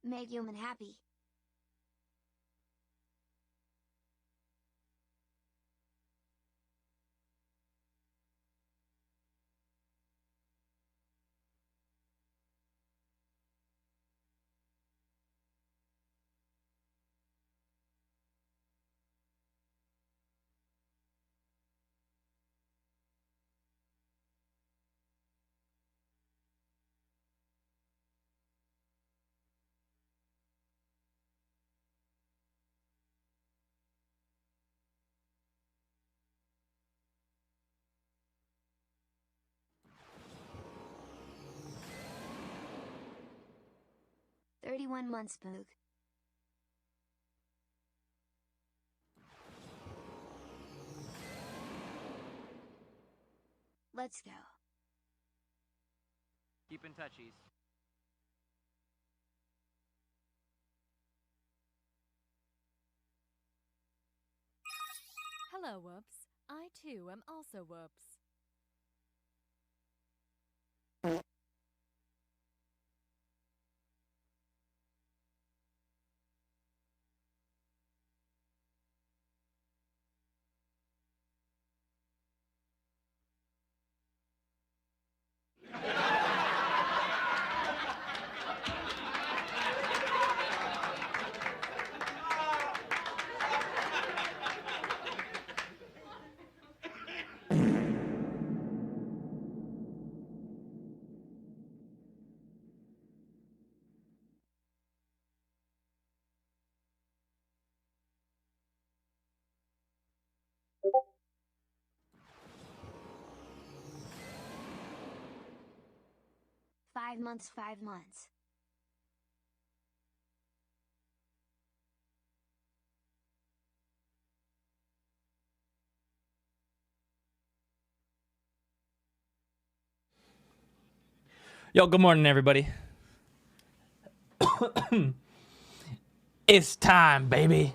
Make human happy. "31 months, Poog." Let's go. Keep in touchies. Hello, Whoops. I too am also Whoops. "5 months, 5 months." Yo, good morning, everybody. It's time, baby.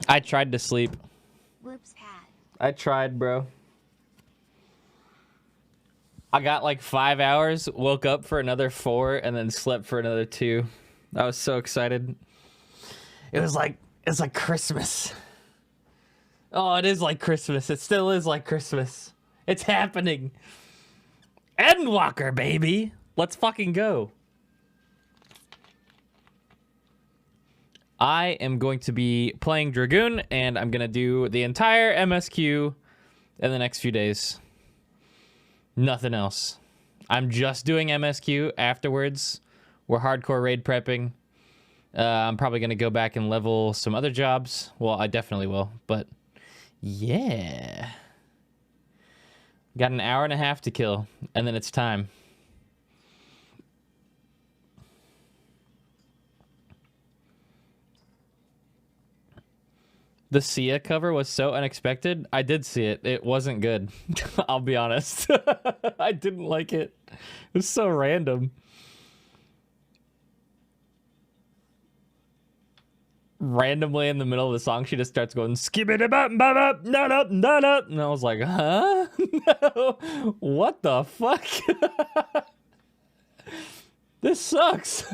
I tried to sleep. Whoops pad. I tried, bro. I got like 5 hours, woke up for another 4, and then slept for another 2. I was so excited. It's like Christmas. Oh, it is like Christmas. It still is like Christmas. It's happening. Endwalker, baby. Let's fucking go. I am going to be playing Dragoon, and I'm going to do the entire MSQ in the next few days. Nothing else. I'm just doing MSQ. Afterwards, we're hardcore raid prepping. I'm probably going to go back and level some other jobs. Well, I definitely will, but yeah. Got an hour and a half to kill, and then it's time. The Sia cover was so unexpected. I did see it. It wasn't good. I'll be honest. I didn't like it. It was so random. Randomly in the middle of the song, she just starts going skip-it-a-bop-bop-bop, not-up, not-up. And I was like, huh? No. What the fuck? This sucks.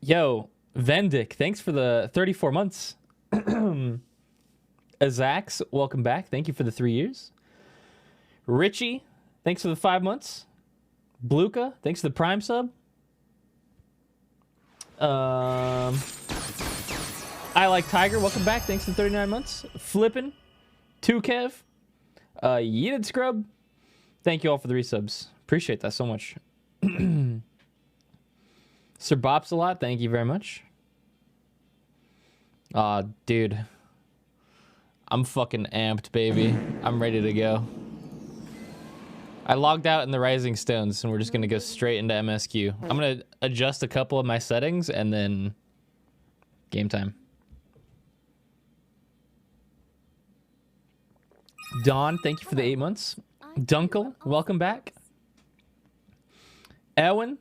Yo, Vendic, thanks for the 34 months. Azax, welcome back. Thank you for the 3 years. Richie, thanks for the 5 months. Bluka, thanks for the Prime sub. I Like Tiger, welcome back. Thanks for 39 months. Flippin', 2Kev, Yeeted Scrub. Thank you all for the resubs. Appreciate that so much. Sir Bops a lot, thank you very much. Aw, dude. I'm fucking amped, baby. I'm ready to go. I logged out in the Rising Stones, and we're just gonna go straight into MSQ. I'm gonna adjust a couple of my settings, and then game time. Dawn, thank you for the 8 months. Dunkel, welcome back. Ewan,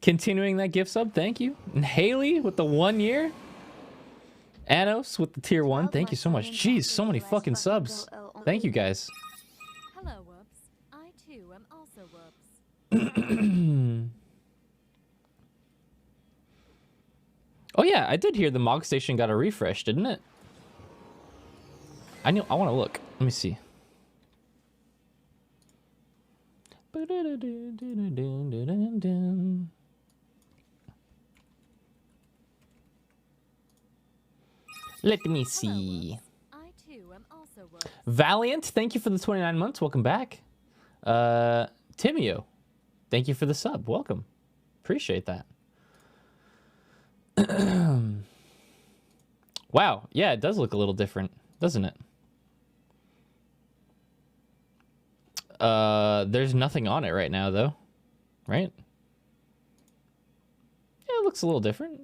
continuing that gift sub, thank you. And Haley with the 1 year. Anos with the tier 1. 12 Thank you so much. months Jeez, so many let's fucking go subs. OO. Thank you guys. Hello, Whoops. I too am also Whoops. Oh yeah, I did hear the Mog Station got a refresh, didn't it? I want to look. Let me see. Let me see. I too am also Whoops. Valiant, thank you for the 29 months. Welcome back. Timio, thank you for the sub. Welcome. Appreciate that. Wow. Yeah, it does look a little different, doesn't it? There's nothing on it right now, though. Right? Yeah, it looks a little different.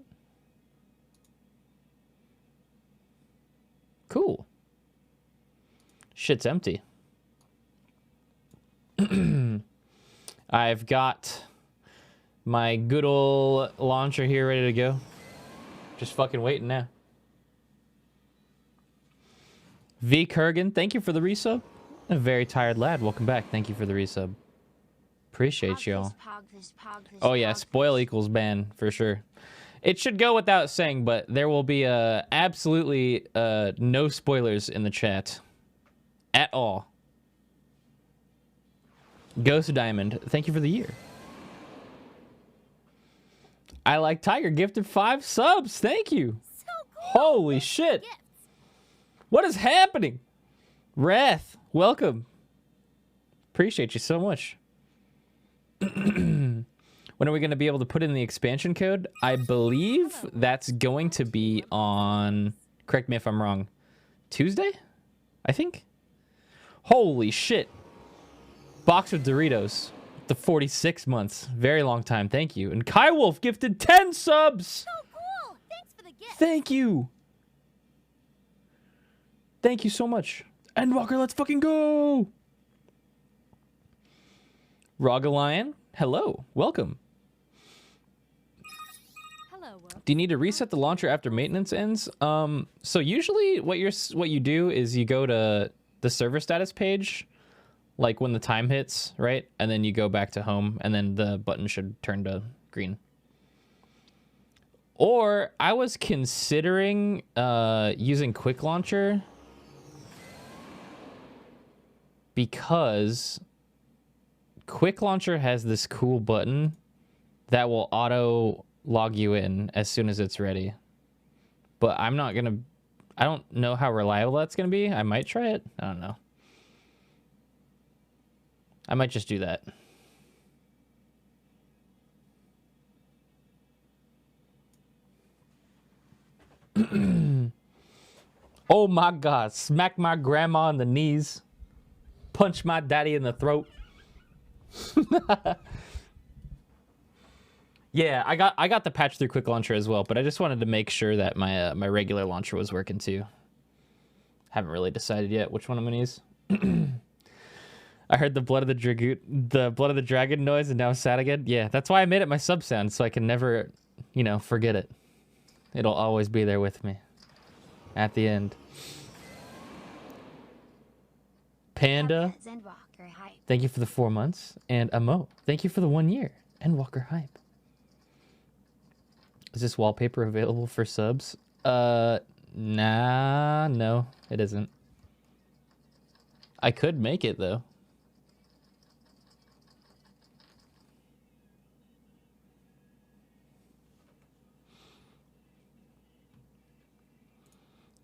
Cool. Shit's empty. I've got my good old launcher here ready to go. Just fucking waiting now. V. Kurgan, thank you for the resub. A very tired lad, welcome back. Thank you for the resub. Appreciate y'all. Oh yeah, spoil equals ban for sure. It should go without saying, but there will be absolutely no spoilers in the chat at all. Ghost Diamond, thank you for the year. I Like Tiger gifted 5 subs. Thank you. So cool. Holy shit. What is happening? Wrath, welcome. Appreciate you so much. When are we going to be able to put in the expansion code? I believe that's going to be on, correct me if I'm wrong, Tuesday? I think? Holy shit. Box of Doritos. The 46 months. Very long time. Thank you. And Kai Wolf gifted 10 subs. So cool. Thanks for the gift. Thank you. Thank you so much. Endwalker, let's fucking go. Rogalion, hello. Welcome. Hello, Whoops. Do you need to reset the launcher after maintenance ends? So usually what you do is you go to the server status page, like when the time hits, right? And then you go back to home, and then the button should turn to green. Or I was considering using Quick Launcher because Quick Launcher has this cool button that will auto log you in as soon as it's ready. But I don't know how reliable that's gonna be. I might try it. I don't know. I might just do that. Oh my God, smack my grandma in the knees. Punch my daddy in the throat. Yeah, I got the patch through Quick Launcher as well, but I just wanted to make sure that my my regular launcher was working too. Haven't really decided yet which one I'm gonna use. I heard the blood of the dragon noise, and now I'm sad again. Yeah, that's why I made it my sub sound, so I can never, forget it. It'll always be there with me. At the end. Panda, thank you for the 4 months, and Amo, thank you for the 1 year. Endwalker hype. Is this wallpaper available for subs? Nah, no, it isn't. I could make it though.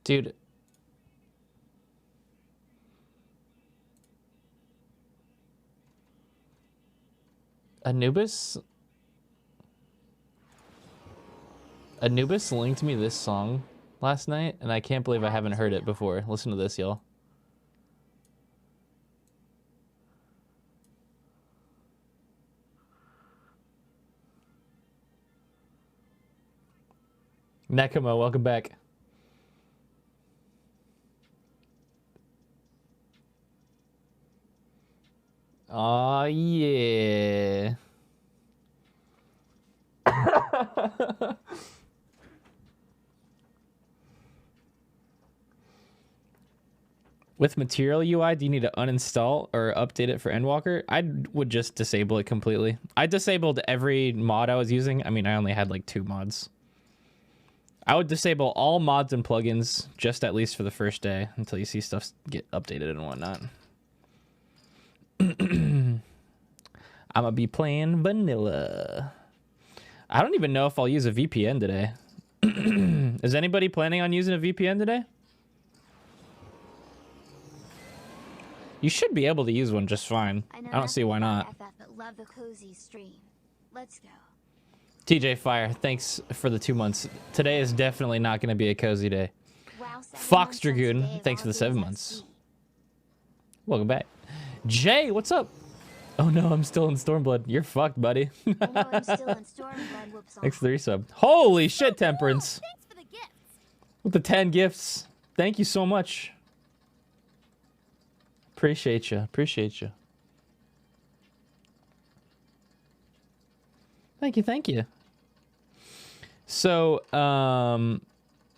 Dude. Anubis linked me this song last night, and I can't believe I haven't heard it before. Listen to this, y'all. Nekamo, welcome back. Aw, yeah. With Material UI, do you need to uninstall or update it for Endwalker? I would just disable it completely. I disabled every mod I was using. I mean, I only had like 2 mods. I would disable all mods and plugins just at least for the first day until you see stuff get updated and whatnot. I'm gonna be playing vanilla. I don't even know if I'll use a VPN today. Is anybody planning on using a VPN today? You should be able to use one just fine. I don't see why not. FF, but love the cozy stream. Let's go. TJ Fire, thanks for the 2 months. Today is definitely not going to be a cozy day. Wow, Fox Dragoon, thanks for the 7 months. Welcome back. Jay, what's up? Oh no, I'm still in Stormblood. You're fucked, buddy. I know I'm still in Stormblood. Whoops. Thanks for the resub. Holy shit, Temperance. Thanks for the gifts. With the 10 gifts. Thank you so much. Appreciate you. Appreciate you. Thank you. Thank you. So,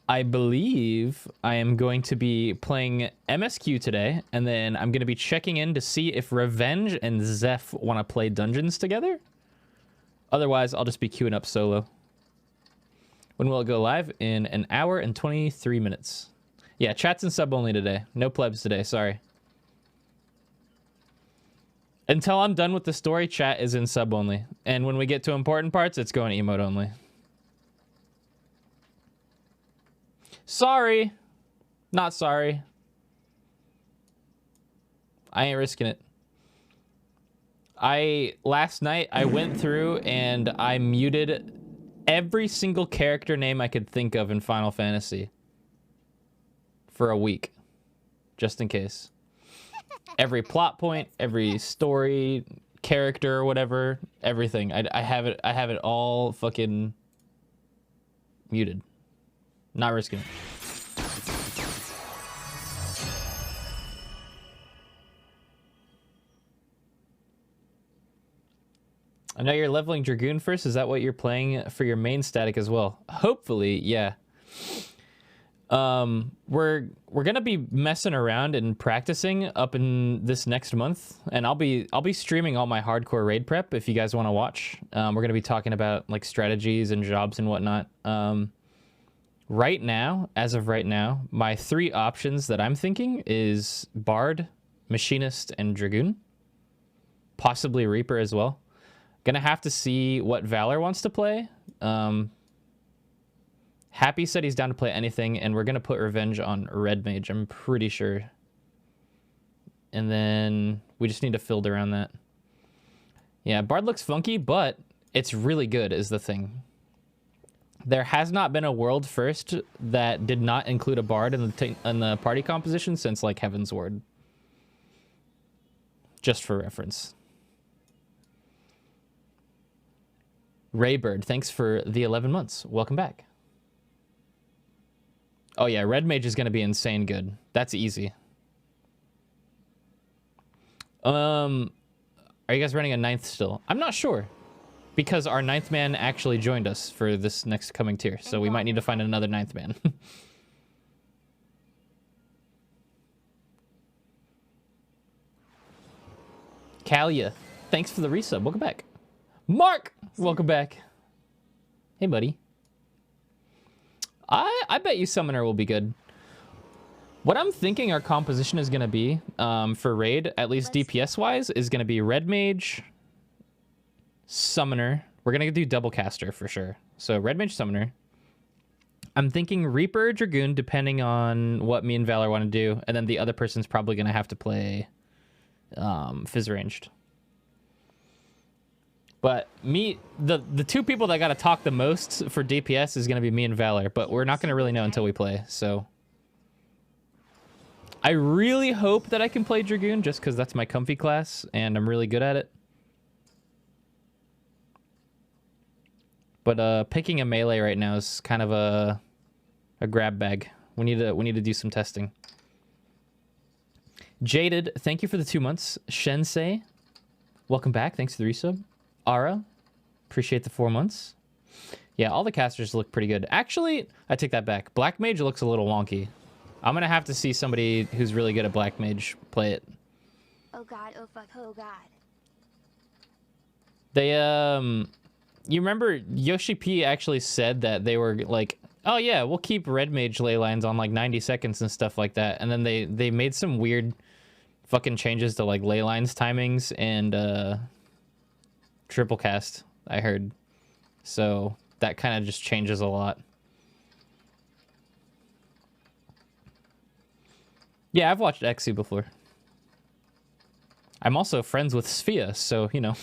I believe I am going to be playing MSQ today, and then I'm going to be checking in to see if Revenge and Zeph want to play dungeons together. Otherwise, I'll just be queuing up solo. When will it go live? In an hour and 23 minutes. Yeah, chats and sub only today. No plebs today, sorry. Until I'm done with the story, chat is in sub only. And when we get to important parts, it's going emote only. Sorry. Not sorry. I ain't risking it. Last night, I went through and I muted every single character name I could think of in Final Fantasy. For a week. Just in case. Every plot point, every story, character, or whatever, everything. I have it all fucking muted. Not risking it. I know you're leveling Dragoon first. Is that what you're playing for your main static as well? Hopefully, yeah. We're gonna be messing around and practicing up in this next month, and I'll be streaming all my hardcore raid prep if you guys want to watch. We're gonna be talking about like strategies and jobs and whatnot. Right now, as of right now, my 3 options that I'm thinking is Bard, Machinist, and Dragoon. Possibly Reaper as well. Gonna have to see what Valor wants to play. Happy said he's down to play anything, and we're going to put Revenge on Red Mage, I'm pretty sure. And then we just need to field around that. Yeah, Bard looks funky, but it's really good is the thing. There has not been a world first that did not include a Bard in the party composition since, like, Heaven's Ward. Just for reference. Raybird, thanks for the 11 months. Welcome back. Oh yeah, Red Mage is going to be insane good. That's easy. Are you guys running a 9th still? I'm not sure. Because our 9th man actually joined us for this next coming tier. So we might need to find another 9th man. Kalia, thanks for the resub. Welcome back. Mark, welcome back. Hey, buddy. I bet you Summoner will be good. What I'm thinking our composition is going to be for Raid, at least DPS-wise, is going to be Red Mage, Summoner. We're going to do Double Caster for sure. So Red Mage, Summoner. I'm thinking Reaper, Dragoon, depending on what me and Valor want to do. And then the other person's probably going to have to play Fizz Ranged. But me, the 2 people that got to talk the most for DPS is going to be me and Valor, but we're not going to really know until we play, so. I really hope that I can play Dragoon just because that's my comfy class and I'm really good at it. But picking a melee right now is kind of a grab bag. We need to do some testing. Jaded, thank you for the 2 months. Shensei, welcome back. Thanks for the resub. Ara, appreciate the 4 months. Yeah, all the casters look pretty good. Actually, I take that back. Black Mage looks a little wonky. I'm gonna have to see somebody who's really good at Black Mage play it. Oh god, oh fuck, oh god. They you remember Yoshi P actually said that they were like, oh yeah, we'll keep Red Mage ley lines on like 90 seconds and stuff like that, and then they made some weird fucking changes to like ley lines timings and triple cast, I heard. So that kind of just changes a lot. Yeah, I've watched Exu before. I'm also friends with Sphia, so, you know.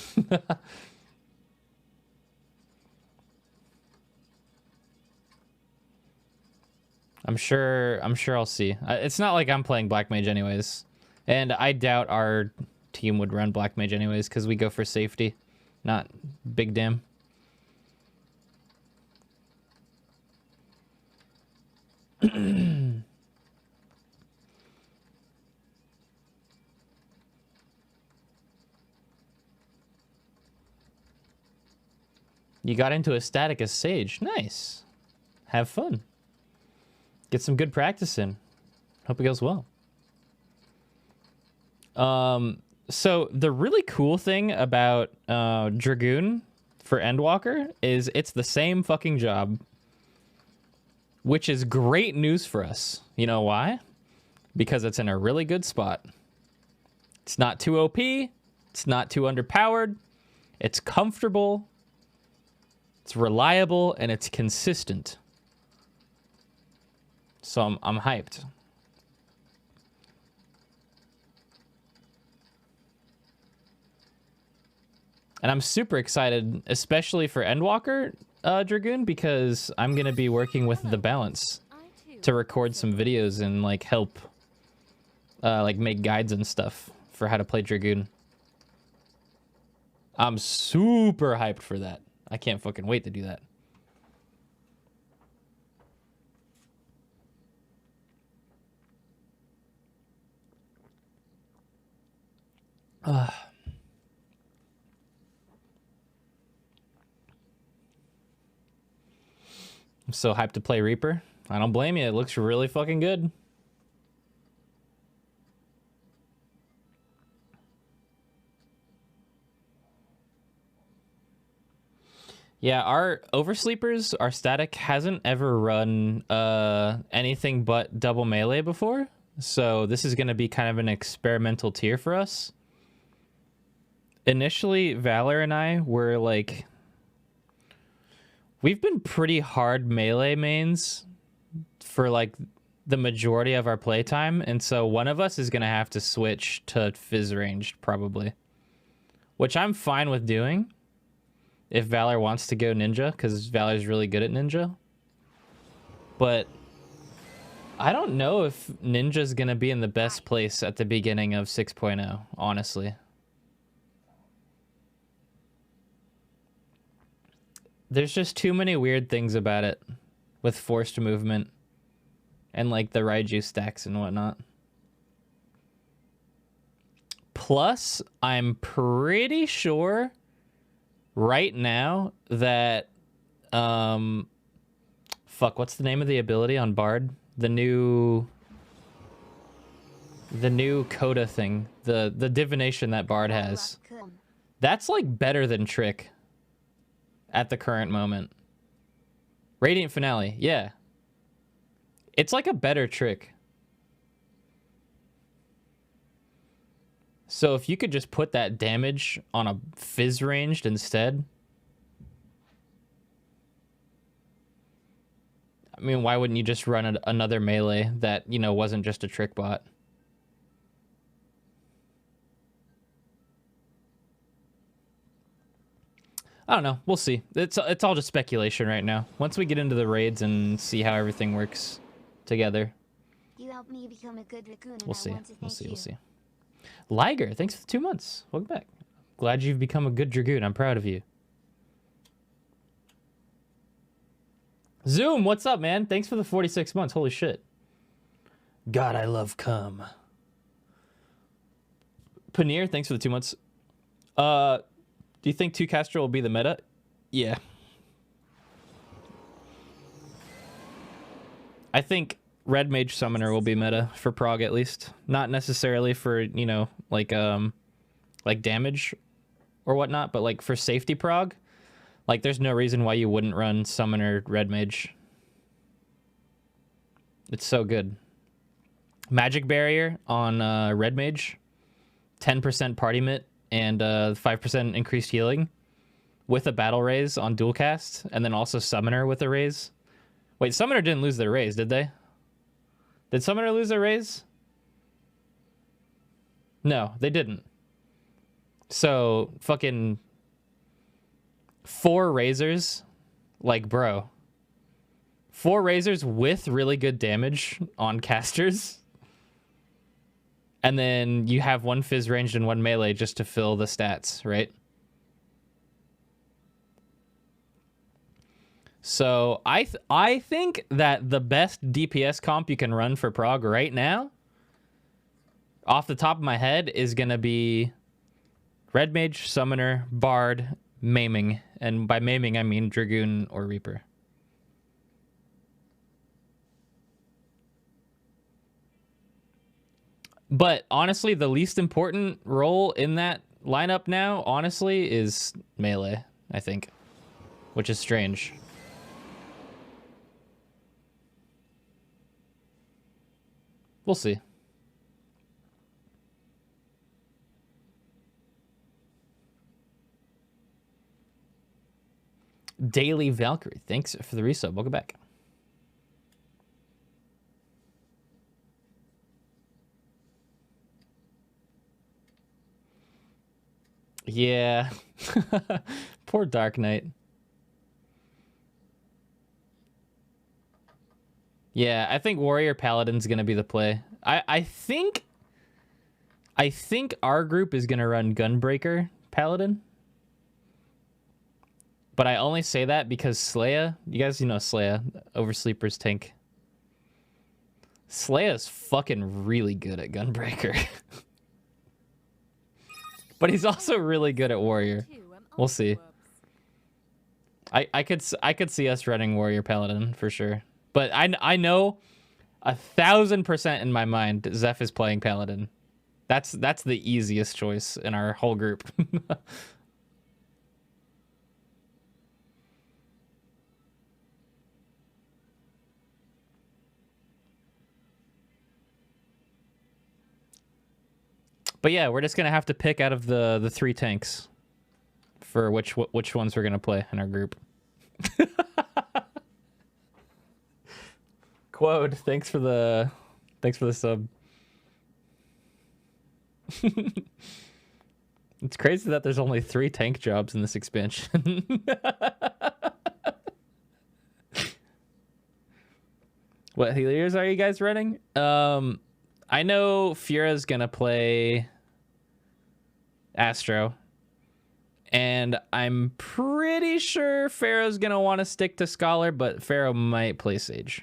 I'm sure I'll see. It's not like I'm playing Black Mage anyways. And I doubt our team would run Black Mage anyways, because we go for safety, not big damn. You got into a static as Sage. Nice. Have fun. Get some good practice in. Hope it goes well. So the really cool thing about Dragoon for Endwalker is it's the same fucking job, which is great news for us. You know why? Because it's in a really good spot. It's not too OP. It's not too underpowered. It's comfortable. It's reliable, and it's consistent. So I'm hyped. And I'm super excited, especially for Endwalker Dragoon, because I'm going to be working with the balance to record some videos and like help like make guides and stuff for how to play Dragoon. I'm super hyped for that. I can't fucking wait to do that. I'm so hyped to play Reaper. I don't blame you. It looks really fucking good. Yeah, our oversleepers, our static hasn't ever run anything but double melee before. So this is going to be kind of an experimental tier for us. Initially, Valor and I were like... We've been pretty hard melee mains for like the majority of our playtime. And so one of us is going to have to switch to Fizz ranged probably. Which I'm fine with doing. If Valor wants to go ninja, because Valor's really good at ninja. But I don't know if ninja's going to be in the best place at the beginning of 6.0, honestly. There's just too many weird things about it with forced movement and like the Raiju stacks and whatnot. Plus, I'm pretty sure right now that fuck, what's the name of the ability on Bard? The new coda thing, the divination that Bard has. That's like better than Trick at the current moment. Radiant Finale, yeah. It's like a better Trick. So if you could just put that damage on a Fizz ranged instead. I mean, why wouldn't you just run another melee that, you know, wasn't just a Trick bot? I don't know. We'll see. It's all just speculation right now. Once we get into the raids and see how everything works together. You helped me become a good Dragoon. We'll see. We'll see. Liger, thanks for the 2 months. Welcome back. Glad you've become a good Dragoon. I'm proud of you. Zoom, what's up, man? Thanks for the 46 months. Holy shit. God, I love cum. Paneer, thanks for the 2 months. Do you think 2 caster will be the meta? Yeah. I think Red Mage Summoner will be meta for prog at least. Not necessarily for, you know, like damage or whatnot, but like for safety prog, like there's no reason why you wouldn't run Summoner Red Mage. It's so good. Magic Barrier on Red Mage, 10% party mit and 5% increased healing with a battle raise on dual cast, and then also Summoner with a raise. Wait, Summoner didn't lose their raise, did they? Did Summoner lose their raise? No, they didn't. So, fucking 4 razors, like, bro. 4 razors with really good damage on casters. And then you have 1 fizz ranged and 1 melee just to fill the stats, right? So I think that the best DPS comp you can run for prog right now, off the top of my head, is going to be Red Mage, Summoner, Bard, Maiming. And by Maiming, I mean Dragoon or Reaper. But honestly, the least important role in that lineup now, honestly, is melee, I think. Which is strange. We'll see. Daily Valkyrie, thanks for the resub. Welcome back. Yeah. Poor Dark Knight. Yeah, I think Warrior Paladin's going to be the play. I think our group is going to run Gunbreaker Paladin. But I only say that because Slaya, you guys know Slaya, Oversleeper's tank. Slaya's fucking really good at Gunbreaker. But he's also really good at Warrior. We'll see. I could see us running Warrior Paladin for sure. But I know 1000% in my mind Zeph is playing Paladin. That's the easiest choice in our whole group. But yeah, we're just gonna have to pick out of the 3 tanks for which ones we're gonna play in our group. Quode, thanks for the sub. It's crazy that there's only 3 tank jobs in this expansion. What healers are you guys running? I know Fura's gonna play Astro. And I'm pretty sure Pharaoh's gonna want to stick to Scholar, but Pharaoh might play Sage.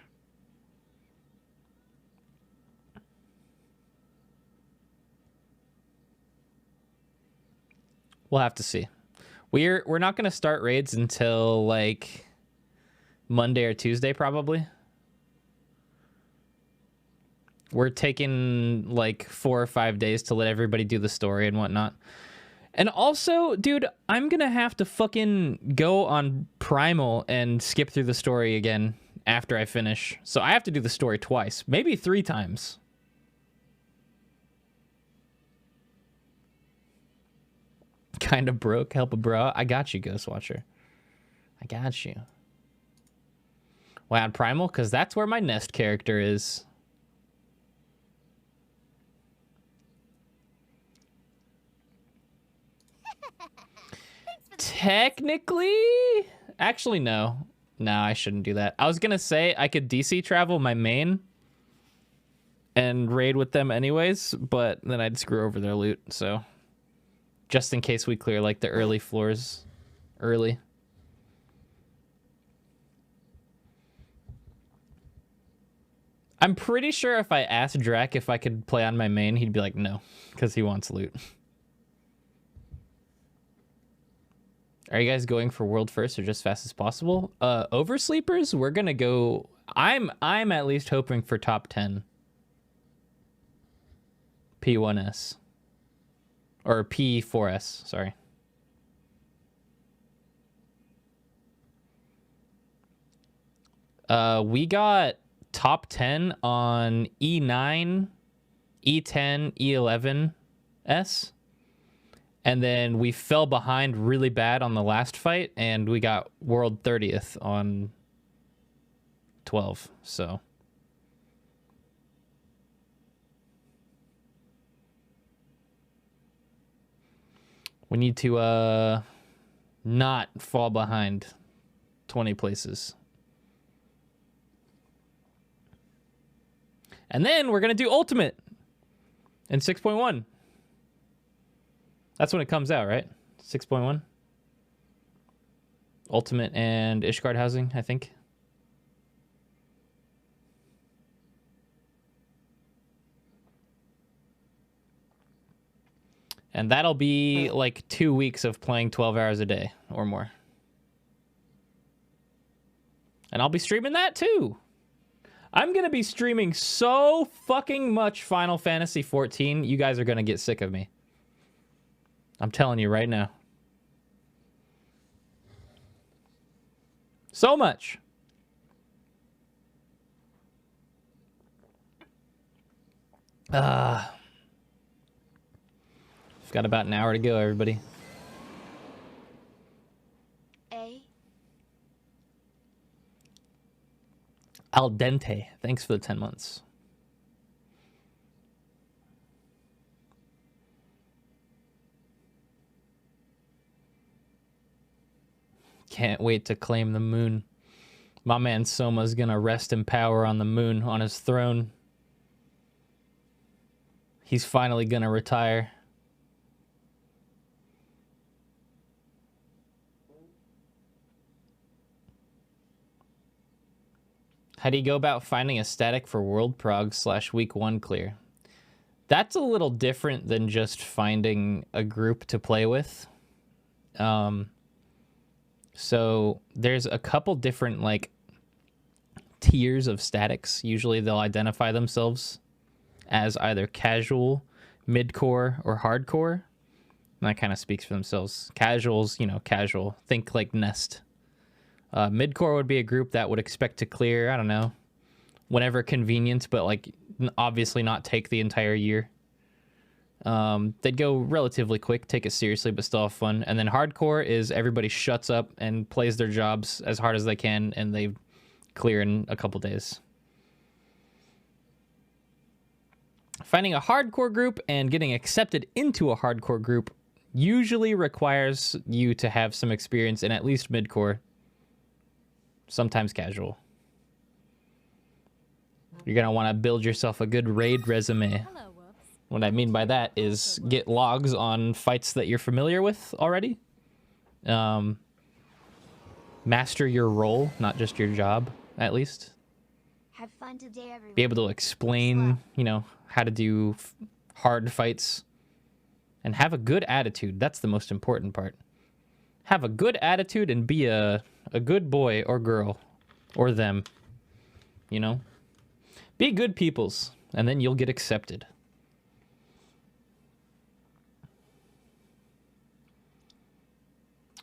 We'll have to see. We're not gonna start raids until like Monday or Tuesday probably. We're taking like 4 or 5 days to let everybody do the story and whatnot. And also, dude, I'm gonna have to fucking go on Primal and skip through the story again after I finish. So I have to do the story twice, maybe 3 times. Kind of broke, help a bro. I got you, Ghostwatcher. I got you. Why on Primal? Because that's where my Nest character is. Technically, actually, no. No, I shouldn't do that. I was gonna say I could DC travel my main and raid with them anyways, but then I'd screw over their loot. So just in case we clear like the early floors early. I'm pretty sure if I asked Drac if I could play on my main, he'd be like, no, because he wants loot. Are you guys going for world first or just fast as possible? Oversleepers, we're gonna go I'm at least hoping for top 10 P1S or P4S, sorry. We got top 10 on E9, E10, E11S. And then we fell behind really bad on the last fight, and we got world 30th on 12, so. We need to not fall behind 20 places. And then we're going to do Ultimate in 6.1. That's when it comes out, right? 6.1. Ultimate and Ishgard housing, I think. And that'll be like 2 weeks of playing 12 hours a day or more. And I'll be streaming that too. I'm going to be streaming so fucking much Final Fantasy 14. You guys are going to get sick of me. I'm telling you right now. So much. We've got about an hour to go, everybody. Al dente. Thanks for the 10 months. Can't wait to claim the moon. My man Soma's gonna rest in power on the moon on his throne. He's finally gonna retire. How do you go about finding a static for World Prog / Week 1 clear? That's a little different than just finding a group to play with. So there's a couple different like tiers of statics. Usually they'll identify themselves as either casual, mid-core, or hardcore. And that kind of speaks for themselves. Casuals, you know, casual. Think like Nest. Mid-core would be a group that would expect to clear, I don't know, whenever convenient, but like obviously not take the entire year. They'd go relatively quick, take it seriously, but still have fun. And then hardcore is everybody shuts up and plays their jobs as hard as they can, and they clear in a couple days. Finding a hardcore group and getting accepted into a hardcore group usually requires you to have some experience in at least mid-core, sometimes casual. You're going to want to build yourself a good raid resume. Hello, Whoops. What I mean by that is get logs on fights that you're familiar with already. Master your role, not just your job, at least. Have fun today, everyone. Be able to explain, you know, how to do hard fights. And have a good attitude. That's the most important part. Have a good attitude and be a good boy or girl. Or them. You know? Be good peoples. And then you'll get accepted.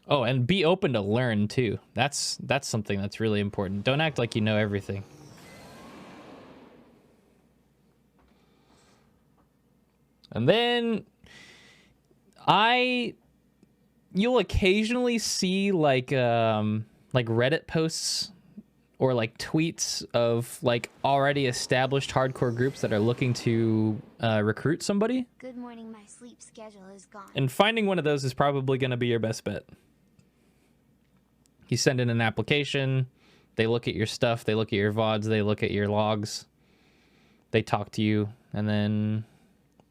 Oh, and be open to learn, too. That's something that's really important. Don't act like you know everything. And then you'll occasionally see like Reddit posts or like tweets of like already established hardcore groups that are looking to recruit somebody. Good morning, my sleep schedule is gone. And finding one of those is probably going to be your best bet. You send in an application, they look at your stuff, they look at your VODs, they look at your logs, they talk to you, and then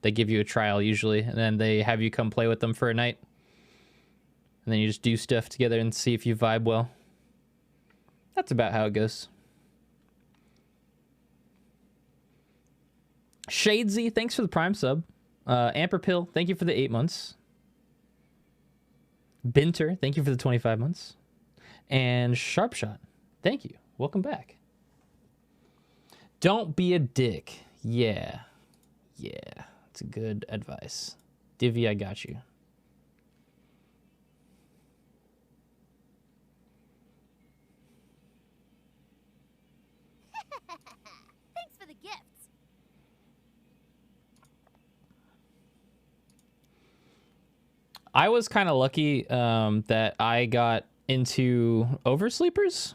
they give you a trial usually, and then they have you come play with them for a night. And then you just do stuff together and see if you vibe well. That's about how it goes. Shadesy, thanks for the Prime sub. Amperpill, thank you for the 8 months. Binter, thank you for the 25 months. And Sharpshot, thank you. Welcome back. Don't be a dick. Yeah. Yeah. It's good advice. Divvy, I got you. Thanks for the gifts. I was kind of lucky that I got into oversleepers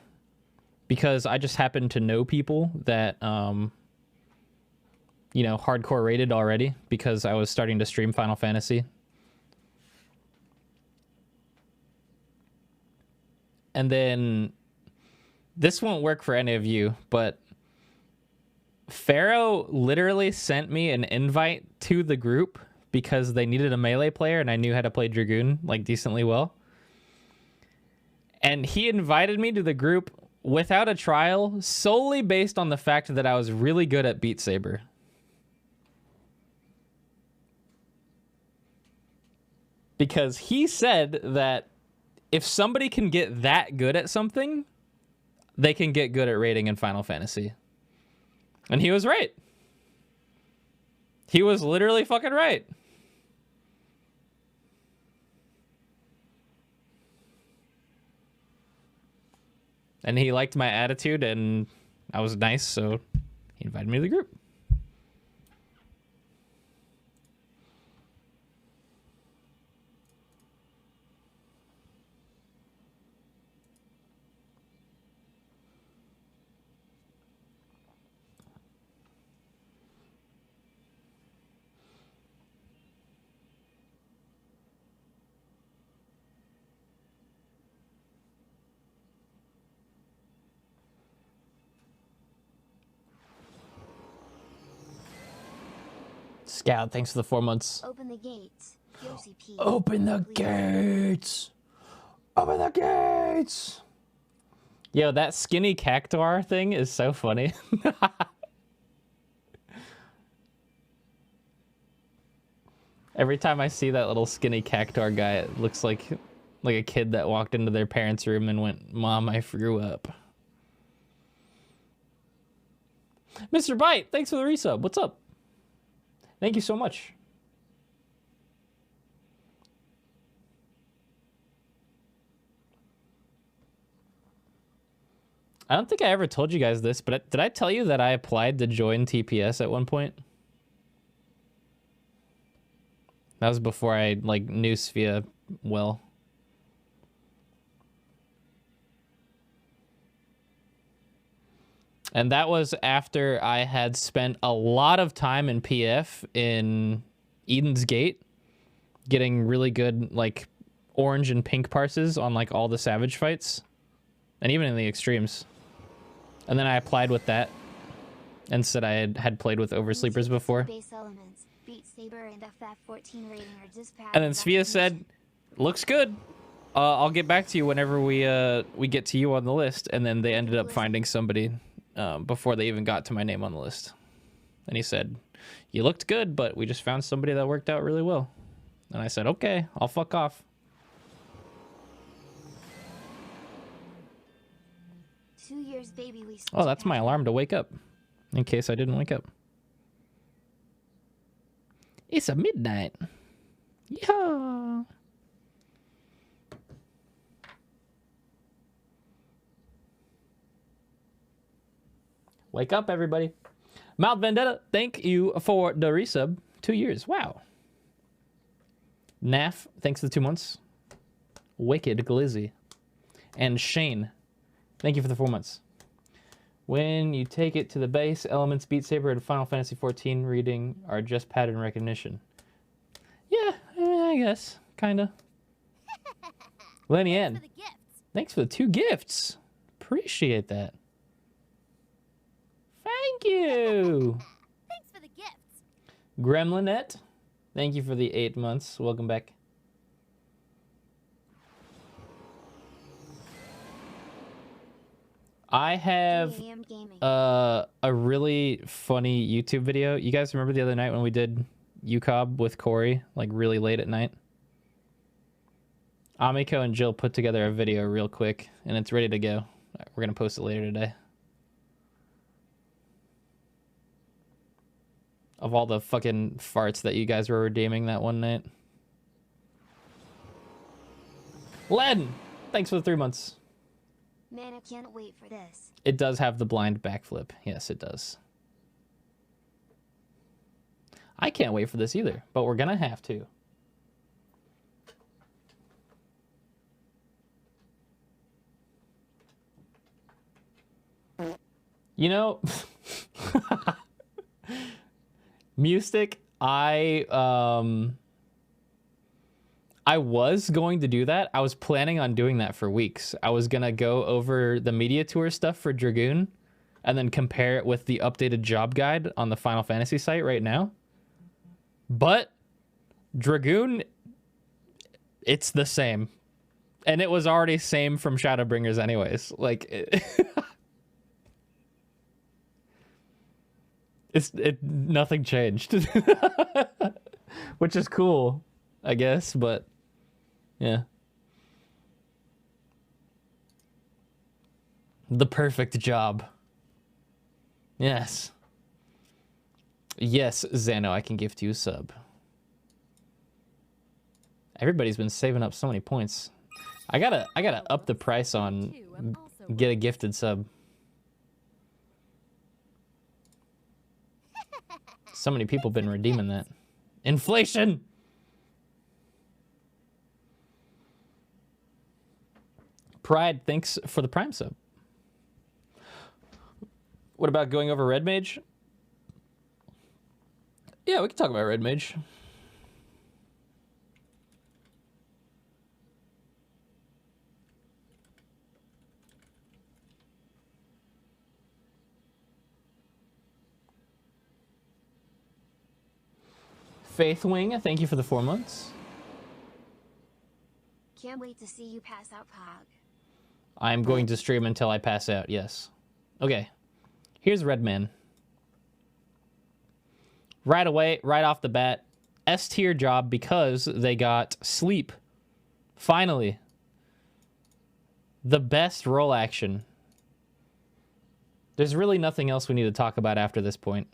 because I just happened to know people that, you know, hardcore rated already because I was starting to stream Final Fantasy. And then this won't work for any of you, but Pharaoh literally sent me an invite to the group because they needed a melee player and I knew how to play Dragoon like decently well. And he invited me to the group without a trial solely based on the fact that I was really good at Beat Saber. Because he said that if somebody can get that good at something, they can get good at raiding in Final Fantasy. And he was right. He was literally fucking right. And he liked my attitude and I was nice, so he invited me to the group. Scout, thanks for the 4 months. Open the gates. Yoshi P. Open the Please. gates! Open the gates! Yo, that skinny cactuar thing is so funny. Every time I see that little skinny cactuar guy, it looks like a kid that walked into their parents' room and went, "Mom, I threw up." Mr. Bite, thanks for the resub. What's up? Thank you so much. I don't think I ever told you guys this, but did I tell you that I applied to join TPS at one point? That was before I knew Svea well. And that was after I had spent a lot of time in PF in Eden's Gate, getting really good orange and pink parses on all the Savage fights, and even in the extremes. And then I applied with that, and said I had played with Oversleepers before. Base elements, Beat Saber and FF14 rating are just And then Svea said, "Looks good. I'll get back to you whenever we get to you on the list." And then they ended up finding somebody before they even got to my name on the list. And he said, "You looked good, but we just found somebody that worked out really well." And I said, "Okay, I'll fuck off." 2 years, baby. We Oh, that's my alarm to wake up, in case I didn't wake up. It's a midnight. Yeah. Wake up, everybody. Mount Vendetta, thank you for the resub. 2 years. Wow. Naf, thanks for the 2 months. Wicked Glizzy. And Shane, thank you for the 4 months. When you take it to the base, elements Beat Saber and Final Fantasy XIV reading are just pattern recognition. Yeah, I guess. Kinda. Lenny Ann, thanks for the 2 gifts. Appreciate that. Thank you. Thanks for the gifts. Gremlinette, thank you for the 8 months. Welcome back. I have a really funny YouTube video. You guys remember the other night when we did UCOB with Corey, really late at night? Amiko and Jill put together a video real quick, and it's ready to go. We're going to post it later today. of all the fucking farts that you guys were redeeming that one night. Len, thanks for the 3 months. Man, I can't wait for this. It does have the blind backflip. Yes, it does. I can't wait for this either, but we're gonna have to. You know, Mustic, I was going to do that. I was planning on doing that for weeks. I was gonna go over the media tour stuff for Dragoon and then compare it with the updated job guide on the Final Fantasy site right now. But Dragoon, it's the same. And it was already same from Shadowbringers anyways. Like, nothing changed. Which is cool, I guess, but yeah. The perfect job. Yes. Yes, Xano, I can gift you a sub. Everybody's been saving up so many points. I gotta up the price on get a gifted sub. So many people been redeeming that. Inflation! Pride, thanks for the Prime sub. What about going over Red Mage? Yeah, we can talk about Red Mage. Faith Wing, thank you for the 4 months. Can't wait to see you pass out Pog. I'm going to stream until I pass out, yes. Okay, here's Redman. Right away, right off the bat, S tier job because they got sleep. Finally. The best roll action. There's really nothing else we need to talk about after this point.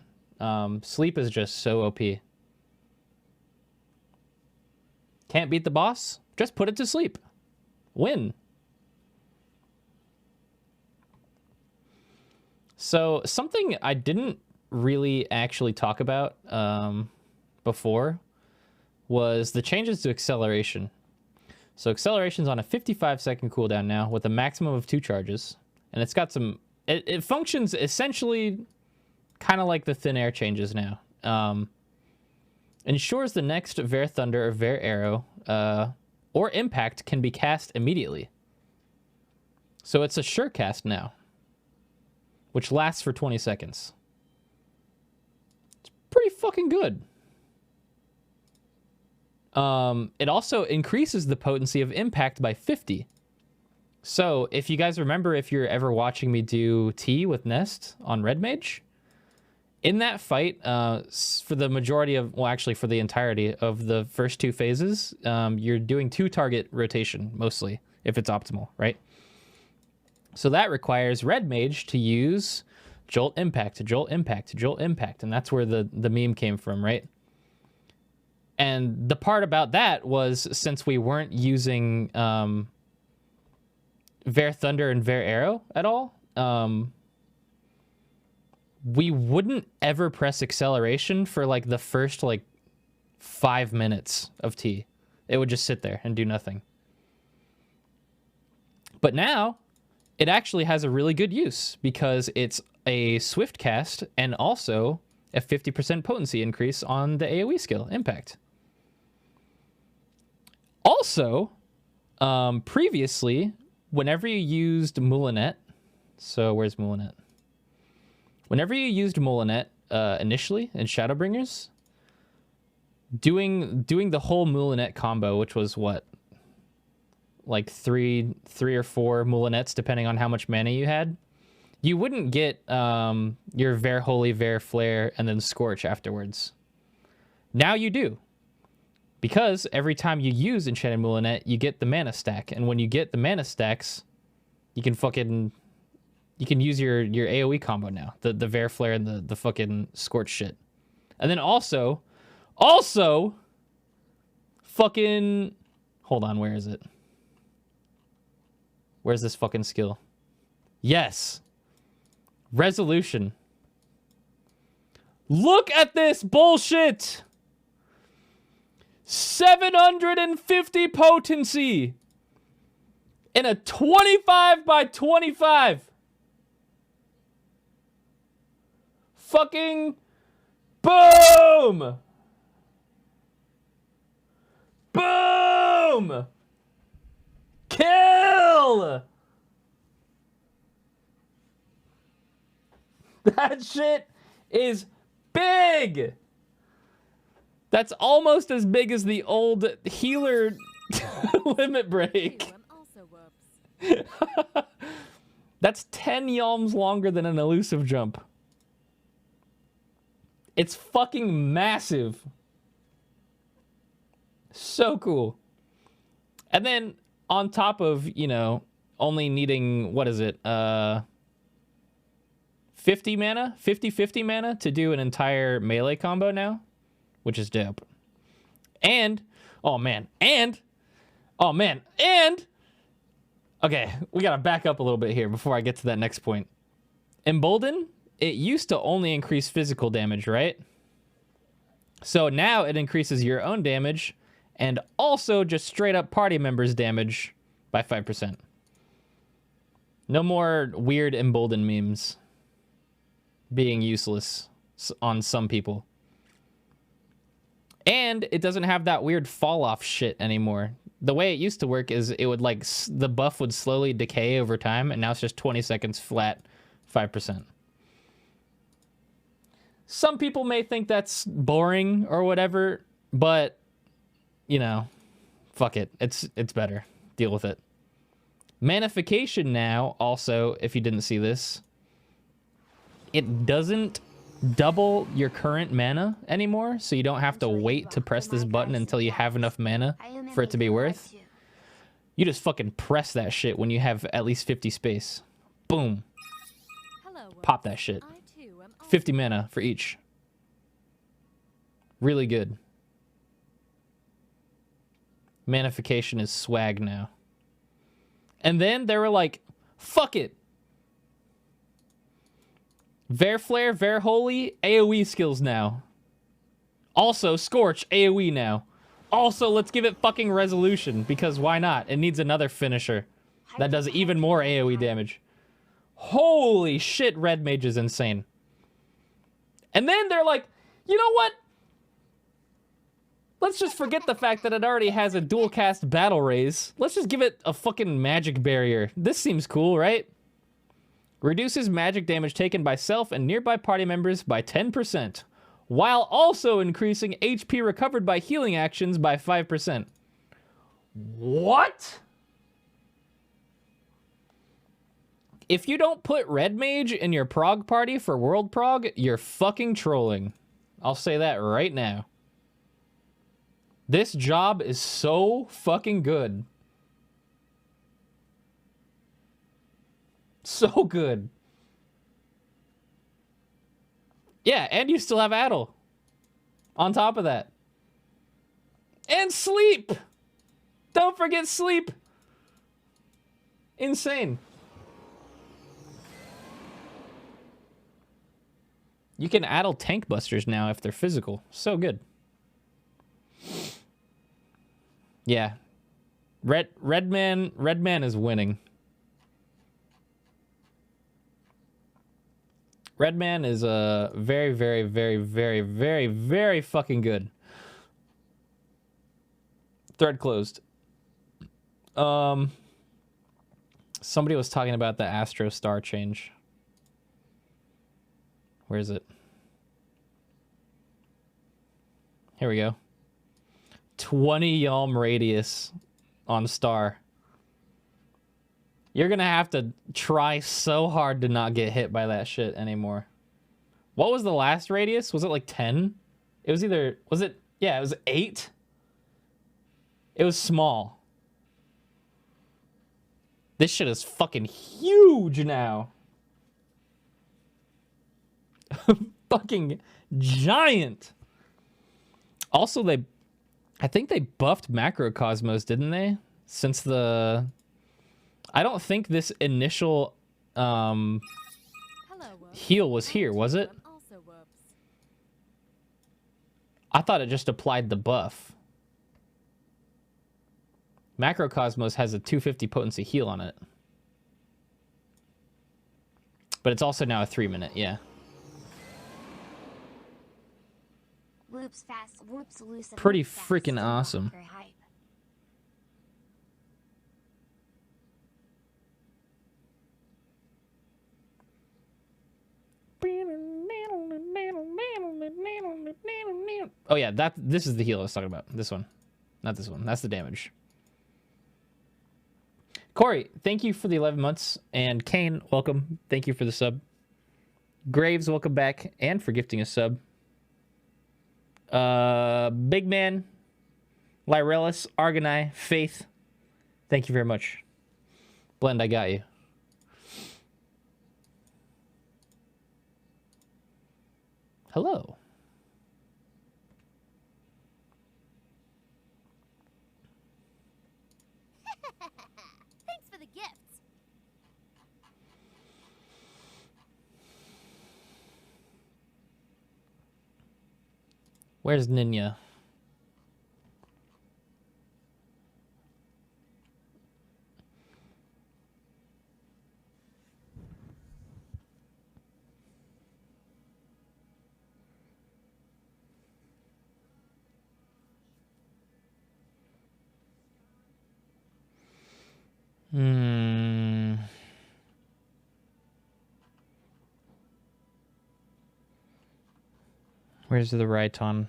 Sleep is just so OP. Can't beat the boss? Just put it to sleep. Win. So something I didn't really actually talk about before was the changes to acceleration. So acceleration's on a 55-second cooldown now with a maximum of 2 charges. And it's got some... It functions essentially kind of like the Thin Air changes now. Ensures the next Ver Thunder or Ver Arrow or Impact can be cast immediately. So it's a sure cast now, which lasts for 20 seconds. It's pretty fucking good. It also increases the potency of Impact by 50. So if you guys remember, if you're ever watching me do T with Nest on Red Mage, in that fight, for the majority of, well, actually for the entirety of the first 2 phases, you're doing 2 target rotation, mostly, if it's optimal, right? So that requires Red Mage to use Jolt Impact, Jolt Impact, Jolt Impact, and that's where the meme came from, right? And the part about that was, since we weren't using Ver Thunder and Ver Arrow at all, we wouldn't ever press acceleration for like the first like 5 minutes of T. It would just sit there and do nothing. But now it actually has a really good use because it's a swift cast and also a 50% potency increase on the AoE skill Impact. Also, previously, whenever you used Moulinet, so where's Moulinet? Whenever you used Moulinet initially in Shadowbringers, doing the whole Moulinet combo, which was what, like three or 4 Moulinets, depending on how much mana you had, you wouldn't get your Ver Holy, Ver Flare, and then Scorch afterwards. Now you do. Because every time you use Enchanted Moulinet, you get the mana stack. And when you get the mana stacks, you can use your AoE combo now. The Ver Flare and the fucking Scorch shit. And then also, fucking, hold on, where is it? Where's this fucking skill? Yes. Resolution. Look at this bullshit. 750 potency in a 25 by 25. Fucking boom. Boom. Kill. That shit is big. That's almost as big as the old healer limit break. That's 10 yalms longer than an elusive jump. It's fucking massive. So cool. And then on top of, you know, only needing, what is it? 50 mana? 50 mana to do an entire melee combo now, which is dope. And, oh man, and, okay, we gotta back up a little bit here before I get to that next point. Embolden, it used to only increase physical damage, right? So now it increases your own damage and also just straight up party members' damage by 5%. No more weird Embolden memes being useless on some people. And it doesn't have that weird fall off shit anymore. The way it used to work is it would like, the buff would slowly decay over time, and now it's just 20 seconds flat, 5%. Some people may think that's boring or whatever, but, you know, fuck it. It's better. Deal with it. Manification now, also, if you didn't see this, it doesn't double your current mana anymore, so you don't have to wait to press this button until you have enough mana for it to be worth. You just fucking press that shit when you have at least 50 space. Boom. Pop that shit. 50 mana for each. Really good. Manification is swag now. And then they were like, fuck it. Verflare, Verholy, AoE skills now. Also, Scorch, AoE now. Also, let's give it fucking Resolution, because why not? It needs another finisher that does even more AoE damage. Holy shit, Red Mage is insane. And then they're like, you know what? Let's just forget the fact that it already has a dual cast battle raise. Let's just give it a fucking magic barrier. This seems cool, right? Reduces magic damage taken by self and nearby party members by 10%, while also increasing HP recovered by healing actions by 5%. What? If you don't put Red Mage in your prog party for World Prog, you're fucking trolling. I'll say that right now. This job is so fucking good. So good. Yeah, and you still have Addle. On top of that. And Sleep! Don't forget Sleep! Insane. You can Addle tank busters now if they're physical. So good. Yeah. Redman is winning. Redman is very, very, very, very, very, very fucking good. Thread closed. Somebody was talking about the Astro Star change. Where is it? Here we go. 20 Yalm radius on Star. You're gonna have to try so hard to not get hit by that shit anymore. What was the last radius? Was it like 10? It was either... Was it... Yeah, it was 8. It was small. This shit is fucking huge now. Fucking giant. Also, I think they buffed Macrocosmos, didn't they? Since I don't think this initial Hello, Woops. heal was here, was it? I'm also Woops. I thought it just applied the buff. Macrocosmos has a 250 potency heal on it. But it's also now a 3-minute, yeah. Woops fast, whoops elusive. Pretty whoops fast, freaking awesome. Endwalker hype. Oh yeah, this is the heal I was talking about. This one. Not this one. That's the damage. Corey, thank you for the 11 months. And Kane, welcome. Thank you for the sub. Graves, welcome back. And for gifting a sub. Big Man, Lyrelis, Argonai, Faith. Thank you very much. Blend, I got you. Hello. Thanks for the gifts. Where's Ninya? Where's the Raiton?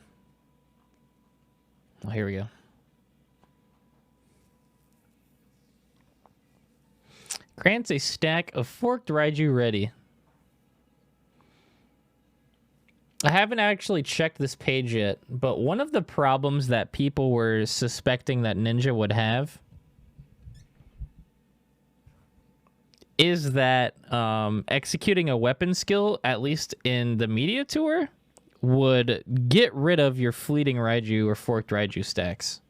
Oh, here we go. Grants a stack of forked Raiju ready. I haven't actually checked this page yet, but one of the problems that people were suspecting that Ninja would have is that executing a weapon skill, at least in the media tour, would get rid of your fleeting Raiju or forked Raiju stacks,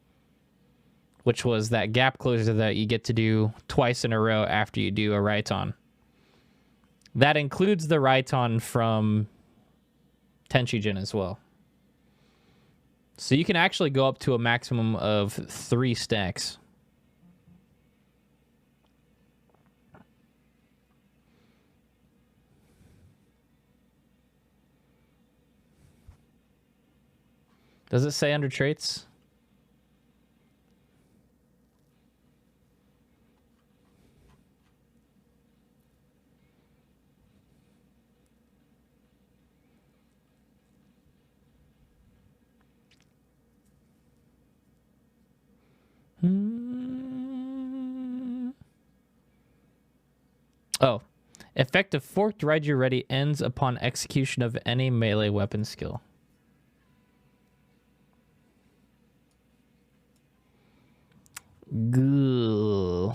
which was that gap closer that you get to do twice in a row after you do a Raiton. That includes the Raiton from Tenshijin as well. So you can actually go up to a maximum of 3 stacks. Does it say under traits? Oh. Effective forked Raiju ready ends upon execution of any melee weapon skill. Goo.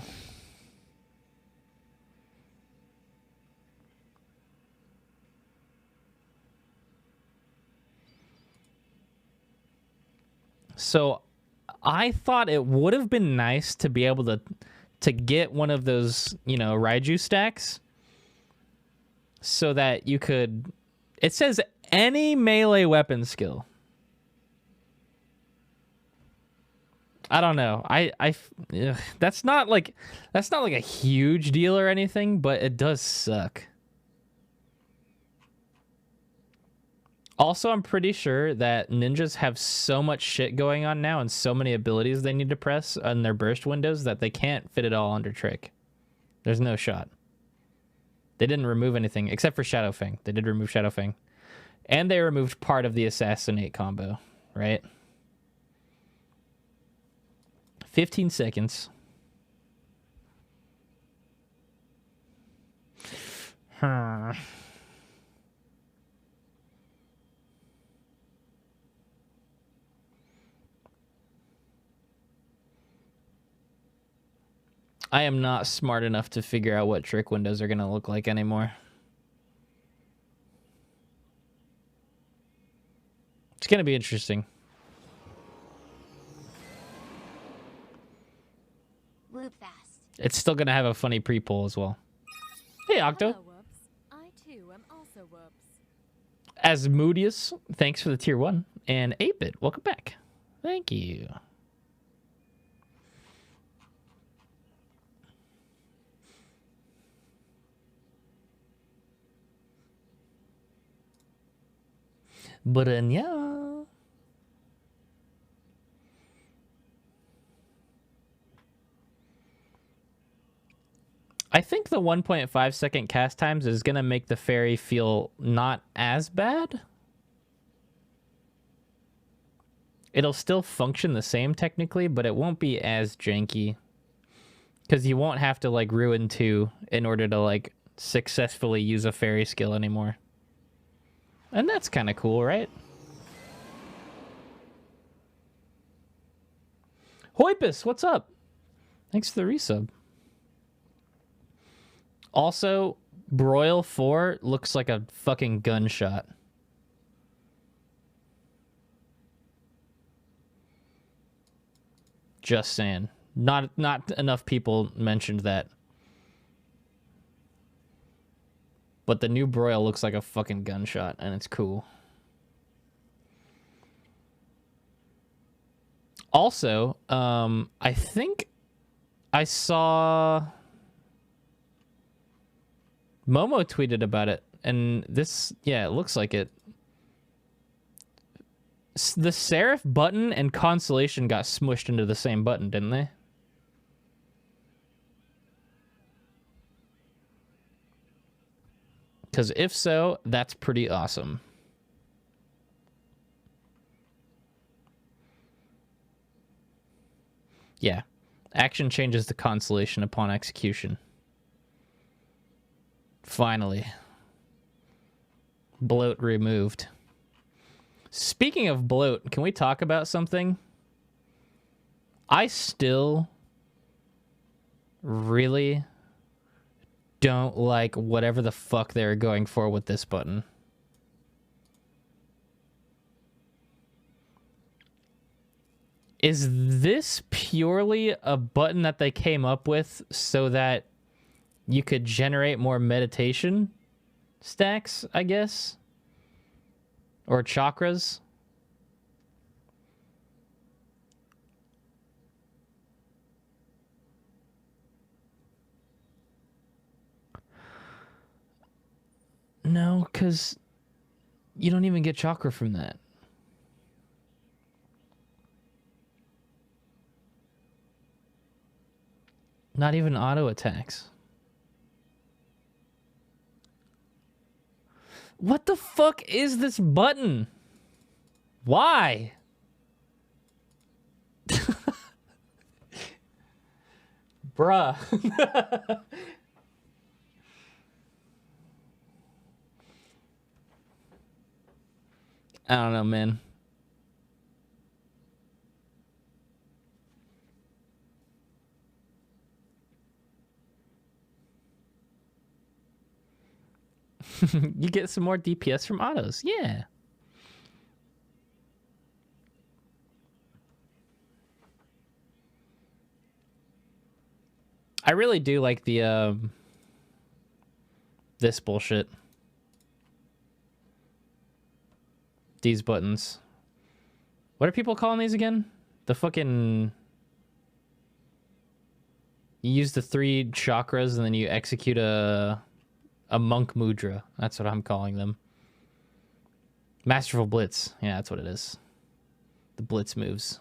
So I thought it would have been nice to be able to get one of those, you know, Raiju stacks so that you could, it says any melee weapon skill. I don't know. That's not like a huge deal or anything, but it does suck. Also, I'm pretty sure that ninjas have so much shit going on now and so many abilities they need to press on their burst windows that they can't fit it all under trick. There's no shot. They didn't remove anything except for Shadow Fang. They did remove Shadow Fang. And they removed part of the Assassinate combo, right? 15 seconds. I am not smart enough to figure out what trick windows are going to look like anymore. It's gonna be interesting. Whoop fast. It's still gonna have a funny pre-poll as well. Hey, Octo. Hello, Whoops. I too am also Whoops. Asmodeus, thanks for the tier 1. And 8-Bit, welcome back. Thank you. But yeah. I think the 1.5 second cast times is going to make the fairy feel not as bad. It'll still function the same technically, but it won't be as janky. Because you won't have to like ruin 2 in order to like successfully use a fairy skill anymore. And that's kind of cool, right? Hoipus, what's up? Thanks for the resub. Also, Broil 4 looks like a fucking gunshot. Just saying. Not enough people mentioned that. But the new Broil looks like a fucking gunshot, and it's cool. Also, I think I saw Momo tweeted about it, and this, yeah, it looks like it. The Seraph button and Constellation got smushed into the same button, didn't they? Because if so, that's pretty awesome. Yeah. Action changes the Constellation upon execution. Finally. Bloat removed. Speaking of bloat, can we talk about something? I still really don't like whatever the fuck they're going for with this button. Is this purely a button that they came up with so that you could generate more meditation stacks, I guess? Or chakras? No, because you don't even get chakra from that. Not even auto attacks. What the fuck is this button? Why? Bruh. I don't know, man. You get some more DPS from autos. Yeah. I really do like the this bullshit. These buttons. What are people calling these again? The fucking... You use the 3 chakras and then you execute a monk mudra. That's what I'm calling them. Masterful Blitz. Yeah, that's what it is. The Blitz moves.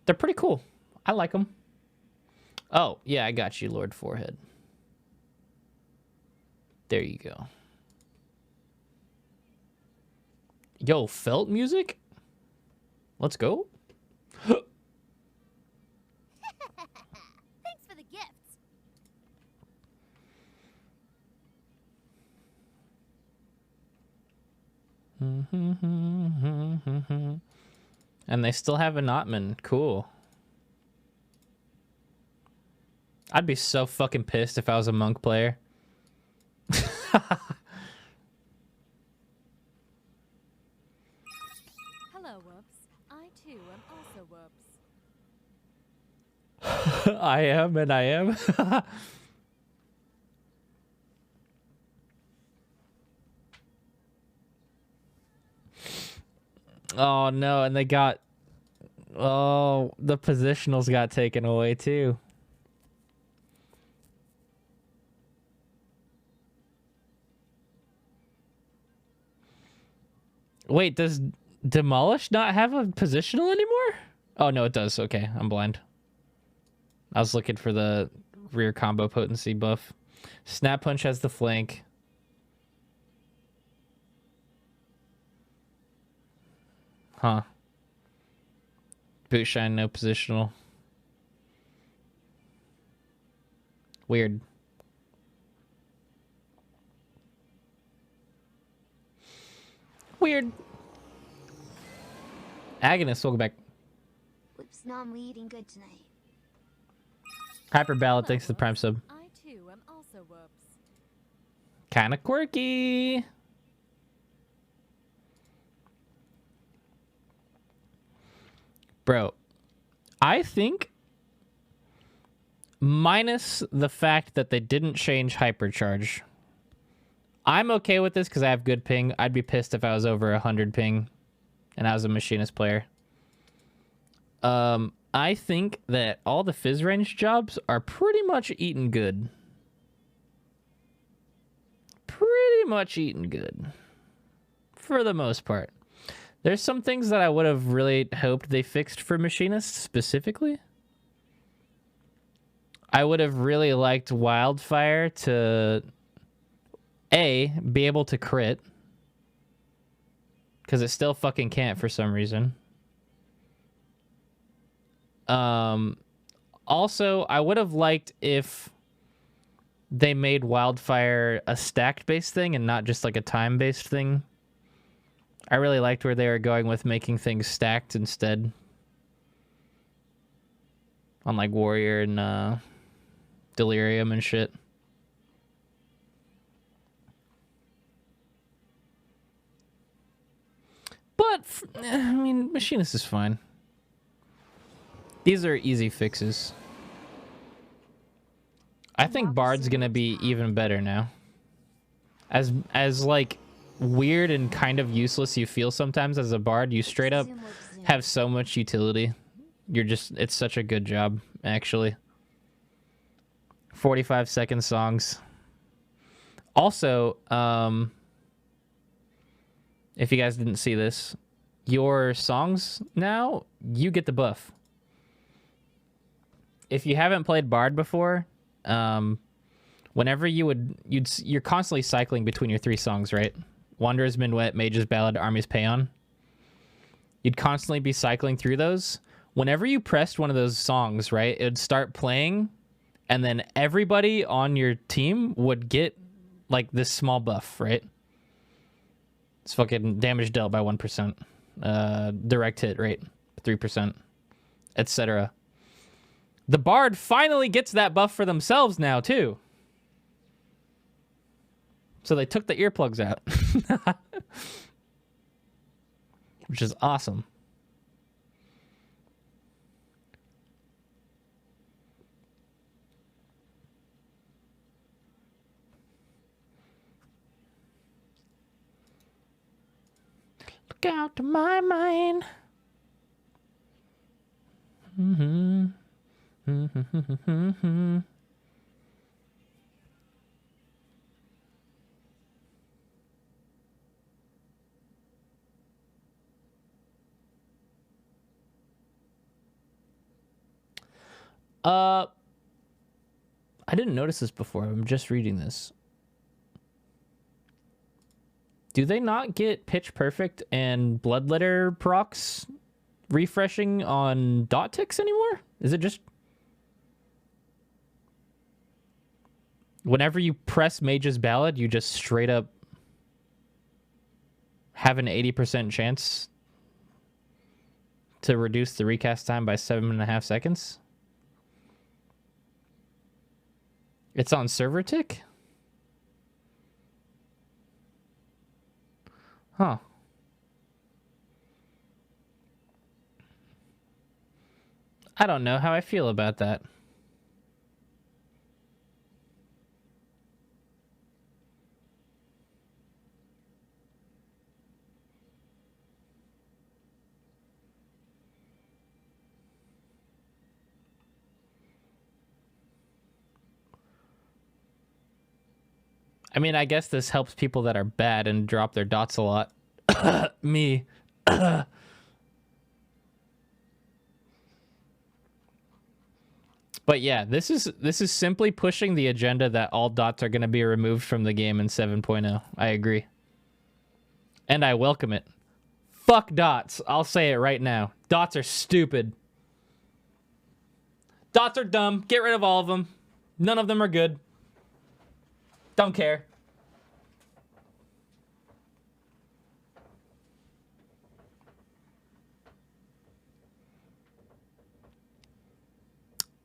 They're pretty cool. I like them. Oh, yeah, I got you, Lord Forehead. There you go. Yo, felt music? Let's go. Thanks for the gifts. And they still have an Otman. Cool. I'd be so fucking pissed if I was a monk player. Hello, Whoops. I too am also Whoops. I am, and I am. Oh no, and they got... Oh, the positionals got taken away too. Wait, does Demolish not have a positional anymore? Oh no, it does. Okay, I'm blind. I was looking for the rear combo potency buff. Snap Punch has the flank. Huh. Boot Shine, no positional. Weird. Weird. Agonist, welcome back. Whoops, no, I'm eating good tonight. Hyper Ballad, Hello, thanks to the Prime Whoops. sub. I too am also Whoops. Kinda quirky. Bro, I think minus the fact that they didn't change Hypercharge, I'm okay with this because I have good ping. I'd be pissed if I was over 100 ping and I was a machinist player. I think that all the fizz range jobs are pretty much eaten good. Pretty much eaten good. For the most part. There's some things that I would have really hoped they fixed for machinists specifically. I would have really liked Wildfire to... A, be able to crit. Because it still fucking can't for some reason. Also, I would have liked if they made Wildfire a stacked-based thing and not just like a time-based thing. I really liked where they were going with making things stacked instead. On like Warrior and Delirium and shit. But, I mean, Machinist is fine. These are easy fixes. I think Bard's gonna be even better now. As like weird and kind of useless you feel sometimes as a Bard, you straight up have so much utility. It's such a good job, actually. 45-second songs. Also, if you guys didn't see this, your songs now, you get the buff. If you haven't played Bard before, whenever you're constantly cycling between your three songs, right? Wanderer's Minuet, Mage's Ballad, Army's Paean. You'd constantly be cycling through those. Whenever you pressed one of those songs, right, it would start playing, and then everybody on your team would get like this small buff, right? It's fucking damage dealt by 1%, direct hit rate 3%, etc. The Bard finally gets that buff for themselves now, too. So they took the earplugs out. Which is awesome. Look out to my mind. Mm-hmm. I didn't notice this before. I'm just reading this. Do they not get Pitch Perfect and Bloodletter procs refreshing on dot ticks anymore? Is it just... Whenever you press Mage's Ballad, you just straight up have an 80% chance to reduce the recast time by 7.5 seconds? It's on server tick? Huh. I don't know how I feel about that. I mean, I guess this helps people that are bad and drop their dots a lot. Me. But yeah, this is simply pushing the agenda that all dots are going to be removed from the game in 7.0. I agree. And I welcome it. Fuck dots. I'll say it right now. Dots are stupid. Dots are dumb. Get rid of all of them. None of them are good. Don't care.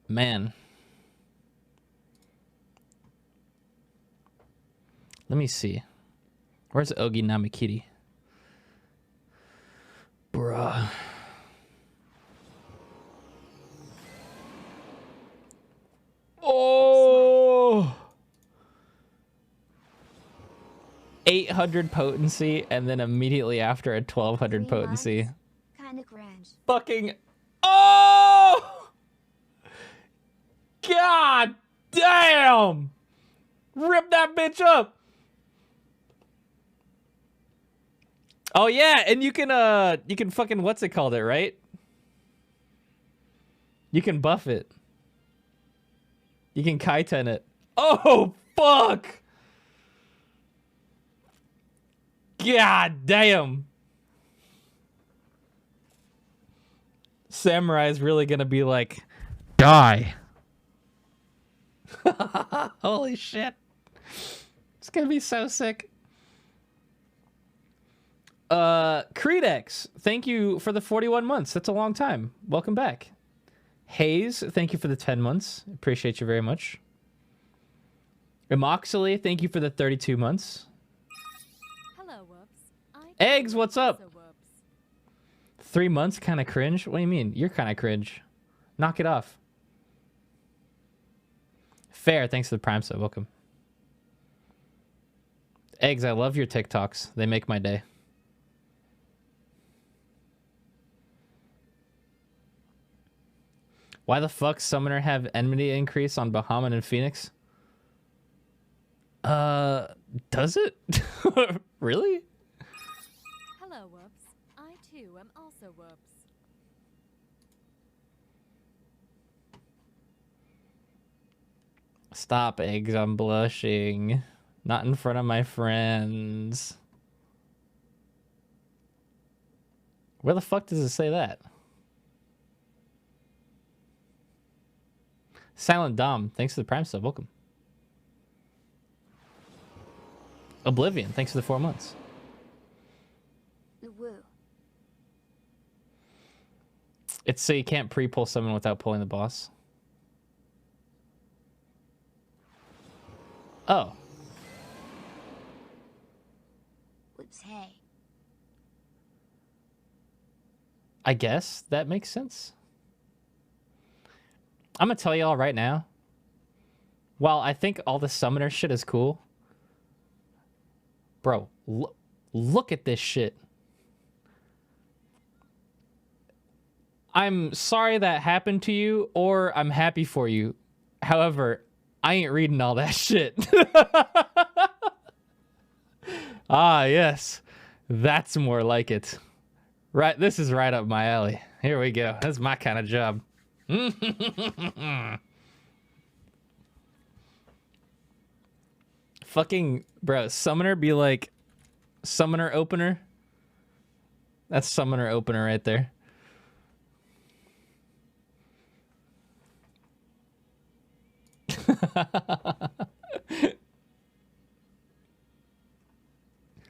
Man. Let me see. Where's Ogi Namakiri? Bruh. Oh! 800 potency, and then immediately after a 1200 potency. Kinda cringe. Fucking... Oh! God damn! Rip that bitch up! Oh yeah, and you can fucking what's it called it, right? You can buff it. You can kaiten it. Oh fuck! God damn! Samurai is really gonna be like, die. Holy shit. It's gonna be so sick. Creedex, thank you for the 41 months. That's a long time. Welcome back. Hayes, thank you for the 10 months. Appreciate you very much. Emoxley, thank you for the 32 months. Hello, Whoops. Eggs, what's up? Also Whoops. 3 months, kind of cringe? What do you mean? You're kind of cringe. Knock it off. Fair, thanks for the Prime sub. Welcome. Eggs, I love your TikToks. They make my day. Why the fuck Summoner have enmity increase on Bahamut and Phoenix? Does it? Really? Hello, Whoops. I too am also Whoops. Stop, Eggs, I'm blushing. Not in front of my friends. Where the fuck does it say that? Silent Dom, thanks for the Prime sub. Welcome. Oblivion, thanks for the 4 months. The woo. It's so you can't pre-pull someone without pulling the boss. Oh. Whoops, hey. I guess that makes sense. I'm gonna tell y'all right now, while I think all the summoner shit is cool, bro, look at this shit. I'm sorry that happened to you, or I'm happy for you. However, I ain't reading all that shit. Ah, yes. That's more like it. Right, this is right up my alley. Here we go. That's my kind of job. Fucking, bro, Summoner be like, Summoner Opener? That's Summoner Opener right there.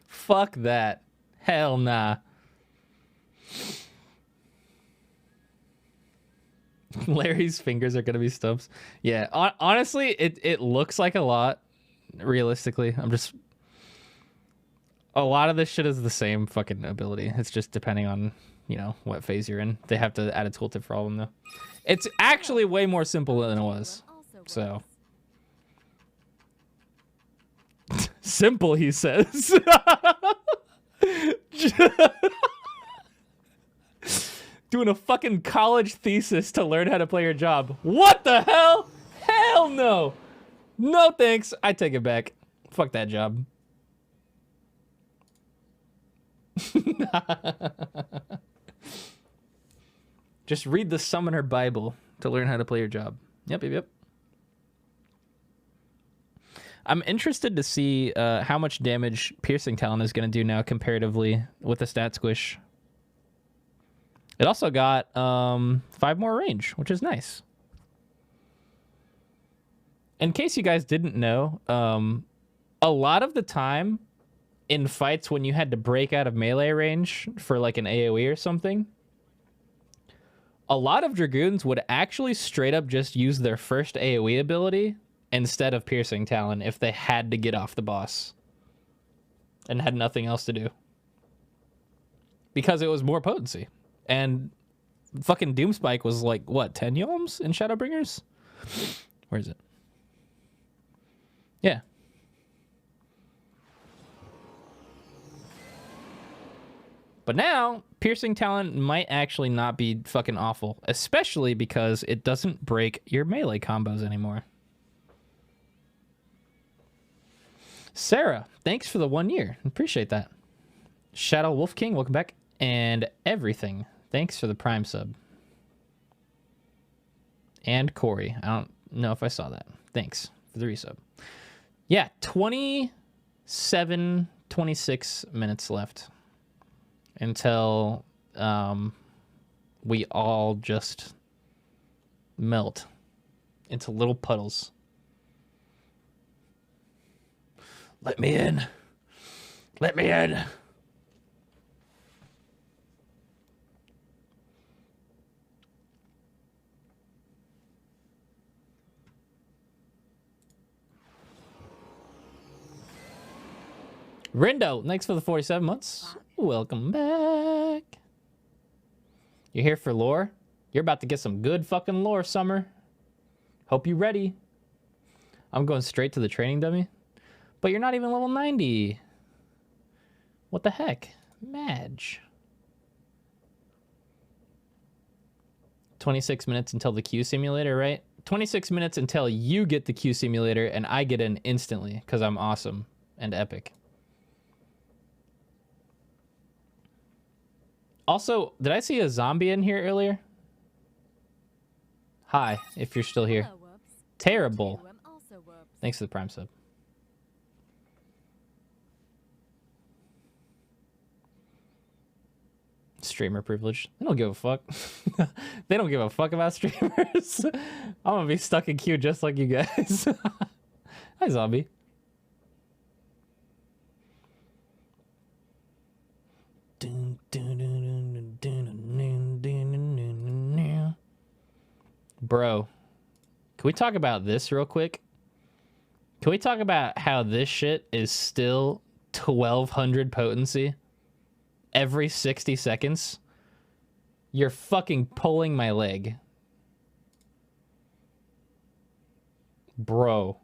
Fuck that. Hell nah. Larry's fingers are gonna be stumps. Yeah, honestly, it looks like a lot. Realistically, a lot of this shit is the same fucking ability. It's just depending on, you know, what phase you're in. They have to add a tooltip for all of them though. It's actually way more simple than it was. So simple, he says. Doing a fucking college thesis to learn how to play your job. What the hell? Hell no. No thanks. I take it back. Fuck that job. Just read the Summoner Bible to learn how to play your job. Yep. I'm interested to see how much damage Piercing Talon is going to do now comparatively with the stat squish. It also got 5 more range, which is nice. In case you guys didn't know, a lot of the time in fights when you had to break out of melee range for like an AoE or something, a lot of Dragoons would actually straight up just use their first AoE ability instead of Piercing Talon if they had to get off the boss and had nothing else to do. Because it was more potency. And fucking Doomspike was like, what, 10 yalms in Shadowbringers? Where is it? Yeah. But now, Piercing Talon might actually not be fucking awful, especially because it doesn't break your melee combos anymore. Sarah, thanks for the 1 year. Appreciate that. Shadow Wolf King, welcome back. And everything, thanks for the Prime sub. And Corey, I don't know if I saw that. Thanks for the resub. Yeah, 26 minutes left until we all just melt into little puddles. Let me in. Let me in. Rindo, thanks for the 47 months. Welcome back. You're here for lore? You're about to get some good fucking lore, Summer. Hope you're ready. I'm going straight to the training dummy. But you're not even level 90. What the heck? Madge. 26 minutes until the Q simulator, right? 26 minutes until you get the Q simulator and I get in instantly because I'm awesome and epic. Also, did I see a zombie in here earlier? Hi, if you're still here. Hello, Whoops. Terrible. I'm also Whoops. Thanks for the Prime sub. Streamer privilege. They don't give a fuck. They don't give a fuck about streamers. I'm gonna be stuck in queue just like you guys. Hi, zombie. Bro, can we talk about this real quick? Can we talk about how this shit is still 1200 potency every 60 seconds? You're fucking pulling my leg. Bro.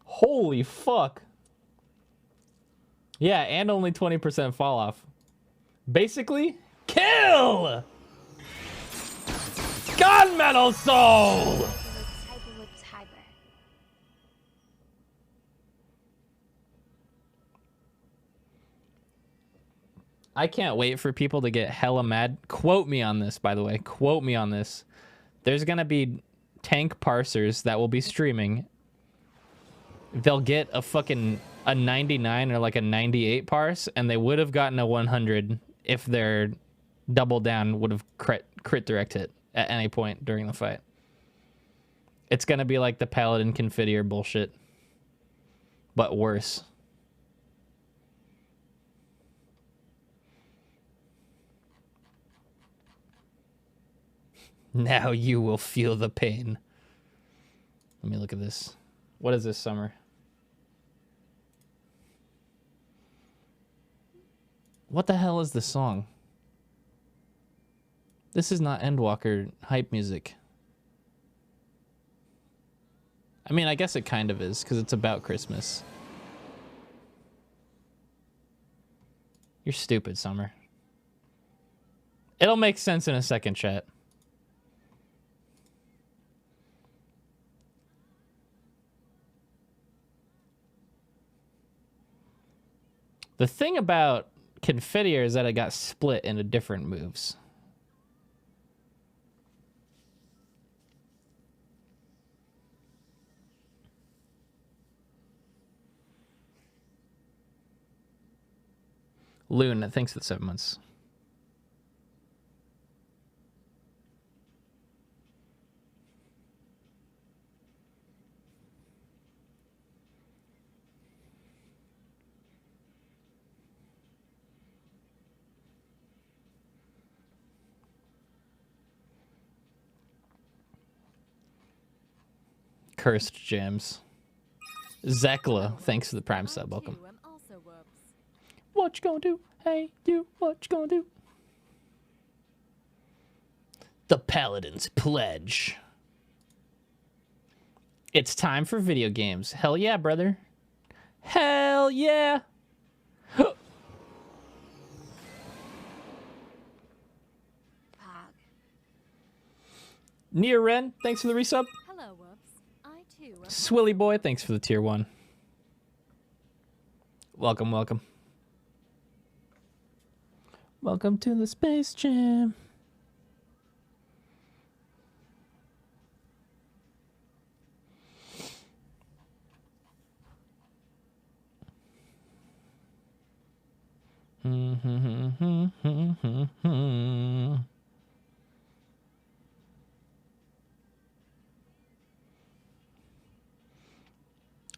Holy fuck. Yeah, and only 20% fall off. Basically, kill! Gunmetal Soul! I can't wait for people to get hella mad. Quote me on this, by the way. Quote me on this. There's gonna be tank parsers that will be streaming. They'll get a fucking a 99 or like a 98 parse, and they would have gotten a 100 if their double down would have crit direct hit at any point during the fight. It's gonna be like the Paladin Confidier bullshit, but worse. Now you will feel the pain. Let me look at this. What is this, Summer? What the hell is this song? This is not Endwalker hype music. I mean, I guess it kind of is, because it's about Christmas. You're stupid, Summer. It'll make sense in a second, chat. The thing about Confiteor is that it got split into different moves. Loon, thanks for the 7 months. Cursed gems. Zekla, thanks for the prime sub. Welcome. I'm also Woops. What you gonna do? Hey, you, what you gonna do? The Paladin's Pledge. It's time for video games. Hell yeah, brother. Hell yeah. Prog. Nia Ren, thanks for the resub. Hello, Woops. I too am Swilly Boy, thanks for the tier 1. Welcome, welcome. Welcome to the Space Jam.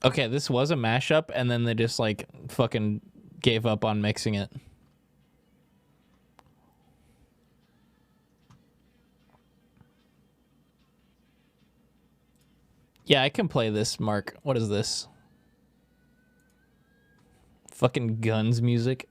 Okay, this was a mashup, and then they just, like, fucking gave up on mixing it. Yeah, I can play this, Mark. What is this? Fucking guns music.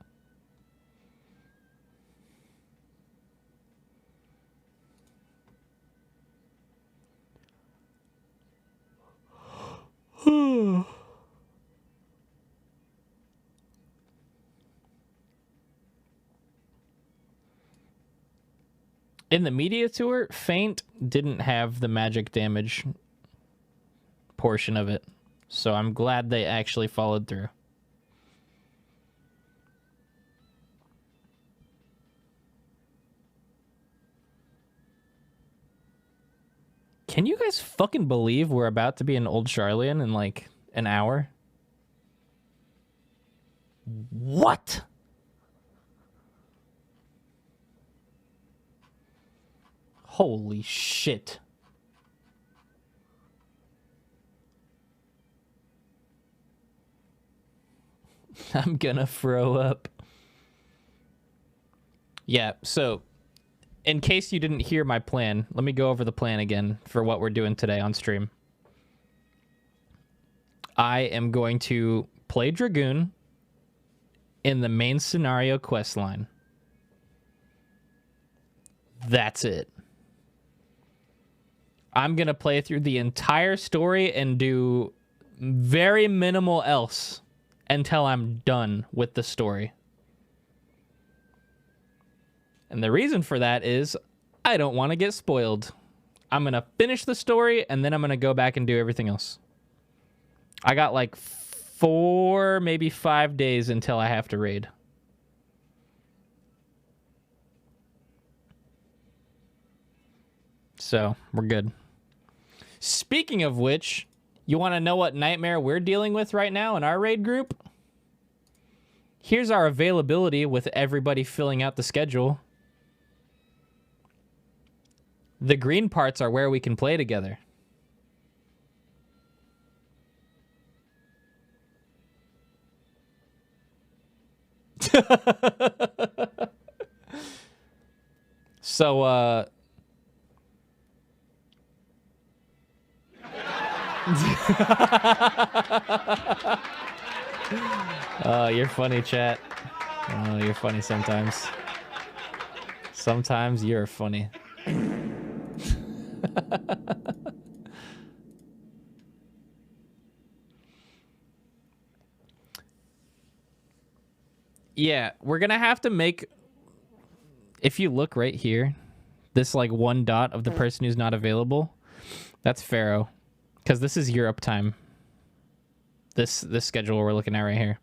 In the media tour, Faint didn't have the magic damage portion of it, so I'm glad they actually followed through. Can you guys fucking believe we're about to be in Old Charlian in like an hour? What? Holy shit. I'm gonna throw up. Yeah, so in case you didn't hear my plan, let me go over the plan again for what we're doing today on stream. I am going to play Dragoon in the main scenario quest line. That's it. I'm going to play through the entire story and do very minimal else until I'm done with the story. And the reason for that is I don't want to get spoiled. I'm going to finish the story and then I'm going to go back and do everything else. I got like 4, maybe 5 days until I have to raid. So, we're good. Speaking of which, you want to know what nightmare we're dealing with right now in our raid group? Here's our availability with everybody filling out the schedule. The green parts are where we can play together. So, Oh, you're funny, chat. Oh, you're funny sometimes. Sometimes you're funny. Yeah, we're gonna have to make, if you look right here, this like one dot of the person who's not available, that's Pharaoh. Because this is Europe time. This schedule we're looking at right here.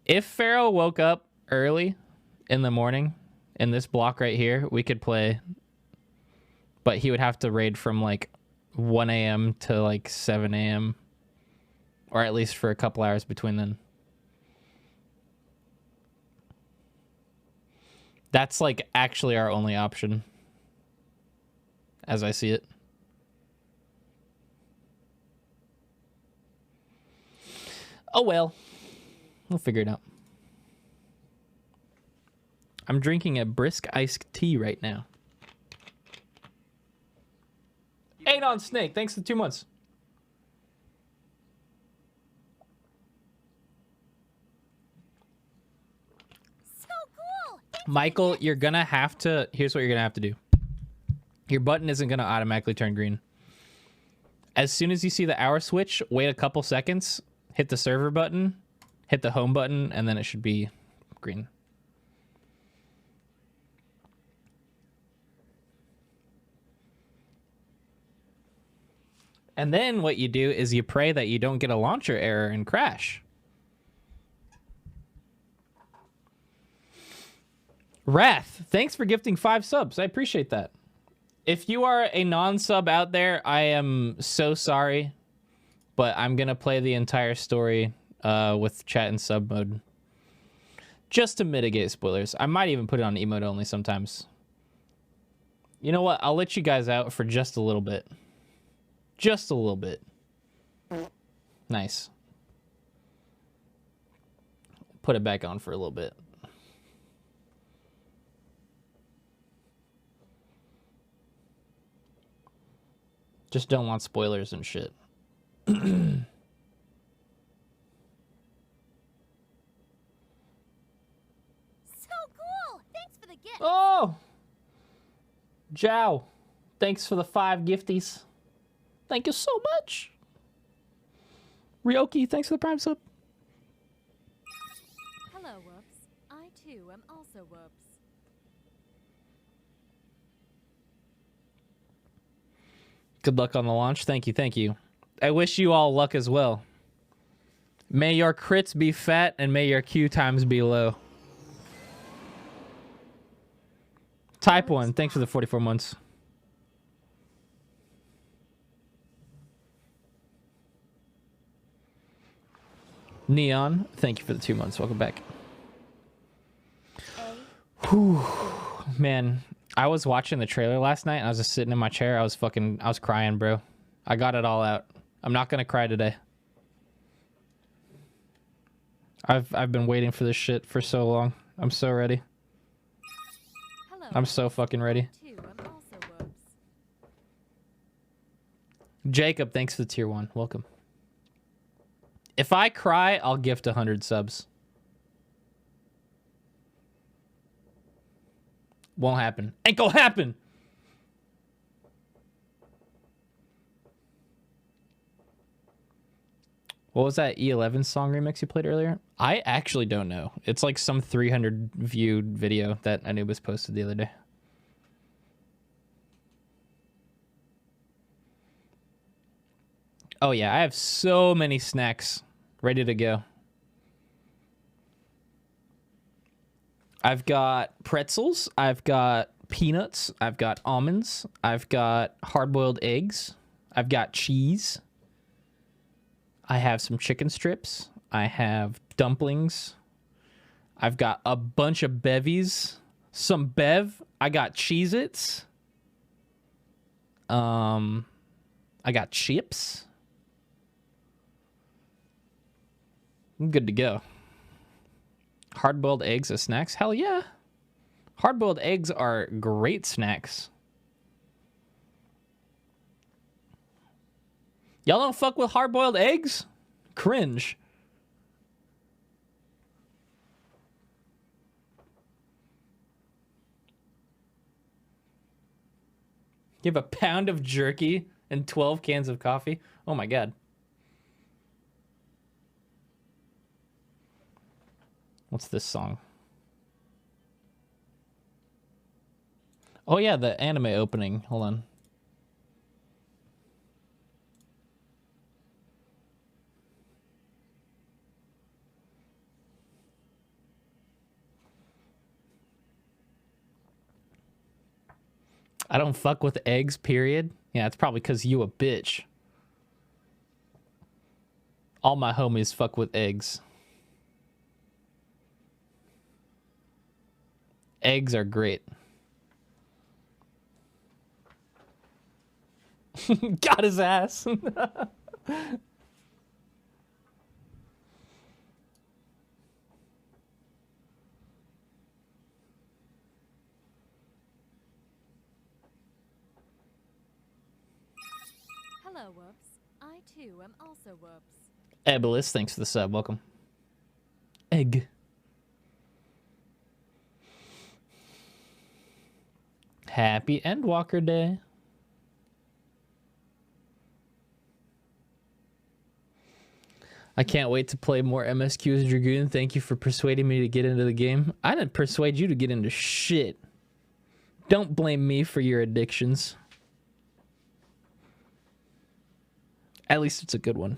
If Pharaoh woke up early in the morning in this block right here, we could play. But he would have to raid from like 1 a.m. to like 7 a.m. Or at least for a couple hours between then. That's like actually our only option. As I see it. Oh well. We'll figure it out. I'm drinking a brisk iced tea right now. 8 on Snake. Thanks for 2 months. So cool. Michael, you're gonna have to... Here's what you're gonna have to do. Your button isn't gonna automatically turn green. As soon as you see the hour switch, wait a couple seconds, hit the server button, hit the home button, and then it should be green. And then what you do is you pray that you don't get a launcher error and crash. Wrath, thanks for gifting 5 subs. I appreciate that. If you are a non-sub out there, I am so sorry. But I'm going to play the entire story with chat and sub mode. Just to mitigate spoilers. I might even put it on emote only sometimes. You know what? I'll let you guys out for just a little bit. Just a little bit. Nice. Put it back on for a little bit. Just don't want spoilers and shit. So cool. Thanks for the gift. Oh! Jow. Thanks for the 5 gifties. Thank you so much. Ryoki, thanks for the prime sub. Hello, Whoops. I too am also Whoops. Good luck on the launch. Thank you, thank you. I wish you all luck as well. May your crits be fat and may your Q times be low. Type 1, thanks for the 44 months. Neon, thank you for the 2 months. Welcome back. Whew. Man, I was watching the trailer last night and I was just sitting in my chair. I was crying, bro. I got it all out. I'm not gonna cry today. I've been waiting for this shit for so long. I'm so ready. Hello, I'm so fucking ready. I too am also Whoops. Jacob, thanks for the tier 1. Welcome. If I cry, I'll gift 100 subs. Won't happen. Ain't gonna happen. What was that E11 song remix you played earlier? I actually don't know. It's like some 300 viewed video that Anubis posted the other day. Oh yeah, I have so many snacks ready to go. I've got pretzels, I've got peanuts, I've got almonds, I've got hard-boiled eggs, I've got cheese, I have some chicken strips, I have dumplings, I've got a bunch of bevies, some bev, I got Cheez-Its, I got chips. I'm good to go. Hard-boiled eggs as snacks? Hell yeah. Hard-boiled eggs are great snacks. Y'all don't fuck with hard-boiled eggs? Cringe. You have a pound of jerky and 12 cans of coffee? Oh my god. What's this song? Oh yeah, the anime opening. Hold on. I don't fuck with eggs, period. Yeah, it's probably because you a bitch. All my homies fuck with eggs. Eggs are great. Got his ass. Hello, Whoops. I too am also Whoops. Ebelis, thanks for the sub. Welcome. Egg. Happy Endwalker Day. I can't wait to play more MSQ as Dragoon. Thank you for persuading me to get into the game. I didn't persuade you to get into shit. Don't blame me for your addictions. At least it's a good one.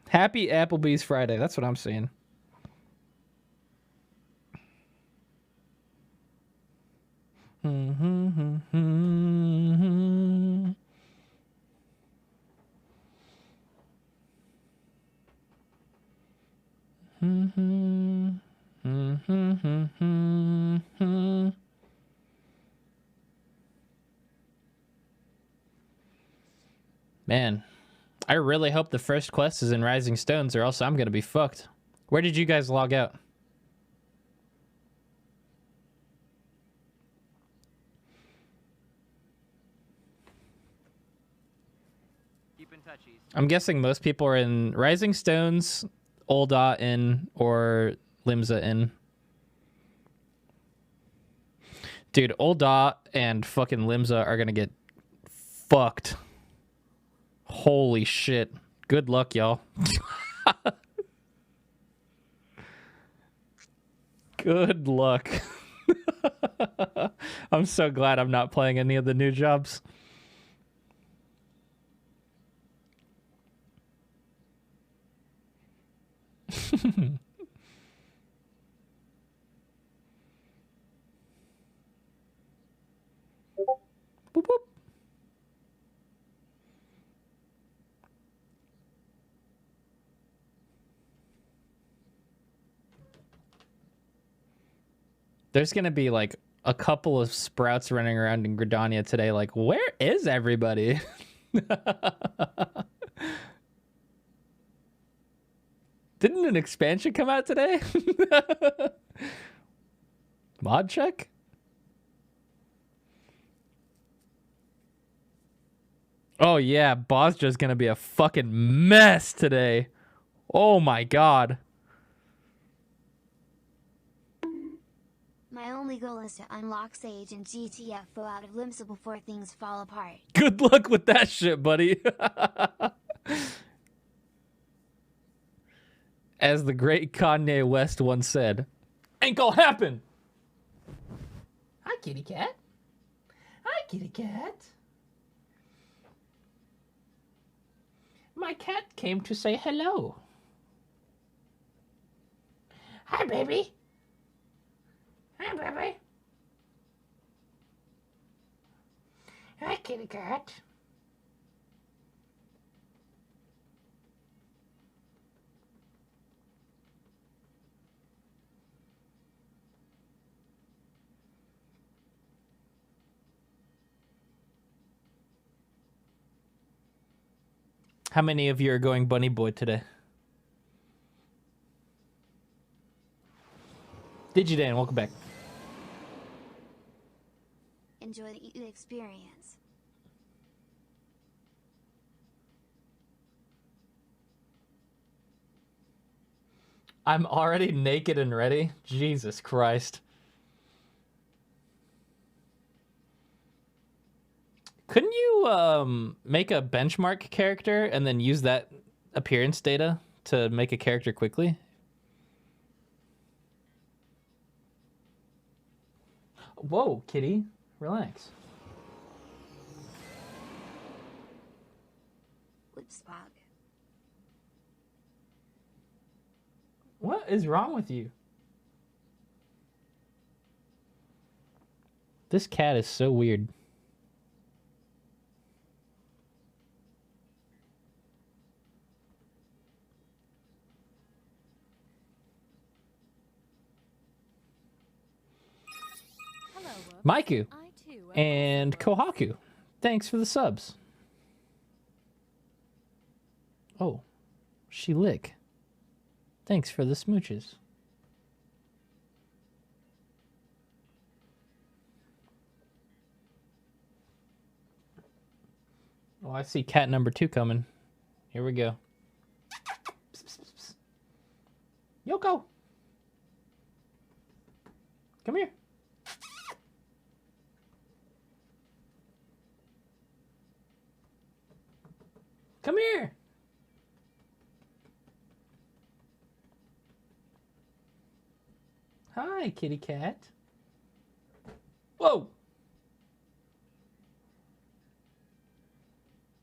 Happy Applebee's Friday. That's what I'm saying. Man, I really hope the first quest is in Rising Stones, or else I'm gonna be fucked. Where did you guys log out? Keep in touchies. I'm guessing most people are in Rising Stones, Ul'dah Inn, or Limsa Inn. Dude, Ul'dah and fucking Limsa are gonna get fucked. Holy shit. Good luck, y'all. Good luck. I'm so glad I'm not playing any of the new jobs. Boop, boop. There's gonna be like a couple of sprouts running around in Gridania today. Like, where is everybody? Didn't an expansion come out today? Mod check? Oh yeah, Bosja's gonna be a fucking mess today. Oh my god. My only goal is to unlock Sage and GTFO out of Limsa before things fall apart. Good luck with that shit, buddy. As the great Kanye West once said, ain't gonna happen. Hi, kitty cat. Hi, kitty cat. My cat came to say hello. Hi, baby. Hi, baby. Hi, kitty cat. How many of you are going Bunny Boy today? Digidan, welcome back. Enjoy the experience. I'm already naked and ready? Jesus Christ. Couldn't you make a benchmark character and then use that appearance data to make a character quickly? Whoa, kitty. Relax. Woops VOD. What is wrong with you? This cat is so weird. Hello, Whoops. Maiku I too am and also Whoops. Kohaku. Thanks for the subs. Oh, she lick. Thanks for the smooches. Oh, I see cat number 2 coming. Here we go. Psst, psst, psst, psst. Yoko! Come here. Come here. Hi, kitty cat. Whoa!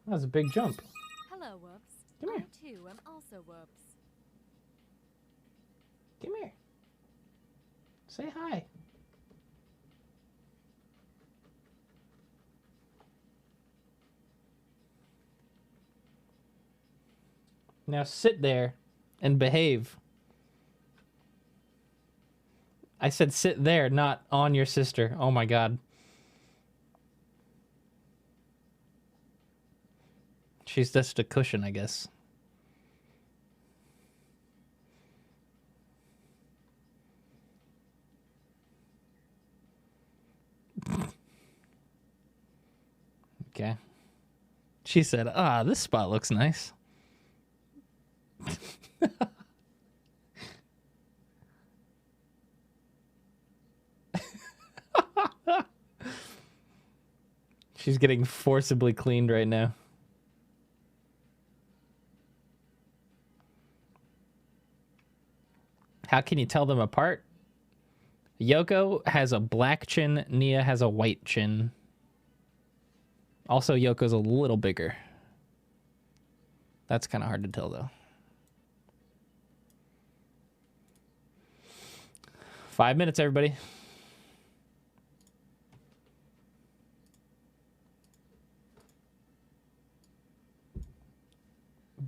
That was a big jump. Hello, Whoops. Come here. I too am also Whoops. Come here. Say hi. Now sit there and behave. I said sit there, not on your sister. Oh my god. She's just a cushion, I guess. Okay. She said, ah, this spot looks nice. She's getting forcibly cleaned right now. How can you tell them apart? Yoko has a black chin, Nia has a white chin. Also, Yoko's a little bigger. That's kind of hard to tell, though. 5 minutes, everybody.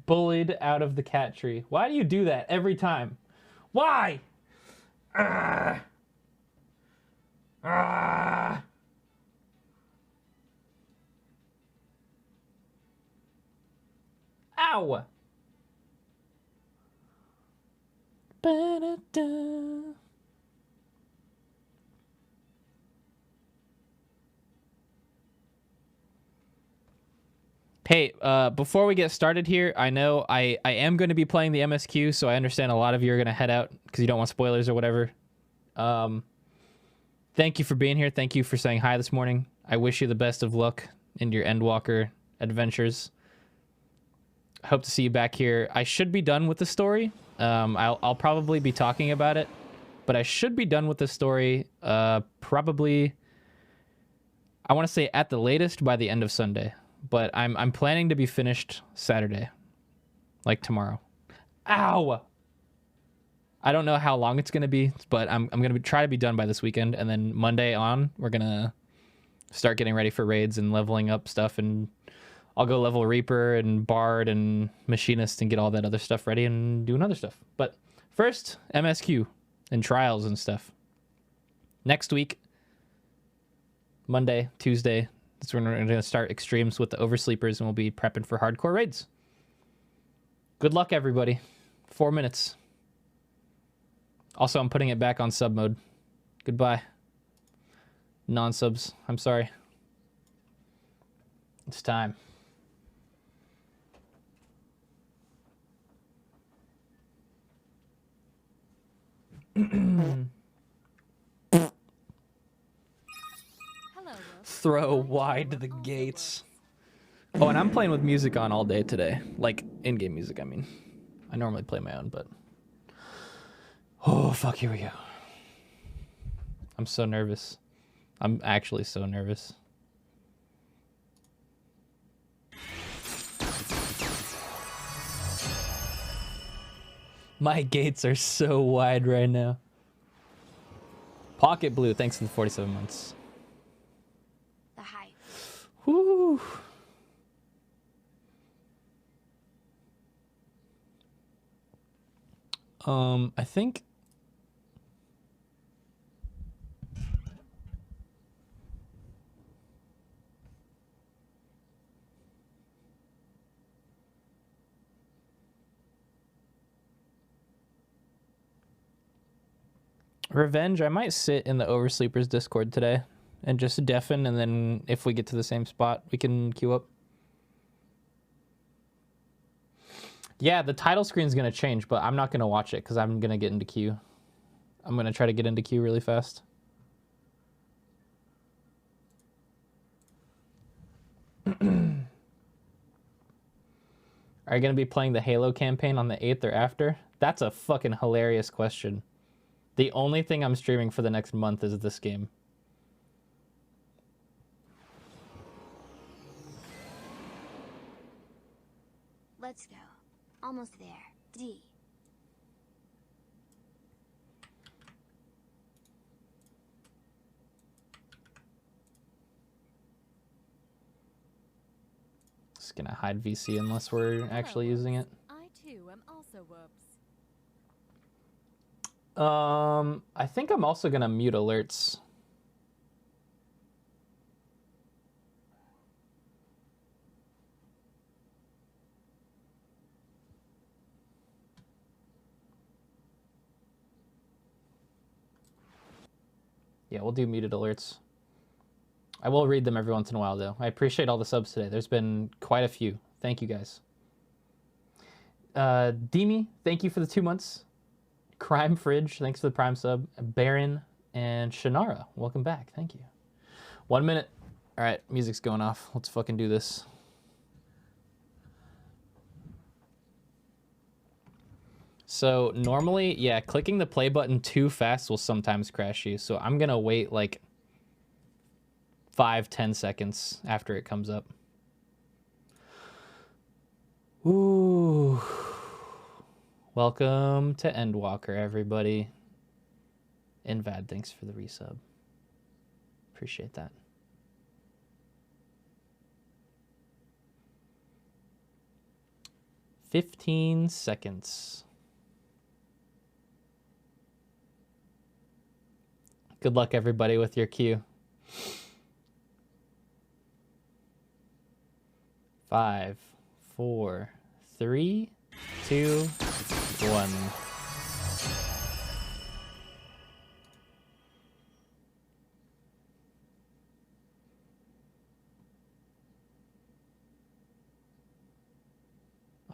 Bullied out of the cat tree. Why do you do that every time? Why? Ah. Ah. Ow. Ba-da-da. Hey, before we get started here, I know I am going to be playing the MSQ, so I understand a lot of you are going to head out because you don't want spoilers or whatever. Thank you for being here. Thank you for saying hi this morning. I wish you the best of luck in your Endwalker adventures. I hope to see you back here. I should be done with the story. I'll probably be talking about it, but I should be done with the story probably, I want to say at the latest by the end of Sunday. But I'm planning to be finished Saturday, like tomorrow. Ow! I don't know how long it's gonna be, but I'm gonna try to be done by this weekend, and then Monday on we're gonna start getting ready for raids and leveling up stuff, and I'll go level Reaper and Bard and Machinist and get all that other stuff ready and doing other stuff. But first, MSQ and trials and stuff. Next week, Monday, Tuesday. That's when we're going to start extremes with the oversleepers, and we'll be prepping for hardcore raids. Good luck, everybody. 4 minutes. Also, I'm putting it back on sub mode. Goodbye. Non-subs. I'm sorry. It's time. Hello, Whoops. Throw I, too, wide am the also gates. Whoops. Oh, and I'm playing with music on all day today. Like, in-game music, I mean. I normally play my own, but... Oh, fuck, here we go. I'm so nervous. I'm actually so nervous. My gates are so wide right now. Pocket Blue, thanks for the 47 months. The hype. Woo! I think... Revenge, I might sit in the Oversleepers Discord today and just deafen, and then if we get to the same spot, we can queue up. Yeah, the title screen's going to change, but I'm not going to watch it because I'm going to get into queue. I'm going to try to get into queue really fast. Are you going to be playing the Halo campaign on the 8th or after? That's a fucking hilarious question. The only thing I'm streaming for the next month is this game. Let's go. Almost there. D. Just gonna hide VC unless we're actually using it. I too am also Whoops. I think I'm also gonna mute alerts. Yeah, we'll do muted alerts. I will read them every once in a while, though. I appreciate all the subs today. There's been quite a few. Thank you, guys. Demi, thank you for the 2 months. Crime Fridge, thanks for the Prime sub. Baron and Shannara, welcome back. Thank you. 1 minute. All right, music's going off. Let's fucking do this. So normally, yeah, clicking the play button too fast will sometimes crash you. So I'm going to wait like 5-10 seconds after it comes up. Ooh. Welcome to Endwalker, everybody. Invad, thanks for the resub. Appreciate that. "15 seconds. Good luck, everybody, with your queue. 5, 4, 3, 2, 1.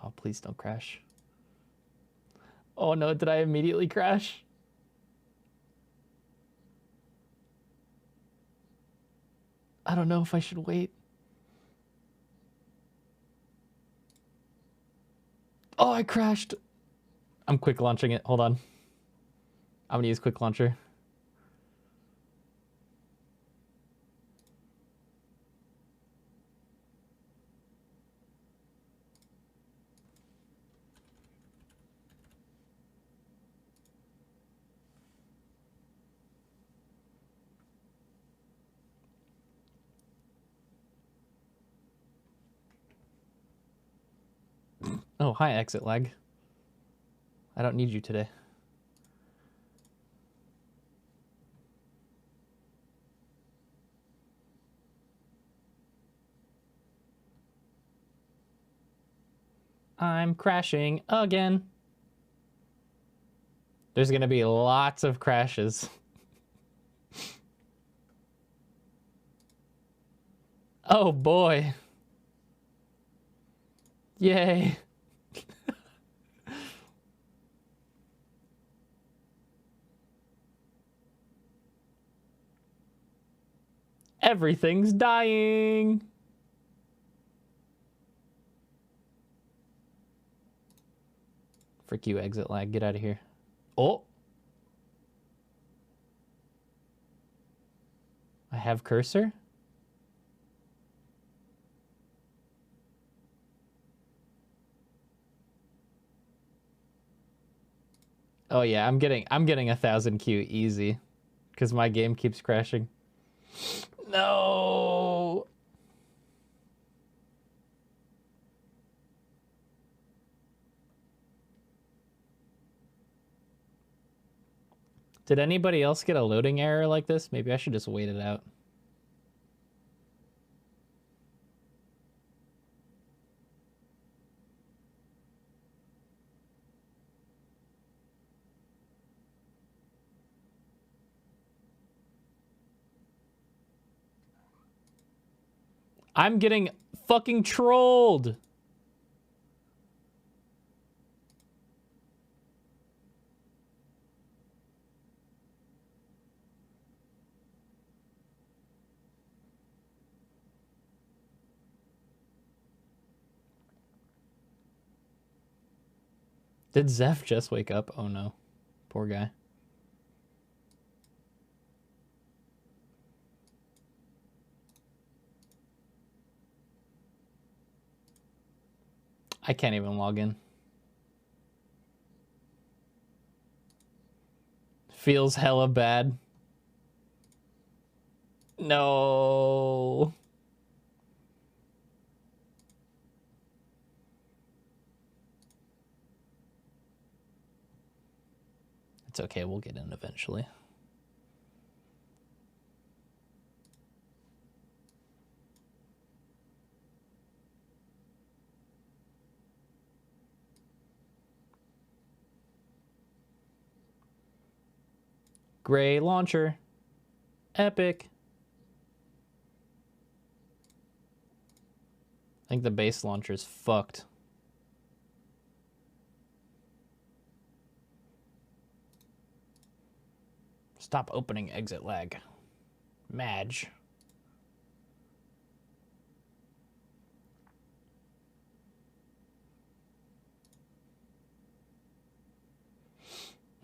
Oh, please don't crash. Oh no, did I immediately crash? I don't know if I should wait. Oh, I crashed. I'm quick launching it. Hold on. I'm gonna use quick launcher. Oh, hi, exit lag. I don't need you today. I'm crashing again. There's gonna be lots of crashes. Oh boy. Yay. Everything's dying. Frick you, exit lag. Get out of here. Oh. I have cursor? Oh yeah, I'm getting 1000 Q easy because my game keeps crashing. No. Did anybody else get a loading error like this? Maybe I should just wait it out. I'm getting fucking trolled. Did Zeph just wake up? Oh no. Poor guy. I can't even log in. Feels hella bad. No. It's okay, we'll get in eventually. Gray launcher. Epic. I think the base launcher's fucked. Stop opening exit lag. Madge.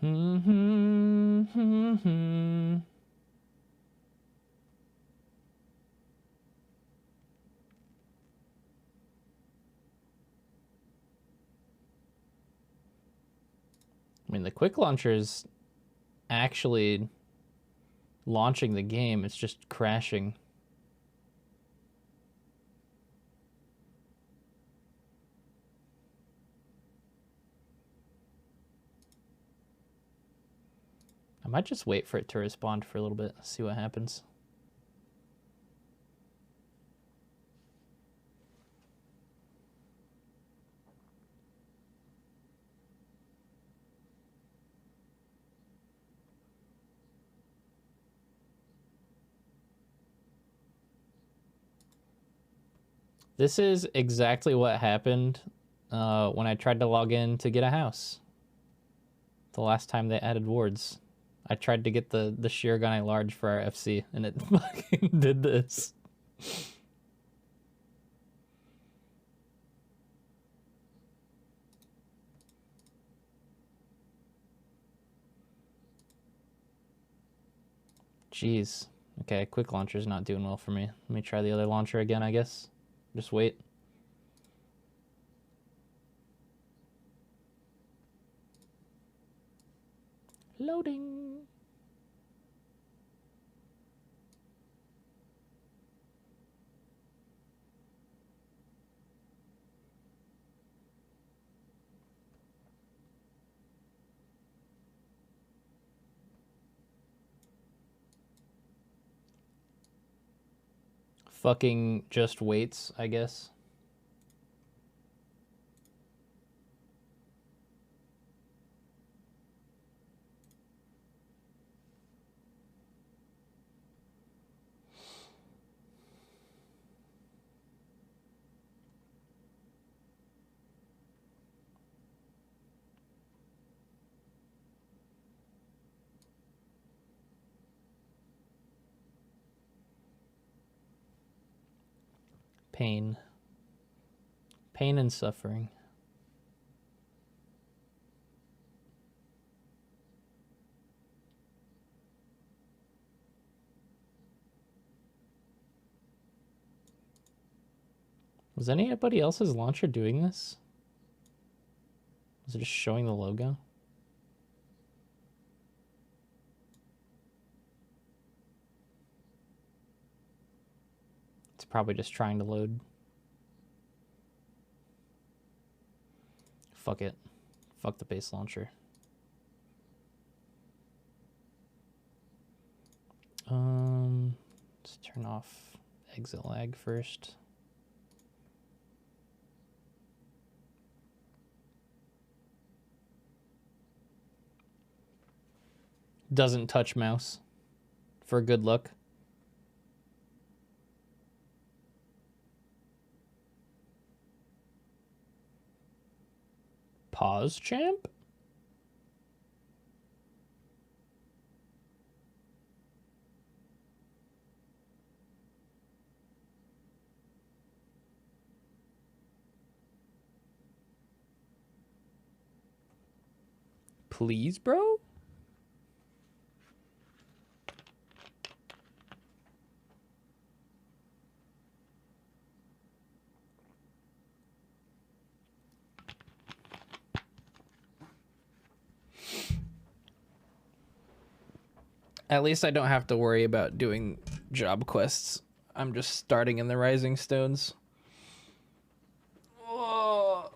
I mean, the quick launcher is actually launching the game. It's just crashing. I might just wait for it to respond for a little bit, see what happens. This is exactly what happened when I tried to log in to get a house. The last time they added wards. I tried to get the sheer gun large for our FC, and it fucking did this. Jeez. Okay, quick launcher's not doing well for me. Let me try the other launcher again, I guess. Just wait. Loading. Fucking just waits, I guess. Pain. Pain and suffering. Was anybody else's launcher doing this? Was it just showing the logo? It's probably just trying to load. Fuck it. Fuck the base launcher. Let's turn off exit lag first. Doesn't touch mouse for good luck. Pause, champ? Please, bro? At least I don't have to worry about doing job quests. I'm just starting in the Rising Stones. Oh.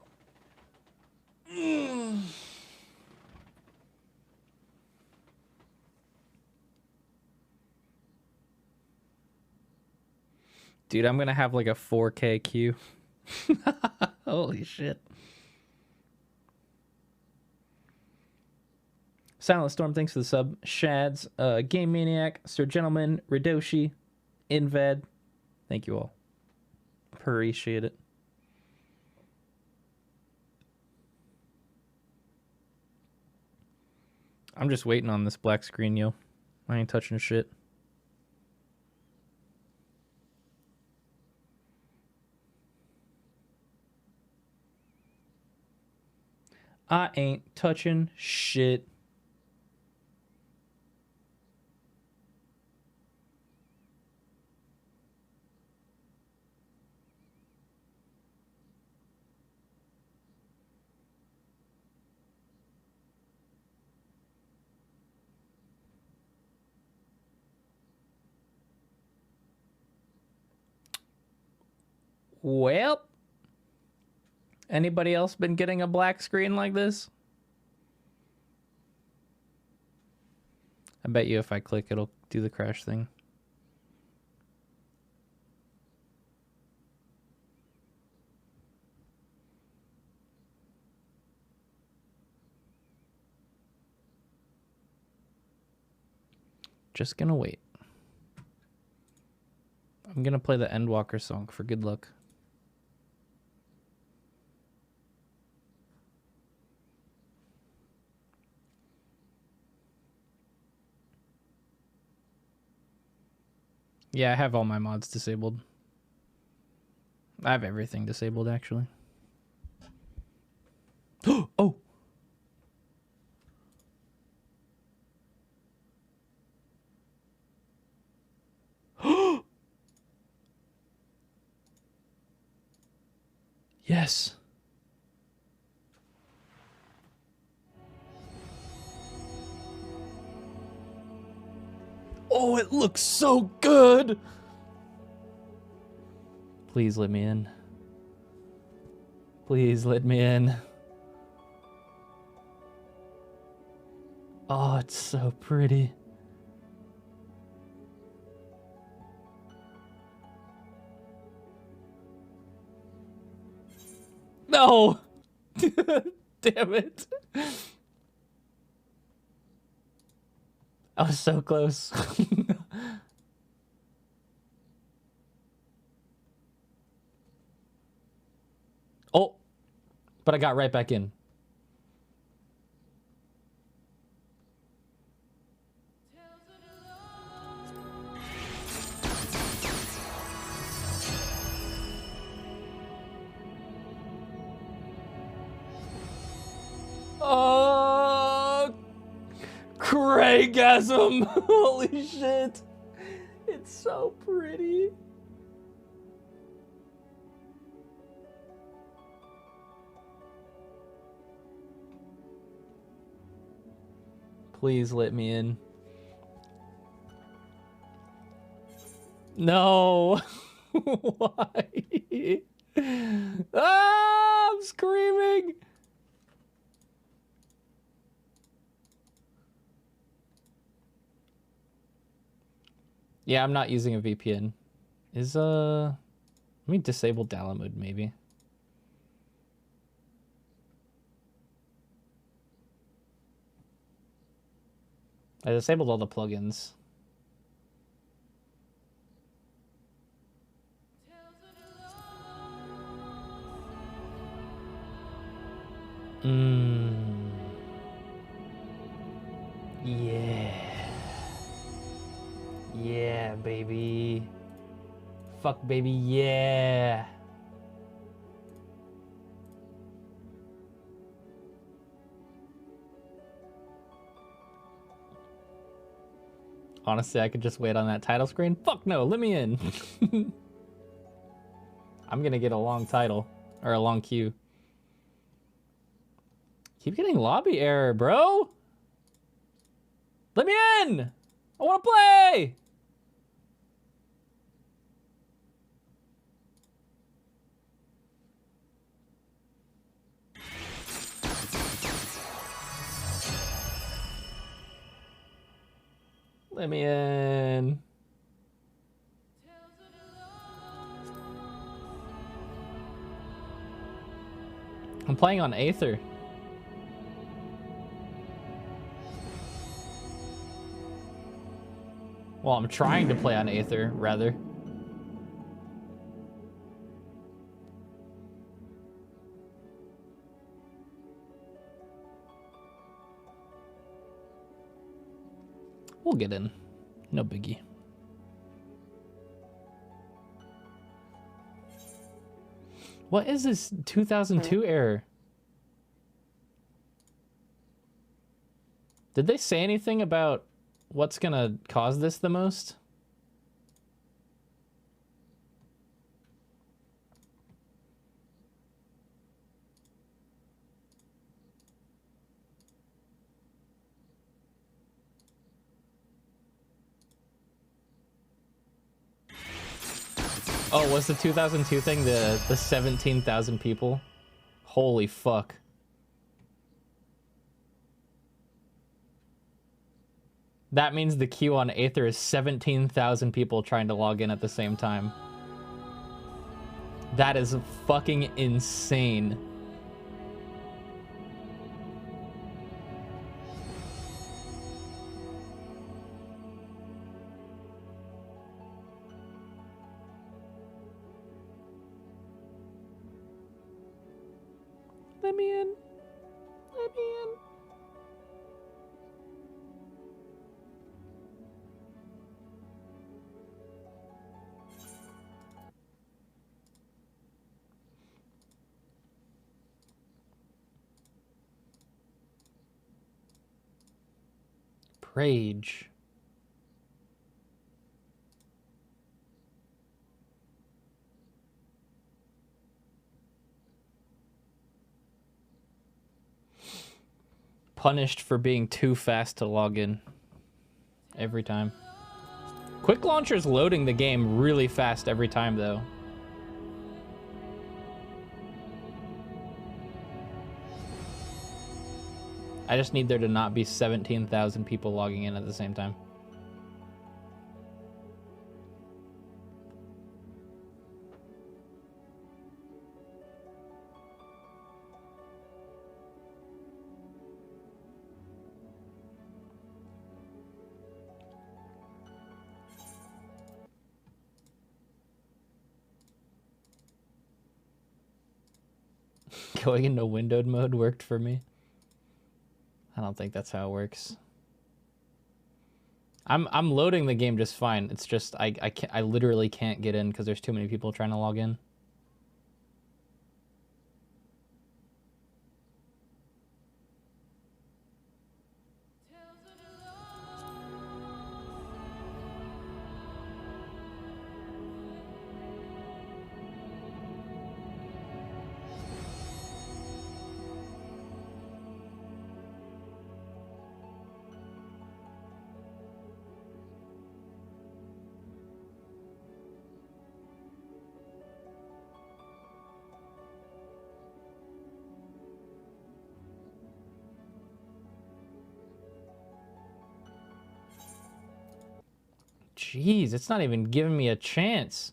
Dude, I'm gonna have like a 4K queue. Holy shit. Silent Storm, thanks for the sub. Shads, Game Maniac, Sir Gentleman, Ridoshi, Invad. Thank you all. Appreciate it. I'm just waiting on this black screen, yo. I ain't touching shit. I ain't touching shit. Well, anybody else been getting a black screen like this? I bet you if I click, it'll do the crash thing. Just gonna wait. I'm gonna play the Endwalker song for good luck. Yeah, I have all my mods disabled. I have everything disabled, actually. Oh! Yes! Oh, it looks so good! Please let me in. Please let me in. Oh, it's so pretty. No! Damn it. I was so close. Oh, but I got right back in. Orgasm! Holy shit! It's so pretty. Please let me in. No. Why? Ah, I'm screaming. Yeah, I'm not using a VPN. Let me disable download mode maybe. I disabled all the plugins. Yeah. Yeah, baby. Fuck, baby, yeah. Honestly, I could just wait on that title screen. Fuck no, let me in. I'm gonna get a long title. Or a long queue. Keep getting lobby error, bro. Let me in! I wanna play! Let me in. I'm playing on Aether. Well, I'm trying to play on Aether, rather. We'll get in. No biggie. What is this 2002 error? Did they say anything about what's gonna cause this the most? Oh, was the 2002 thing the 17,000 people? Holy fuck. That means the queue on Aether is 17,000 people trying to log in at the same time. That is fucking insane. Let me in. Let me in. Rage. Punished for being too fast to log in. Every time. Quick Launcher's loading the game really fast every time, though. I just need there to not be 17,000 people logging in at the same time. Going into windowed mode worked for me. I don't think that's how it works. I'm loading the game just fine. It's just I literally can't get in because there's too many people trying to log in. Jeez, it's not even giving me a chance.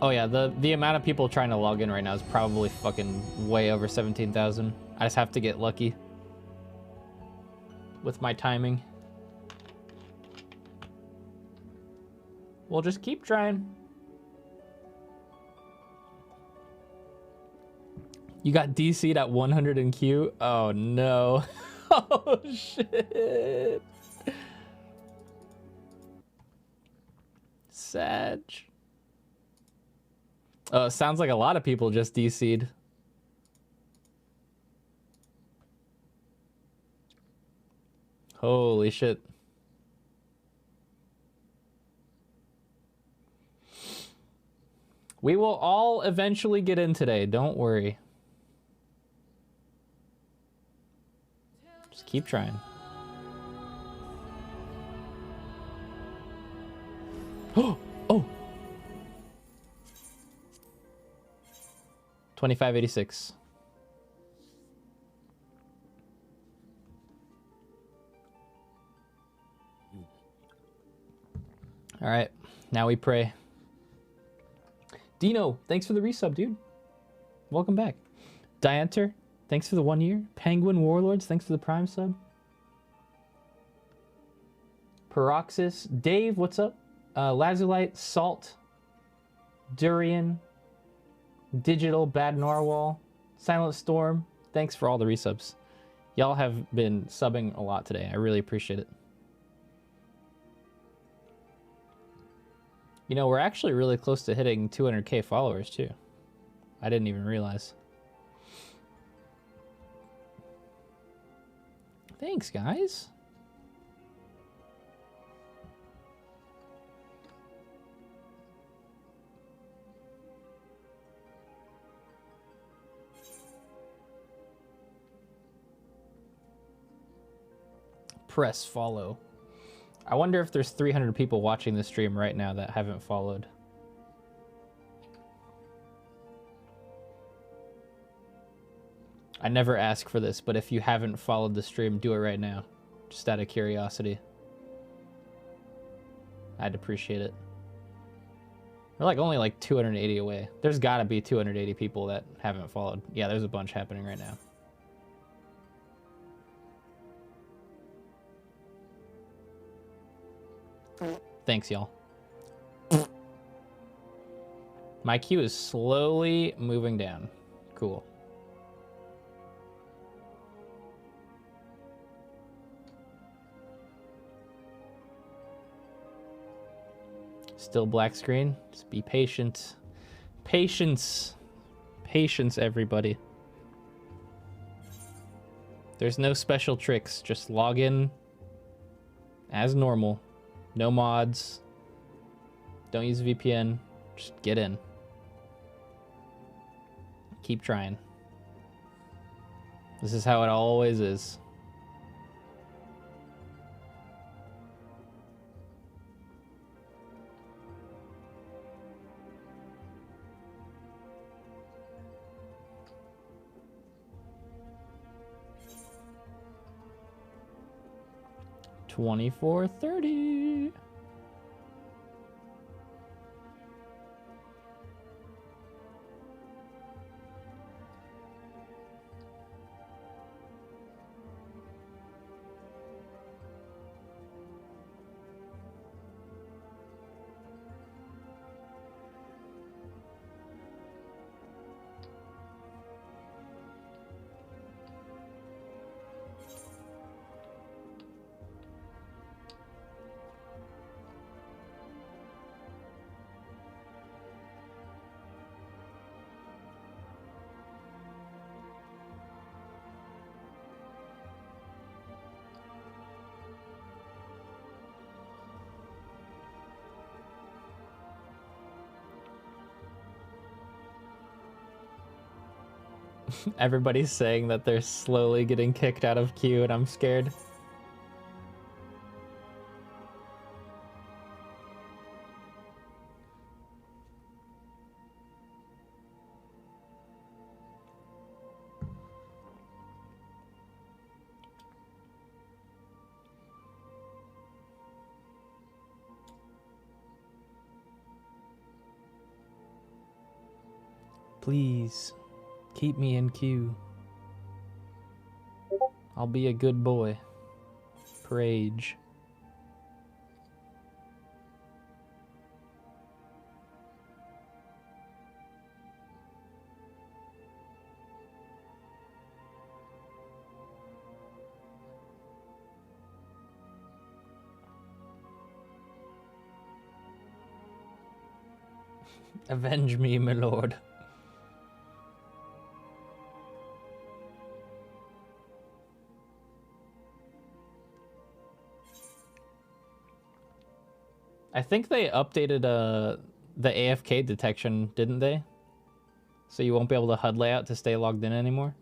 Oh yeah, the amount of people trying to log in right now is probably fucking way over 17,000. I just have to get lucky with my timing. We'll just keep trying. You got DC'd at 100 in queue? Oh no. Oh shit. Sag. Oh, it sounds like a lot of people just DC'd. Holy shit. We will all eventually get in today, don't worry. Just keep trying. Oh! 2586. All right, now we pray. Dino, thanks for the resub, dude. Welcome back. Dianter, thanks for the 1 year. Penguin Warlords, thanks for the prime sub. Peroxis, Dave, what's up? Lazulite, Salt, Durian, Digital, Bad Narwhal, Silent Storm, thanks for all the resubs. Y'all have been subbing a lot today. I really appreciate it. You know, we're actually really close to hitting 200k followers, too. I didn't even realize. Thanks, guys. Press follow. I wonder if there's 300 people watching this stream right now that haven't followed. I never ask for this, but if you haven't followed the stream, do it right now. Just out of curiosity. I'd appreciate it. We're like only like 280 away. There's gotta be 280 people that haven't followed. Yeah, there's a bunch happening right now. Thanks, y'all. My queue is slowly moving down. Cool. Still black screen. Just be patient. Patience. Patience, everybody. There's no special tricks. Just log in as normal. No mods. Don't use VPN. Just get in. Keep trying. This is how it always is. $24.30. Everybody's saying that they're slowly getting kicked out of queue, and I'm scared. Please, keep me in queue. I'll be a good boy. Prage. Avenge me, my lord. I think they updated the AFK detection, didn't they? So you won't be able to HUD layout to stay logged in anymore?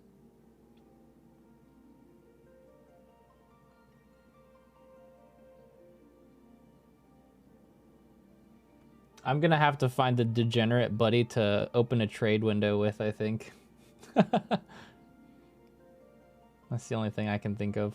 I'm gonna have to find a degenerate buddy to open a trade window with, I think. That's the only thing I can think of.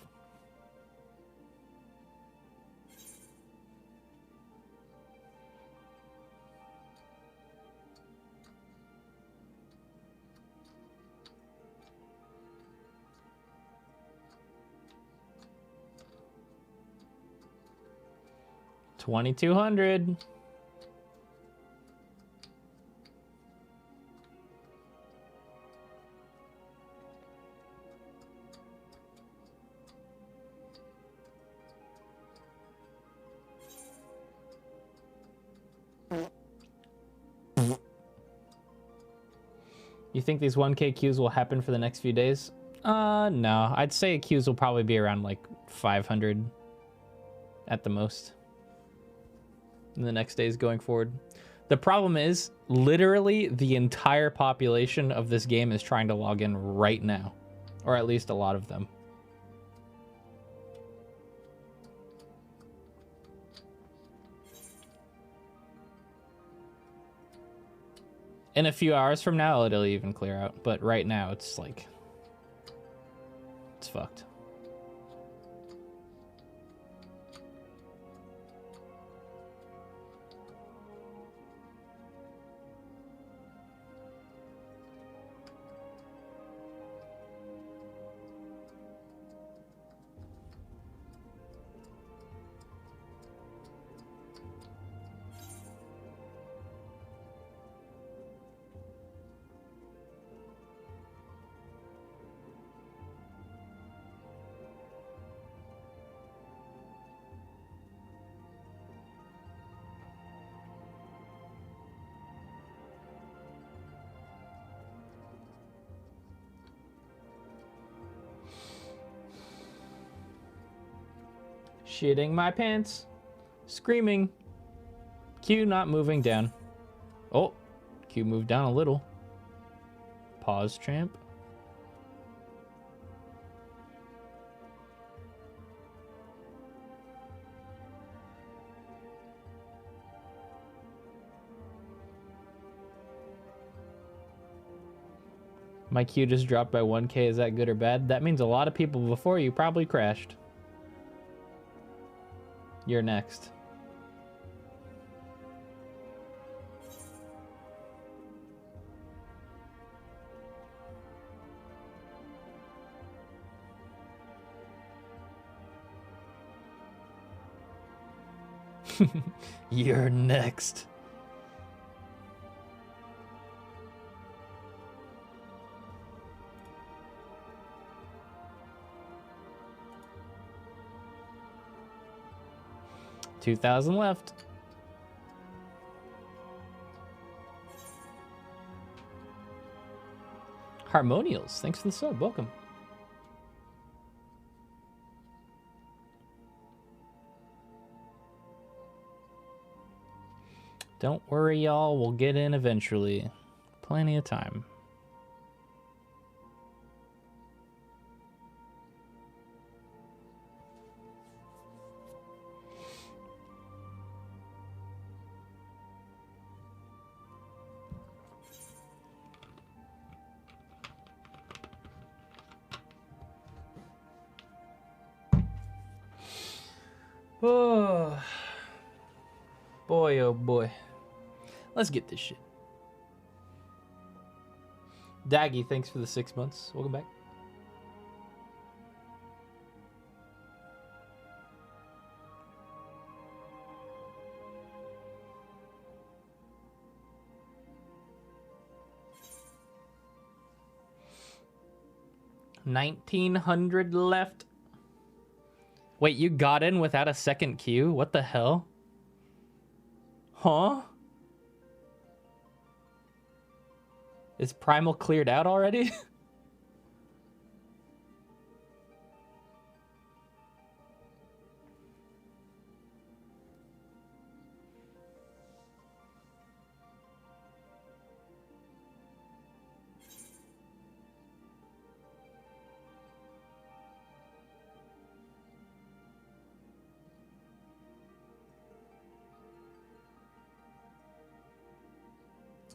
$2,200. You think these 1K queues will happen for the next few days? No. I'd say queues will probably be around like 500 at the most in the next days going forward. The problem is, literally the entire population of this game is trying to log in right now. Or at least a lot of them. In a few hours from now, it'll even clear out. But right now, it's like... it's fucked. Shitting my pants. Screaming. Q not moving down. Oh, Q moved down a little. Pause, champ. My Q just dropped by 1K. Is that good or bad? That means a lot of people before you probably crashed. You're next. You're next. $2,000 left. Harmonials, thanks for the sub. Welcome. Don't worry, y'all. We'll get in eventually. Plenty of time. Oh boy, oh boy. Let's get this shit. Daggy, thanks for the 6 months. Welcome back. $1,900 left. Wait, you got in without a second queue? What the hell? Huh? Is Primal cleared out already?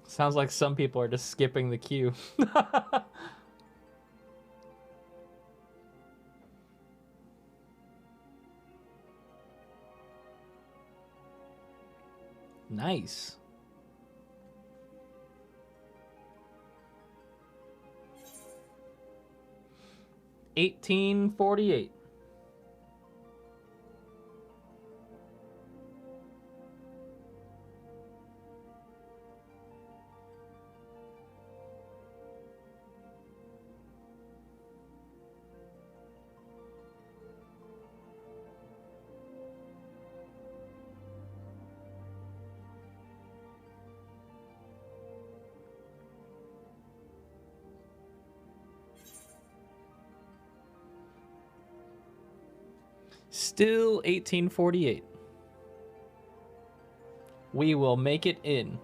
Sounds like some people are just skipping the queue. Nice. $18.48. Still 1848. We will make it in.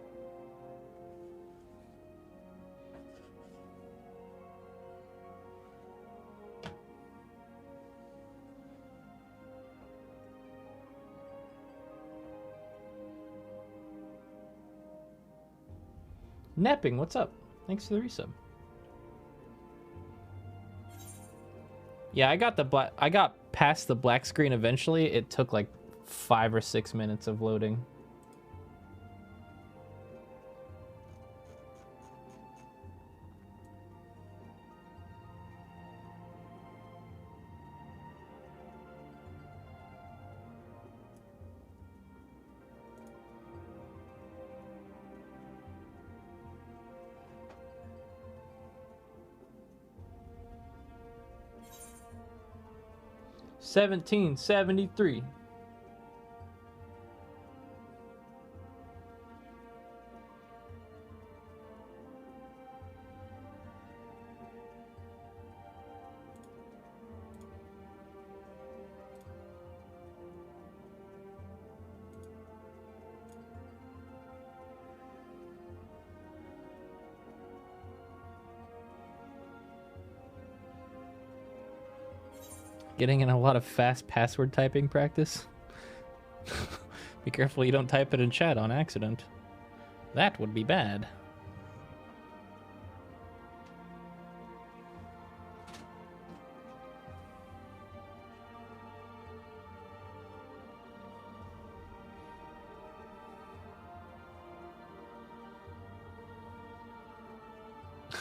Napping, what's up? Thanks for the resub. Yeah, I got past the black screen eventually. It took like 5 or 6 minutes of loading. $17.73. Getting in a lot of fast password typing practice. Be careful you don't type it in chat on accident. That would be bad.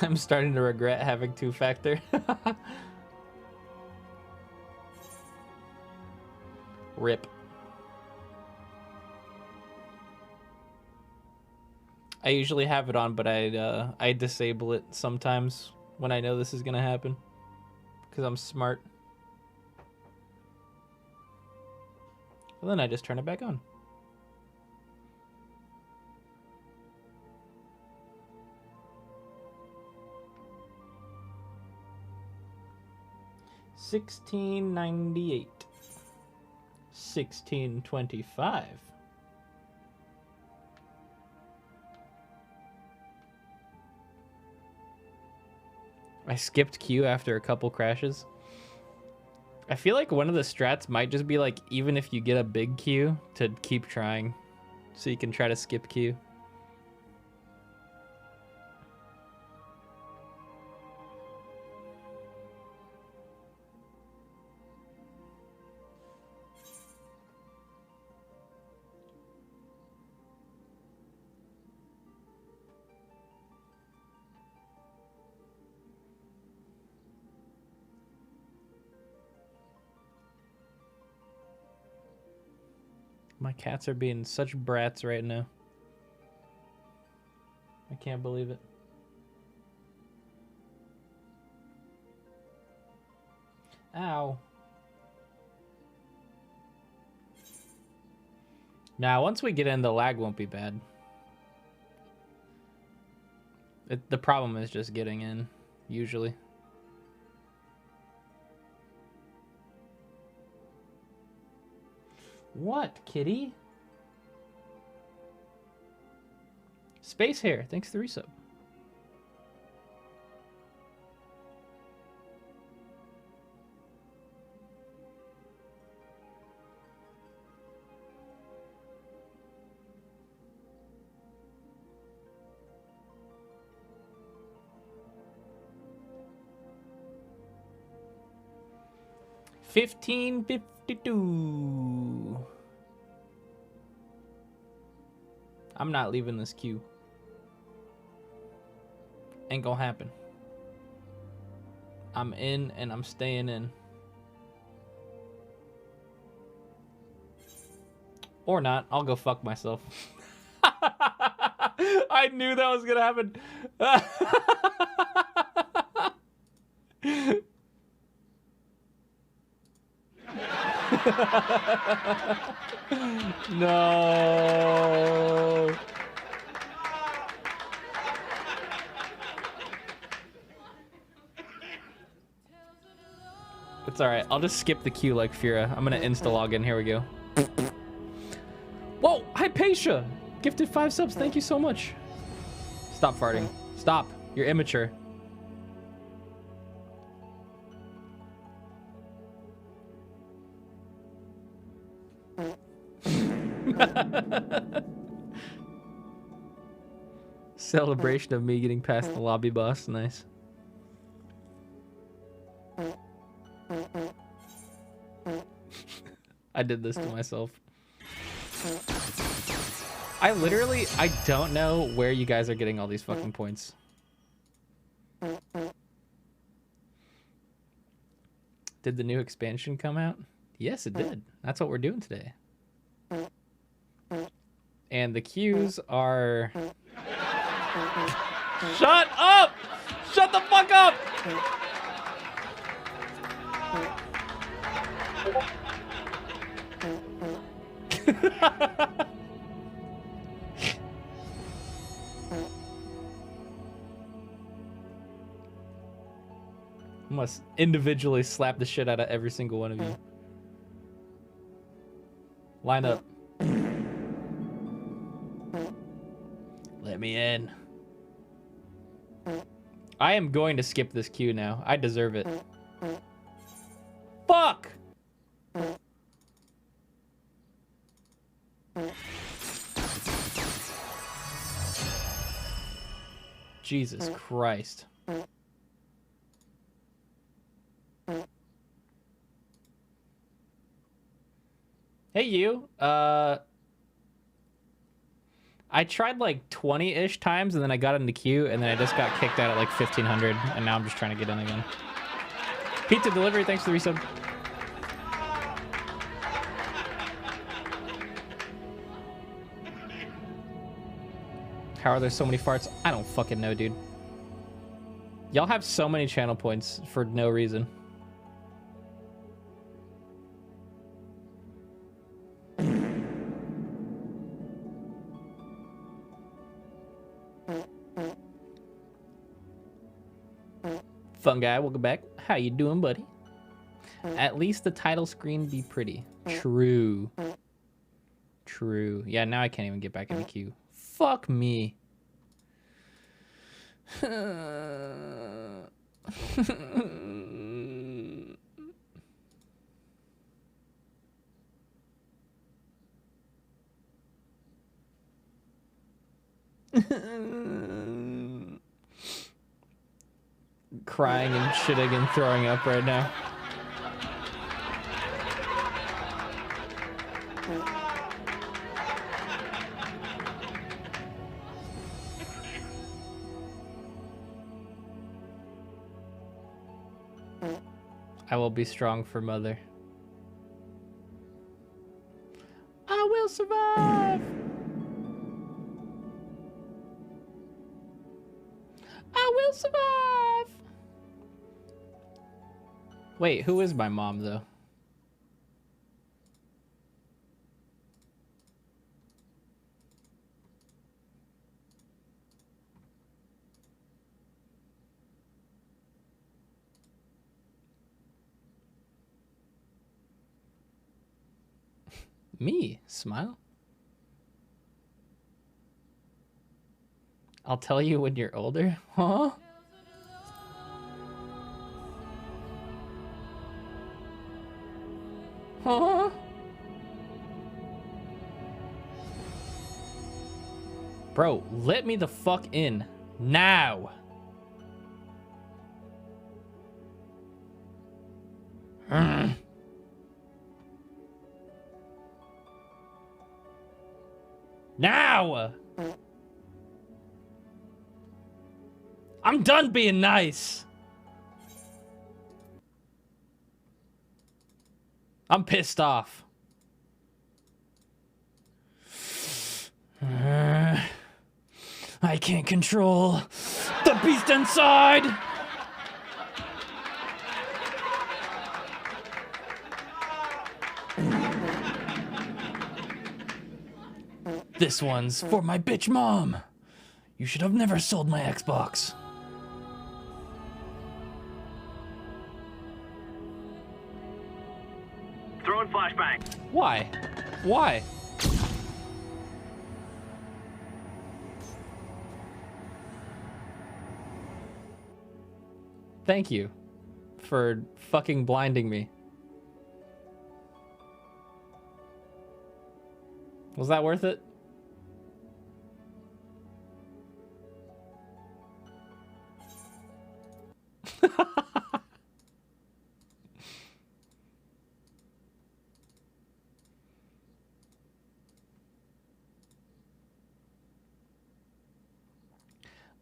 I'm starting to regret having two-factor. Rip. I usually have it on, but I disable it sometimes when I know this is gonna happen, because I'm smart. And then I just turn it back on. $16.98. $16.25. I skipped queue after a couple crashes. I feel like one of the strats might just be like, even if you get a big queue, to keep trying, so you can try to skip queue. My cats are being such brats right now. I can't believe it. Ow. Now, once we get in, the lag won't be bad. The problem is just getting in, usually. What, kitty? Space Hair, thanks for the resub. $15.52. I'm not leaving this queue. Ain't gonna happen. I'm in and I'm staying in. Or not. I'll go fuck myself. I knew that was gonna happen. No. It's alright. I'll just skip the queue like Fira. I'm gonna insta-log in. Here we go. Whoa! Hypatia! Gifted 5 subs. Thank you so much. Stop farting. Stop. You're immature. Celebration of me getting past the lobby boss. Nice. I did this to myself. I don't know where you guys are getting all these fucking points. Did the new expansion come out? Yes, it did. That's what we're doing today. And the queues are... Shut up! Shut the fuck up! Must individually slap the shit out of every single one of you. Line up. Let me in. I am going to skip this queue now. I deserve it. Fuck! Jesus Christ. Hey, you. I tried like 20-ish times, and then I got in the queue, and then I just got kicked out at like 1,500, and now I'm just trying to get in again. Pizza delivery, thanks for the resub. How are there so many farts? I don't fucking know, dude. Y'all have so many channel points for no reason. Fun guy, welcome back. How you doing, buddy? At least the title screen be pretty. True. True. Yeah, now I can't even get back in the queue. Fuck me. Crying and shitting and throwing up right now. I will be strong for mother. I will survive. I will survive. Wait, who is my mom, though? Me? Smile? I'll tell you when you're older. Huh? Huh? Bro, let me the fuck in. Now. Now! I'm done being nice. I'm pissed off. I can't control the beast inside. This one's for my bitch mom. You should have never sold my Xbox. Throwing flashbang. Why? Why? Thank you for fucking blinding me. Was that worth it?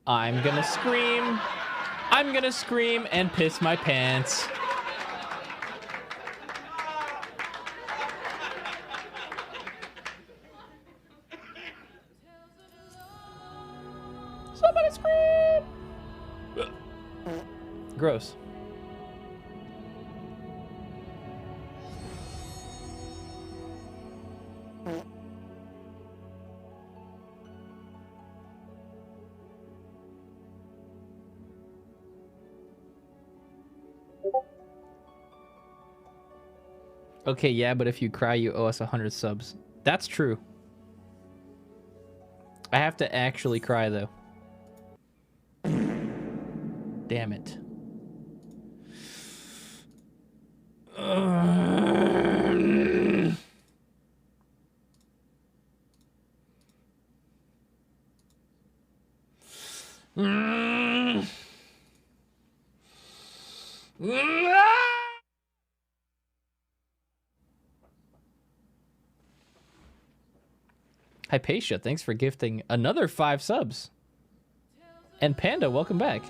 I'm gonna scream. I'm gonna scream and piss my pants. Somebody scream! Gross. Okay, yeah, but if you cry, you owe us 100 subs. That's true. I have to actually cry, though. Damn it. Hypatia, thanks for gifting another 5 subs. And Panda, welcome back.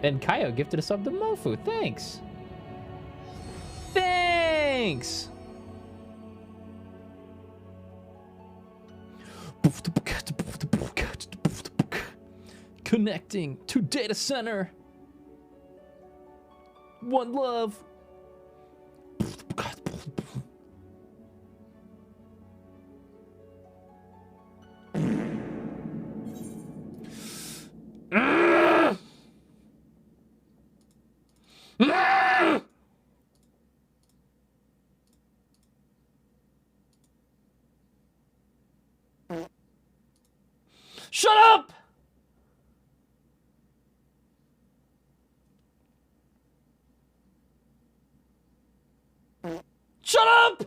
And Kaio gifted a sub to Mofu. Thanks. Thanks. Connecting to data center. One love. Shut up! Shut up!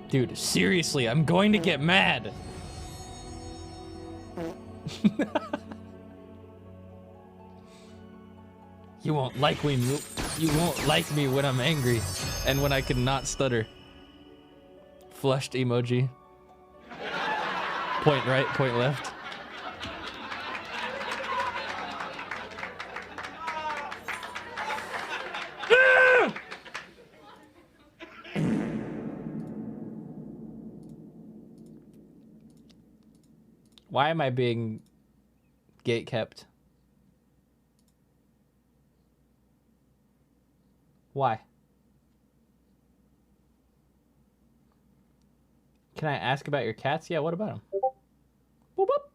Dude, seriously, I'm going to get mad. You won't like me. You won't like me when I'm angry and when I cannot stutter. Flushed emoji. Point right, point left. Why am I being gate kept? Why? Can I ask about your cats? Yeah, what about them? Boop, boop.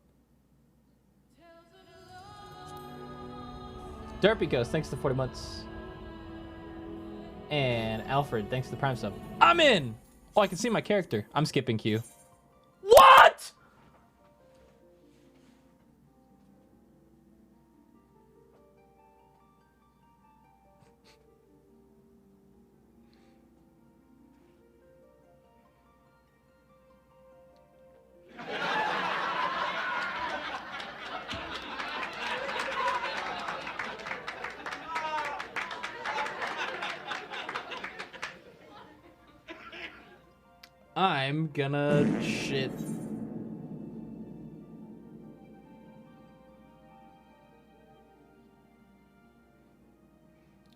Derpy Ghost, thanks to 40 months. And Alfred, thanks to the Prime sub. I'm in! Oh, I can see my character. I'm skipping Q. What?! I'm gonna shit.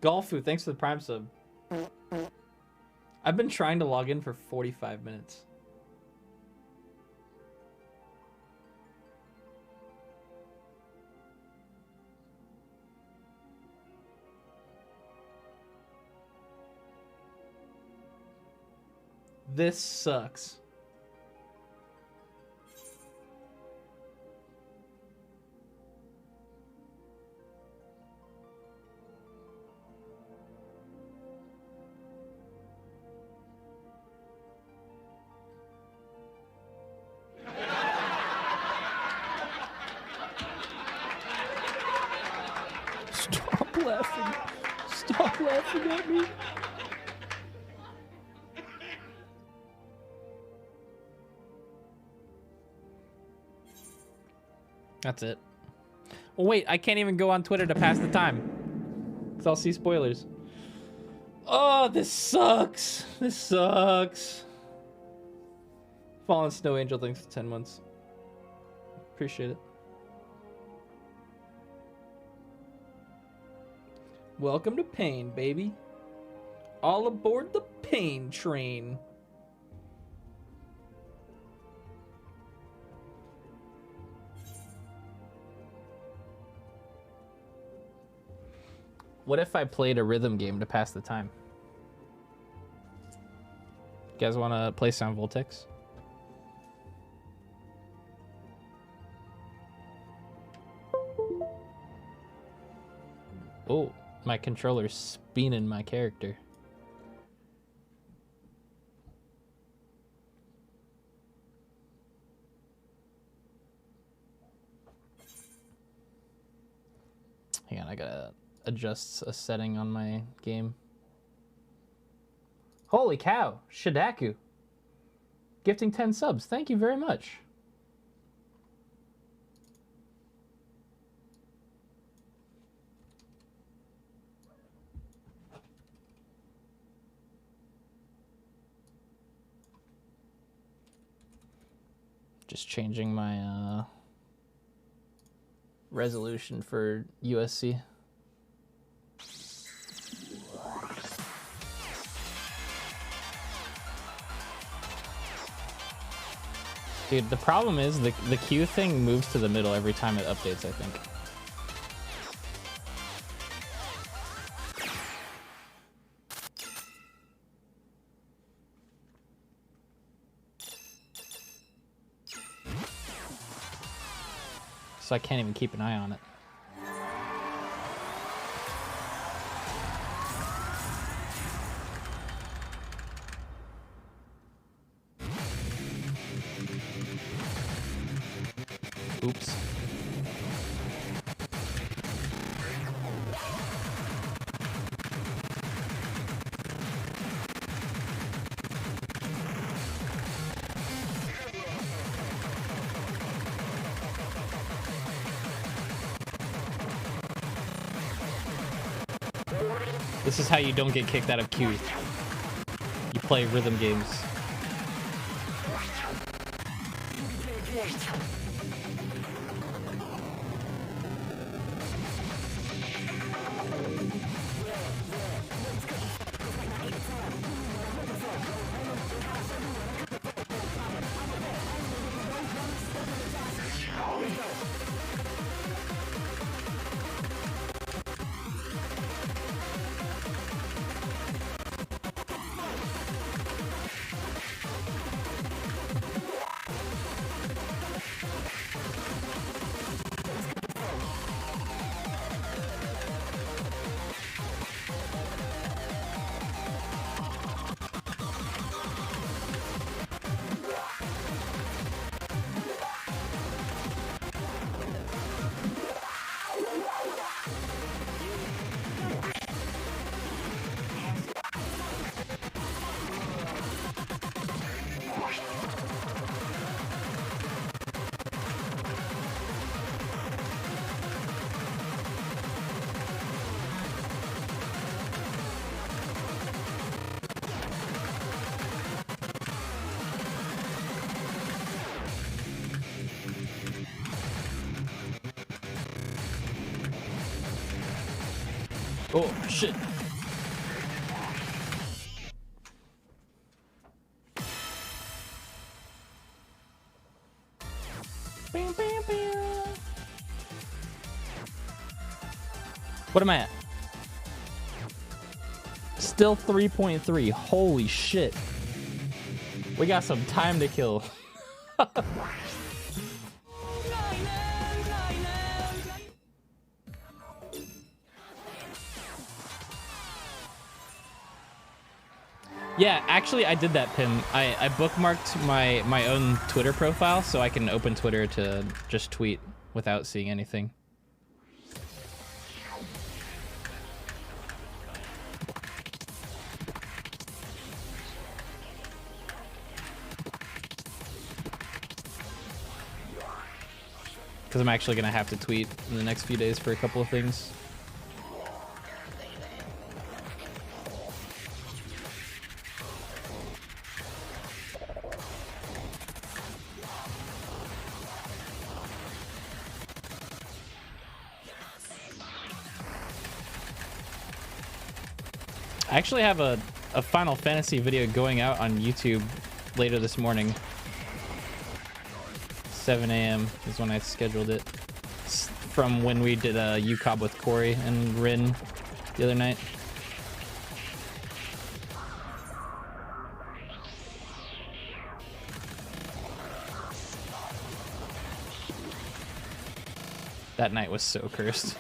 Golfu, thanks for the Prime sub. I've been trying to log in for 45 minutes. This sucks. Stop laughing. Stop laughing at me. That's it. Well, wait, I can't even go on Twitter to pass the time. Because I'll see spoilers. Oh, this sucks. This sucks. Fallen Snow Angel, thanks for 10 months. Appreciate it. Welcome to pain, baby. All aboard the pain train. What if I played a rhythm game to pass the time? You guys want to play Sound Voltex? Oh, my controller's spinning my character. Hang on, I gotta adjust a setting on my game. Holy cow, Shidaku. Gifting 10 subs. Thank you very much. Just changing my resolution for USC. Dude, the problem is the Q thing moves to the middle every time it updates, I think. So I can't even keep an eye on it. Oops. This is how you don't get kicked out of queues. You play rhythm games. Oh, shit. What am I at? Still 3.3. Holy shit. We got some time to kill. Yeah, actually, I did that, Pim. I bookmarked my own Twitter profile so I can open Twitter to just tweet without seeing anything. Because I'm actually going to have to tweet in the next few days for a couple of things. I actually have a Final Fantasy video going out on YouTube later this morning. 7 a.m. is when I scheduled it. It's from when we did a UCOB with Corey and Rin the other night. That night was so cursed.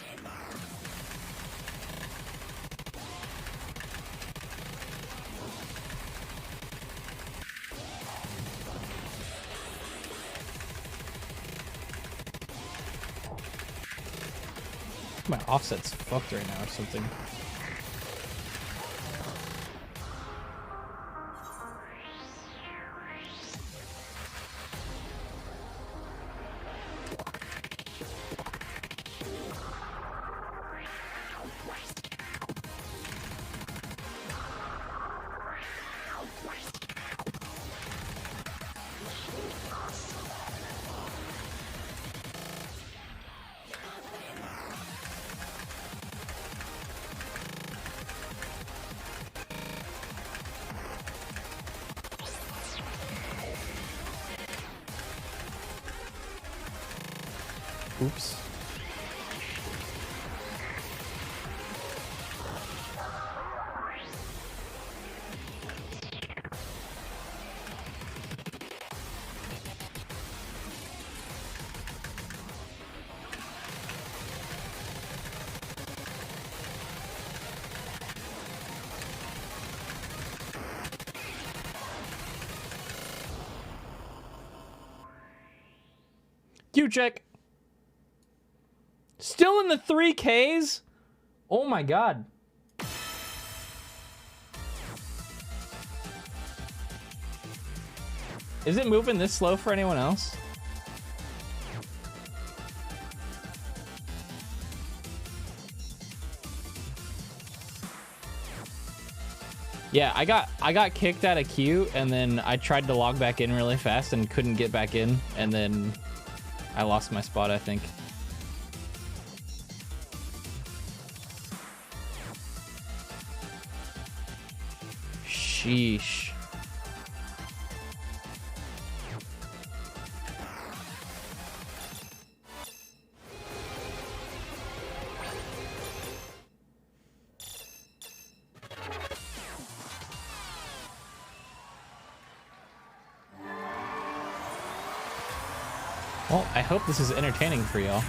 My offset's fucked right now or something. Oops. Q-check. Still in the 3Ks? Oh my god. Is it moving this slow for anyone else? Yeah, I got kicked out of queue, and then I tried to log back in really fast and couldn't get back in, and then I lost my spot, I think. Sheesh. Well, I hope this is entertaining for y'all.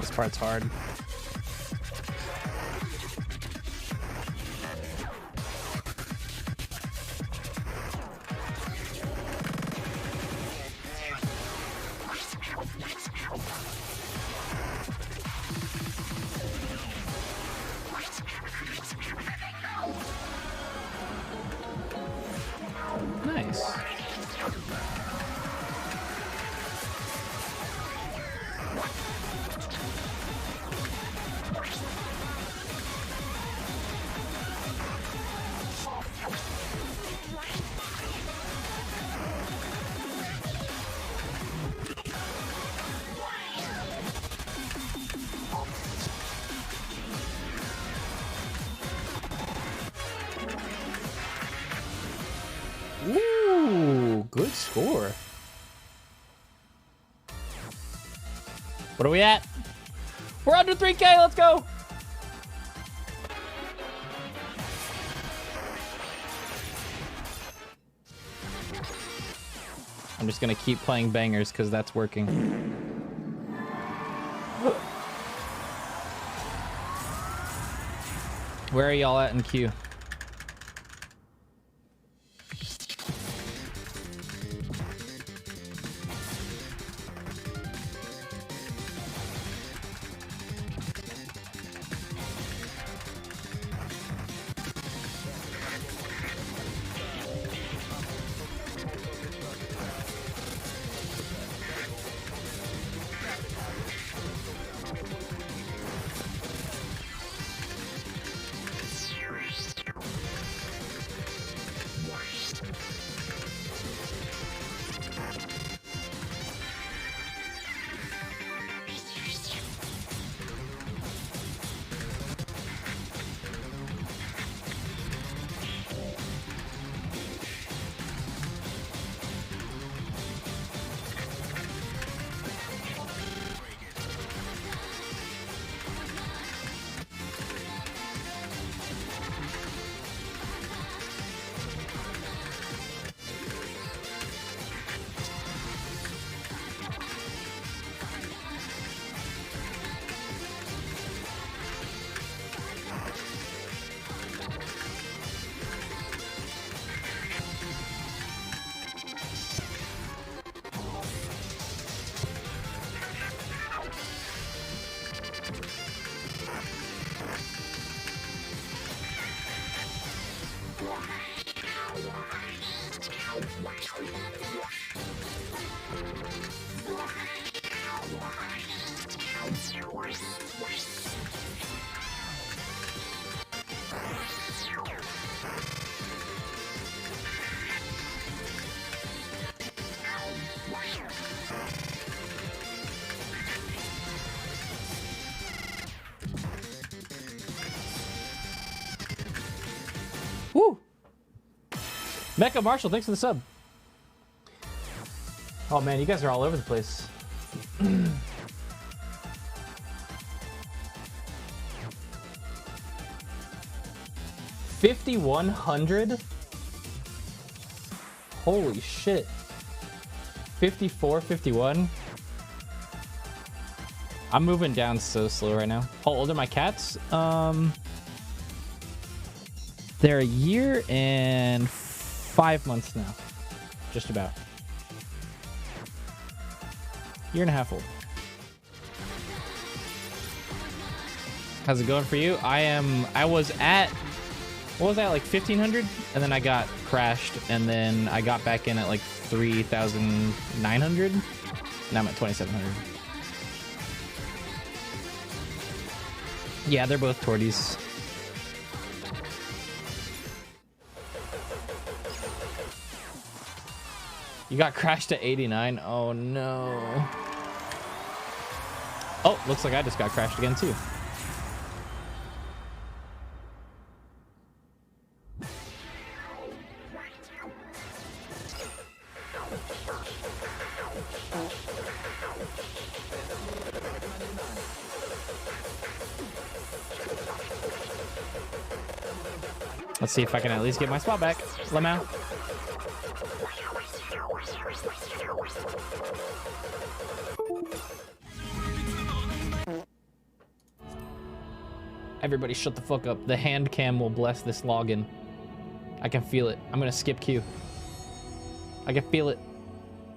This part's hard. Nice. Ooh, good score. What are we at? We're under 3K, let's go! I'm just gonna keep playing bangers because that's working. Where are y'all at in queue? Mecha Marshall, thanks for the sub. Oh man, you guys are all over the place. 5,100? Holy shit. 54, 51. I'm moving down so slow right now. How old are my cats? They're a year and 5 months now. Just about. Year and a half old. How's it going for you? I was at, what was that, like 1,500? And then I got crashed, and then I got back in at like 3,900. Now I'm at 2,700. Yeah, they're both torties. You got crashed at 89? Oh no. Oh, looks like I just got crashed again too. Let's see if I can at least get my spot back. Lamau. Everybody shut the fuck up. The hand cam will bless this login. I can feel it. I'm gonna skip queue. I can feel it.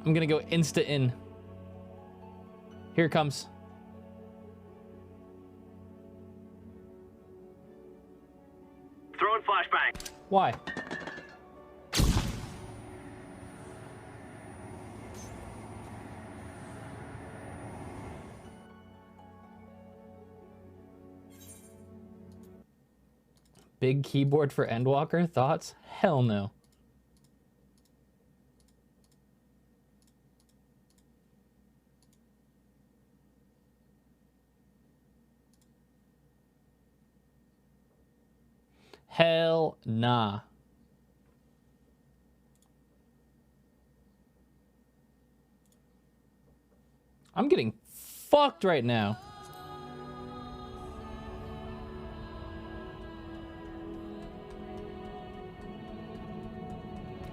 I'm gonna go insta in. Here it comes. Throwing flashbang. Why? Big keyboard for Endwalker? Thoughts? Hell no. Hell nah. I'm getting fucked right now.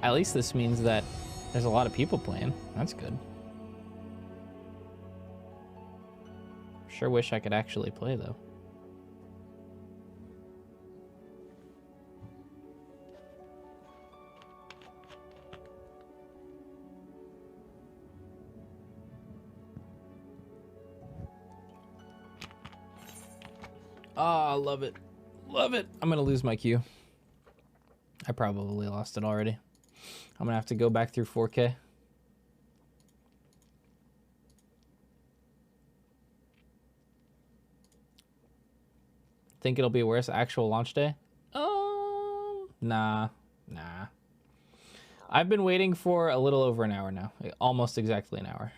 At least this means that there's a lot of people playing. That's good. Sure wish I could actually play though. Ah, love it. Love it. I'm gonna lose my queue. I probably lost it already. I'm gonna have to go back through 4K. Think it'll be worse actual launch day? Nah. I've been waiting for a little over an hour now. Almost exactly an hour.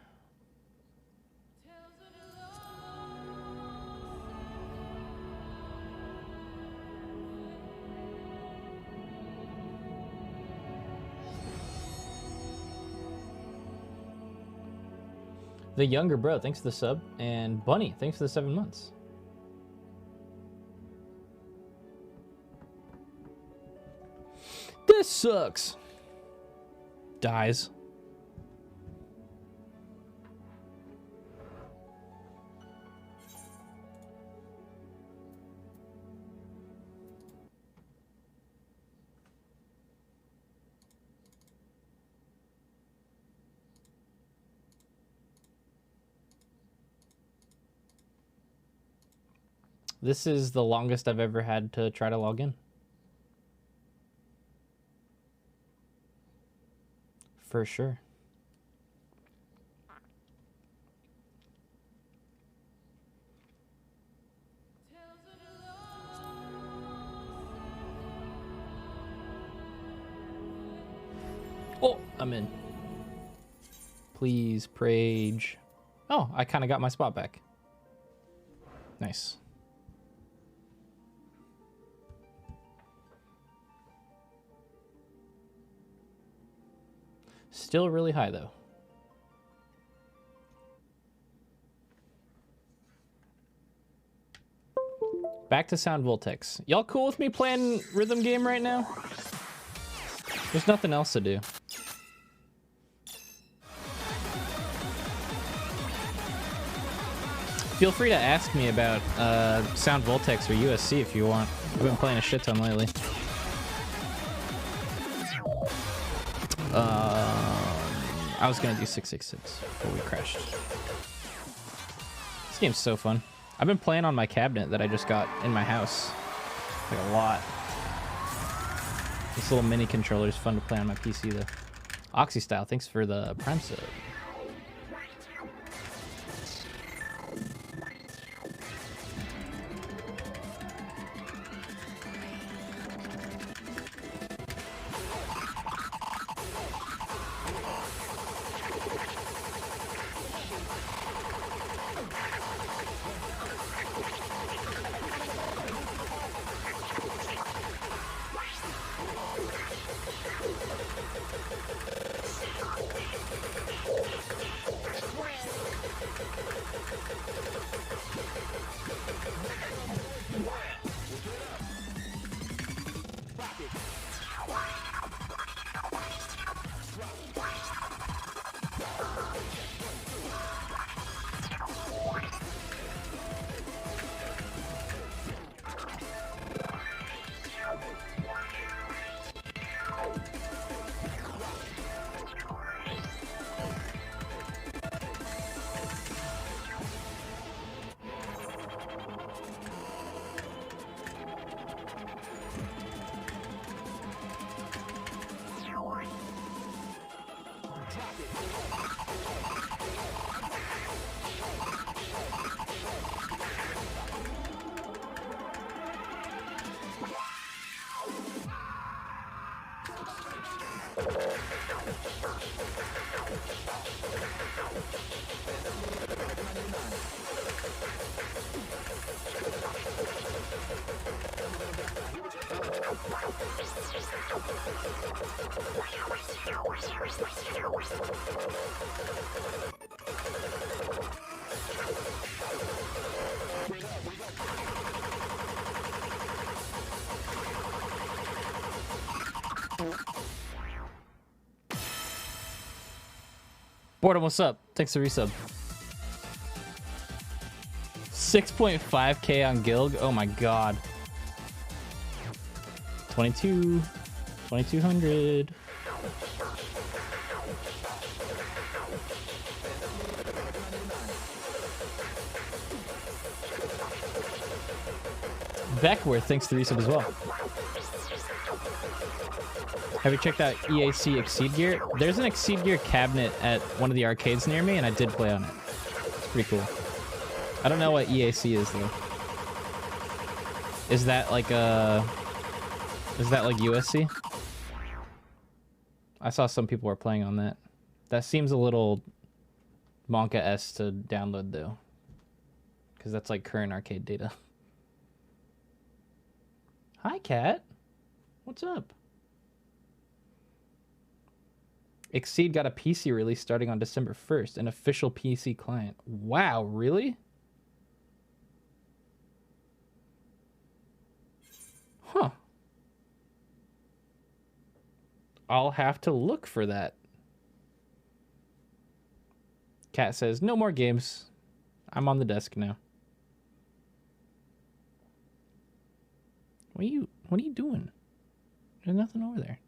The younger bro, thanks for the sub. And Bunny, thanks for the 7 months. This sucks. Dies. This is the longest I've ever had to try to log in. For sure. Oh, I'm in. Please, Prage. Oh, I kind of got my spot back. Nice. Still really high though. Back to Sound Voltex. Y'all cool with me playing rhythm game right now? There's nothing else to do. Feel free to ask me about Sound Voltex or USC if you want. I've been playing a shit ton lately. I was gonna do 666 before we crashed. This game's so fun. I've been playing on my cabinet that I just got in my house. Like a lot. This little mini controller is fun to play on my PC though. Oxy Style, thanks for the Prime sub. Boredom, what's up? Thanks for resub. 6.5k on Gilg. Oh my god. 2200. Beckworth, thanks for the resub as well. Have you checked out EAC Exceed Gear? There's an Exceed Gear cabinet at one of the arcades near me, and I did play on it. It's pretty cool. I don't know what EAC is though. Is that like USC? I saw some people were playing on that. That seems a little Monka-esque to download though, because that's like current arcade data. Hi, Cat. What's up? Exceed got a PC release starting on December 1st, an official PC client. Wow, really? Huh. I'll have to look for that. Cat says, no more games. I'm on the desk now. What are you doing? There's nothing over there.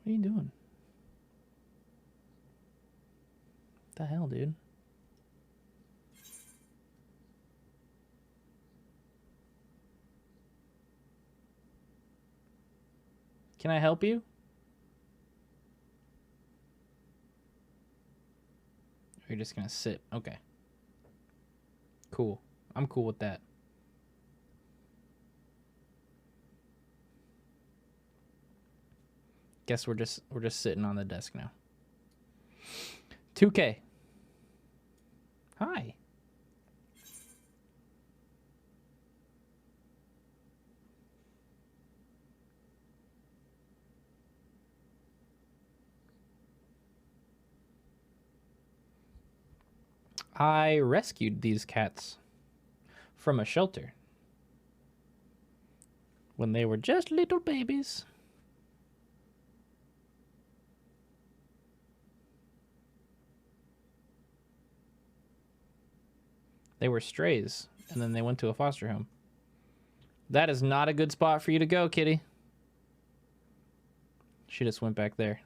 What are you doing? What the hell, dude? Can I help you? Or you're just gonna sit? Okay. Cool. I'm cool with that. Guess we're just sitting on the desk now. 2K. Hi. I rescued these cats from a shelter when they were just little babies. They were strays, and then they went to a foster home. That is not a good spot for you to go, kitty. She just went back there.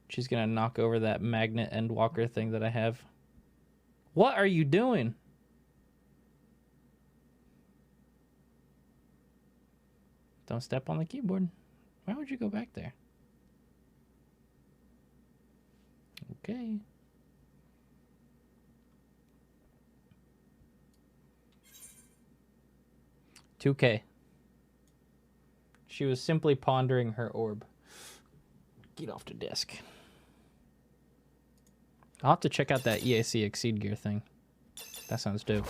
She's gonna knock over that magnet Endwalker thing that I have. What are you doing? Don't step on the keyboard. Why would you go back there? Okay. $2K. She was simply pondering her orb. Get off the desk. I'll have to check out that EAC Exceed Gear thing. That sounds dope.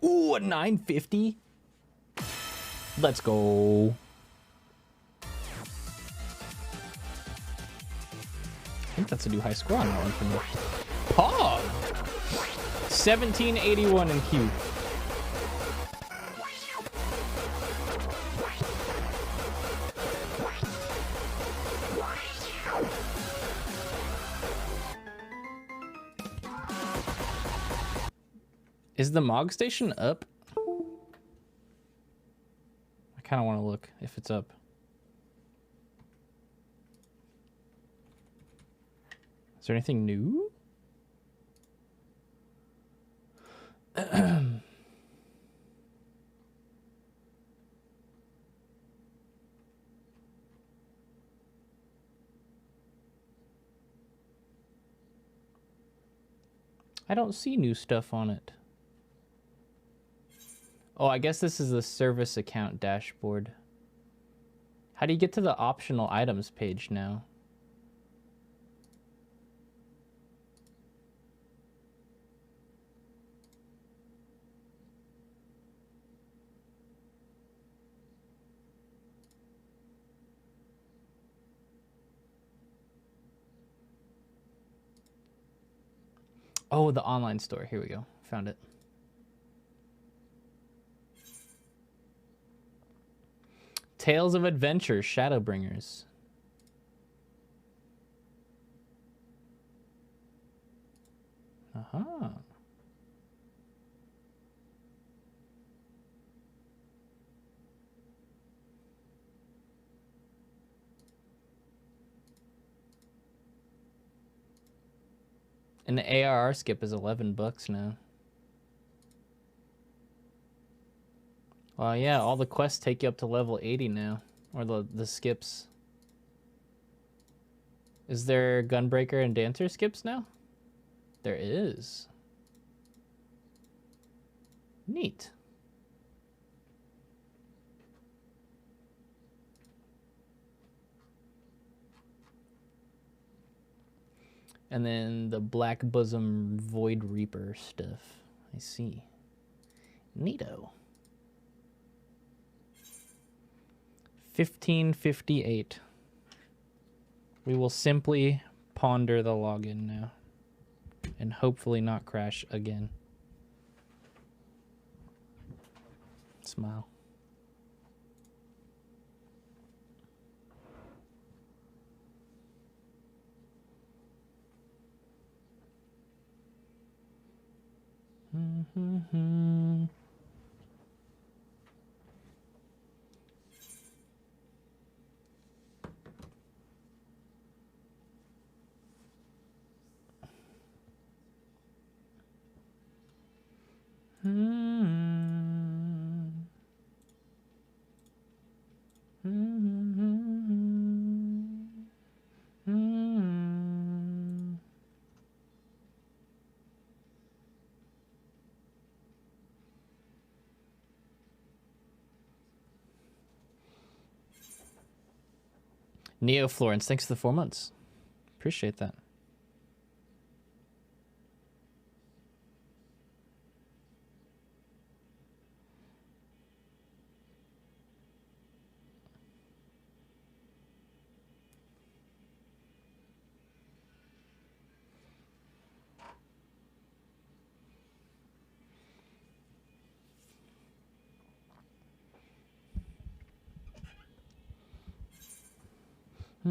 Ooh, a 950. Let's go. I think that's a new high score on that one for me. Pog! 1781 in Q. Is the Mog station up? I kind of want to look if it's up. Is there anything new? I don't see new stuff on it. Oh, I guess this is the service account dashboard. How do you get to the optional items page now? Oh, the online store. Here we go. Found it. Tales of Adventure, Shadowbringers. Uh-huh. And the ARR skip is $11 now. Well, yeah, all the quests take you up to level 80 now. Or the skips. Is there Gunbreaker and Dancer skips now? There is. Neat. And then the Black Bosom Void Reaper stuff. I see. Neato. 1558. We will simply ponder the login now. And hopefully not crash again. Smile. Mm-hmm. Neo Florence, thanks for the 4 months. Appreciate that. I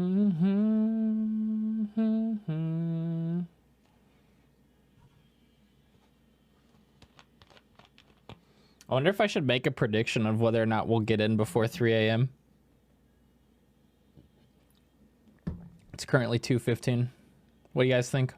wonder if I should make a prediction of whether or not we'll get in before 3 a.m. It's currently 2:15. What do you guys think?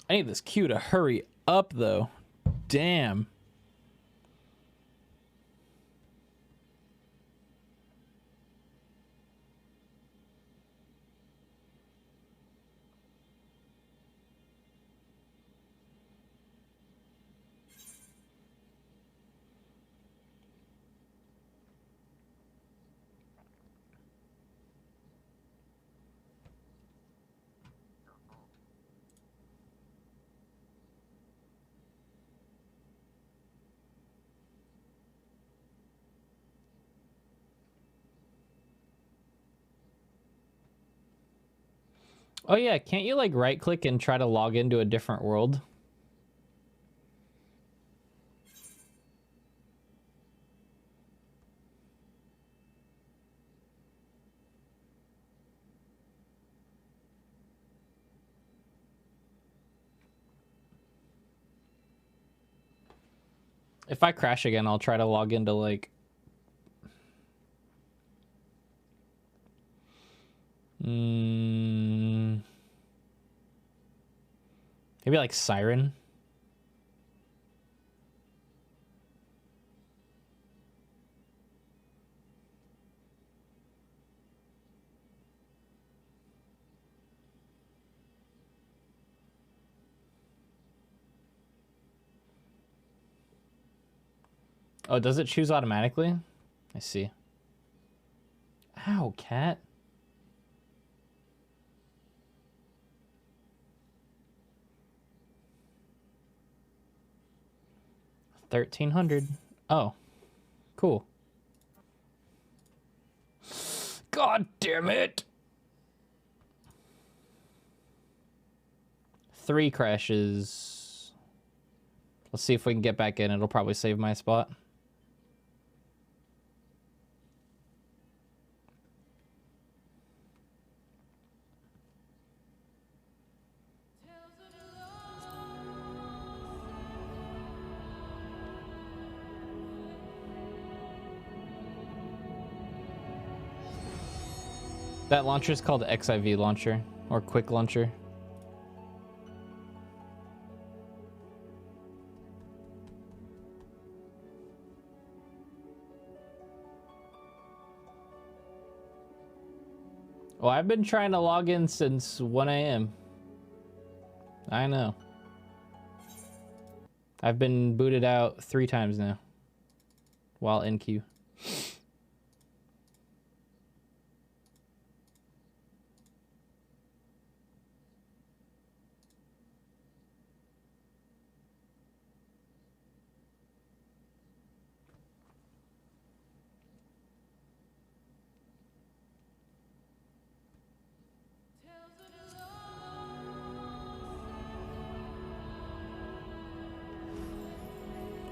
I need this queue to hurry up, though. Damn. Oh yeah, can't you like right click and try to log into a different world? If I crash again, I'll try to log into like maybe like Siren. Oh, does it choose automatically? I see. Ow, cat. $1,300. Oh, cool. God damn it. 3 crashes. Let's see if we can get back in. It'll probably save my spot. That launcher is called XIV launcher or quick launcher. Well, I've been trying to log in since 1 a.m. I know. I've been booted out 3 times now while in queue.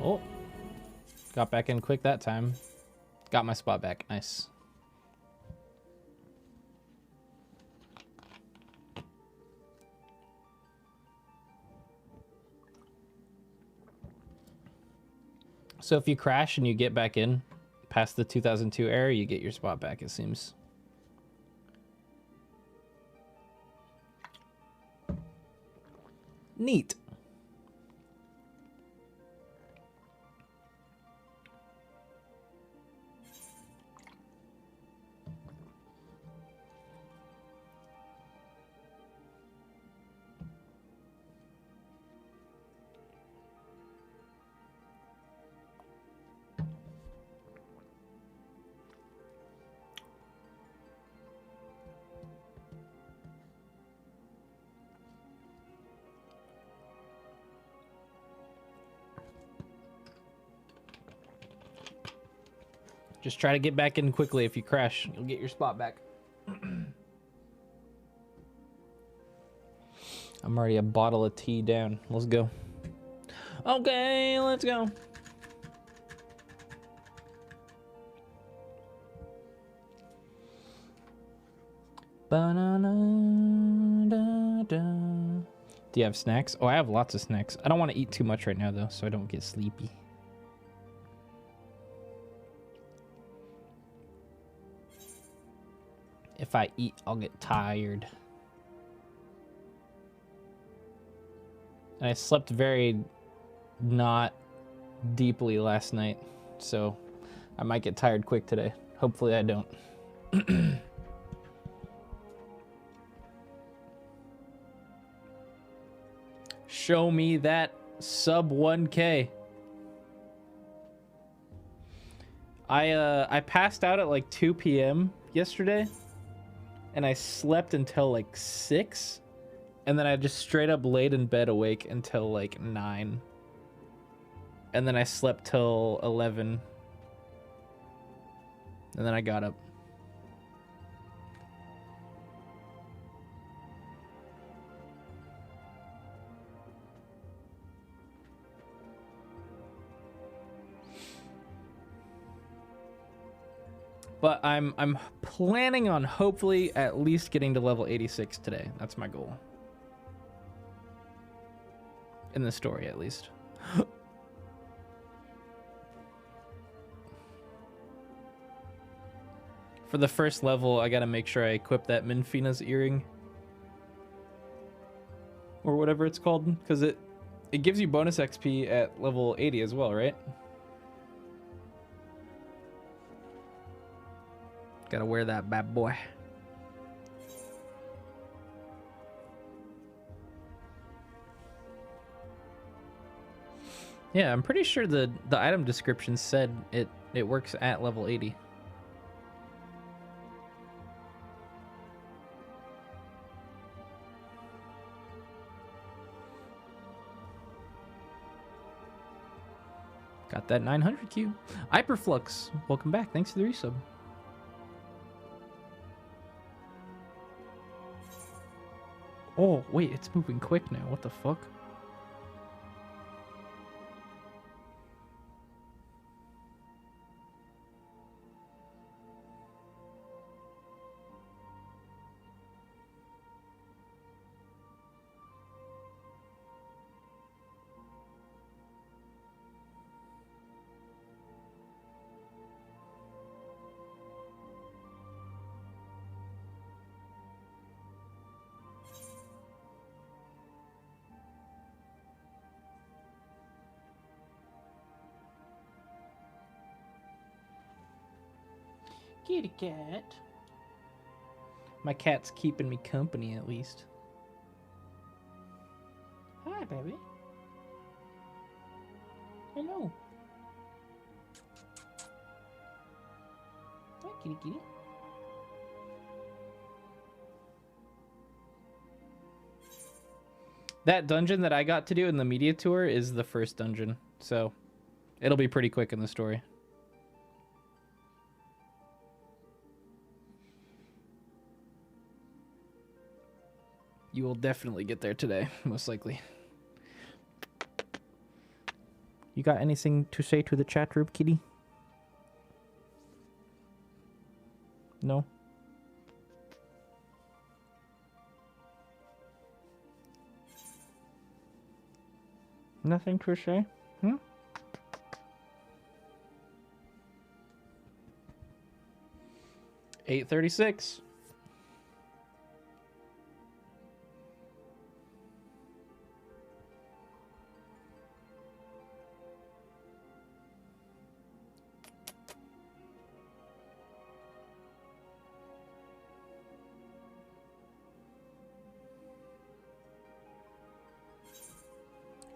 Oh, got back in quick that time. Got my spot back. Nice. So if you crash and you get back in past the 2002 error, you get your spot back, it seems. Neat. Just try to get back in quickly. If you crash, you'll get your spot back. I'm already a bottle of tea down. Let's go. Okay, let's go. Do you have snacks? Oh, I have lots of snacks. I don't want to eat too much right now, though, so I don't get sleepy. If I eat, I'll get tired. And I slept very not deeply last night, so I might get tired quick today. Hopefully I don't. Show me that sub 1K. I passed out at like 2 p.m. yesterday, and I slept until like 6, and then I just straight up laid in bed awake until like 9, and then I slept till 11, and then I got up. But I'm planning on hopefully at least getting to level 86 today. That's my goal. In the story, at least. For the first level, I gotta make sure I equip that Minfina's earring. Or whatever it's called. Because it gives you bonus XP at level 80 as well, right? Gotta wear that bad boy. Yeah, I'm pretty sure the item description said it works at level 80. Got that 900 Q. Hyperflux, welcome back. Thanks for the resub. Oh, wait, it's moving quick now. What the fuck? Kitty cat. My cat's keeping me company at least. Hi, baby. Hello. Hi, kitty kitty. That dungeon that I got to do in the media tour is the first dungeon, so it'll be pretty quick in the story. You will definitely get there today, most likely. You got anything to say to the chat room, kitty? No? Nothing to say? Hmm? $8:36.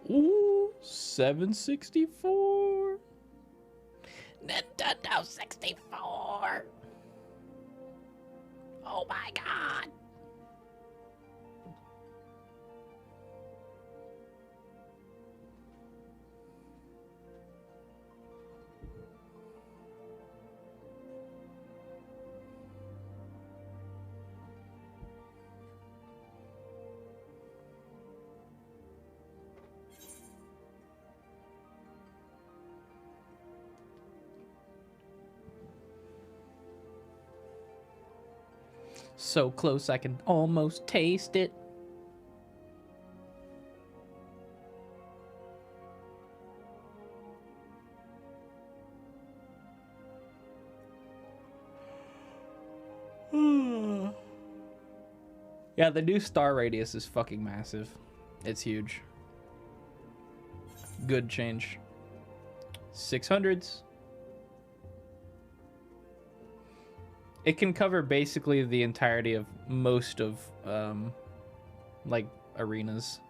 Ooh, 764. Nintendo 64. Oh my god. So close I can almost taste it. Yeah, the new star radius is fucking massive. It's huge. Good change. 600s. It can cover basically the entirety of most of, like, arenas.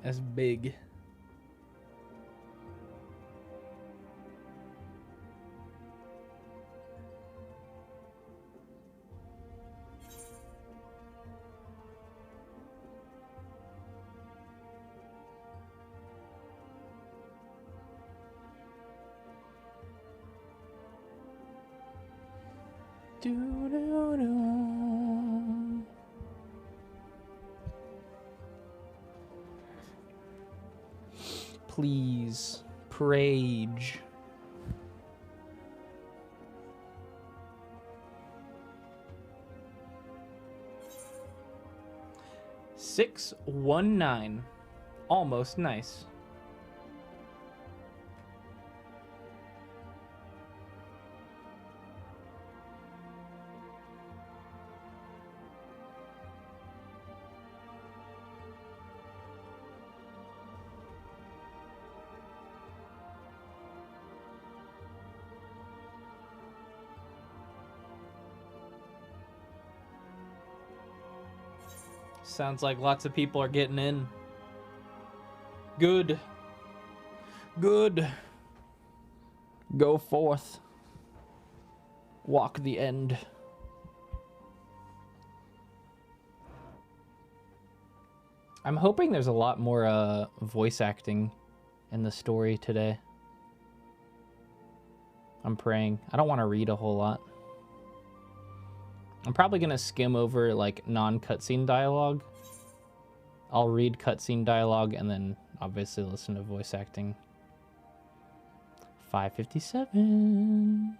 That's big. Please, Prage. $619. Almost nice. Sounds like lots of people are getting in. Good. Good. Go forth. Walk the end. I'm hoping there's a lot more voice acting in the story today. I'm praying. I don't want to read a whole lot. I'm probably going to skim over, like, non-cutscene dialogue. I'll read cutscene dialogue and then obviously listen to voice acting. 5:57.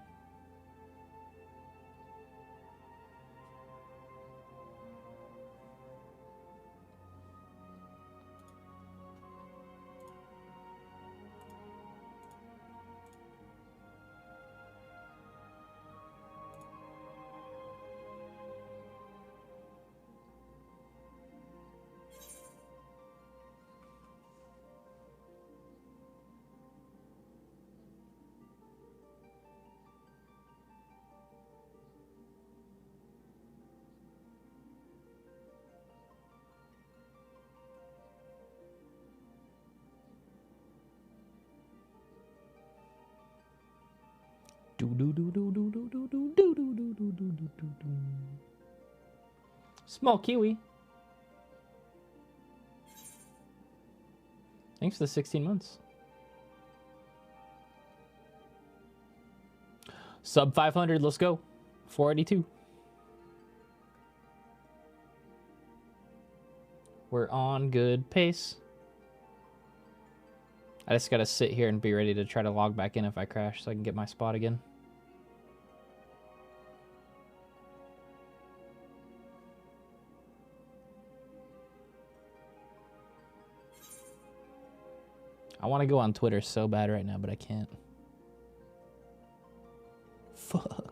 Small kiwi. Thanks for the 16 months. Sub 500, let's go. 482. We're on good pace. I just gotta sit here and be ready to try to log back in if I crash so I can get my spot again. I want to go on Twitter so bad right now, but I can't. Fuck.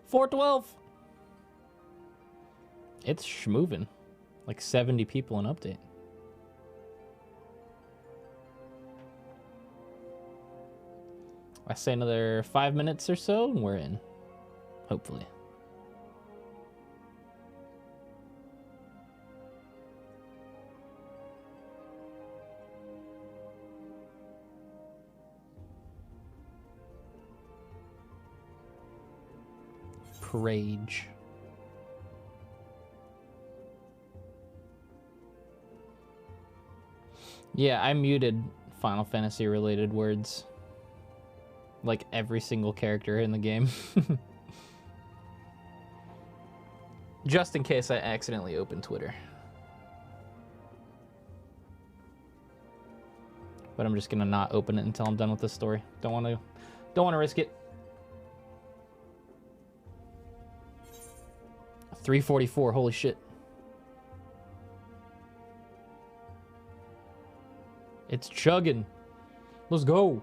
$4.12. It's schmovin'. Like 70 people in update. I say another 5 minutes or so and we're in. Hopefully. Rage. Yeah, I muted Final Fantasy related words. Like every single character in the game. Just in case I accidentally open Twitter. But I'm just gonna not open it until I'm done with this story. Don't wanna risk it. 344, holy shit. It's chugging. Let's go.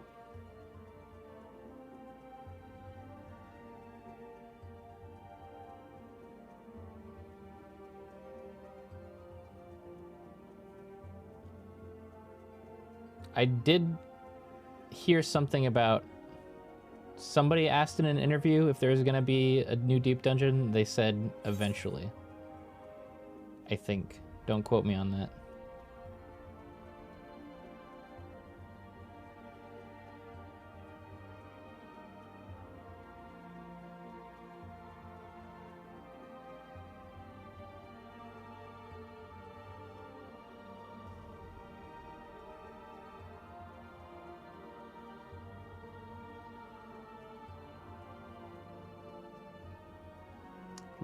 I did hear something about somebody asked in an interview if there's gonna be a new deep dungeon. They said eventually. I think. Don't quote me on that.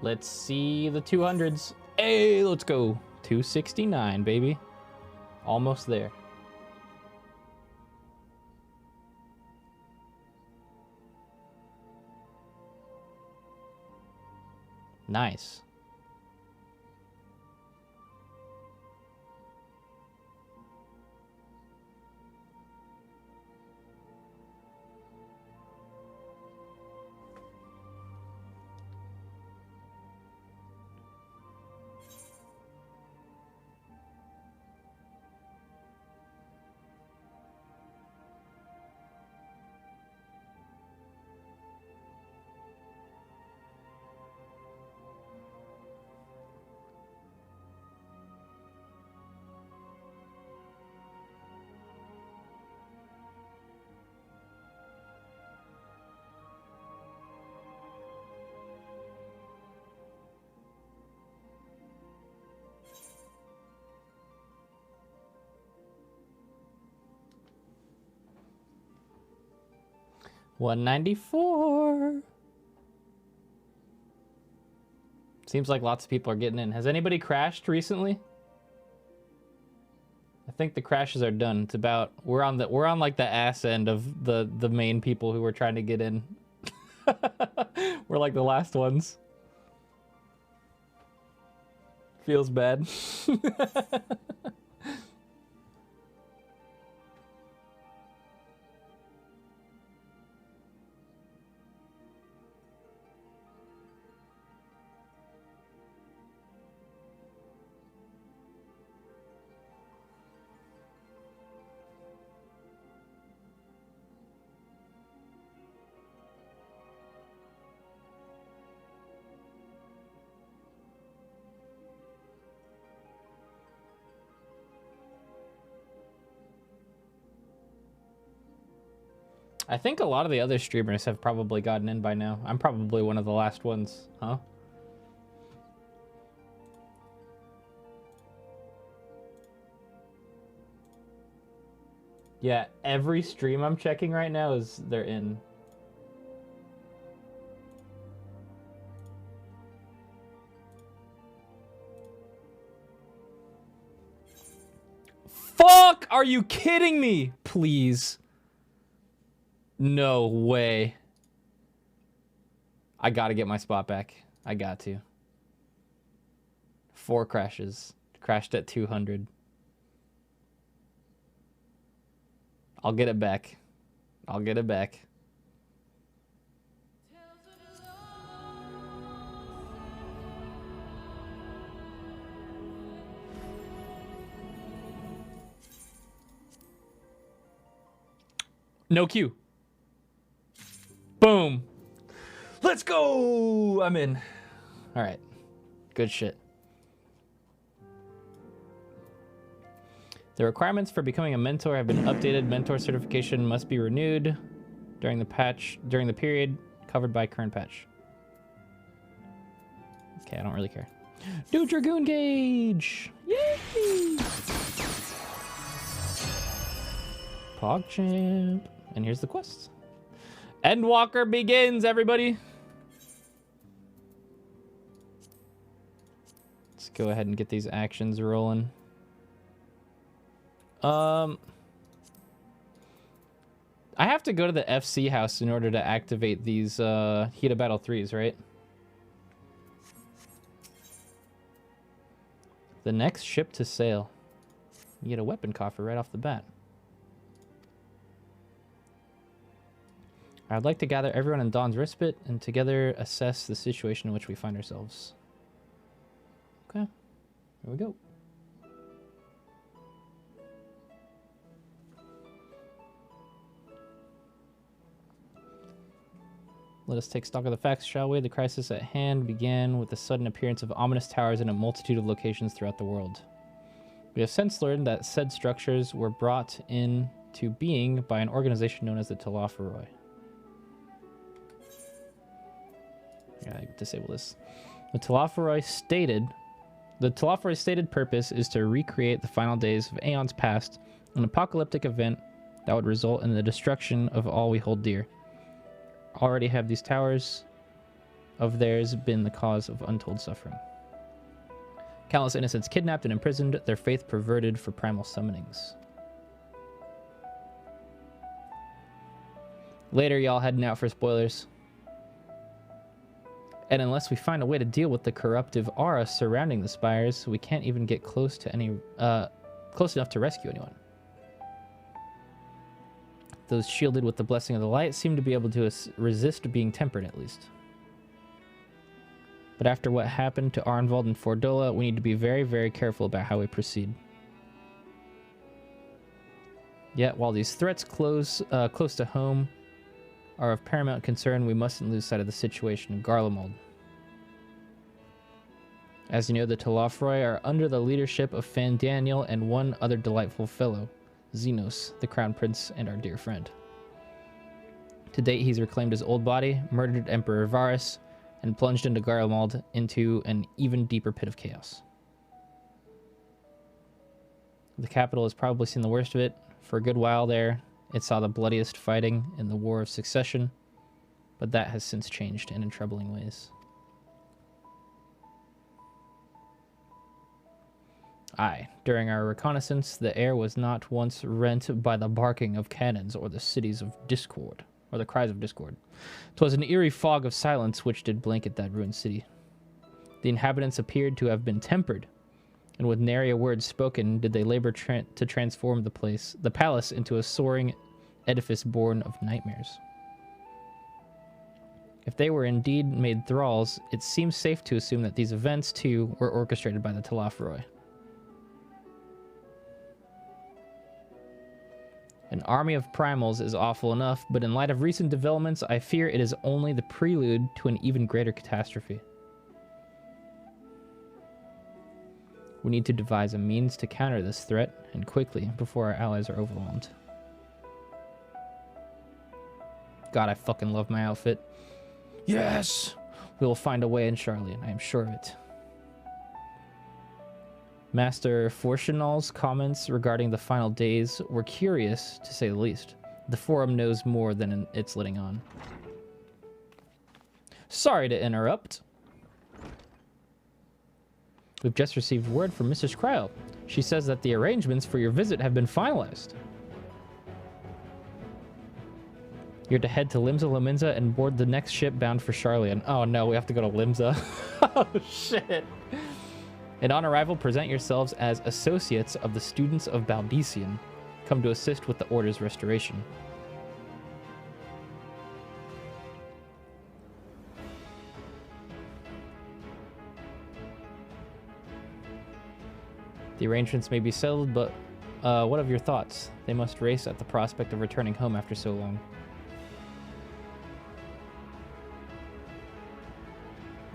Let's see the 200s. Hey, let's go. 269, baby. Almost there. Nice. 194. Seems like lots of people are getting in. Has anybody crashed recently? I think the crashes are done. It's about we're on like the ass end of the main people who were trying to get in. We're like the last ones. Feels bad. I think a lot of the other streamers have probably gotten in by now. I'm probably one of the last ones, huh? Yeah, every stream I'm checking right now is they're in. Fuck! Are you kidding me? Please. No way. I gotta get my spot back. I got to. 4 crashes. Crashed at 200. I'll get it back. I'll get it back. No queue. Boom. Let's go. I'm in. All right. Good shit. The requirements for becoming a mentor have been updated. Mentor certification must be renewed during the period covered by current patch. Okay, I don't really care. Do Dragoon gauge. Yay! PogChamp. And here's the quest. Endwalker begins, everybody. Let's go ahead and get these actions rolling. I have to go to the FC house in order to activate these Heat of Battle 3s, right? The next ship to sail. You get a weapon coffer right off the bat. I'd like to gather everyone in Dawn's Respite and together assess the situation in which we find ourselves. Okay, here we go. Let us take stock of the facts, shall we? The crisis at hand began with the sudden appearance of ominous towers in a multitude of locations throughout the world. We have since learned that said structures were brought into being by an organization known as the Telophoroi. I disable this. The Telophoroi stated purpose is to recreate the final days of aeons past, an apocalyptic event that would result in the destruction of all we hold dear. Already have these towers of theirs been the cause of untold suffering. Countless innocents kidnapped and imprisoned, their faith perverted for primal summonings. Later, y'all heading out for spoilers. And unless we find a way to deal with the corruptive aura surrounding the spires, we can't even get close enough to rescue anyone. Those shielded with the blessing of the light seem to be able to resist being tempered, at least. But after what happened to Arnvald and Fordola, we need to be very, very careful about how we proceed. Yet, while these threats close to home are of paramount concern, we mustn't lose sight of the situation in Garlemald. As you know, the Telophoroi are under the leadership of Fandaniel and one other delightful fellow, Xenos, the Crown Prince and our dear friend. To date, he's reclaimed his old body, murdered Emperor Varus, and plunged into Garlemald into an even deeper pit of chaos. The capital has probably seen the worst of it. For a good while there, It saw the bloodiest fighting in the War of Succession, but that has since changed and in troubling ways. Aye, during our reconnaissance, the air was not once rent by the barking of cannons or the cities of discord, or the cries of discord. 'Twas an eerie fog of silence which did blanket that ruined city. The inhabitants appeared to have been tempered, and with nary a word spoken did they labor to transform the palace into a soaring edifice born of nightmares. If they were indeed made thralls, it seems safe to assume that these events, too, were orchestrated by the Talafroi. An army of primals is awful enough, but in light of recent developments, I fear it is only the prelude to an even greater catastrophe. We need to devise a means to counter this threat, and quickly, before our allies are overwhelmed. God, I fucking love my outfit. Yes! We will find a way in Charlian, I am sure of it. Master Fortunal's comments regarding the final days were curious, to say the least. The forum knows more than it's letting on. Sorry to interrupt. We've just received word from Mrs. Cryle. She says that the arrangements for your visit have been finalized. You're to head to Limsa Lominsa and board the next ship bound for Charlian. Oh no, we have to go to Limsa. Oh shit. And on arrival, present yourselves as associates of the students of Baldician, come to assist with the Order's restoration. The arrangements may be settled, but what of your thoughts? They must race at the prospect of returning home after so long.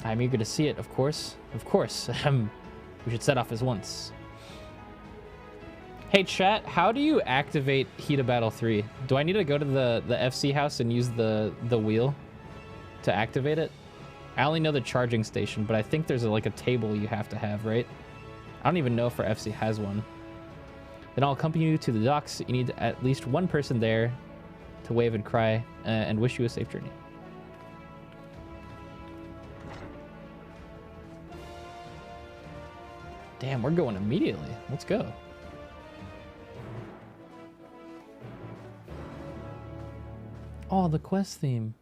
I'm eager to see it, of course. Of course. We should set off as once. Hey chat, how do you activate Heat of Battle 3? Do I need to go to the FC house and use the wheel to activate it? I only know the charging station, but I think there's like a table you have to have, right? I don't even know if our FC has one. Then I'll accompany you to the docks. You need at least one person there to wave and cry and wish you a safe journey. Damn, we're going immediately. Let's go. Oh, the quest theme.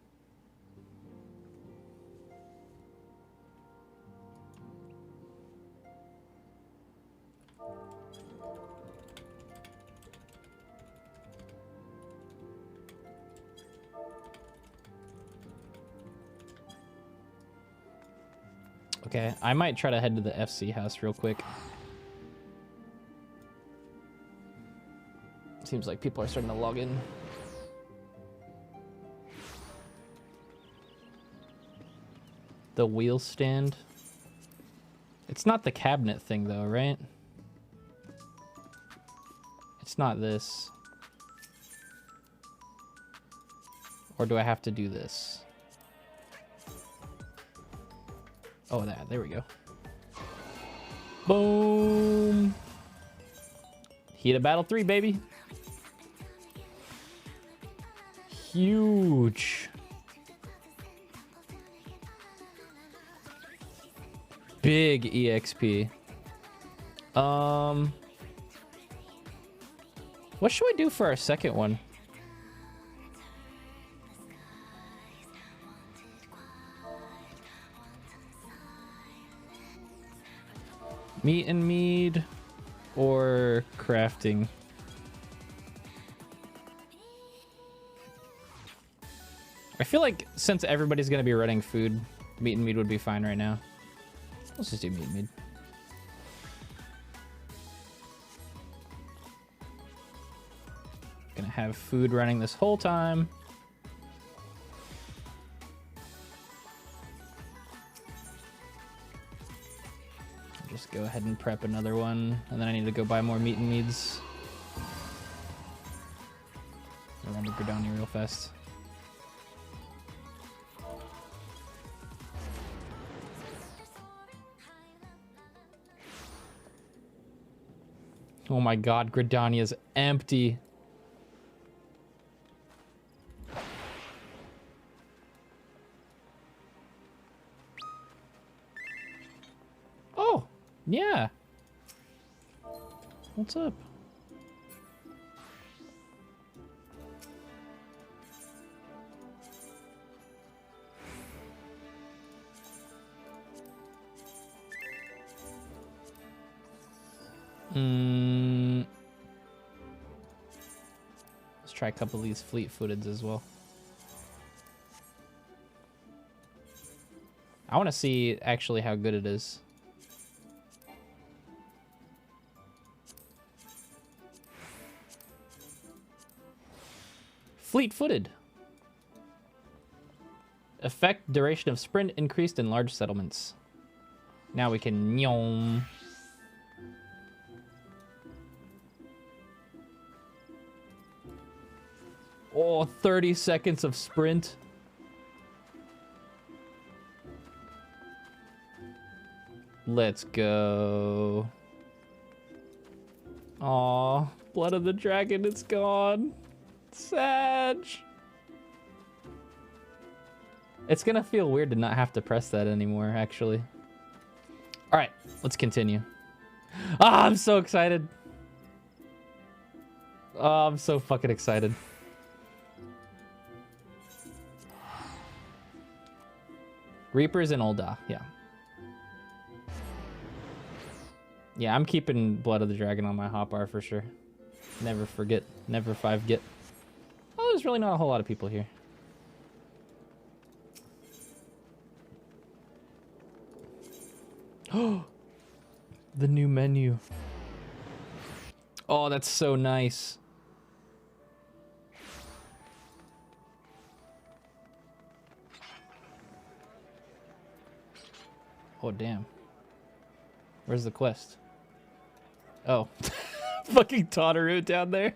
Okay, I might try to head to the FC house real quick. Seems like people are starting to log in. The wheel stand. It's not the cabinet thing though, right? It's not this. Or do I have to do this? Oh, there we go. Boom. Heat of Battle 3, baby. Huge. Big EXP. What should we do for our second one? Meat and mead or crafting? I feel like since everybody's going to be running food, meat and mead would be fine right now. Let's just do meat and mead. Gonna have food running this whole time. Just go ahead and prep another one, and then I need to go buy more meat and meads. Around to Gridani real fast. Oh my god, Gridani is empty. Yeah. What's up? Let's try a couple of these fleet-footeds as well. I want to see actually how good it is. Fleet-footed. Effect duration of sprint increased in large settlements. Now we can nyom. Oh, 30 seconds of sprint. Let's go. Aw, Blood of the Dragon, it's gone. Sad. It's gonna feel weird to not have to press that anymore, actually. All right, let's continue. Ah, I'm so excited. Oh, I'm so fucking excited. Reapers and Ul'dah, yeah. Yeah, I'm keeping Blood of the Dragon on my hotbar for sure. Never forget, never forget. Oh, there's really not a whole lot of people here. Oh, the new menu. Oh, that's so nice. Oh, damn. Where's the quest? Oh. Fucking Totteru down there.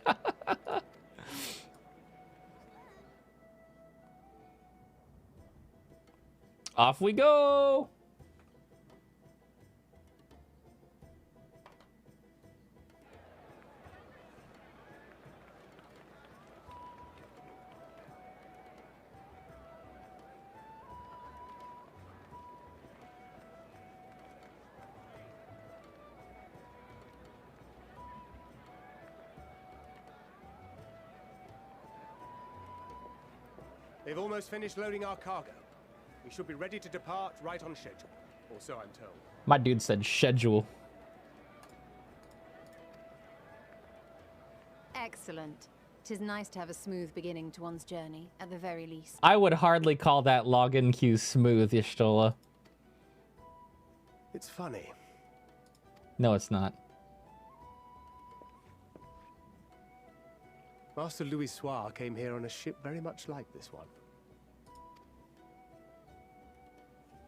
Off we go. They've almost finished loading our cargo. We should be ready to depart right on schedule, or so I'm told. My dude said schedule. Excellent. 'Tis nice to have a smooth beginning to one's journey, at the very least. I would hardly call that login queue smooth, Y'shtola. It's funny. No, it's not. Master Louis Soir came here on a ship very much like this one.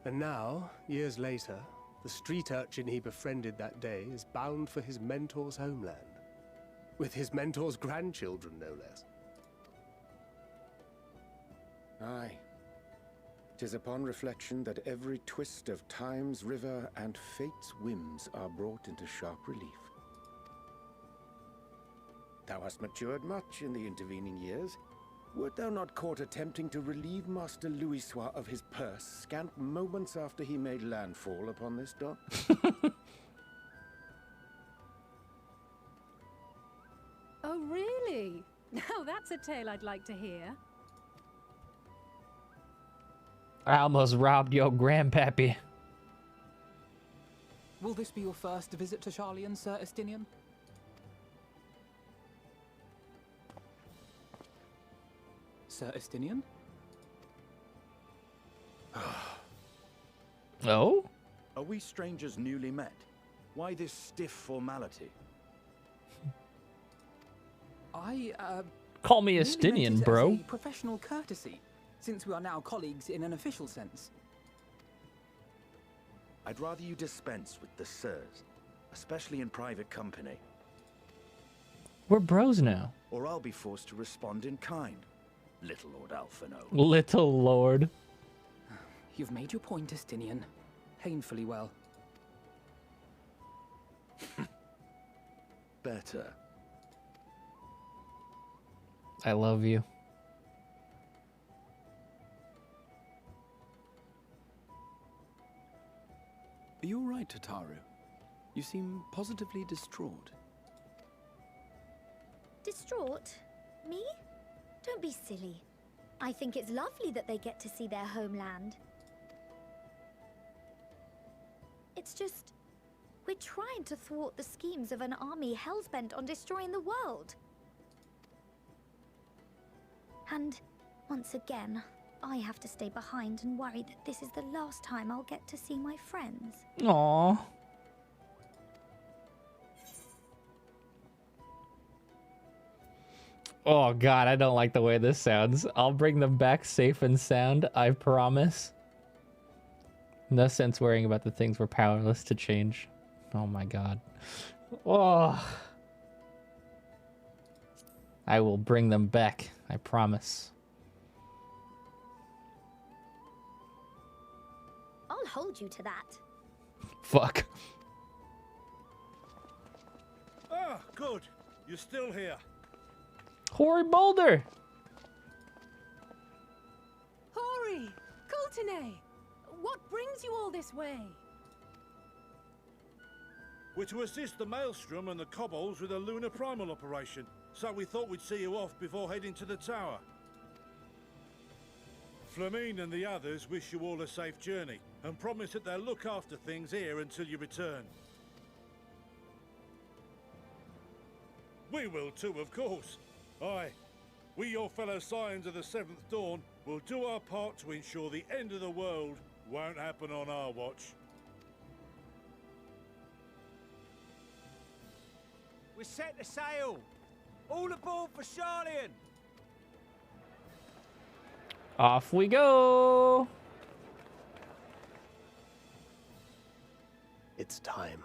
And now, years later, the street urchin he befriended that day is bound for his mentor's homeland. With his mentor's grandchildren, no less. Aye. 'Tis upon reflection that every twist of time's river and fate's whims are brought into sharp relief. Thou hast matured much in the intervening years. Wert thou not caught attempting to relieve Master Louis Soir of his purse scant moments after he made landfall upon this dock? Oh, really? Now that's a tale I'd like to hear. I almost robbed your grandpappy. Will this be your first visit to Charlian, Sir Estinian? Sir Estinian? Oh? Are we strangers newly met? Why this stiff formality? I, Call me merely Estinian, meant it bro. as a professional courtesy, since we are now colleagues in an official sense. I'd rather you dispense with the sirs, especially in private company. We're bros now. Or I'll be forced to respond in kind, little Lord Alphino. Little Lord. You've made your point, Estinian. Painfully well. Better. I love you. Are you all right, Tataru? You seem positively distraught. Distraught? Me? Don't be silly. I think it's lovely that they get to see their homeland. It's just, we're trying to thwart the schemes of an army hellbent on destroying the world. And, once again, I have to stay behind and worry that this is the last time I'll get to see my friends. Aww. Oh god, I don't like the way this sounds. I'll bring them back safe and sound, I promise. No sense worrying about the things we're powerless to change. Oh my god. Oh. I will bring them back, I promise. I'll hold you to that. Fuck. Ah, good. You're still here. Hoary Boulder! Hori! Coulternay! What brings you all this way? We're to assist the Maelstrom and the Kobolds with a lunar primal operation, so we thought we'd see you off before heading to the tower. Flamine and the others wish you all a safe journey, and promise that they'll look after things here until you return. We will too, of course. Aye, we, your fellow Scions of the Seventh Dawn, will do our part to ensure the end of the world won't happen on our watch. We're set to sail! All aboard for Charlian! Off we go! It's time.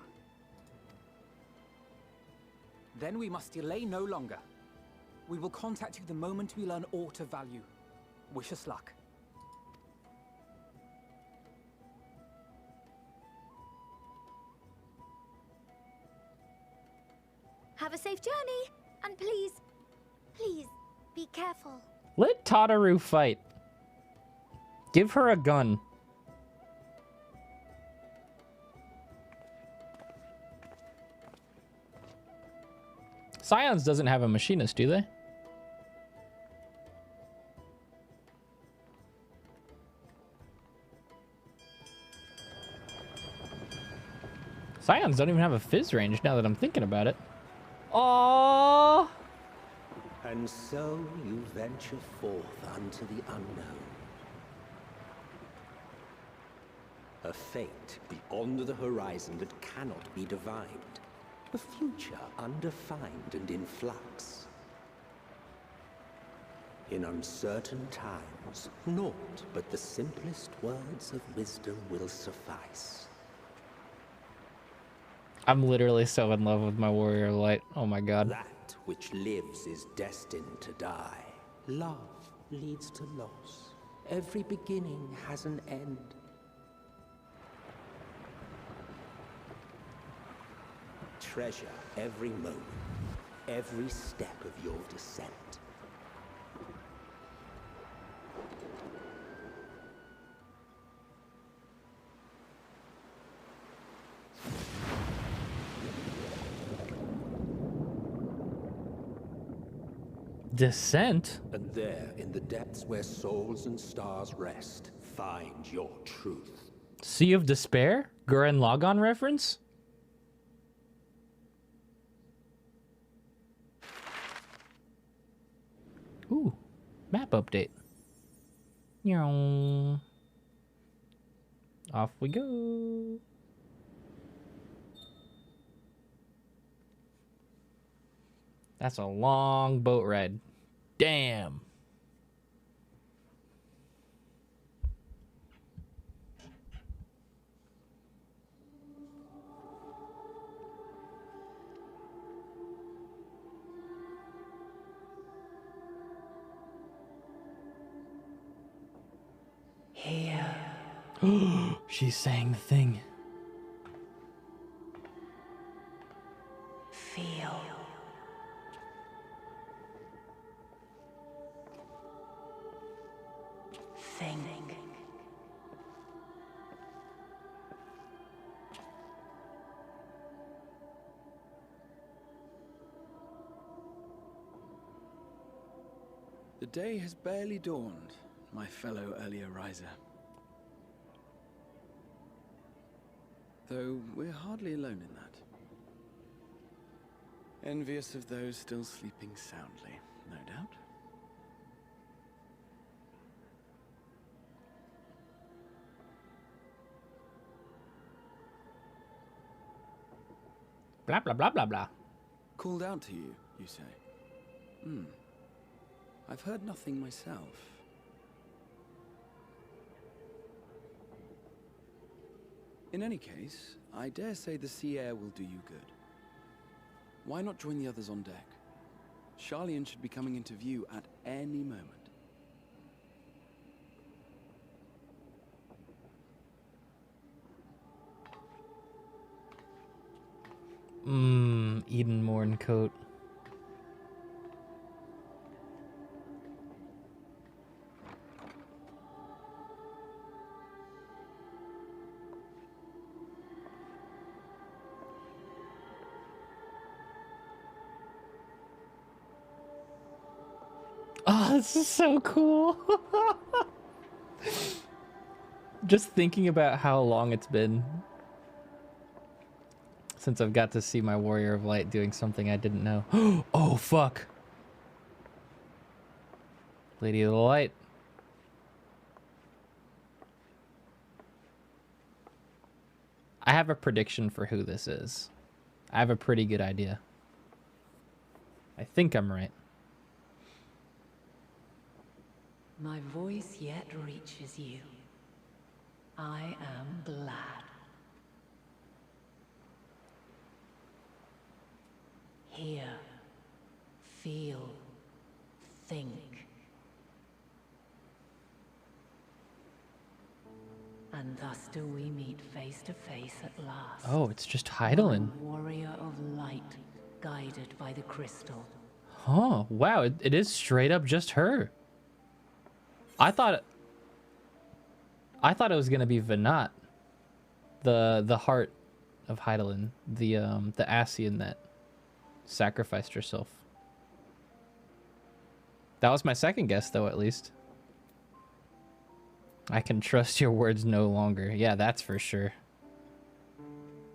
Then we must delay no longer. We will contact you the moment we learn aught of value. Wish us luck. Have a safe journey, and please, please, be careful. Let Tataru fight. Give her a gun. Scions doesn't have a machinist, do they? Scions don't even have a fizz range now that I'm thinking about it. Aww. And so you venture forth unto the unknown. A fate beyond the horizon that cannot be divined. A future undefined and in flux. In uncertain times, naught but the simplest words of wisdom will suffice. I'm literally so in love with my warrior light. Oh my god. That which lives is destined to die. Love leads to loss. Every beginning has an end. Treasure every moment, every step of your descent. Descent? And there, in the depths where souls and stars rest, find your truth. Sea of Despair? Gurren Lagann reference? Ooh, map update. Meow. Off we go. That's a long boat ride. Damn. Here. She's saying the thing. Feel. Think. The day has barely dawned, my fellow earlier riser. Though we're hardly alone in that. Envious of those still sleeping soundly, no doubt. Blah, blah, blah, blah, blah. Called out to you, you say? I've heard nothing myself. In any case, I dare say the sea air will do you good. Why not join the others on deck? Charlian should be coming into view at any moment. Eden Morn coat. Oh, this is so cool. Just thinking about how long it's been since I've got to see my Warrior of Light doing something I didn't know. Oh, fuck. Lady of the Light. I have a prediction for who this is. I have a pretty good idea. I think I'm right. My voice yet reaches you. I am glad. Hear, feel, think. And thus do we meet face to face at last. Oh, it's just Heidelin. Warrior of light, guided by the crystal. Oh, wow, it is straight up just her. I thought it was gonna be Venat, the heart of Heidelin, the Ascian that sacrificed herself. That was my second guess, though, at least. I can trust your words no longer. Yeah, that's for sure.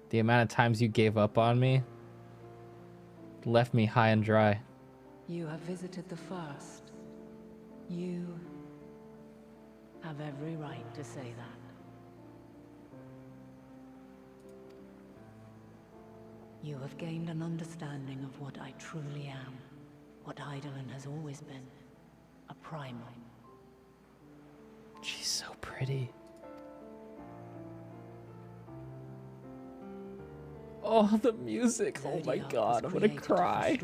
The amount of times you gave up on me left me high and dry. You have visited the first. You have every right to say that. You have gained an understanding of what I truly am, what Heidelin has always been, a primal. She's so pretty. Oh, the music. Oh my god, I'm gonna cry.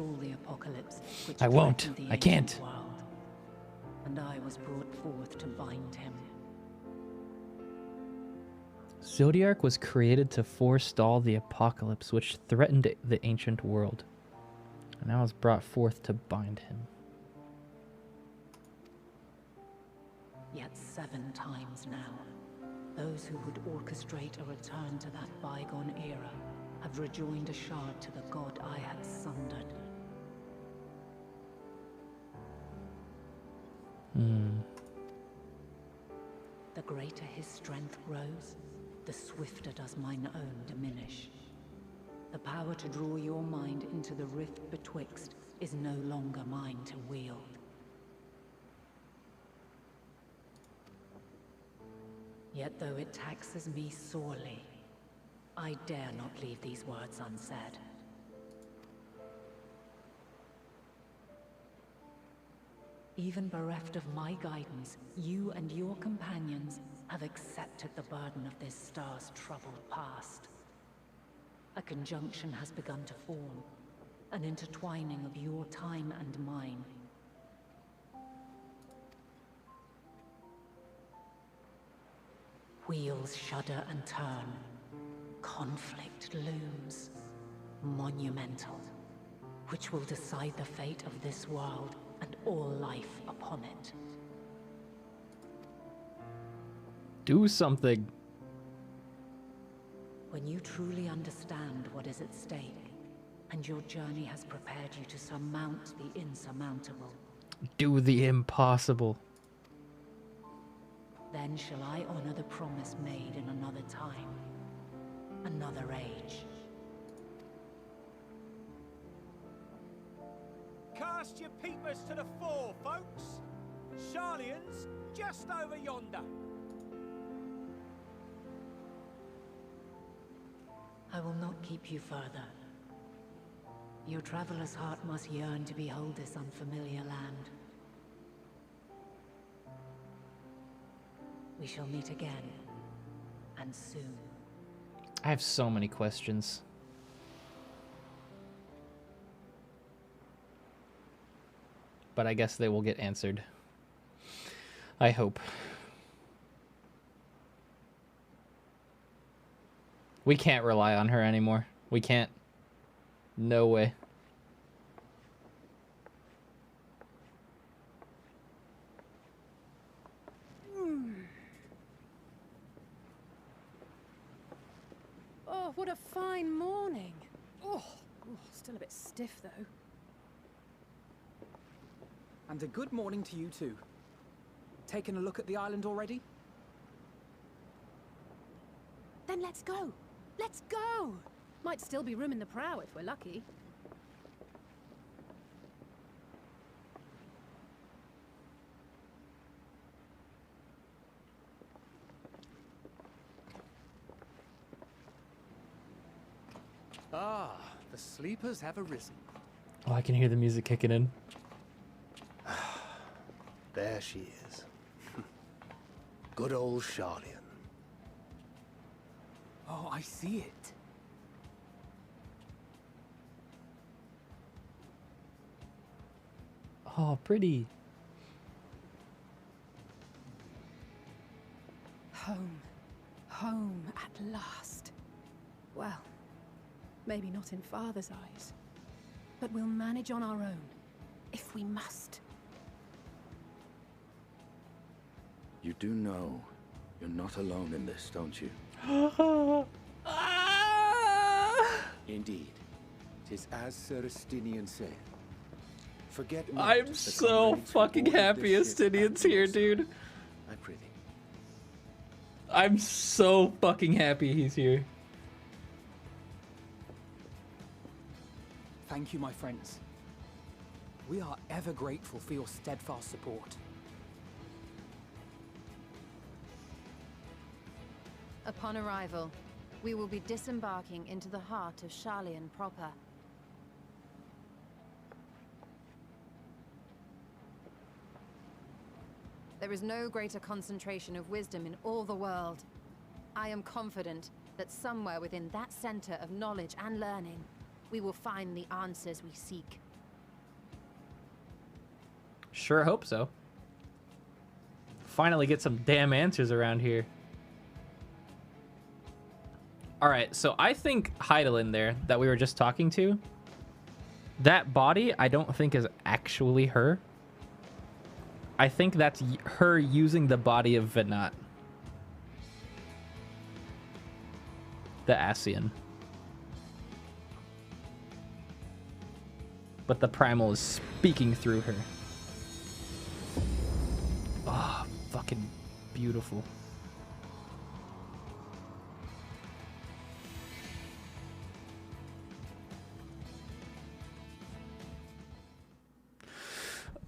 I won't. I can't. And I was brought forth to bind him. Zodiac was created to forestall the apocalypse which threatened the ancient world, and now is brought forth to bind him. Yet 7 times now, those who would orchestrate a return to that bygone era have rejoined a shard to the god I had sundered. The greater his strength grows, the swifter does mine own diminish. The power to draw your mind into the rift betwixt is no longer mine to wield. Yet though it taxes me sorely, I dare not leave these words unsaid. Even bereft of my guidance, you and your companions have accepted the burden of this star's troubled past. A conjunction has begun to form, an intertwining of your time and mine. Wheels shudder and turn. Conflict looms, monumental, which will decide the fate of this world and all life upon it. Do something. When you truly understand what is at stake, and your journey has prepared you to surmount the insurmountable. Do the impossible. Then shall I honor the promise made in another time, another age. Cast your peepers to the fore, folks. Sharlian's just over yonder. I will not keep you further. Your traveler's heart must yearn to behold this unfamiliar land. We shall meet again, and soon. I have so many questions. But I guess they will get answered. I hope. We can't rely on her anymore. We can't. No way. Oh, what a fine morning. Oh, still a bit stiff though. And a good morning to you too. Taking a look at the island already? Then let's go. Let's go. Might still be room in the prow if we're lucky. Ah, the sleepers have arisen. Oh, I can hear the music kicking in. There she is. Good old Sharlian. Oh, I see it. Oh, pretty. Home. Home at last. Well, maybe not in Father's eyes. But we'll manage on our own, if we must. You do know you're not alone in this, don't you? Indeed. 'Tis as Sir Estinian said. Forget not I'm the so comrades who fucking boarded happy this ship Estinian's at here, your side. dude. I prithee. I'm so fucking happy he's here. Thank you, my friends. We are ever grateful for your steadfast support. Upon arrival, we will be disembarking into the heart of Sharlian proper. There is no greater concentration of wisdom in all the world. I am confident that somewhere within that center of knowledge and learning, we will find the answers we seek. Sure hope so. Finally get some damn answers around here. Alright, so I think Heidelin there, that we were just talking to, that body I don't think is actually her. I think that's her using the body of Venat. The Asian. But the Primal is speaking through her. Ah, oh, fucking beautiful.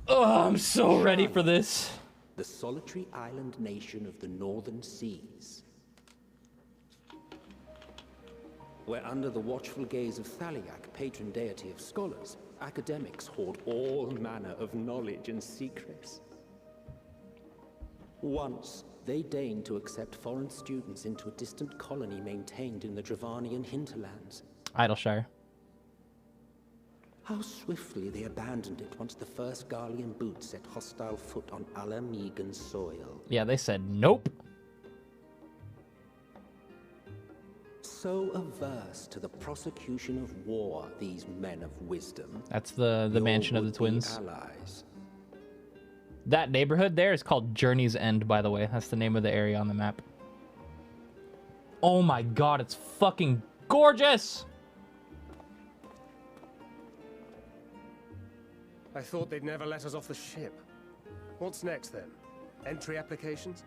Oh, I'm so ready for this. The solitary island nation of the northern seas. Where under the watchful gaze of Thaliak, patron deity of scholars, academics hoard all manner of knowledge and secrets. Once, they deigned to accept foreign students into a distant colony maintained in the Dravanian hinterlands. Idleshire. How swiftly they abandoned it once the first Garlean boot set hostile foot on Alamegan soil. Yeah, they said nope. So averse to the prosecution of war, these men of wisdom. That's the mansion of the twins. Allies. That neighborhood there is called Journey's End, by the way. That's the name of the area on the map. Oh my god, it's fucking gorgeous! I thought they'd never let us off the ship. What's next then? Entry applications?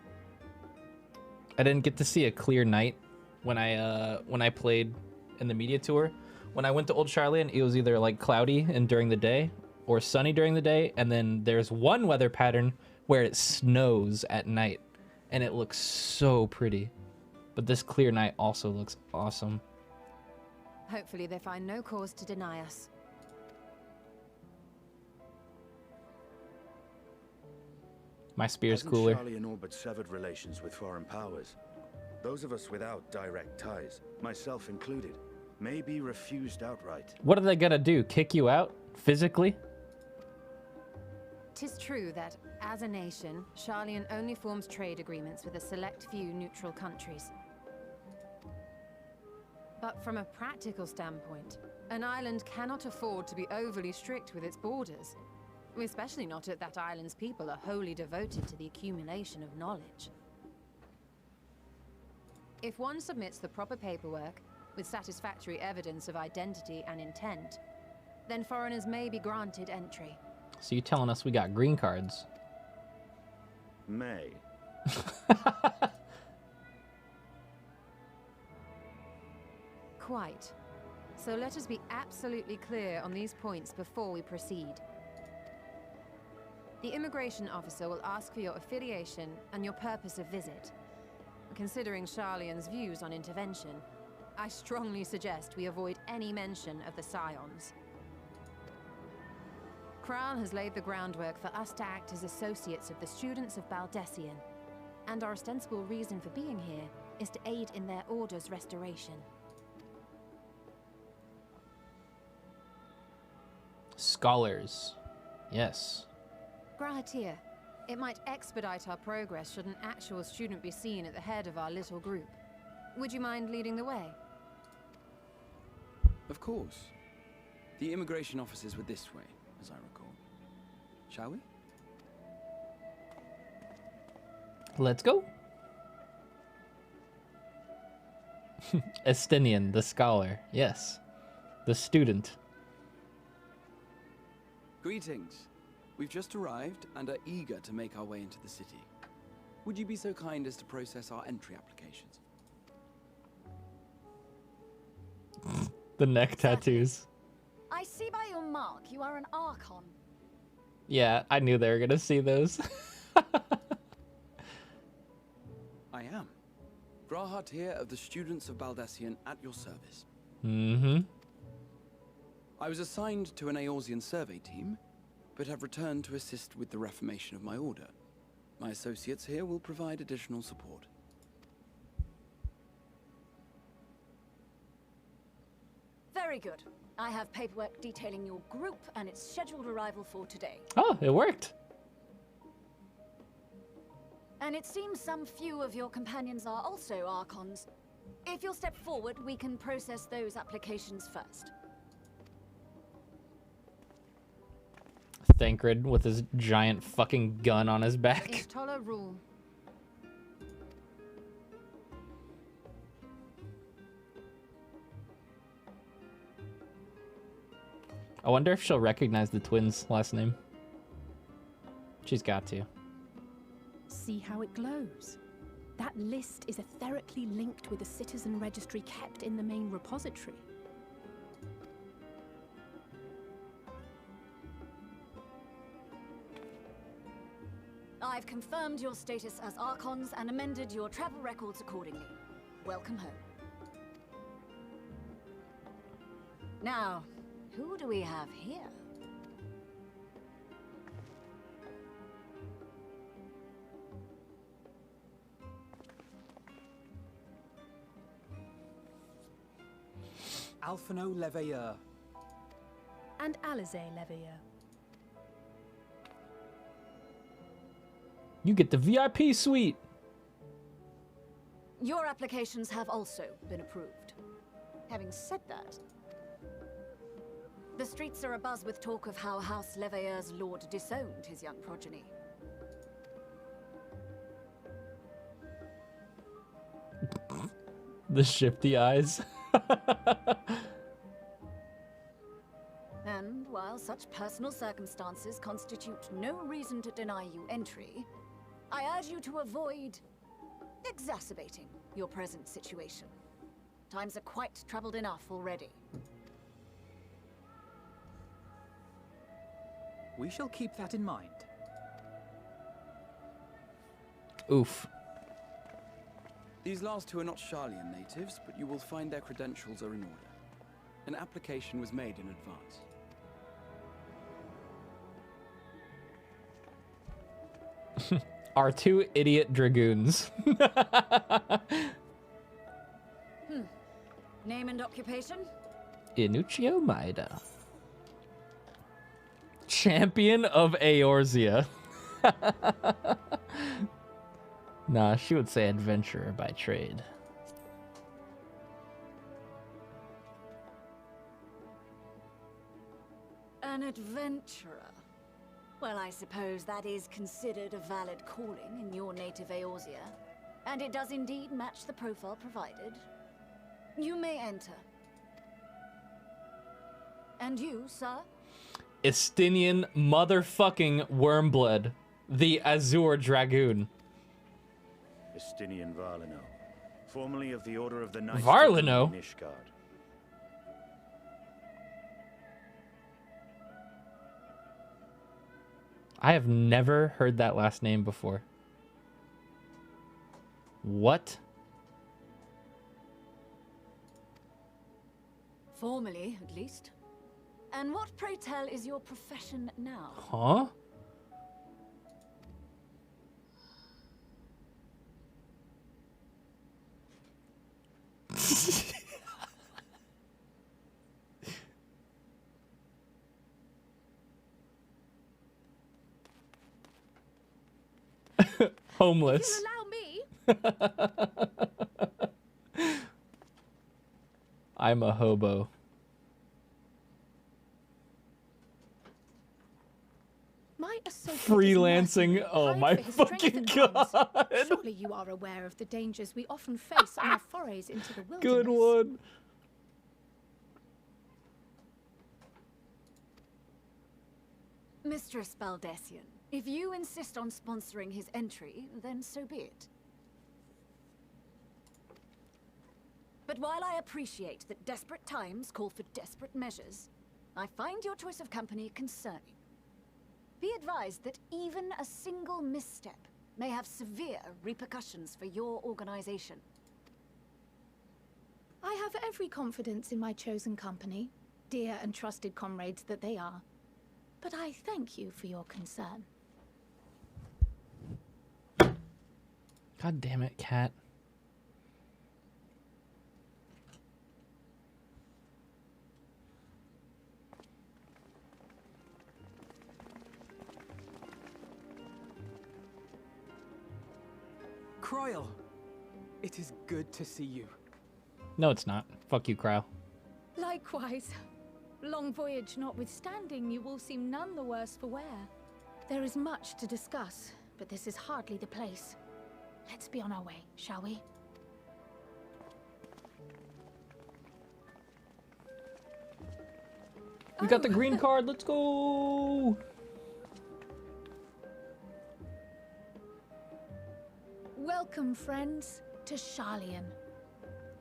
I didn't get to see a clear night when I played in the media tour. When I went to Old Charlian, it was either like cloudy and during the day or sunny during the day, and then there's one weather pattern where it snows at night, and it looks so pretty. But this clear night also looks awesome. Hopefully they find no cause to deny us. My spear's Hasn't cooler. Charlie and Orbit severed relations with foreign powers? Those of us without direct ties, myself included, may be refused outright. What are they gonna do? Kick you out? Physically? 'Tis true that, as a nation, Charlian only forms trade agreements with a select few neutral countries. But from a practical standpoint, an island cannot afford to be overly strict with its borders. Especially not if that island's people are wholly devoted to the accumulation of knowledge. If one submits the proper paperwork, with satisfactory evidence of identity and intent, then foreigners may be granted entry. So you telling us we got green cards? May. Quite. So let us be absolutely clear on these points before we proceed. The immigration officer will ask for your affiliation and your purpose of visit. Considering Charlian's views on intervention, I strongly suggest we avoid any mention of the Scions. Kral has laid the groundwork for us to act as associates of the students of Baldessian, and our ostensible reason for being here is to aid in their order's restoration. Scholars. Yes. Grahatir, it might expedite our progress should an actual student be seen at the head of our little group. Would you mind leading the way? Of course. The immigration officers were this way, as I recall. Shall we? Let's go. Estinian, the scholar. Yes. The student. Greetings. We've just arrived and are eager to make our way into the city. Would you be so kind as to process our entry applications? The neck tattoos. I see by your mark you are an Archon. Yeah, I knew they were gonna see those. I am. Grahatir of the Students of Baldessian at your service. Mm-hmm. I was assigned to an Eorzean survey team, but have returned to assist with the reformation of my order. My associates here will provide additional support. Very good. I have paperwork detailing your group and its scheduled arrival for today. Oh, it worked. And it seems some few of your companions are also Archons. If you'll step forward, we can process those applications first. Thancred with his giant fucking gun on his back. Ishtola rule. I wonder if she'll recognize the twins' last name. She's got to. See how it glows? That list is etherically linked with the citizen registry kept in the main repository. I've confirmed your status as Archons and amended your travel records accordingly. Welcome home. Now, who do we have here? Alphino Leveilleur. And Alize Leveilleur. You get the VIP suite. Your applications have also been approved. Having said that, the streets are abuzz with talk of how House Leveilleur's lord disowned his young progeny. The shifty eyes. And while such personal circumstances constitute no reason to deny you entry, I urge you to avoid exacerbating your present situation. Times are quite troubled enough already. We shall keep that in mind. Oof. These last two are not Sharlayan natives, but you will find their credentials are in order. An application was made in advance. Our two idiot dragoons. Name and occupation? Inuchio Maeda. Champion of Eorzea. Nah, she would say adventurer by trade. An adventurer. Well, I suppose that is considered a valid calling in your native Eorzea, and it does indeed match the profile provided. You may enter. And you, sir? Estinian motherfucking Wormblood, the Azure Dragoon. Estinian Varlino, formerly of the Order of the Knights Varlino? of Nishgard. I have never heard that last name before. What? Formally, at least. And what, pray tell, is your profession now? Huh? Homeless. If you'll allow me. I'm a hobo. My associate Freelancing. Oh my fucking god. Surely you are aware of the dangers we often face on our forays into the wilderness. Good one. Mistress Baldessian, if you insist on sponsoring his entry, then so be it. But while I appreciate that desperate times call for desperate measures, I find your choice of company concerning. Be advised that even a single misstep may have severe repercussions for your organization. I have every confidence in my chosen company, dear and trusted comrades that they are. But I thank you for your concern. God damn it, cat. Cryle, it is good to see you. No, it's not. Fuck you, Cryo. Likewise. Long voyage notwithstanding, you all seem none the worse for wear. There is much to discuss, but this is hardly the place. Let's be on our way, shall we? We got the green card. Let's go. Welcome, friends, to Sharlayan.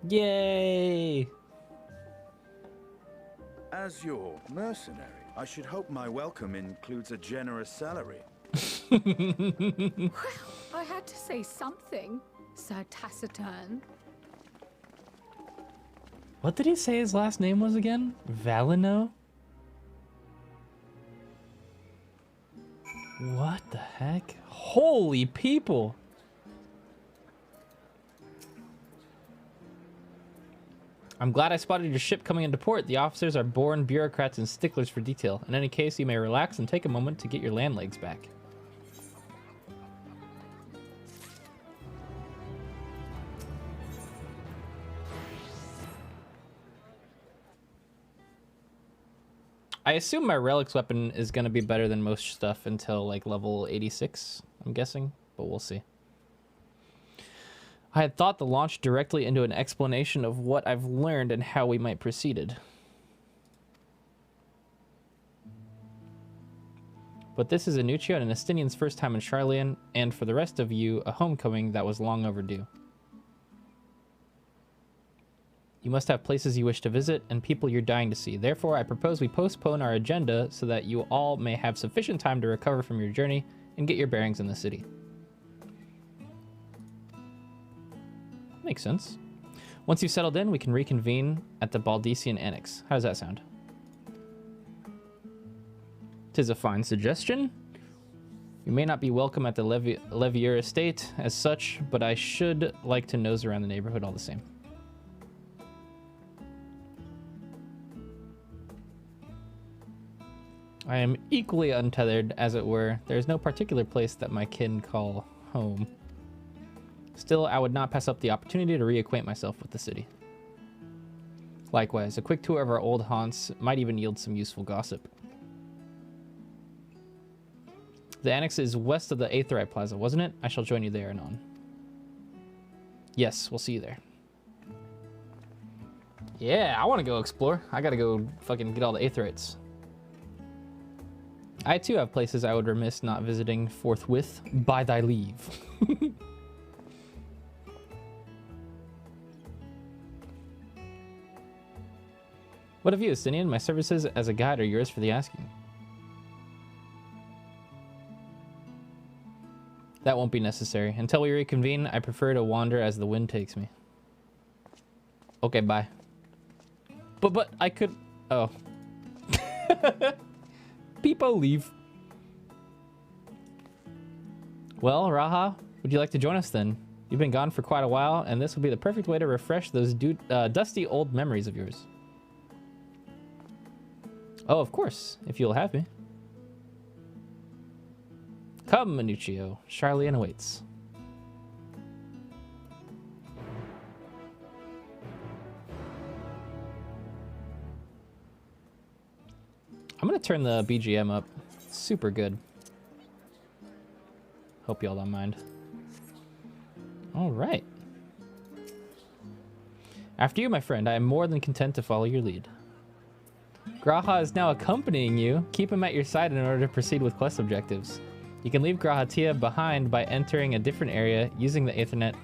Yay. As your mercenary, I should hope my welcome includes a generous salary. Well, I had to say something, Sir Taciturn. What did he say his last name was again? Valino? What the heck? Holy people! I'm glad I spotted your ship coming into port. The officers are born bureaucrats and sticklers for detail. In any case, you may relax and take a moment to get your land legs back. I assume my relics weapon is going to be better than most stuff until like level 86, I'm guessing, but we'll see. I had thought to launch directly into an explanation of what I've learned and how we might proceed. But this is Anuccio and Estinian's first time in Charlian, and for the rest of you, a homecoming that was long overdue. You must have places you wish to visit and people you're dying to see. Therefore, I propose we postpone our agenda so that you all may have sufficient time to recover from your journey and get your bearings in the city. Makes sense. Once you've settled in, we can reconvene at the Baldician Annex. How does that sound? 'Tis a fine suggestion. You may not be welcome at the Levier estate as such, but I should like to nose around the neighborhood all the same. I am equally untethered, as it were. There is no particular place that my kin call home. Still, I would not pass up the opportunity to reacquaint myself with the city. Likewise, a quick tour of our old haunts might even yield some useful gossip. The annex is west of the Aetherite Plaza, wasn't it? I shall join you there anon. Yes, we'll see you there. Yeah, I want to go explore. I gotta go fucking get all the Aetherites. I too have places I would remiss not visiting forthwith by thy leave. What of you, Estinian? My services as a guide are yours for the asking. That won't be necessary. Until we reconvene, I prefer to wander as the wind takes me. Okay, bye. But I could... Oh. Peepo, leave. Well, Raha, would you like to join us then? You've been gone for quite a while, and this will be the perfect way to refresh those dusty old memories of yours. Oh, of course, if you'll have me. Come, Minuccio. Charlian awaits. I'm gonna turn the BGM up. It's super good. Hope y'all don't mind. All right. After you, my friend, I am more than content to follow your lead. Graha is now accompanying you. Keep him at your side in order to proceed with quest objectives. You can leave Grahatia behind by entering a different area, using the Aethernet,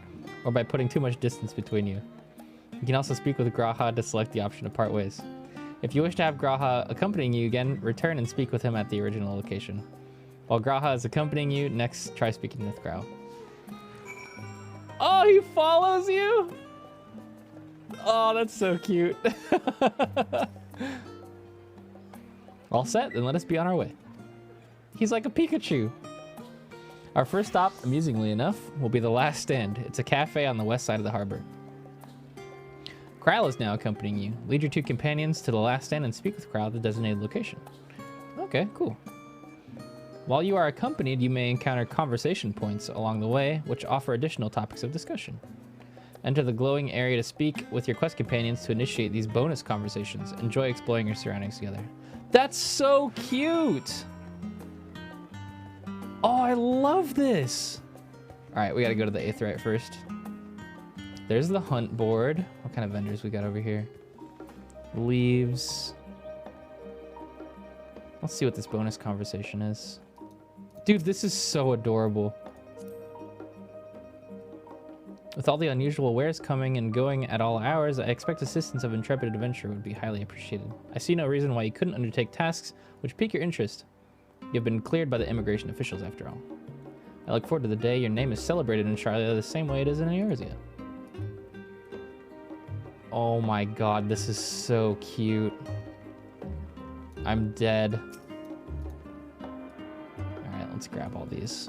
or by putting too much distance between you. You can also speak with Graha to select the option to part ways. If you wish to have Graha accompanying you again, return and speak with him at the original location. While Graha is accompanying you, next try speaking with Grau. Oh, he follows you? Oh, that's so cute. All set? Then let us be on our way. He's like a Pikachu. Our first stop, amusingly enough, will be the last stand. It's a cafe on the west side of the harbor. Kral is now accompanying you. Lead your two companions to the last stand and speak with Kral at the designated location. Okay, cool. While you are accompanied, you may encounter conversation points along the way, which offer additional topics of discussion. Enter the glowing area to speak with your quest companions to initiate these bonus conversations. Enjoy exploring your surroundings together. That's so cute! Oh, I love this! Alright, we gotta go to the Aetherite first. There's the hunt board. What kind of vendors we got over here? Leaves. Let's see what this bonus conversation is. Dude, this is so adorable. With all the unusual wares coming and going at all hours, I expect assistance of intrepid adventurer would be highly appreciated. I see no reason why you couldn't undertake tasks which pique your interest. You've been cleared by the immigration officials after all. I look forward to the day your name is celebrated in Charlia the same way it is in Eorzea. Oh my god, this is so cute. I'm dead. Alright, let's grab all these.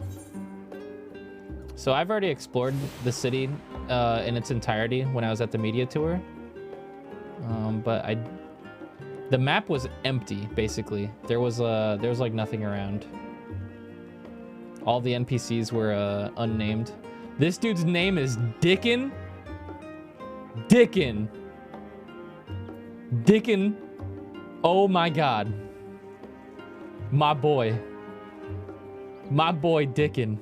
So I've already explored the city in its entirety when I was at the media tour. But the map was empty, basically. There was like nothing around. All the NPCs were unnamed. This dude's name is Dickin. Dickin. Dickin. Oh my god. My boy. My boy Dickin.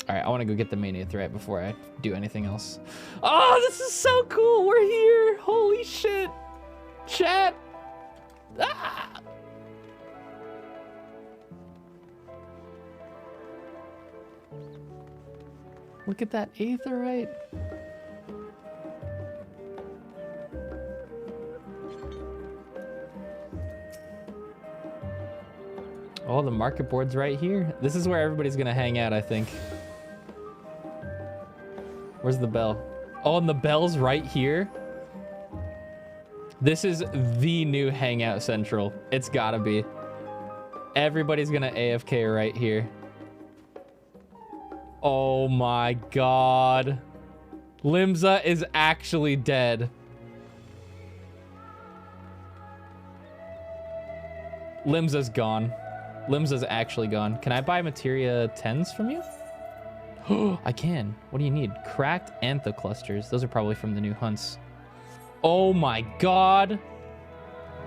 Alright, I want to go get the main Aetherite before I do anything else. Oh, this is so cool! We're here! Holy shit! Chat! Ah! Look at that aetherite. Oh, the market board's right here. This is where everybody's gonna hang out, I think. Where's the bell? Oh, and the bell's right here. This is the new hangout central. It's gotta be. Everybody's gonna AFK right here. Oh my god. Limsa is actually dead. Limsa's gone. Limsa's actually gone. Can I buy materia 10s from you? I can. What do you need? Cracked antho clusters. Those are probably from the new hunts. Oh my god.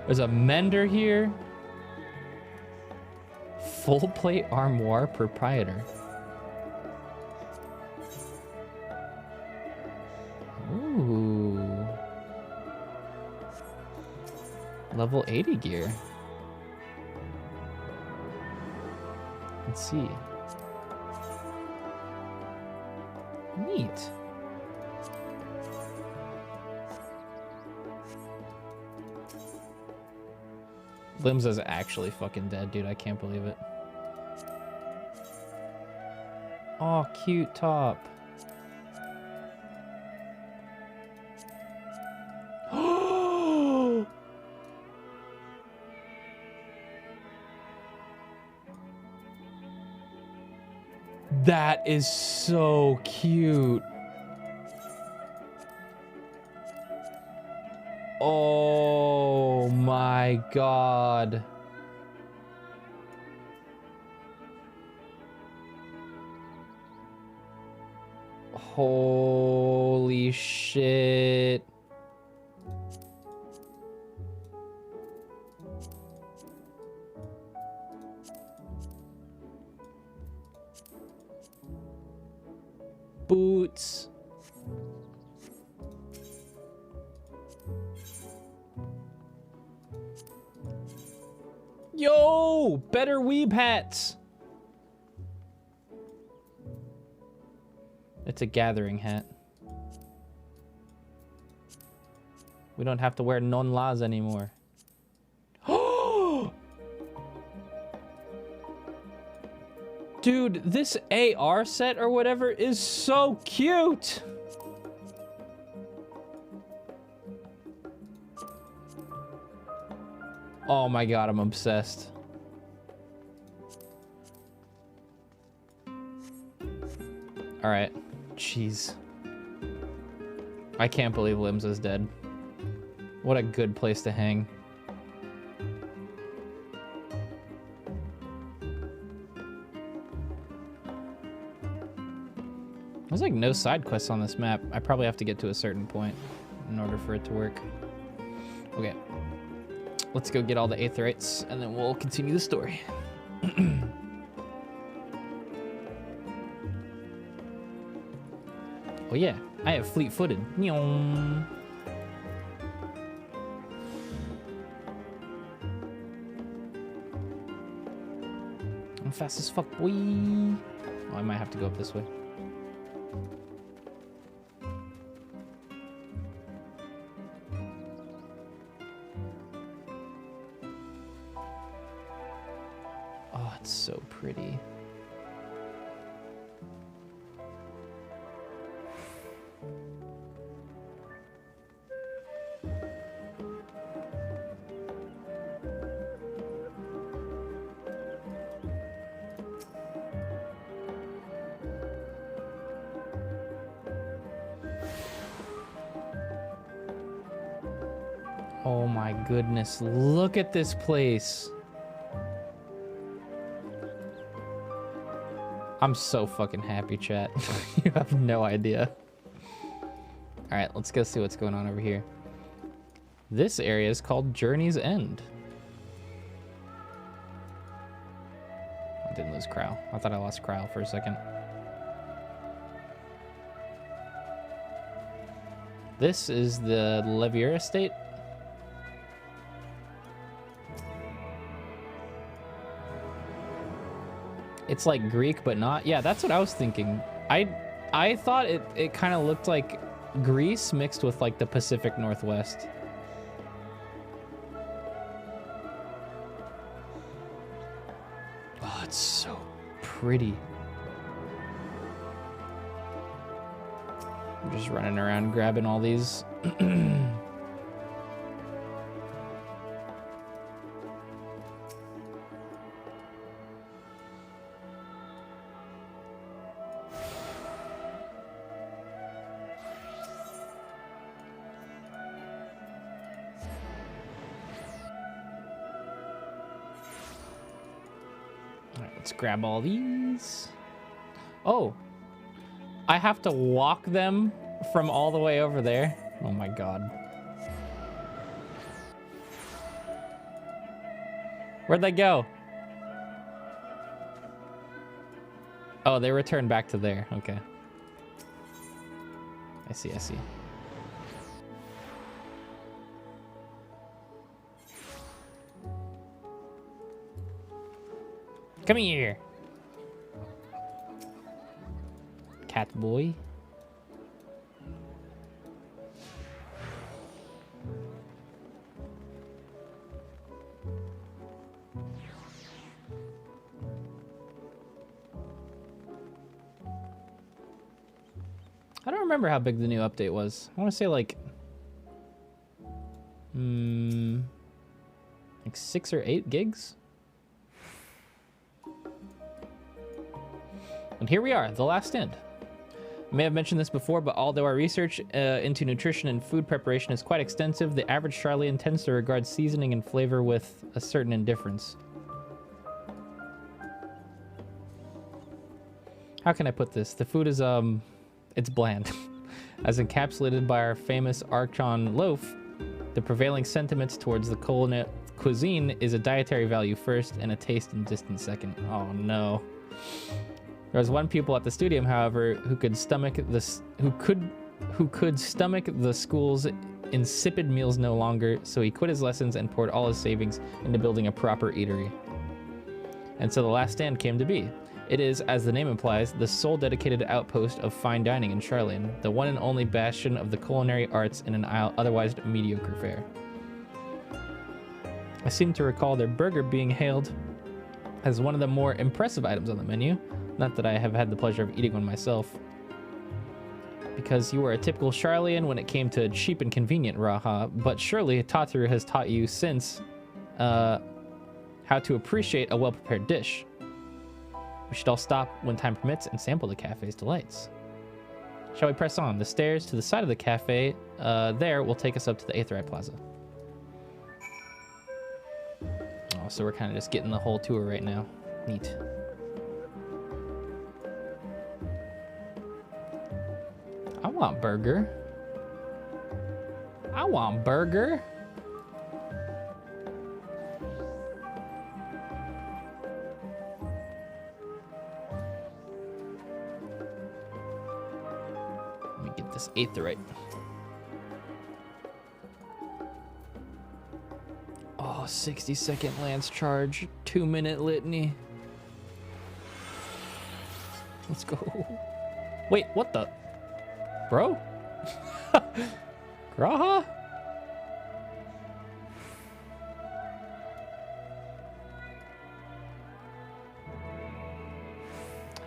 There's a mender here. Full plate armoire proprietor. Ooh. Level 80 gear. Let's see. Neat. Limsa's actually fucking dead, dude. I can't believe it. Oh, cute top. That is so cute. Oh my god. Holy shit. Boots. Yo, better weeb hats. It's a gathering hat. We don't have to wear non-las anymore. Dude, this AR set or whatever is so cute. Oh my god, I'm obsessed. All right, jeez. I can't believe Limsa's dead. What a good place to hang. There's like no side quests on this map. I probably have to get to a certain point in order for it to work. Okay. Let's go get all the aetherites and then we'll continue the story. Oh yeah, I have fleet-footed. I'm fast as fuck, boy. Oh, I might have to go up this way. Oh, it's so pretty. Oh my goodness, look at this place. I'm so fucking happy, chat. You have no idea. All right, let's go see what's going on over here. This area is called Journey's End. I didn't lose Crow. I thought I lost Crow for a second. This is the Levier Estate. It's like Greek, but not. Yeah, that's what I was thinking. I I thought it kind of looked like Greece mixed with like the Pacific Northwest. Oh, it's so pretty. I'm just running around grabbing all these. Let's grab all these. Oh, I have to walk them from all the way over there. Oh my god. Where'd they go? Oh, they returned back to there. Okay. I see, I see. Come here. Cat boy. I don't remember how big the new update was. I want to say like 6 or 8 gigs. And here we are, the last stand. I may have mentioned this before, but although our research into nutrition and food preparation is quite extensive, the average Charlian tends to regard seasoning and flavor with a certain indifference. How can I put this? The food is, it's bland. As encapsulated by our famous Archon loaf, the prevailing sentiments towards the cuisine is a dietary value first and a taste and distant second. Oh no. There was one pupil at the studium, however, who could stomach the school's insipid meals no longer, so he quit his lessons and poured all his savings into building a proper eatery. And so the last stand came to be. It is, as the name implies, the sole dedicated outpost of fine dining in Charlian, the one and only bastion of the culinary arts in an otherwise mediocre fare. I seem to recall their burger being hailed as one of the more impressive items on the menu. Not that I have had the pleasure of eating one myself. Because you were a typical Charlian when it came to cheap and convenient, Raha, but surely Tataru has taught you since how to appreciate a well-prepared dish. We should all stop when time permits and sample the cafe's delights. Shall we press on? The stairs to the side of the cafe there will take us up to the Aetheryte Plaza. Oh, so we're kind of just getting the whole tour right now. Neat. I want burger. I want burger. Let me get this Aetheryte. Oh, 60-second lance charge, 2-minute litany. Let's go. Wait, what the? Bro? Graha?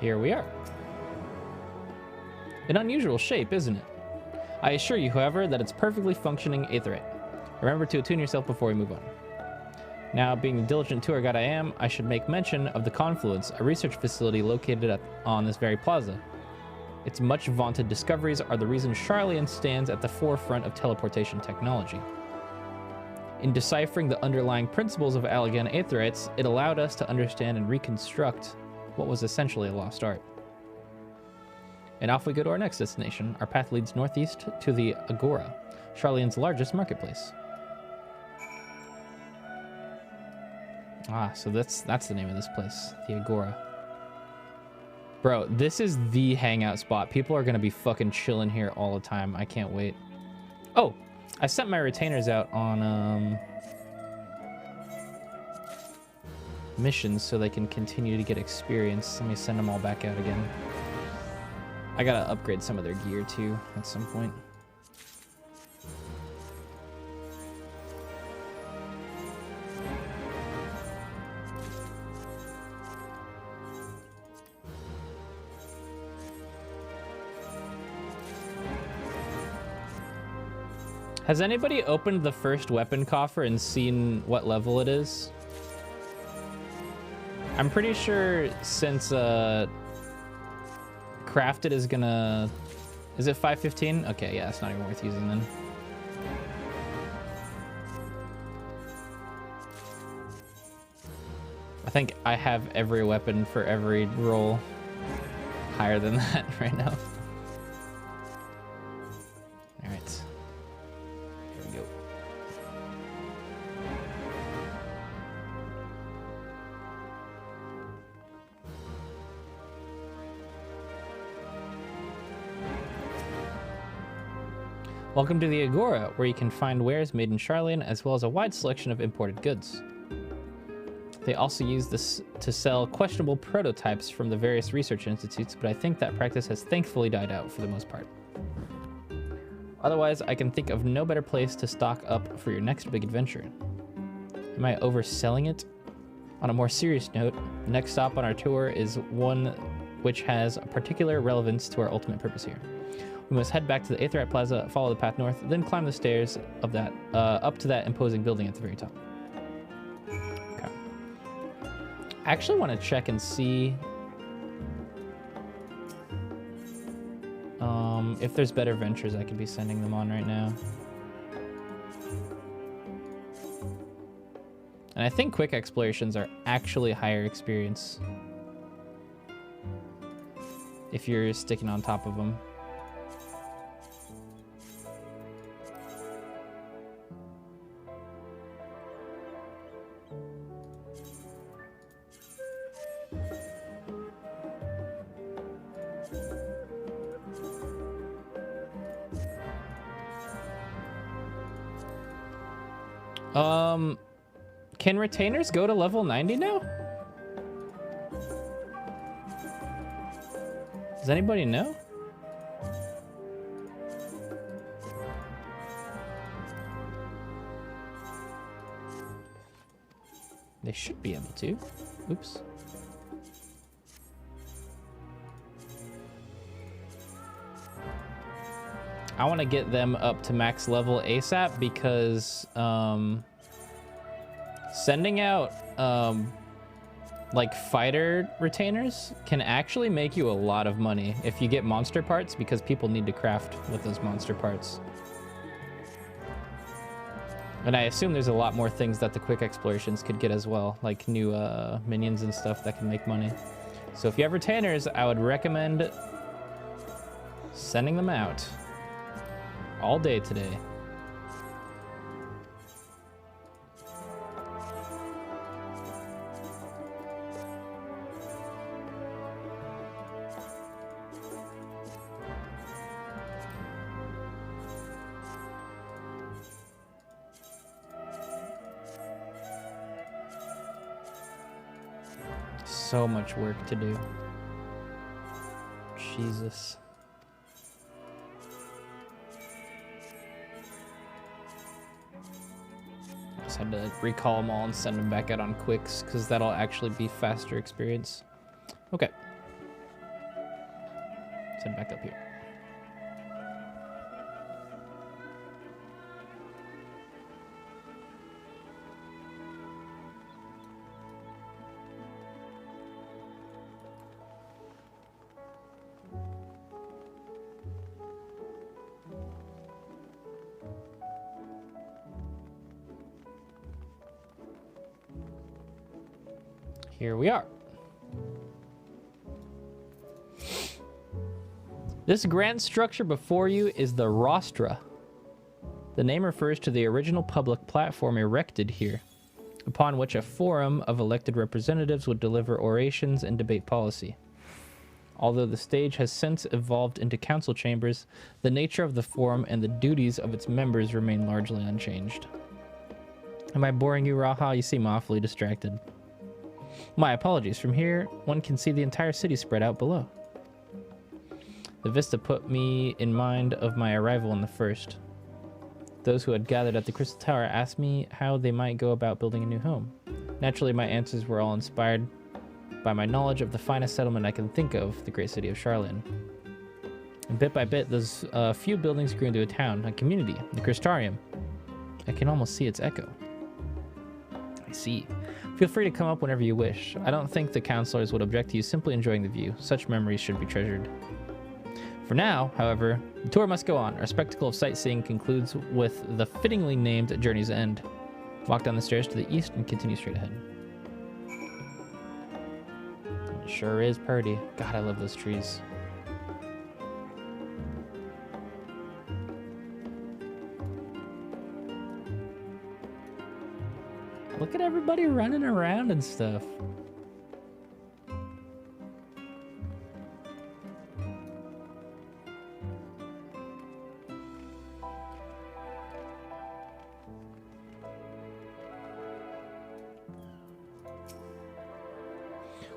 Here we are. An unusual shape, isn't it? I assure you, however, that it's perfectly functioning Aetheryte. Remember to attune yourself before we move on. Now, being the diligent tour guide I am, I should make mention of the Confluence, a research facility located on this very plaza. Its much vaunted discoveries are the reason Charlian stands at the forefront of teleportation technology. In deciphering the underlying principles of Allegan Aetherites, it allowed us to understand and reconstruct what was essentially a lost art. And off we go to our next destination. Our path leads northeast to the Agora, Charlian's largest marketplace. Ah, so that's the name of this place, the Agora. Bro, this is the hangout spot. People are gonna be fucking chilling here all the time. I can't wait. Oh, I sent my retainers out on missions so they can continue to get experience. Let me send them all back out again. I gotta upgrade some of their gear too at some point. Has anybody opened the first weapon coffer and seen what level it is? I'm pretty sure since crafted is gonna... Is it 515? Okay, yeah, it's not even worth using then. I think I have every weapon for every roll higher than that right now. Alright. Here we go. Welcome to the Agora, where you can find wares made in Charlian, as well as a wide selection of imported goods. They also use this to sell questionable prototypes from the various research institutes, but I think that practice has thankfully died out for the most part. Otherwise, I can think of no better place to stock up for your next big adventure. Am I overselling it? On a more serious note, the next stop on our tour is one which has a particular relevance to our ultimate purpose here. We must head back to the Aetherat Plaza, follow the path north, then climb the stairs of that up to that imposing building at the very top. Okay. I actually want to check and see if there's better ventures I could be sending them on right now. And I think quick explorations are actually higher experience if you're sticking on top of them. Can retainers go to level 90 now? Does anybody know? They should be able to. Oops. I want to get them up to max level ASAP because sending out like fighter retainers can actually make you a lot of money if you get monster parts, because people need to craft with those monster parts. And I assume there's a lot more things that the quick explorations could get as well, like new minions and stuff that can make money. So if you have retainers, I would recommend sending them out all day today. So much work to do. Jesus. Just had to recall them all and send them back out on quicks, because that'll actually be faster experience. Okay. Let's head back up here. Here we are. This grand structure before you is the rostra. The name refers to the original public platform erected here, upon which a forum of elected representatives would deliver orations and debate policy. Although the stage has since evolved into council chambers, the nature of the forum and the duties of its members remain largely unchanged. Am I boring you, Raha? You seem awfully distracted. My apologies. From here, one can see the entire city spread out below. The vista put me in mind of my arrival in the first. Those who had gathered at the Crystal Tower asked me how they might go about building a new home. Naturally, my answers were all inspired by my knowledge of the finest settlement I can think of, the great city of Sharlayan. And bit by bit, those few buildings grew into a town, a community, the Crystarium. I can almost see its echo. I see. Feel free to come up whenever you wish. I don't think the counselors would object to you simply enjoying the view. Such memories should be treasured. For now, however, the tour must go on. Our spectacle of sightseeing concludes with the fittingly named Journey's End. Walk down the stairs to the east and continue straight ahead. It sure is pretty. God, I love those trees. Look at everybody running around and stuff.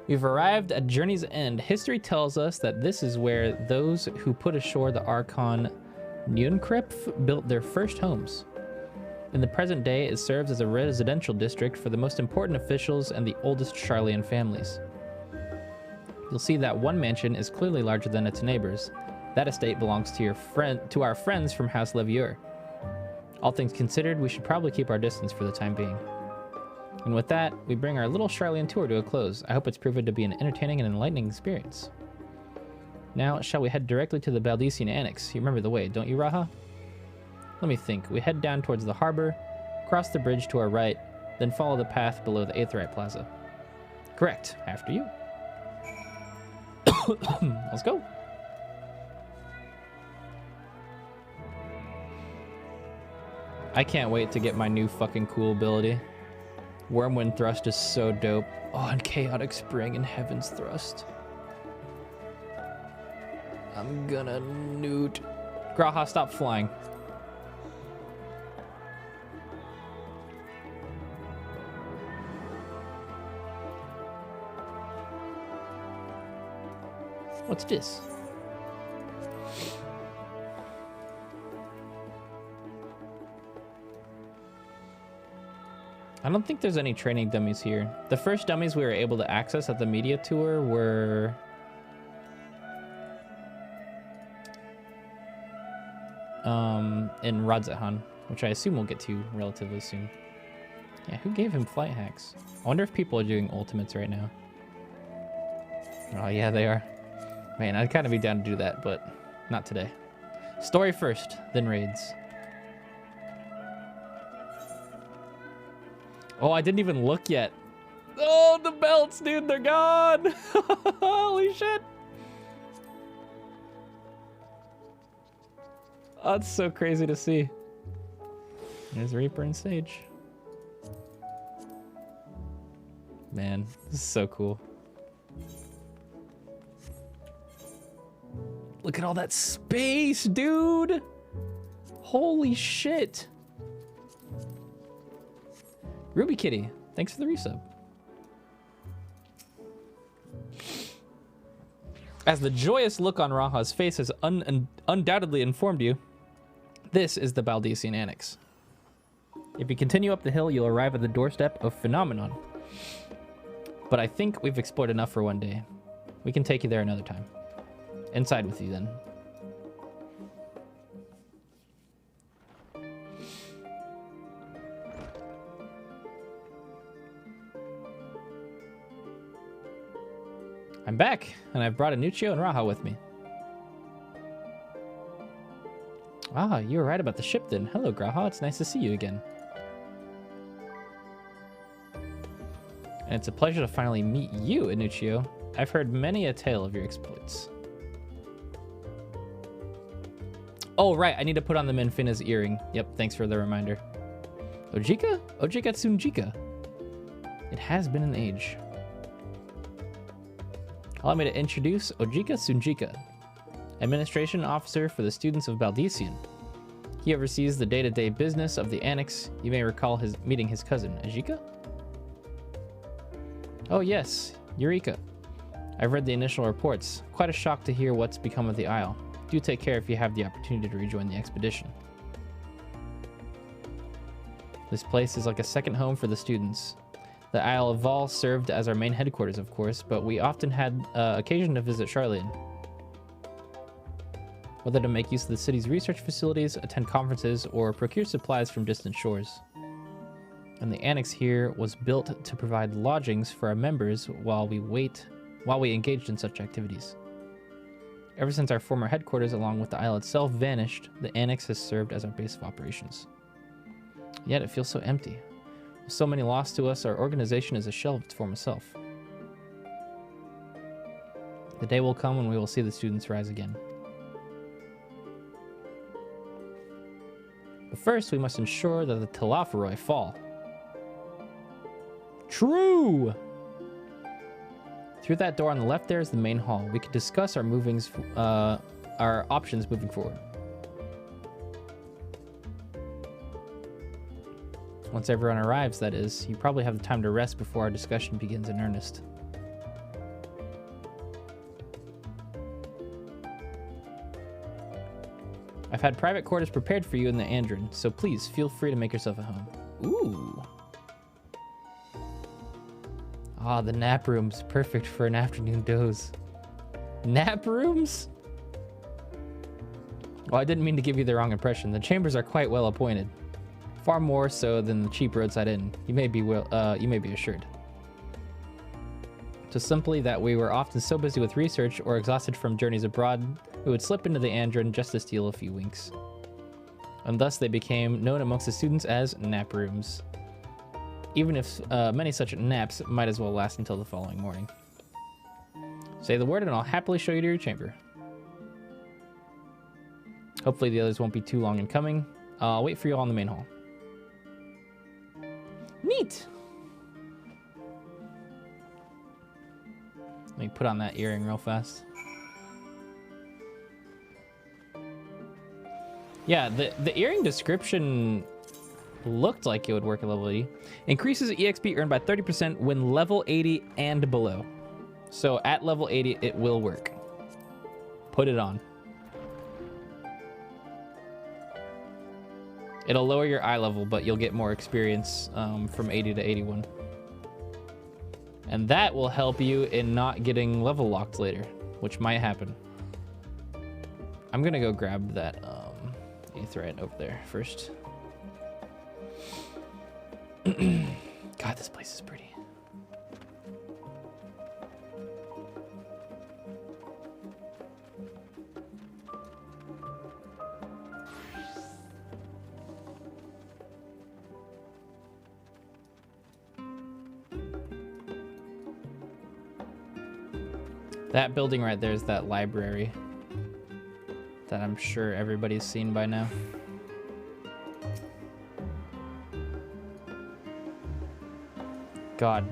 We've arrived at Journey's End. History tells us that this is where those who put ashore the Archon Nunkrip built their first homes. In the present day, it serves as a residential district for the most important officials and the oldest Sharlayan families. You'll see that one mansion is clearly larger than its neighbors. That estate belongs to our friends from House Levieur. All things considered, we should probably keep our distance for the time being. And with that, we bring our little Sharlayan tour to a close. I hope it's proven to be an entertaining and enlightening experience. Now, shall we head directly to the Baldician Annex? You remember the way, don't you, Raha? Let me think. We head down towards the harbor, cross the bridge to our right, then follow the path below the Aetheryte Plaza. Correct. After you. Let's go. I can't wait to get my new fucking cool ability. Wormwind Thrust is so dope. Oh, and Chaotic Spring and Heaven's Thrust. I'm gonna newt. Graha, stop flying. What's this? I don't think there's any training dummies here. The first dummies we were able to access at the media tour were... in Radzehan, which I assume we'll get to relatively soon. Yeah, who gave him flight hacks? I wonder if people are doing ultimates right now. Oh yeah, they are. Man, I'd kind of be down to do that, but not today. Story first, then raids. Oh, I didn't even look yet. Oh, the belts, dude, they're gone. Holy shit. Oh, it's so crazy to see. There's Reaper and Sage. Man, this is so cool. Look at all that space, dude. Holy shit. Ruby Kitty, thanks for the resub. As the joyous look on Raha's face has undoubtedly informed you, this is the Baldician Annex. If you continue up the hill, you'll arrive at the doorstep of Phenomenon. But I think we've explored enough for one day. We can take you there another time. Inside with you, then. I'm back, and I've brought Anuccio and Raha with me. Ah, you were right about the ship then. Hello, Graha. It's nice to see you again. And it's a pleasure to finally meet you, Anuccio. I've heard many a tale of your exploits. Oh, right. I need to put on the Menfina's earring. Yep, thanks for the reminder. Ojika? Ojika Tsunjika. It has been an age. Allow me to introduce Ojika Tsunjika, Administration Officer for the students of Baldician. He oversees the day-to-day business of the Annex. You may recall meeting his cousin, Ajika? Oh yes, Eureka. I've read the initial reports. Quite a shock to hear what's become of the Isle. Do take care if you have the opportunity to rejoin the expedition. This place is like a second home for the students. The Isle of Vol served as our main headquarters, of course, but we often had occasion to visit Charlian. Whether to make use of the city's research facilities, attend conferences, or procure supplies from distant shores. And the annex here was built to provide lodgings for our members while we engaged in such activities. Ever since our former headquarters, along with the Isle itself, vanished, the annex has served as our base of operations. Yet it feels so empty. With so many lost to us, our organization is a shell of its former self. The day will come when we will see the students rise again. But first, we must ensure that the Telophoroi fall. True! Through that door on the left there is the main hall. We can discuss our options moving forward. Once everyone arrives, that is, you probably have the time to rest before our discussion begins in earnest. I've had private quarters prepared for you in the Andron, so please feel free to make yourself at home. Ooh. Ah, the nap rooms. Perfect for an afternoon doze. Nap rooms? Well, I didn't mean to give you the wrong impression. The chambers are quite well appointed. Far more so than the cheap roadside inn. You may be assured. So simply that we were often so busy with research or exhausted from journeys abroad, we would slip into the Andron just to steal a few winks. And thus they became known amongst the students as nap rooms. Even if many such naps might as well last until the following morning. Say the word and I'll happily show you to your chamber. Hopefully the others won't be too long in coming. I'll wait for you all in the main hall. Neat! Let me put on that earring real fast. Yeah, the earring description looked like it would work at level 80. Increases EXP earned by 30% when level 80 and below. So at level 80, it will work. Put it on. It'll lower your eye level, but you'll get more experience from 80 to 81. And that will help you in not getting level locked later, which might happen. I'm gonna go grab that aetheryte over there first. God, this place is pretty. That building right there is that library that I'm sure everybody's seen by now. God,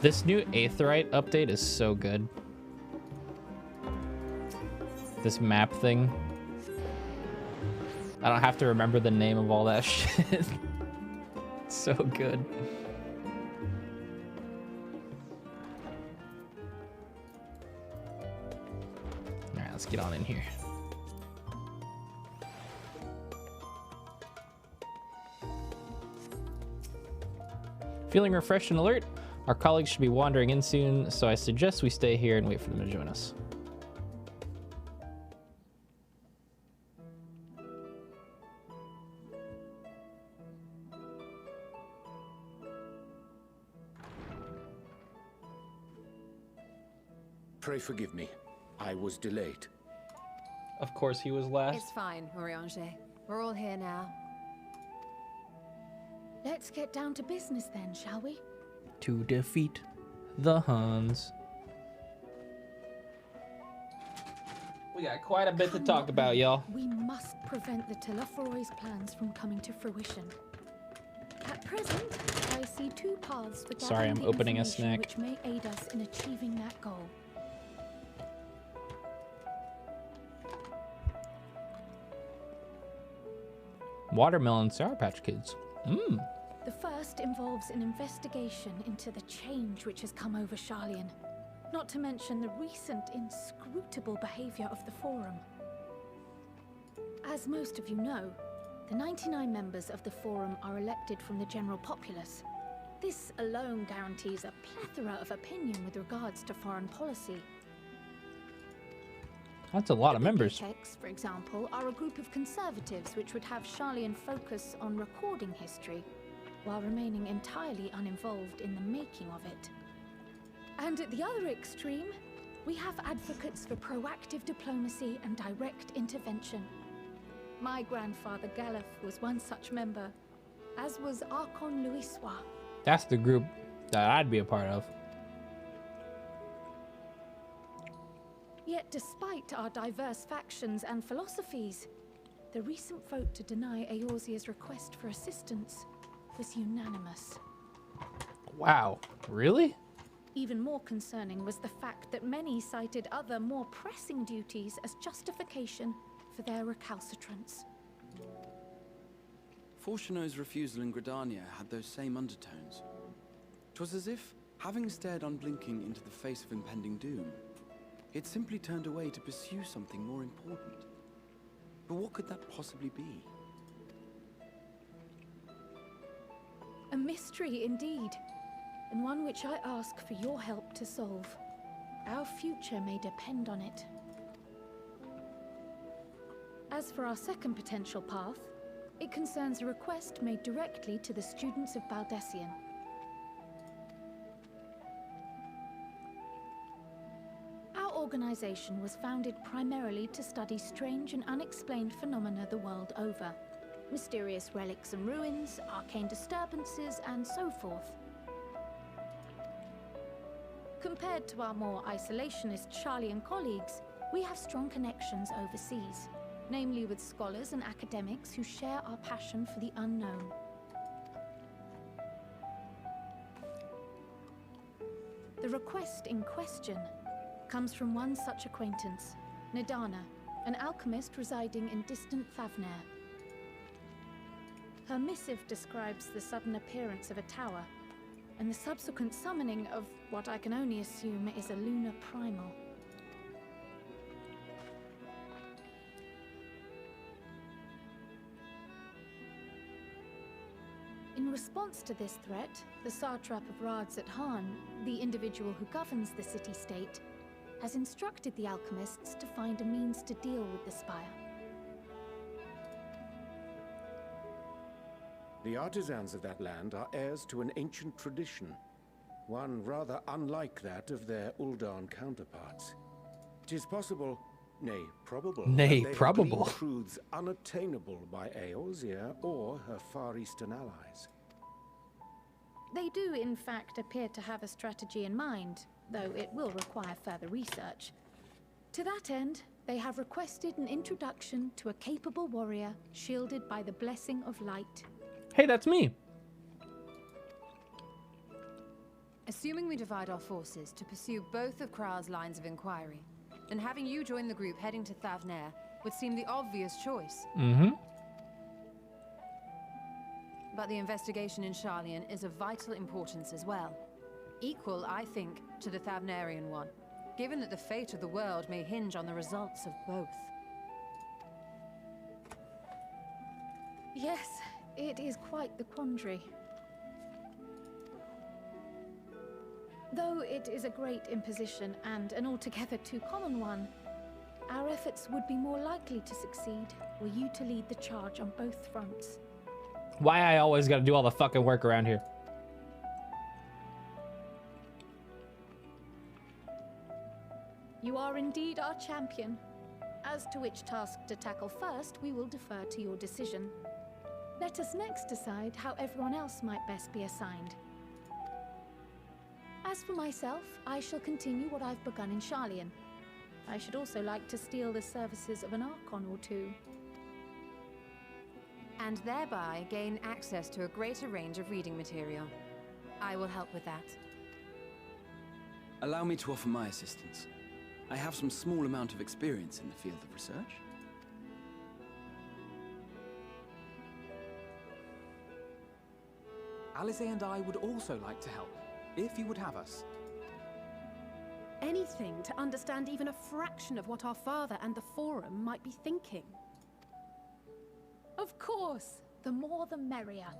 this new aetheryte update is so good. This map thing. I don't have to remember the name of all that shit. It's so good. Alright, let's get on in here. Feeling refreshed and alert? Our colleagues should be wandering in soon, so I suggest we stay here and wait for them to join us. Pray forgive me. I was delayed. Of course he was last. It's fine, Oriange. We're all here now. Let's get down to business then, shall we? To defeat the Huns. We got quite a bit to talk about, y'all. We must prevent the Telophoroi's plans from coming to fruition. At present, I see two paths for Sorry, I'm opening a snack. which may aid us in achieving that goal. Watermelon Sour Patch Kids. Mmm. The first involves an investigation into the change which has come over Charlian. Not to mention the recent inscrutable behavior of the Forum. As most of you know, the 99 members of the Forum are elected from the general populace. This alone guarantees a plethora of opinion with regards to foreign policy. That's a lot of members. Bibliotheques, for example, are a group of conservatives which would have Sharlayan focus on recording history, while remaining entirely uninvolved in the making of it. And at the other extreme, we have advocates for proactive diplomacy and direct intervention. My grandfather Galef was one such member, as was Archon Louisois. That's the group that I'd be a part of. Yet despite our diverse factions and philosophies, the recent vote to deny Eorzea's request for assistance was unanimous. Wow, really? Even more concerning was the fact that many cited other, more pressing duties as justification for their recalcitrance. Fortuno's refusal in Gridania had those same undertones. 'Twas as if, having stared unblinking into the face of impending doom, it simply turned away to pursue something more important. But what could that possibly be? A mystery indeed, and one which I ask for your help to solve. Our future may depend on it. As for our second potential path, it concerns a request made directly to the students of Baldessian. Our organization was founded primarily to study strange and unexplained phenomena the world over. Mysterious relics and ruins, arcane disturbances, and so forth. Compared to our more isolationist Sharlayan colleagues, we have strong connections overseas, namely with scholars and academics who share our passion for the unknown. The request in question comes from one such acquaintance, Nadana, an alchemist residing in distant Thavnair. Her missive describes the sudden appearance of a tower, and the subsequent summoning of what I can only assume is a lunar primal. In response to this threat, the satrap of Radzat-Han, the individual who governs the city-state, has instructed the alchemists to find a means to deal with the spire. The artisans of that land are heirs to an ancient tradition, one rather unlike that of their Uldan counterparts. It is possible, nay, probable, that they have gleaned truths unattainable by Eorzea or her Far Eastern allies. They do, in fact, appear to have a strategy in mind, though it will require further research. To that end, they have requested an introduction to a capable warrior shielded by the blessing of light. Hey, that's me. Assuming we divide our forces to pursue both of Kral's lines of inquiry, then having you join the group heading to Thavnair would seem the obvious choice. Mm-hmm. But the investigation in Sharlayan is of vital importance as well. Equal, I think, to the Thavnarian one, given that the fate of the world may hinge on the results of both. Yes, it is quite the quandary. Though it is a great imposition and an altogether too common one, our efforts would be more likely to succeed were you to lead the charge on both fronts. Why I always gotta do all the fucking work around here? You are indeed our champion. As to which task to tackle first, we will defer to your decision. Let us next decide how everyone else might best be assigned. As for myself, I shall continue what I've begun in Sharlayan. I should also like to steal the services of an Archon or two. And thereby gain access to a greater range of reading material. I will help with that. Allow me to offer my assistance. I have some small amount of experience in the field of research. Alize and I would also like to help, if you would have us. anything to understand even a fraction of what our father and the Forum might be thinking. Of course, the more the merrier.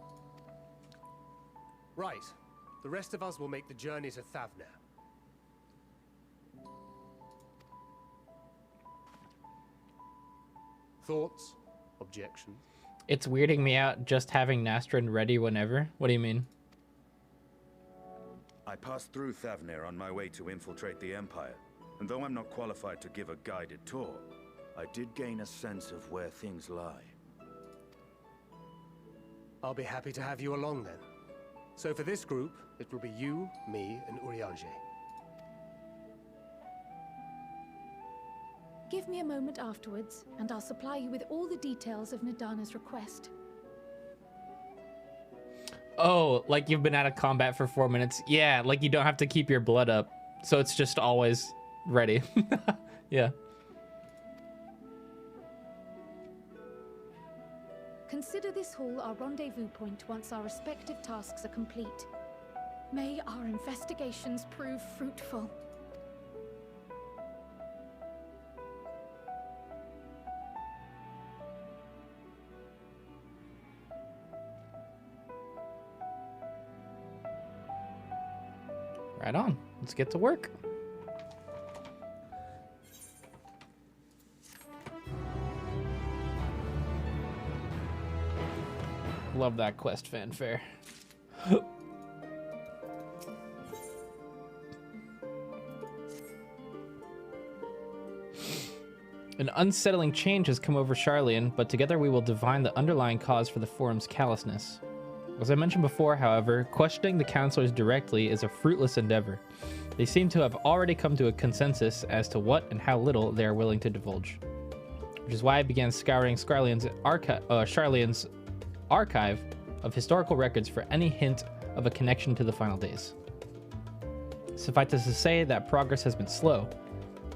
Right. The rest of us will make the journey to Thavner. Thoughts? Objections? It's weirding me out just having Nastrin ready whenever. What do you mean? I passed through Thavner on my way to infiltrate the Empire, and though I'm not qualified to give a guided tour, I did gain a sense of where things lie. I'll be happy to have you along then. So for this group, it will be you, me, and Urianger. Give me a moment afterwards, and I'll supply you with all the details of Nadana's request. Oh, like you've been out of combat for 4 minutes. Yeah, like you don't have to keep your blood up. So it's just always ready. Yeah. Consider this hall our rendezvous point once our respective tasks are complete. May our investigations prove fruitful. Right on. Let's get to work. Love that quest fanfare. An unsettling change has come over Charlian, but together we will divine the underlying cause for the Forum's callousness. As I mentioned before, however, questioning the counselors directly is a fruitless endeavor. They seem to have already come to a consensus as to what and how little they are willing to divulge. Which is why I began scouring Charlian's archive of historical records for any hint of a connection to the final days. Suffice it to say that progress has been slow.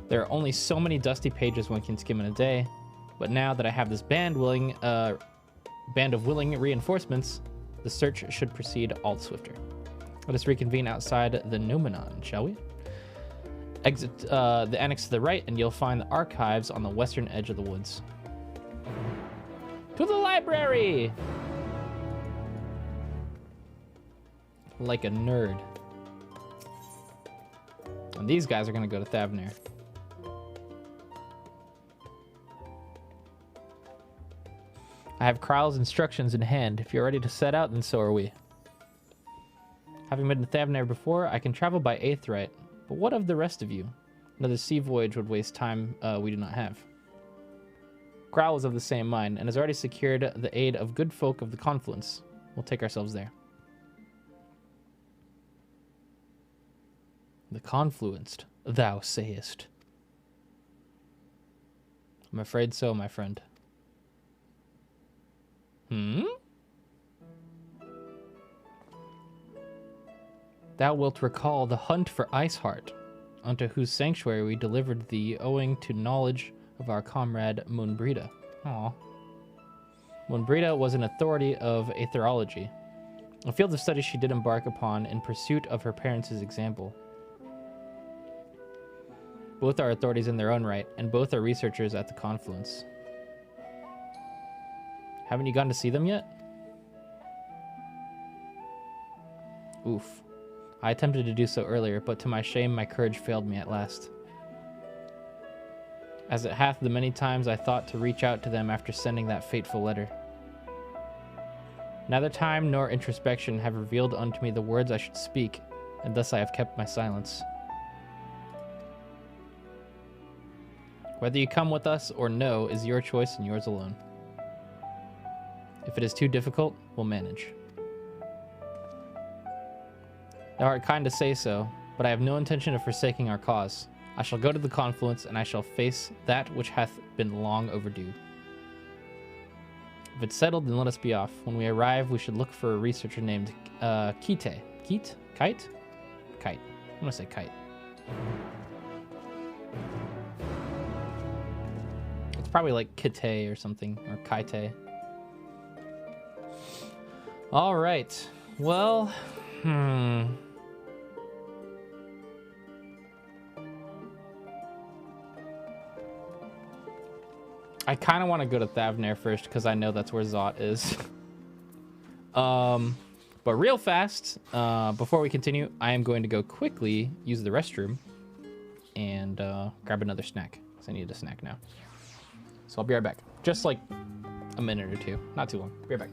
There are only so many dusty pages one can skim in a day, but now that I have this band of willing reinforcements, the search should proceed all the swifter. Let us reconvene outside the Numenon, shall we? Exit the annex to the right, and you'll find the archives on the western edge of the woods. To the library! Like a nerd. And these guys are gonna go to Thavner. I have Kryl's instructions in hand. If you're ready to set out, then so are we. Having been to Thavner before, I can travel by Aetheryte. But what of the rest of you? Another sea voyage would waste time we do not have. Kryl is of the same mind, and has already secured the aid of good folk of the Confluence. We'll take ourselves there. The Confluenced, thou sayest. I'm afraid so, my friend. Thou wilt recall the hunt for Iceheart, unto whose sanctuary we delivered thee owing to knowledge of our comrade Moonbrita. Aw. Moonbrita was an authority of aetherology, a field of study she did embark upon in pursuit of her parents' example. Both are authorities in their own right, and both are researchers at the Confluence. Haven't you gone to see them yet? Oof. I attempted to do so earlier, but to my shame my courage failed me at last. As it hath the many times I thought to reach out to them after sending that fateful letter. Neither time nor introspection have revealed unto me the words I should speak, and thus I have kept my silence. Whether you come with us or no is your choice and yours alone. If it is too difficult, we'll manage. Thou art kind to say so, but I have no intention of forsaking our cause. I shall go to the Confluence, and I shall face that which hath been long overdue. If it's settled, then let us be off. When we arrive, we should look for a researcher named Kite. Kite? Kite? Kite. I'm gonna say Kite. It's probably like Kite or something, or Kite. All right. Well, I kind of want to go to Thavnair first because I know that's where Zot is. But real fast, before we continue, I am going to go quickly use the restroom and grab another snack because I need a snack now. So I'll be right back. Just like a minute or two, not too long. Be right back.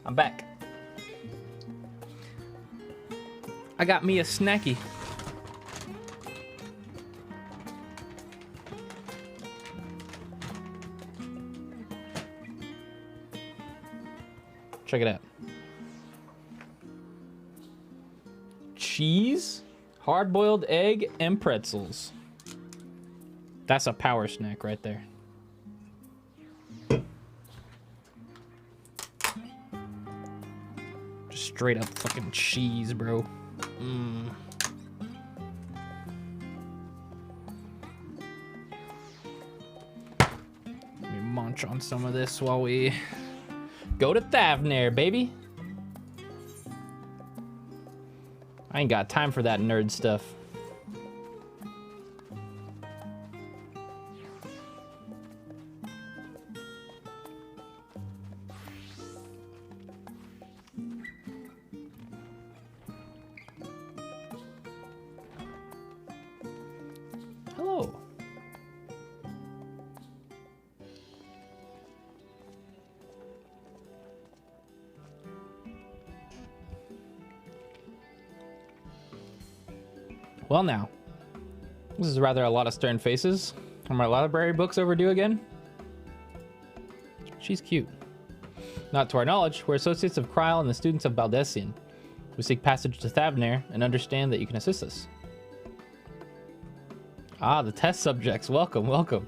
I'm back. I got me a snacky. Check it out. Cheese, hard-boiled egg, and pretzels. That's a power snack right there. Just straight up fucking cheese, bro. Mmm. Let me munch on some of this while we go to Thavnair, baby. I ain't got time for that nerd stuff. Hello. Well now, this is rather a lot of stern faces. Are my library books overdue again? She's cute. Not to our knowledge, we're associates of Kryl and the students of Baldessian. We seek passage to Thavnair and understand that you can assist us. Ah, the test subjects. Welcome, welcome.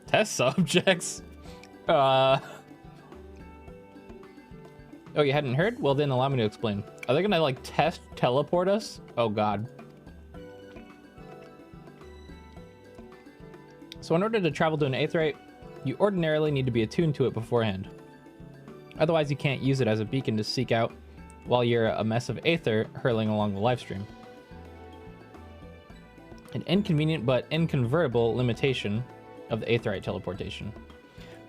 Test subjects? Oh, you hadn't heard? Well then, allow me to explain. Are they gonna, like, test teleport us? Oh god. So in order to travel to an aetheryte, you ordinarily need to be attuned to it beforehand. Otherwise, you can't use it as a beacon to seek out while you're a mess of aether hurling along the livestream. An inconvenient but inconvertible limitation of the aetheryte teleportation.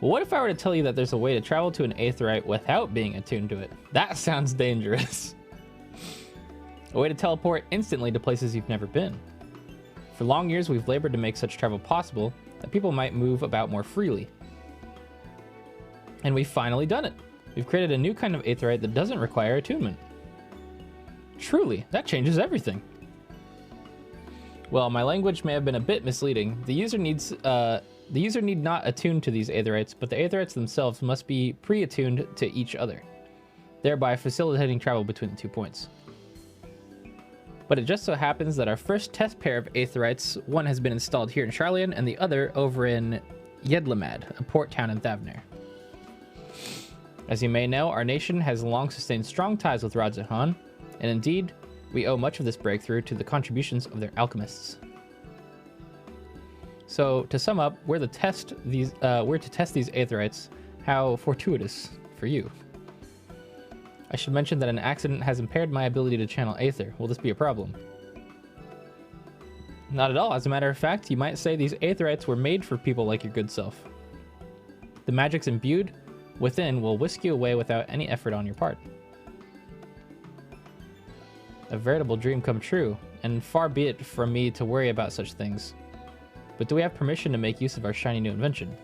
Well, what if I were to tell you that there's a way to travel to an aetheryte without being attuned to it? That sounds dangerous. A way to teleport instantly to places you've never been. For long years, we've labored to make such travel possible that people might move about more freely. And we've finally done it. We've created a new kind of aetheryte that doesn't require attunement. Truly, that changes everything. Well, my language may have been a bit misleading. The user need not attune to these aetherites, but the aetherites themselves must be pre-attuned to each other, thereby facilitating travel between the 2 points. But it just so happens that our first test pair of aetherites, one has been installed here in Sharlayan and the other over in Yedlamad, a port town in Thavner. As you may know, our nation has long sustained strong ties with Radzahan, and indeed, we owe much of this breakthrough to the contributions of their alchemists. So, to sum up, we're to test these aetherites. How fortuitous for you. I should mention that an accident has impaired my ability to channel aether. Will this be a problem? Not at all. As a matter of fact, you might say these aetherites were made for people like your good self. The magics imbued within will whisk you away without any effort on your part. A veritable dream come true, and far be it from me to worry about such things. But do we have permission to make use of our shiny new invention?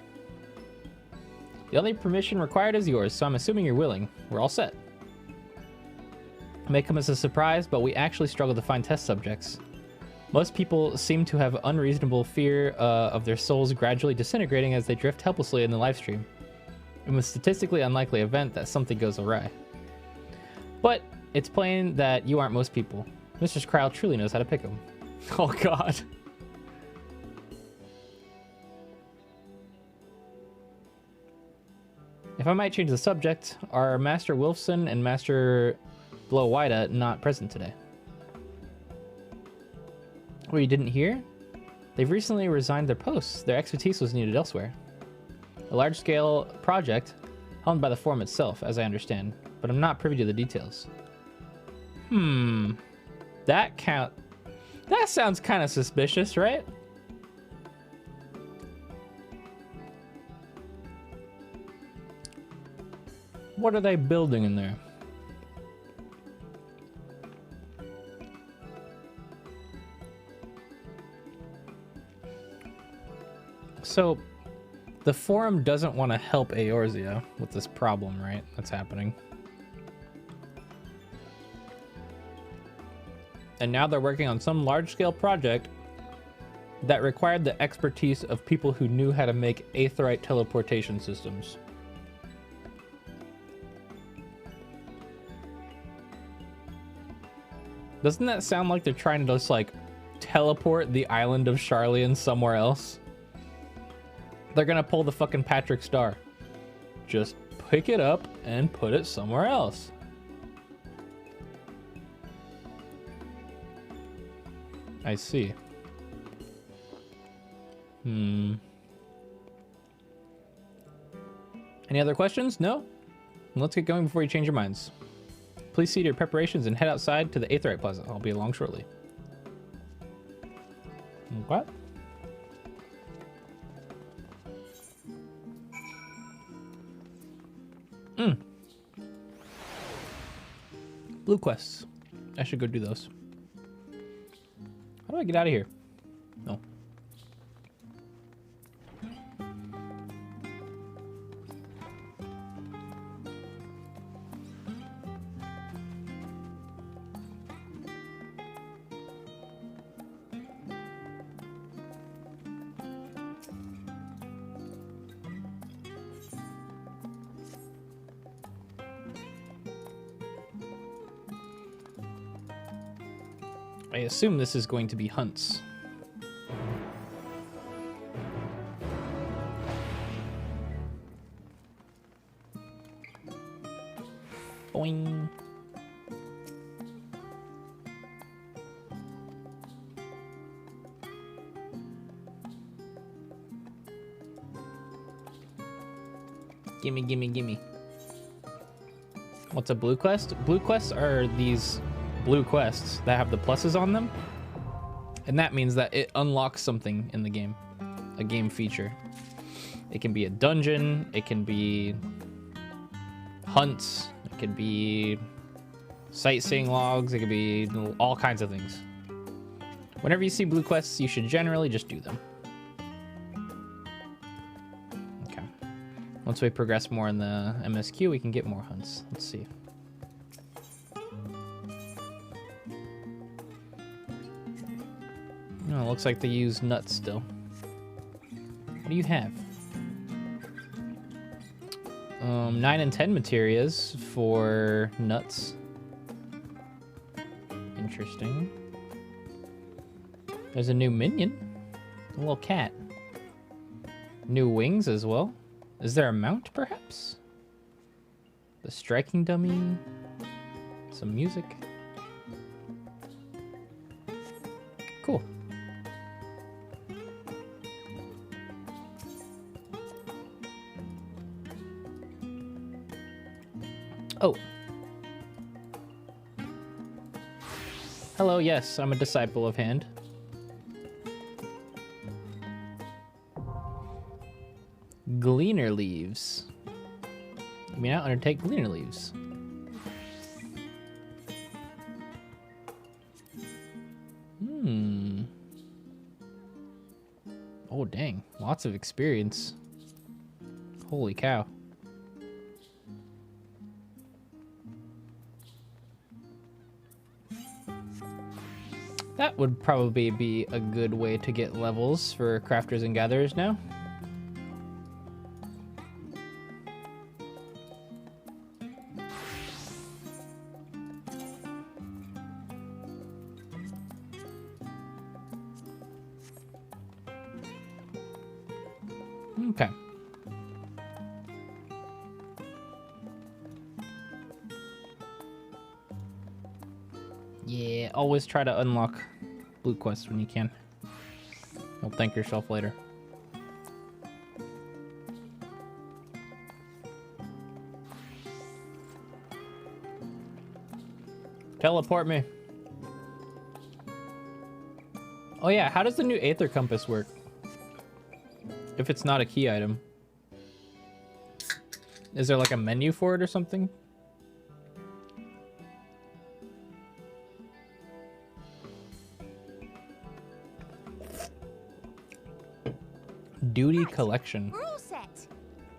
The only permission required is yours, so I'm assuming you're willing. We're all set. It may come as a surprise, but we actually struggle to find test subjects. Most people seem to have unreasonable fear of their souls gradually disintegrating as they drift helplessly in the livestream. In the statistically unlikely event that something goes awry. But it's plain that you aren't most people. Mr. Kryle truly knows how to pick them. Oh god. If I might change the subject, are Master Wilson and Master Blowwida not present today? Oh, you didn't hear? They've recently resigned their posts. Their expertise was needed elsewhere. A large-scale project helmed by the Forum itself, as I understand, but I'm not privy to the details. That sounds kind of suspicious, right? What are they building in there? So, the Forum doesn't want to help Eorzea with this problem, right? That's happening. And now they're working on some large-scale project that required the expertise of people who knew how to make aetherite teleportation systems. Doesn't that sound like they're trying to just, like, teleport the island of Sharlayan somewhere else? They're gonna pull the fucking Patrick Star. Just pick it up and put it somewhere else. I see. Any other questions? No? Let's get going before you change your minds. Please see to your preparations and head outside to the Aetherite Plaza. I'll be along shortly. What? Blue quests. I should go do those. How do I get out of here? No. I assume this is going to be hunts. Boing. Gimme, gimme, gimme. What's a blue quest? Blue quests are these blue quests that have the pluses on them, and that means that it unlocks something in the game, a game feature. It can be a dungeon, it can be hunts, it could be sightseeing logs, it could be all kinds of things. Whenever you see blue quests, you should generally just do them. Okay. Once we progress more in the MSQ, we can get more hunts. Let's see. Oh, looks like they use nuts still. What do you have? 9 and 10 materias for nuts. Interesting. There's a new minion. A little cat. New wings as well. Is there a mount, perhaps? The striking dummy. Some music. Cool. Oh. Hello, yes, I'm a disciple of Hand. Gleaner leaves. You may now undertake gleaner leaves. Oh, dang. Lots of experience. Holy cow. That would probably be a good way to get levels for crafters and gatherers now. Okay. Yeah, always try to unlock blue quests when you can. You'll thank yourself later. Teleport me. Oh yeah, how does the new Aether Compass work? If it's not a key item. Is there like a menu for it or something? Duty collection. We're all set.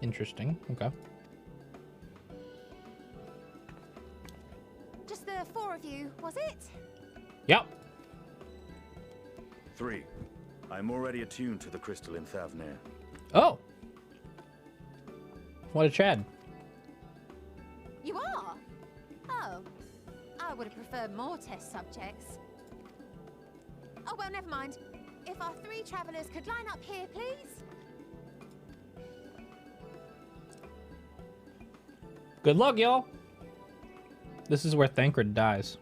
Interesting. Okay. Just the 4 of you, was it? Yep. 3. I'm already attuned to the crystal in Thavnir. Oh. What a Chad. You are? Oh. I would have preferred more test subjects. Oh, well, never mind. If our 3 travelers could line up here, please. Good luck, y'all. This is where Thancred dies.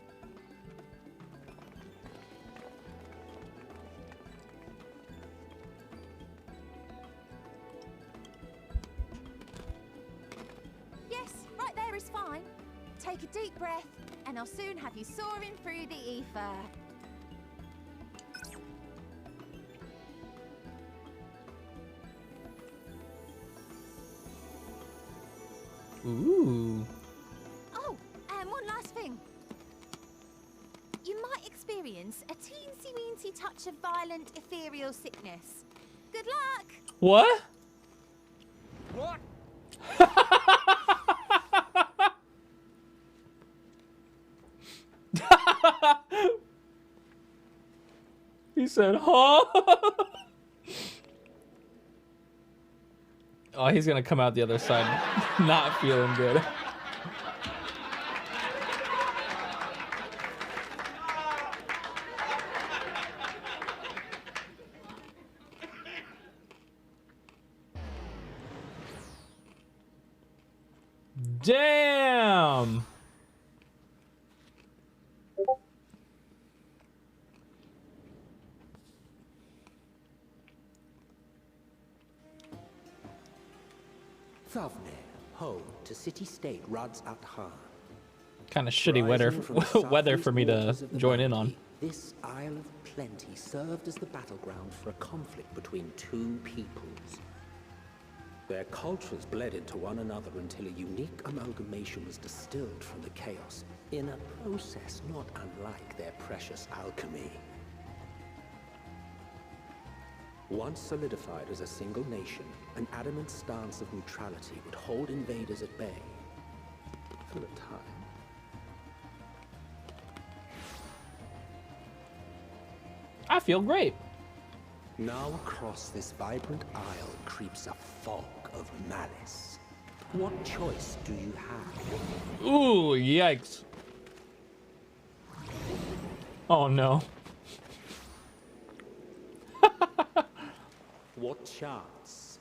Yes, right there is fine. Take a deep breath, and I'll soon have you soaring through the ether. Ooh. Oh, and one last thing. You might experience a teensy-weensy touch of violent ethereal sickness. Good luck! What? What? He said, huh? Oh, he's gonna come out the other side not feeling good. Damn! Thavnir, home to city-state Rads at Han. Kind of shitty weather for me to join in on. This Isle of Plenty served as the battleground for a conflict between 2 peoples. Their cultures bled into one another until a unique amalgamation was distilled from the chaos, in a process not unlike their precious alchemy. Once solidified as a single nation, an adamant stance of neutrality would hold invaders at bay for a time. I feel great. Now across this vibrant aisle creeps a fog of malice. What choice do you have? Ooh, yikes. Oh no. What chance?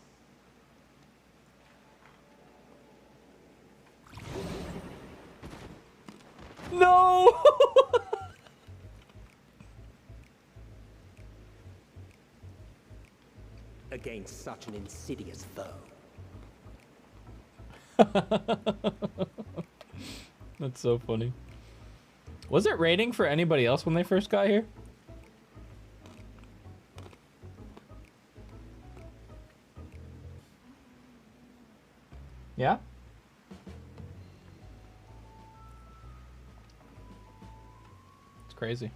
No! Against such an insidious foe. That's so funny. Was it raining for anybody else when they first got here? Yeah? It's crazy.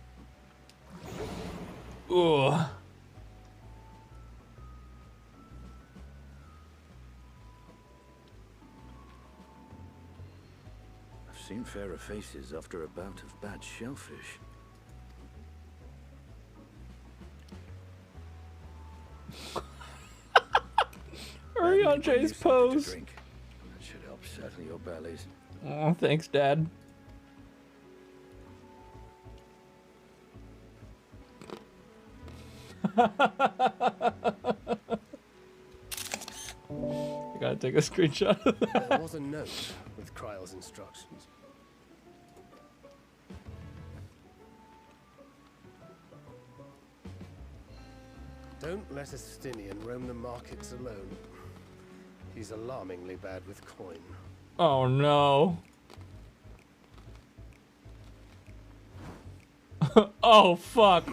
Ooh. Seen fairer faces after a bout of bad shellfish. Hurry on, Jay's pose. That should help settle your bellies. Oh, thanks, Dad. I gotta take a screenshot of that. There was a note with Kryle's instructions. Don't let Estinian roam the markets alone. He's alarmingly bad with coin. Oh no. Oh fuck.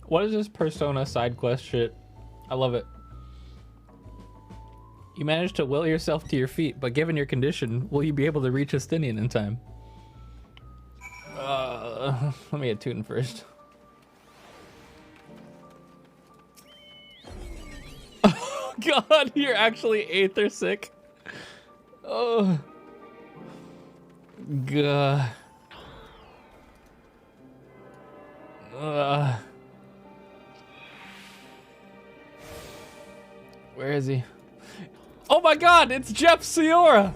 What is this Persona side quest shit? I love it. You managed to will yourself to your feet, but given your condition, will you be able to reach Estinian in time? Let me get Tootin first. Oh god, you're actually Aether sick. Oh. God. Where is he? Oh my god, it's Jeff Ciora!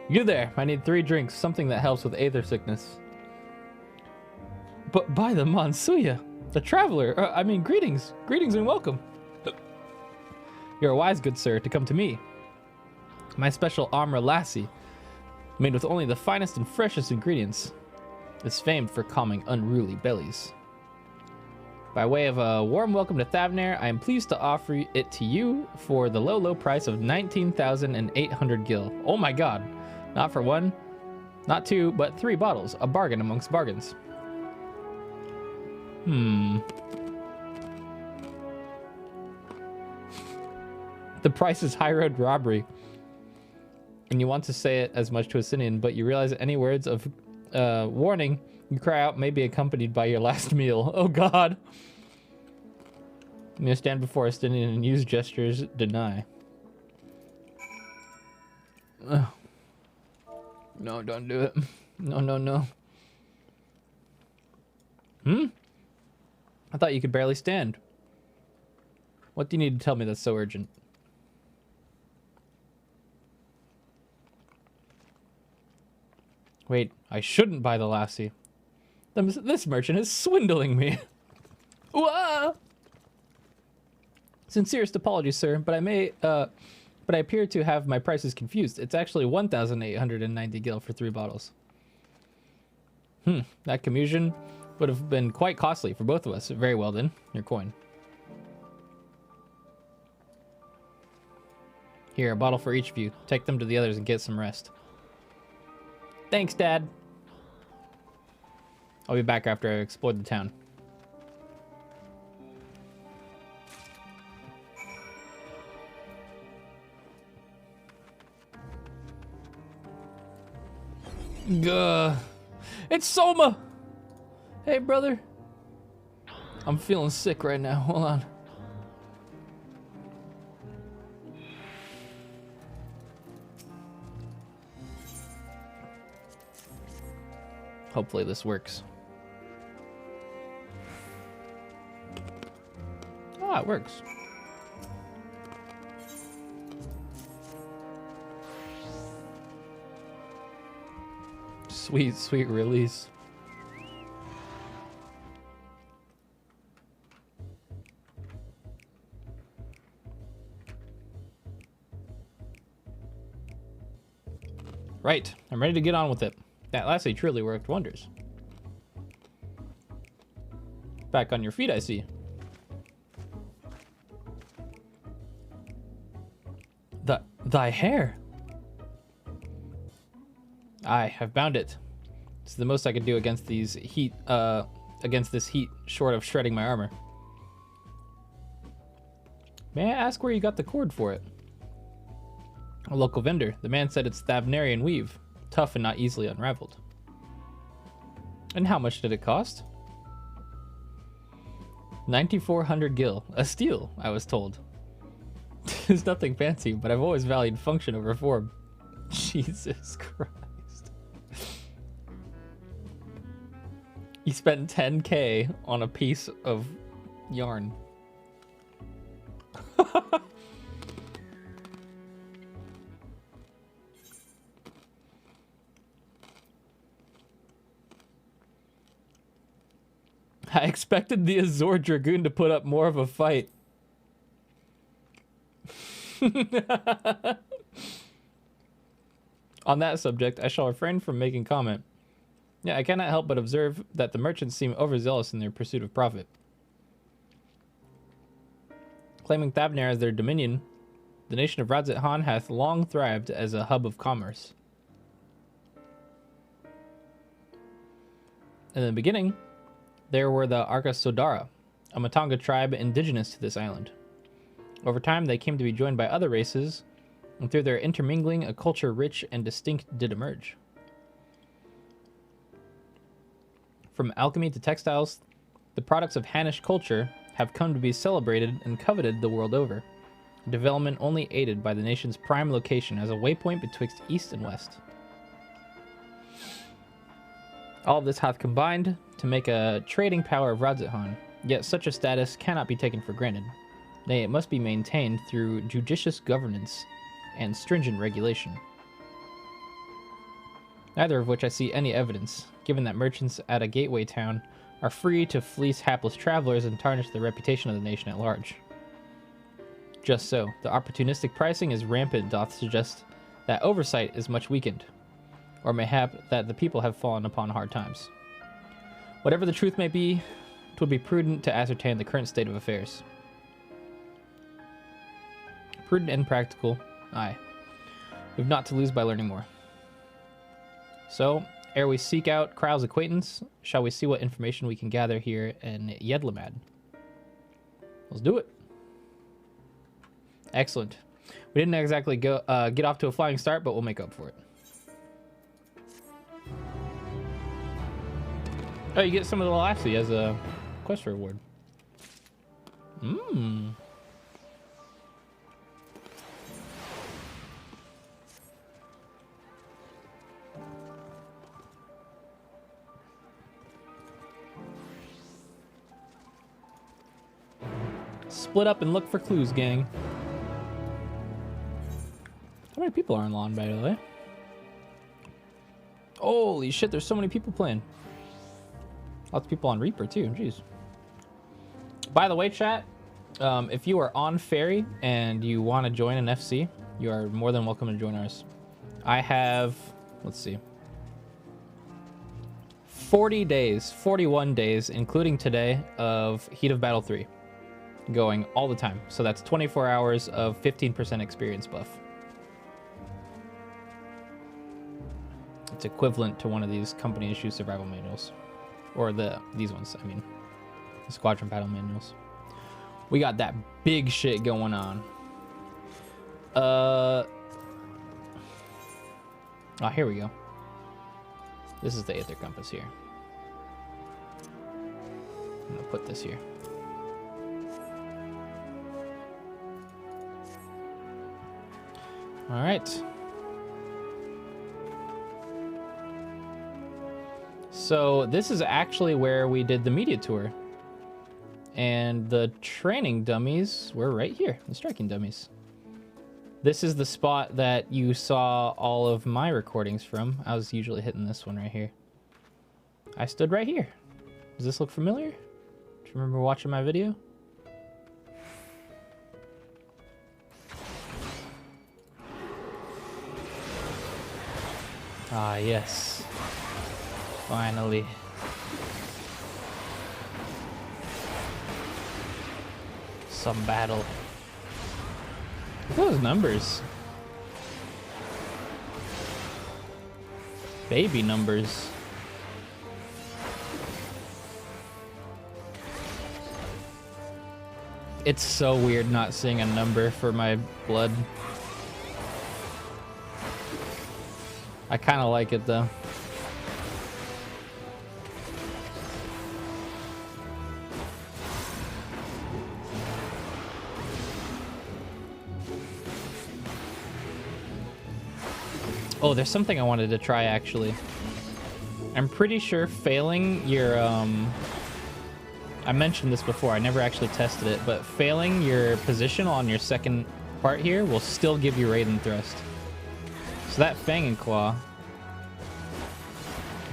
You there, I need 3 drinks, something that helps with aether sickness. But by the Monsuya, the traveler, I mean greetings and welcome. You're a wise good sir to come to me. My special Amra Lassie, made with only the finest and freshest ingredients, is famed for calming unruly bellies. By way of a warm welcome to Thavnair, I am pleased to offer it to you for the low price of 19,800 gil. Oh my god. Not for 1, not 2, but 3 bottles. A bargain amongst bargains. The price is high road robbery. And you want to say it as much to a Sinian, but you realize that any words of warning you cry out may be accompanied by your last meal. Oh god. I'm gonna stand before a Sinian and use gestures deny. Ugh. No, don't do it. No. I thought you could barely stand. What do you need to tell me that's so urgent? Wait, I shouldn't buy the lassie. This merchant is swindling me. Whoa! Sincerest apologies, sir, but I appear to have my prices confused. It's actually 1,890 gil for 3 bottles. That commusion would have been quite costly for both of us. Very well then, your coin. Here, a bottle for each of you. Take them to the others and get some rest. Thanks, Dad. I'll be back after I explore the town. Gah. It's Soma! Hey, brother. I'm feeling sick right now. Hold on. Hopefully this works. Ah, it works. Sweet, sweet release. Right, I'm ready to get on with it. That lastly truly worked wonders. Back on your feet, I see. Thy hair. I have bound it. It's the most I could do against these heat, against this heat, short of shredding my armor. May I ask where you got the cord for it? A local vendor. The man said it's Thavnarian weave, tough and not easily unraveled. And how much did it cost? 9,400 gil. A steal, I was told. It's nothing fancy, but I've always valued function over form. Jesus Christ. He spent 10K on a piece of yarn. I expected the Azor Dragoon to put up more of a fight. On that subject, I shall refrain from making comment. Yeah, I cannot help but observe that the merchants seem overzealous in their pursuit of profit. Claiming Thavnar as their dominion, the nation of Radzit Han hath long thrived as a hub of commerce. In the beginning, there were the Arca Sodara, a Matanga tribe indigenous to this island. Over time, they came to be joined by other races, and through their intermingling, a culture rich and distinct did emerge. From alchemy to textiles, the products of Hanish culture have come to be celebrated and coveted the world over, a development only aided by the nation's prime location as a waypoint betwixt east and west. All of this hath combined to make a trading power of Radzit Han, yet such a status cannot be taken for granted. Nay, it must be maintained through judicious governance and stringent regulation. Neither of which I see any evidence, given that merchants at a gateway town are free to fleece hapless travelers and tarnish the reputation of the nation at large. Just so, the opportunistic pricing is rampant doth suggest that oversight is much weakened, or mayhap that the people have fallen upon hard times. Whatever the truth may be, it would be prudent to ascertain the current state of affairs. Prudent and practical, aye. We've not to lose by learning more. So, ere we seek out Krau's acquaintance, shall we see what information we can gather here in Yedlamad? Let's do it. Excellent. We didn't exactly go get off to a flying start, but we'll make up for it. Oh, you get some of the Lassie as a quest reward. Mmm. Split up and look for clues, gang. How many people are on lawn, by the way? Holy shit, there's so many people playing. Lots of people on Reaper, too. Jeez. By the way, chat, if you are on Ferry and you want to join an FC, you are more than welcome to join ours. I have, let's see, 40 days, 41 days, including today, of Heat of Battle 3. Going all the time. So that's 24 hours of 15% experience buff. It's equivalent to one of these company issue survival manuals. Or these ones, I mean. The squadron battle manuals. We got that big shit going on. Oh, here we go. This is the Aether Compass here. I'm gonna put this here. All right. So this is actually where we did the media tour. And the training dummies were right here, the striking dummies. This is the spot that you saw all of my recordings from. I was usually hitting this one right here. I stood right here. Does this look familiar? Do you remember watching my video? Ah, yes. Finally. Some battle. Look at those numbers. Baby numbers. It's so weird not seeing a number for my blood. I kind of like it though. Oh, there's something I wanted to try actually. I'm pretty sure failing your I mentioned this before, I never actually tested it, but failing your position on your second part here will still give you Raiden Thrust. So that Fang and Claw,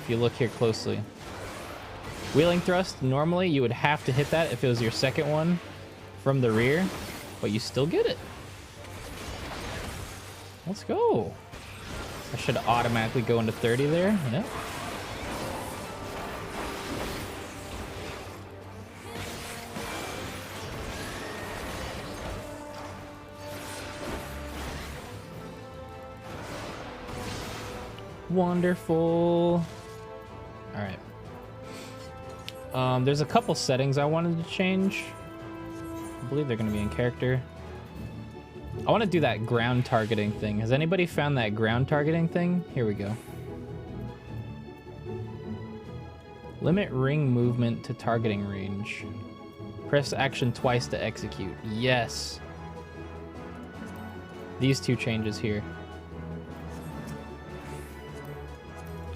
if you look here closely, Wheeling Thrust, normally you would have to hit that if it was your second one from the rear, but you still get it. Let's go. I should automatically go into 30 there. Yeah. Wonderful. All right. There's a couple settings I wanted to change. I believe they're going to be in character. I want to do that ground targeting thing. Has anybody found that ground targeting thing? Here we go. Limit ring movement to targeting range. Press action twice to execute. Yes. These two changes here.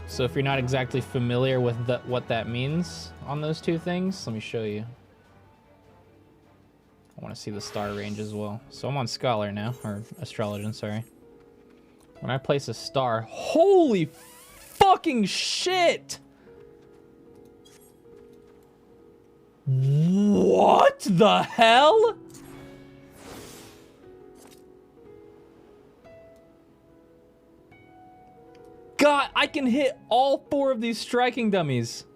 So if you're not exactly familiar with what that means on those two things, let me show you. I want to see the star range as well. So I'm on Scholar now, or Astrologian, sorry. When I place a star, holy fucking shit! What the hell? God, I can hit all 4 of these striking dummies.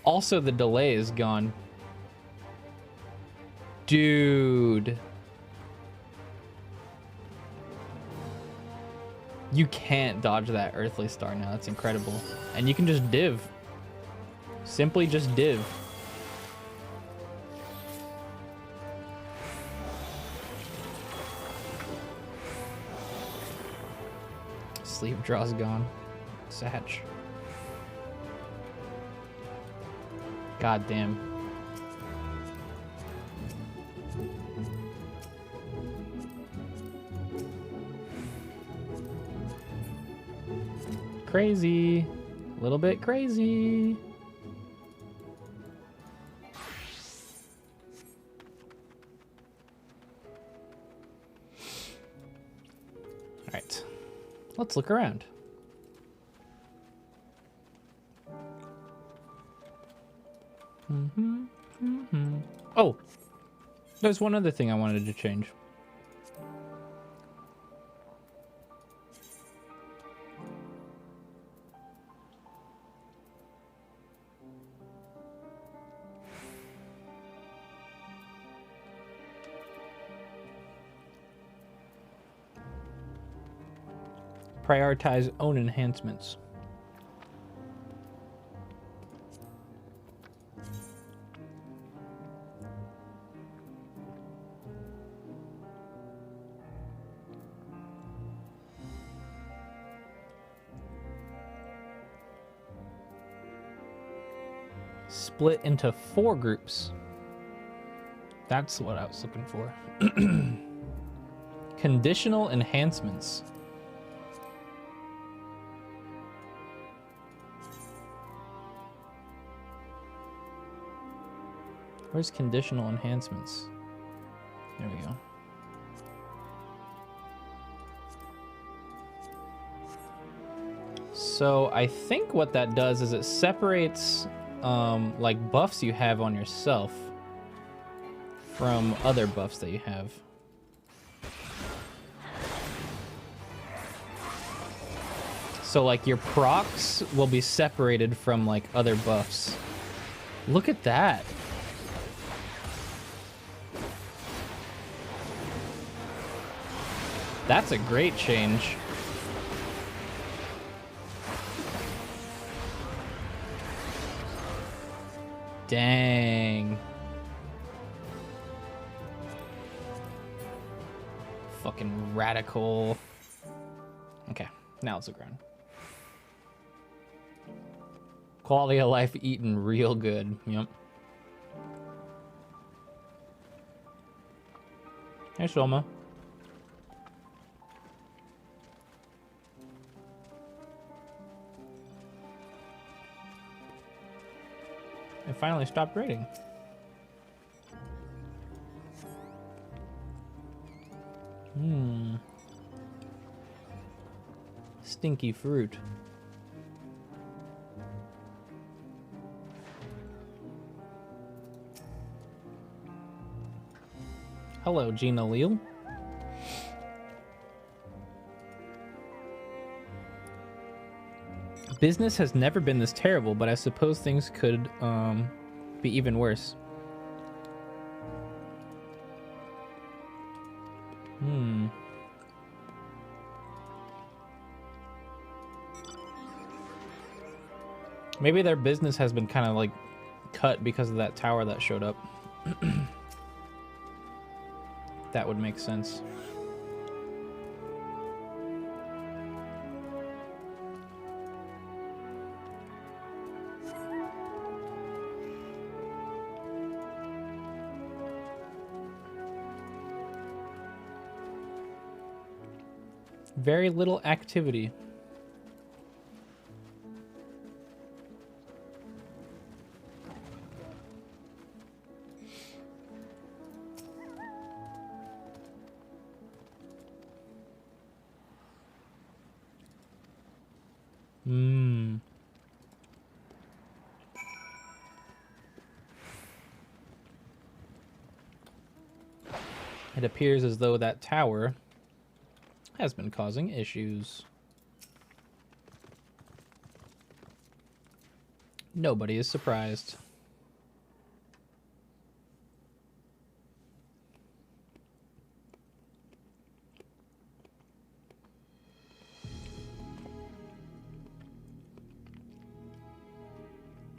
Also, the delay is gone. Dude. You can't dodge that earthly star now. That's incredible. And you can just div. Simply just div. Sleep draw's gone. Satch. God damn. Crazy. A little bit crazy. All right. Let's look around. Oh, there's one other thing I wanted to change. Prioritize own enhancements. Split into 4 groups. That's what I was looking for. Conditional enhancements. Where's conditional enhancements? There we go. So I think what that does is it separates like buffs you have on yourself from other buffs that you have. So like your procs will be separated from like other buffs. Look at that. That's a great change. Dang. Fucking radical. Okay, now let's look around. Quality of life eaten real good. Yep. Hey, Shulma. It finally stopped raiding. Stinky fruit. Hello, Gina Leal. Business has never been this terrible, but I suppose things could be even worse. Maybe their business has been kind of like cut because of that tower that showed up. That would make sense. Very little activity. It appears as though that tower has been causing issues. Nobody is surprised.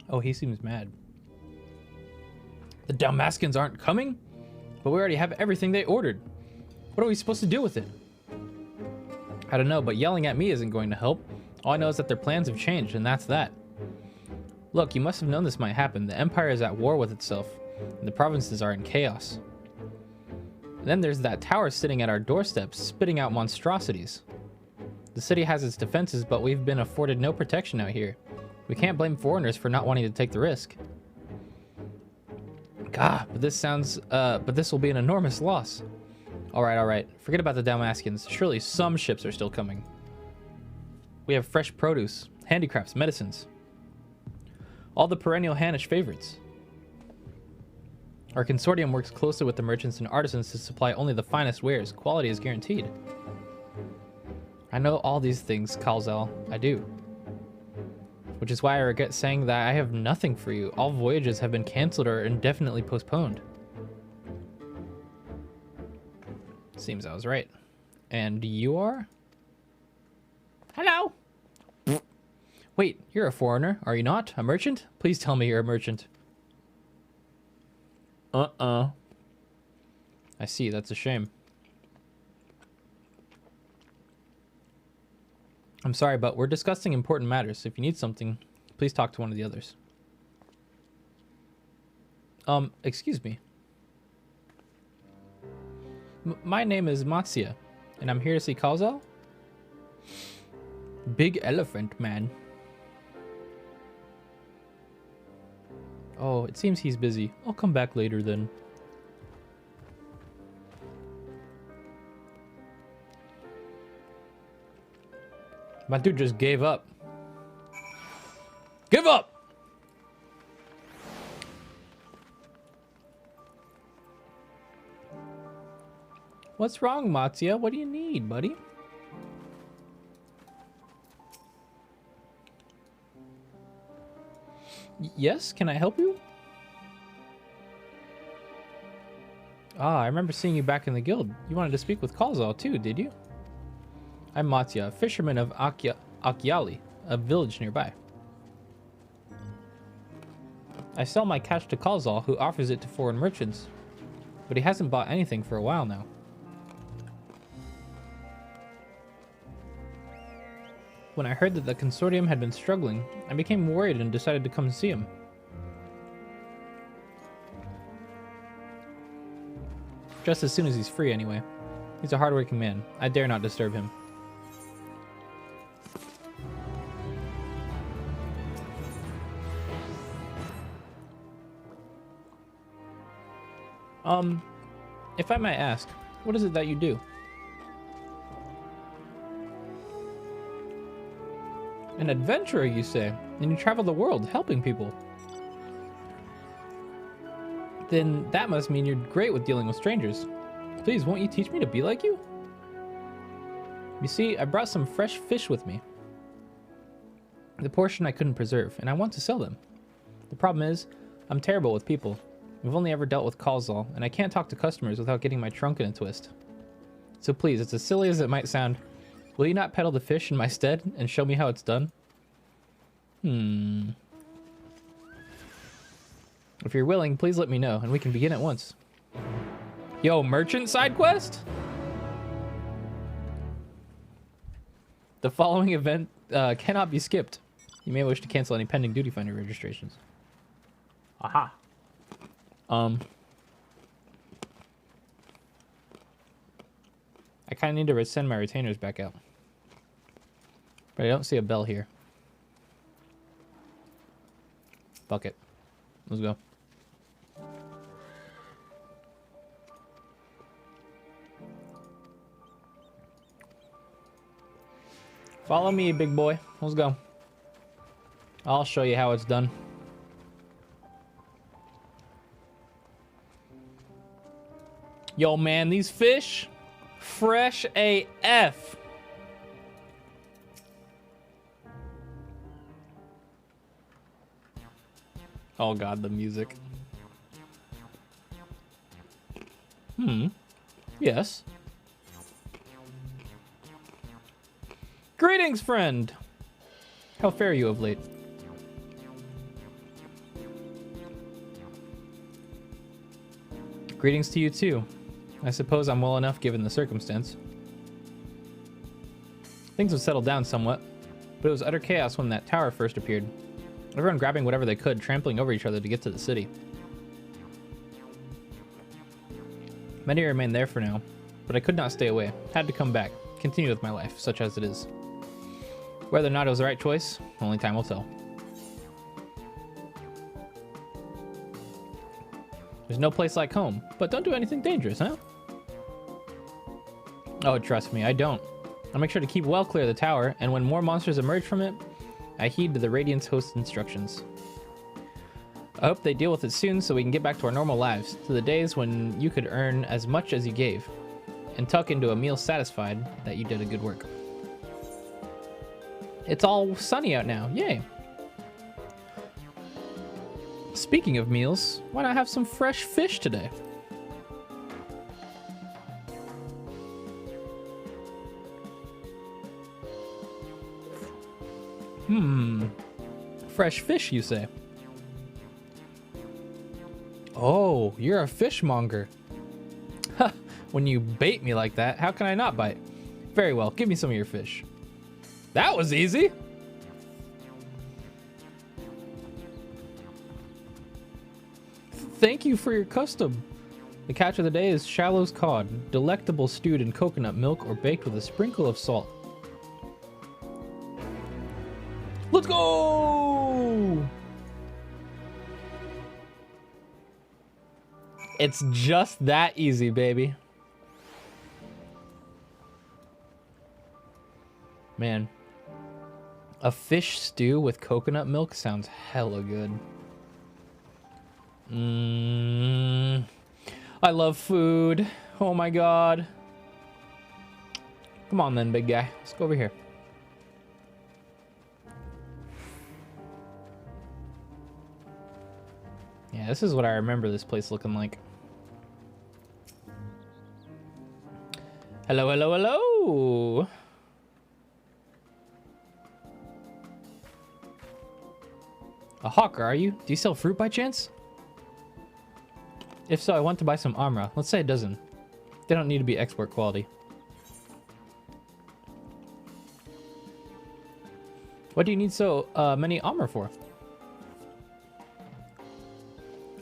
Oh, he seems mad. The Dalmascans aren't coming? But we already have everything they ordered. What are we supposed to do with it? I don't know, but yelling at me isn't going to help. All I know is that their plans have changed, and that's that. Look, you must have known this might happen. The Empire is at war with itself, and the provinces are in chaos. And then there's that tower sitting at our doorsteps, spitting out monstrosities. The city has its defenses, but we've been afforded no protection out here. We can't blame foreigners for not wanting to take the risk. God, but this will be an enormous loss. All right. Forget about the Dalmascans. Surely some ships are still coming. We have fresh produce, handicrafts, medicines. All the perennial Hannish favorites. Our consortium works closely with the merchants and artisans to supply only the finest wares. Quality is guaranteed. I know all these things, Kalzel. I do. Which is why I regret saying that I have nothing for you. All voyages have been cancelled or indefinitely postponed. Seems I was right. And you are? Hello. Wait, you're a foreigner, are you not? A merchant? Please tell me you're a merchant. I see, that's a shame. I'm sorry, but we're discussing important matters. If you need something, please talk to one of the others. Excuse me. My name is Matsuya, and I'm here to see Kalzal. Big elephant man. Oh, it seems he's busy. I'll come back later then. My dude just gave up. Give up! What's wrong, Matsuya? What do you need, buddy? Yes, can I help you? Ah, I remember seeing you back in the guild. You wanted to speak with Kalzal too, did you? I'm Matsuya, a fisherman of Akiali, a village nearby. I sell my catch to Kalzal, who offers it to foreign merchants, but he hasn't bought anything for a while now. When I heard that the consortium had been struggling, I became worried and decided to come see him. Just as soon as he's free, anyway. He's a hardworking man. I dare not disturb him. If I might ask, what is it that you do? An adventurer, you say, and you travel the world helping people. Then that must mean you're great with dealing with strangers. Please, won't you teach me to be like you? You see, I brought some fresh fish with me. The portion I couldn't preserve, and I want to sell them. The problem is, I'm terrible with people. I've only ever dealt with Kalzal, and I can't talk to customers without getting my trunk in a twist. So please, it's as silly as it might sound, will you not peddle the fish in my stead and show me how it's done? If you're willing, please let me know, and we can begin at once. Yo, merchant side quest? The following event cannot be skipped. You may wish to cancel any pending duty finder registrations. Aha. I kind of need to send my retainers back out. But I don't see a bell here. Fuck it. Let's go. Follow me, big boy. Let's go. I'll show you how it's done. Yo, man, these fish, fresh AF. Oh God, the music. Yes. Greetings, friend. How fare you of late? Greetings to you too. I suppose I'm well enough given the circumstance. Things have settled down somewhat, but it was utter chaos when that tower first appeared. Everyone grabbing whatever they could, trampling over each other to get to the city. Many remain there for now, but I could not stay away. Had to come back, continue with my life, such as it is. Whether or not it was the right choice, only time will tell. There's no place like home, but don't do anything dangerous, huh? Oh, trust me, I don't. I'll make sure to keep well clear of the tower, and when more monsters emerge from it, I heed the Radiance host's instructions. I hope they deal with it soon so we can get back to our normal lives, to the days when you could earn as much as you gave, and tuck into a meal satisfied that you did a good work. It's all sunny out now, yay! Speaking of meals, why not have some fresh fish today? Fresh fish, you say? Oh, you're a fishmonger. Ha! When you bait me like that, how can I not bite? Very well, give me some of your fish. That was easy. Thank you for your custom. The catch of the day is Shallow's cod, delectable stewed in coconut milk or baked with a sprinkle of salt. Let's go! It's just that easy, baby. Man, a fish stew with coconut milk sounds hella good. I love food. Oh my god. Come on then, big guy. Let's go over here. Yeah, this is what I remember this place looking like. Hello, hello, hello. A hawker, are you? Do you sell fruit by chance? If so, I want to buy some armor. Let's say a dozen. They don't need to be export quality. What do you need so many armor for?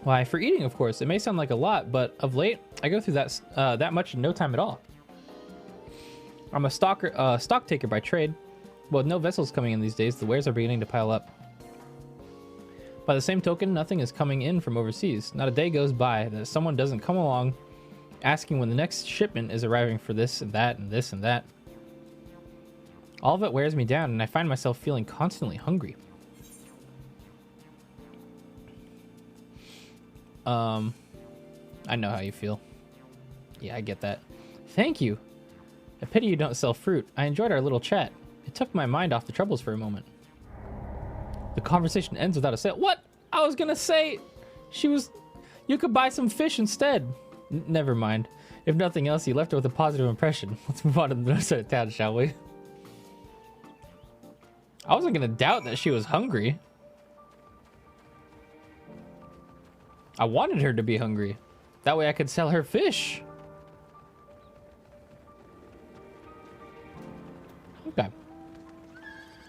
Why, for eating, of course. It may sound like a lot, but of late, I go through that much in no time at all. I'm a stock taker by trade. Well, with no vessels coming in these days, the wares are beginning to pile up. By the same token, nothing is coming in from overseas. Not a day goes by that someone doesn't come along asking when the next shipment is arriving for this and that and this and that. All of it wears me down, and I find myself feeling constantly hungry. I know how you feel. Yeah, I get that. Thank you. A pity you don't sell fruit. I enjoyed our little chat. It took my mind off the troubles for a moment. The conversation ends without a sale. What? I was gonna say you could buy some fish instead. Never mind. If nothing else, you left her with a positive impression. Let's move on to the other side of town, shall we? I wasn't gonna doubt that she was hungry. I wanted her to be hungry. That way I could sell her fish. Okay.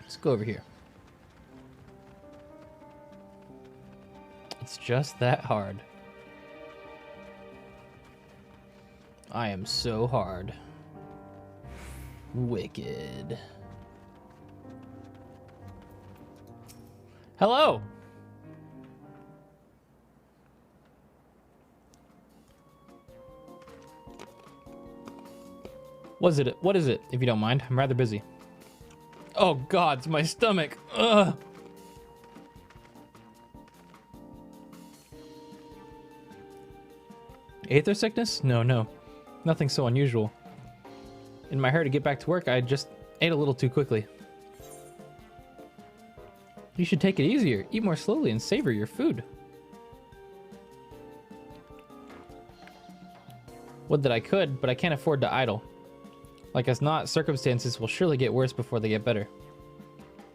Let's go over here. It's just that hard. I am so hard. Wicked. Hello. What is it, if you don't mind? I'm rather busy. Oh god, it's my stomach. Ugh. Aether sickness? No. Nothing so unusual. In my hurry to get back to work, I just ate a little too quickly. You should take it easier. Eat more slowly and savor your food. Would that I could, but I can't afford to idle. Like as not, circumstances will surely get worse before they get better.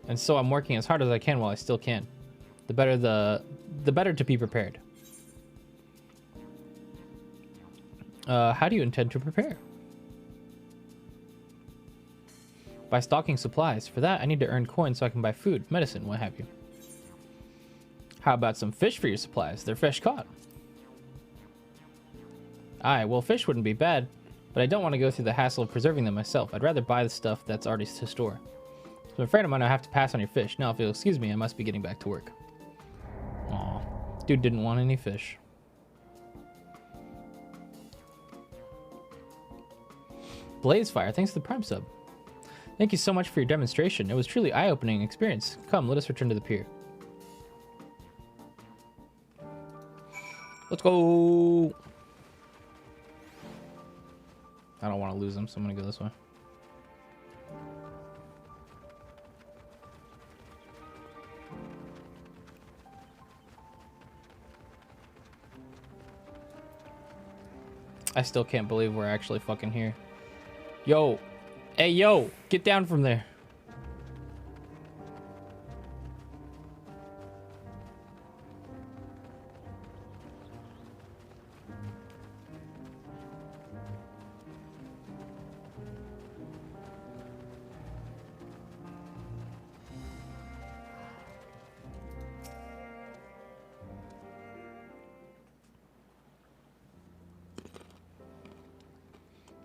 And so I'm working as hard as I can while I still can. The better to be prepared. How do you intend to prepare? By stocking supplies. For that, I need to earn coins so I can buy food, medicine, what have you. How about some fish for your supplies? They're fresh caught. Aye, well, fish wouldn't be bad, but I don't want to go through the hassle of preserving them myself. I'd rather buy the stuff that's already to store. So I'm afraid I'm gonna have to pass on your fish. Now, if you'll excuse me, I must be getting back to work. Aw, dude didn't want any fish. Blazefire, thanks to the Prime sub. Thank you so much for your demonstration. It was truly eye-opening experience. Come, let us return to the pier. Let's go. I don't want to lose them, so I'm going to go this way. I still can't believe we're actually fucking here. Yo. Hey, yo. Get down from there.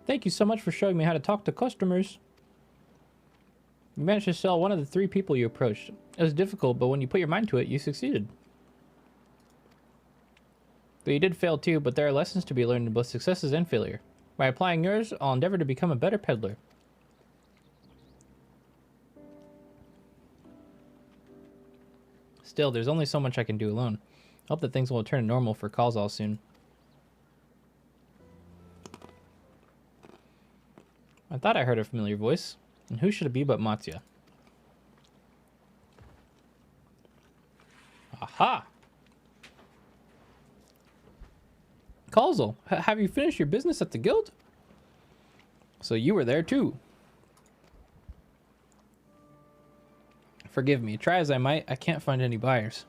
Thank you so much for showing me how to talk to customers. You managed to sell one of the 3 people you approached. It was difficult, but when you put your mind to it, you succeeded. Though you did fail too, but there are lessons to be learned in both successes and failure. By applying yours, I'll endeavor to become a better peddler. Still, there's only so much I can do alone. I hope that things will return to normal for calls all soon. I thought I heard a familiar voice. And who should it be but Matya? Aha! Kalzel, have you finished your business at the guild? So you were there too. Forgive me, try as I might, I can't find any buyers.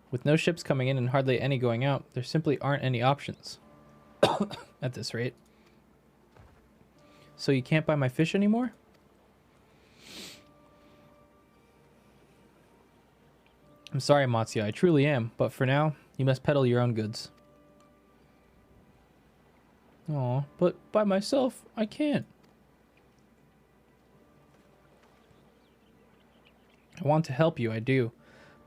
With no ships coming in and hardly any going out, there simply aren't any options. At this rate. So you can't buy my fish anymore? I'm sorry, Matsuya, I truly am, but for now, you must peddle your own goods. Aw, but by myself, I can't. I want to help you, I do,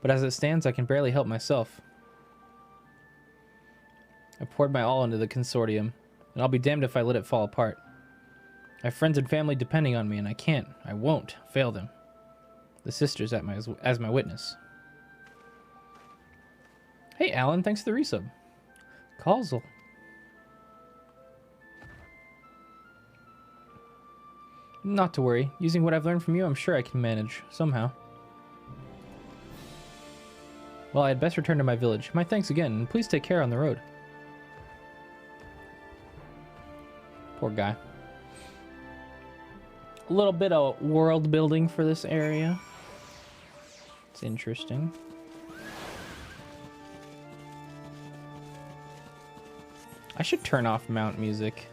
but as it stands, I can barely help myself. I poured my all into the consortium, and I'll be damned if I let it fall apart. I have friends and family depending on me, and I won't fail them. The sister's as my witness. Hey, Alan, thanks for the resub. Kalzel. Not to worry. Using what I've learned from you, I'm sure I can manage, somehow. Well, I had best return to my village. My thanks again, and please take care on the road. Poor guy. A little bit of world building for this area. It's interesting. I should turn off mount music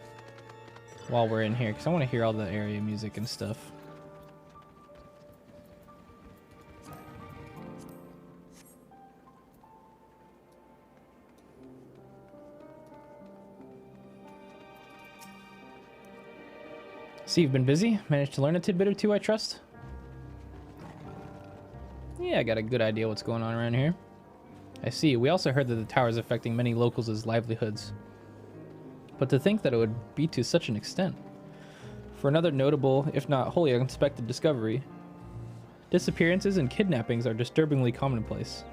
while we're in here, because I want to hear all the area music and stuff. So you've been busy? Managed to learn a tidbit or two, I trust? Yeah, I got a good idea what's going on around here. I see. We also heard that the tower is affecting many locals' livelihoods. But to think that it would be to such an extent. For another notable, if not wholly unexpected discovery, disappearances and kidnappings are disturbingly commonplace.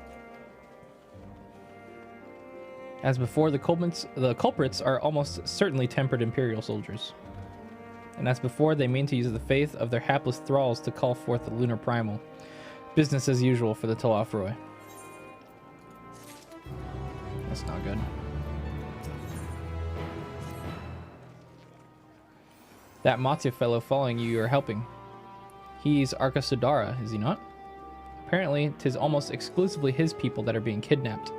As before, the culprits are almost certainly tempered Imperial soldiers. And as before, they mean to use the faith of their hapless thralls to call forth the lunar primal. Business as usual for the Tolafroi. That's not good. That Matya fellow following you are helping. He's Arca Sudara, is he not? Apparently, 'tis almost exclusively his people that are being kidnapped.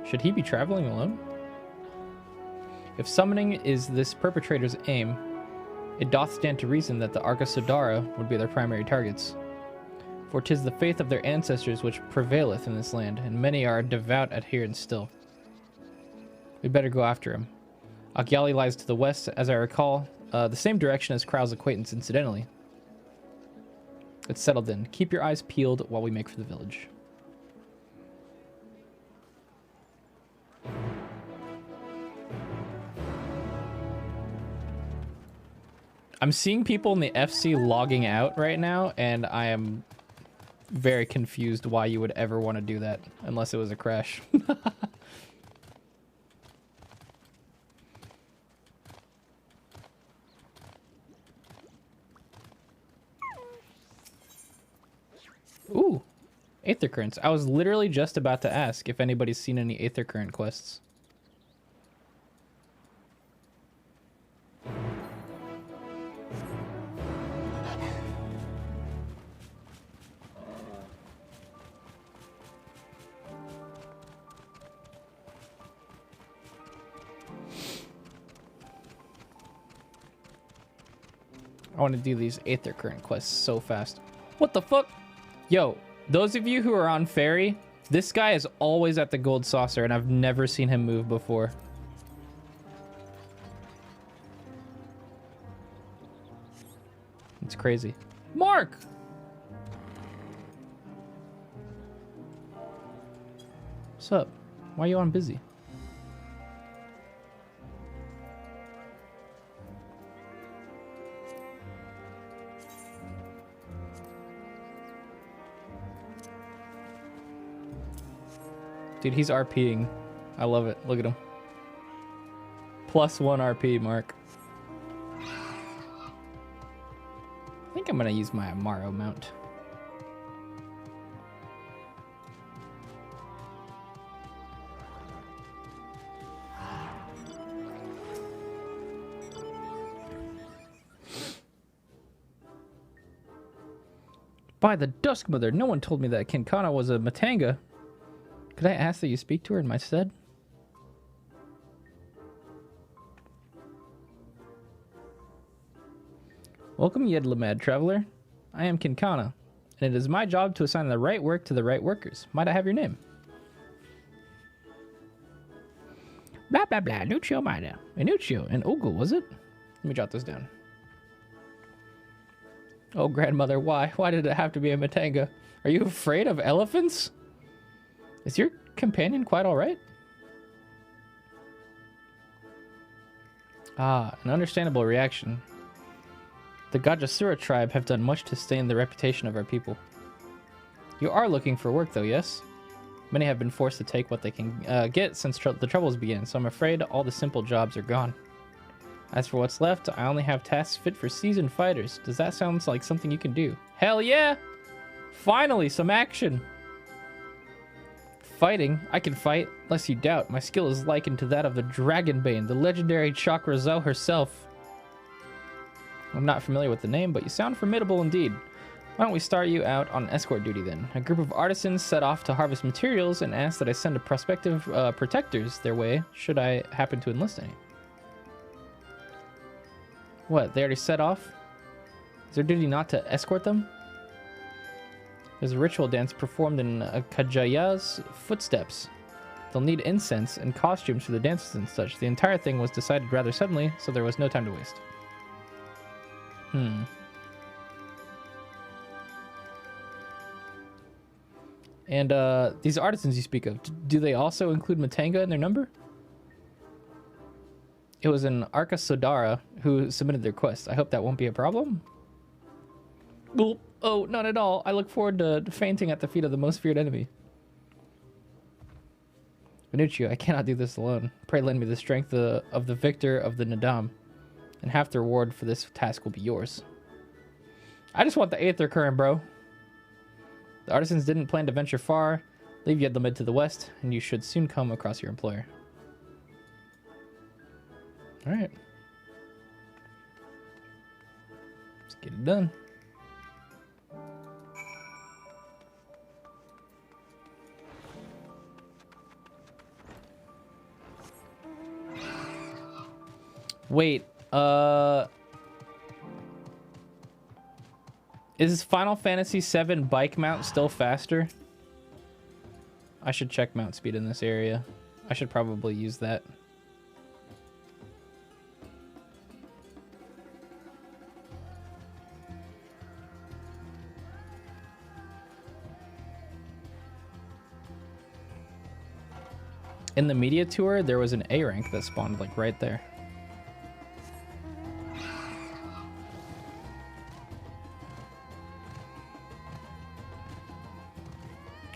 Should he be traveling alone? If summoning is this perpetrator's aim, it doth stand to reason that the Arca Sudara would be their primary targets. For 'tis the faith of their ancestors which prevaileth in this land, and many are devout adherents still. We'd better go after him. Akyali lies to the west, as I recall, the same direction as Krau's acquaintance, incidentally. It's settled then. Keep your eyes peeled while we make for the village. I'm seeing people in the FC logging out right now, and I am very confused why you would ever want to do that, unless it was a crash. Ooh, Aether Currents. I was literally just about to ask if anybody's seen any Aether Current quests. I want to do these Aether Current quests so fast. What the fuck? Yo, those of you who are on ferry, this guy is always at the gold saucer, and I've never seen him move before. It's crazy. Mark! What's up? Why are you on busy? Dude, he's RPing. I love it. Look at him. +1 RP, Mark. I think I'm gonna use my Amaro mount. By the Dusk Mother, no one told me that Kinkana was a Matanga. Could I ask that you speak to her in my stead? Welcome, Yedlamad traveler. I am Kinkana, and it is my job to assign the right work to the right workers. Might I have your name? Blah blah blah, Nuccio Mina. Nuccio and Ogle, was it? Let me jot this down. Oh, grandmother, why? Why did it have to be a Matanga? Are you afraid of elephants? Is your companion quite alright? Ah, an understandable reaction. The Gajasura tribe have done much to stain the reputation of our people. You are looking for work, though, yes? Many have been forced to take what they can get since the troubles began, so I'm afraid all the simple jobs are gone. As for what's left, I only have tasks fit for seasoned fighters. Does that sound like something you can do? Hell yeah! Finally, some action! Fighting? I can fight, lest you doubt. My skill is likened to that of the Dragonbane, the legendary Chakrazo herself. I'm not familiar with the name, but you sound formidable indeed. Why don't we start you out on escort duty then? A group of artisans set off to harvest materials and asked that I send a prospective protectors their way, should I happen to enlist any. What, they already set off? Is their duty not to escort them? There's a ritual dance performed in Kajaya's footsteps. They'll need incense and costumes for the dances and such. The entire thing was decided rather suddenly, so there was no time to waste. And these artisans you speak of, do they also include Matanga in their number? It was an Arca Sodara who submitted the request. I hope that won't be a problem. Well, oh, not at all. I look forward to fainting at the feet of the most feared enemy. Venuccio, I cannot do this alone. Pray lend me the strength of the victor of the Nadam, and half the reward for this task will be yours. I just want the Aether Current, bro. The artisans didn't plan to venture far. Leave Yedlamid to the west, and you should soon come across your employer. Alright. Let's get it done. Wait, is Final Fantasy VII bike mount still faster? I should check mount speed in this area. I should probably use that. In the media tour, there was an A rank that spawned like right there.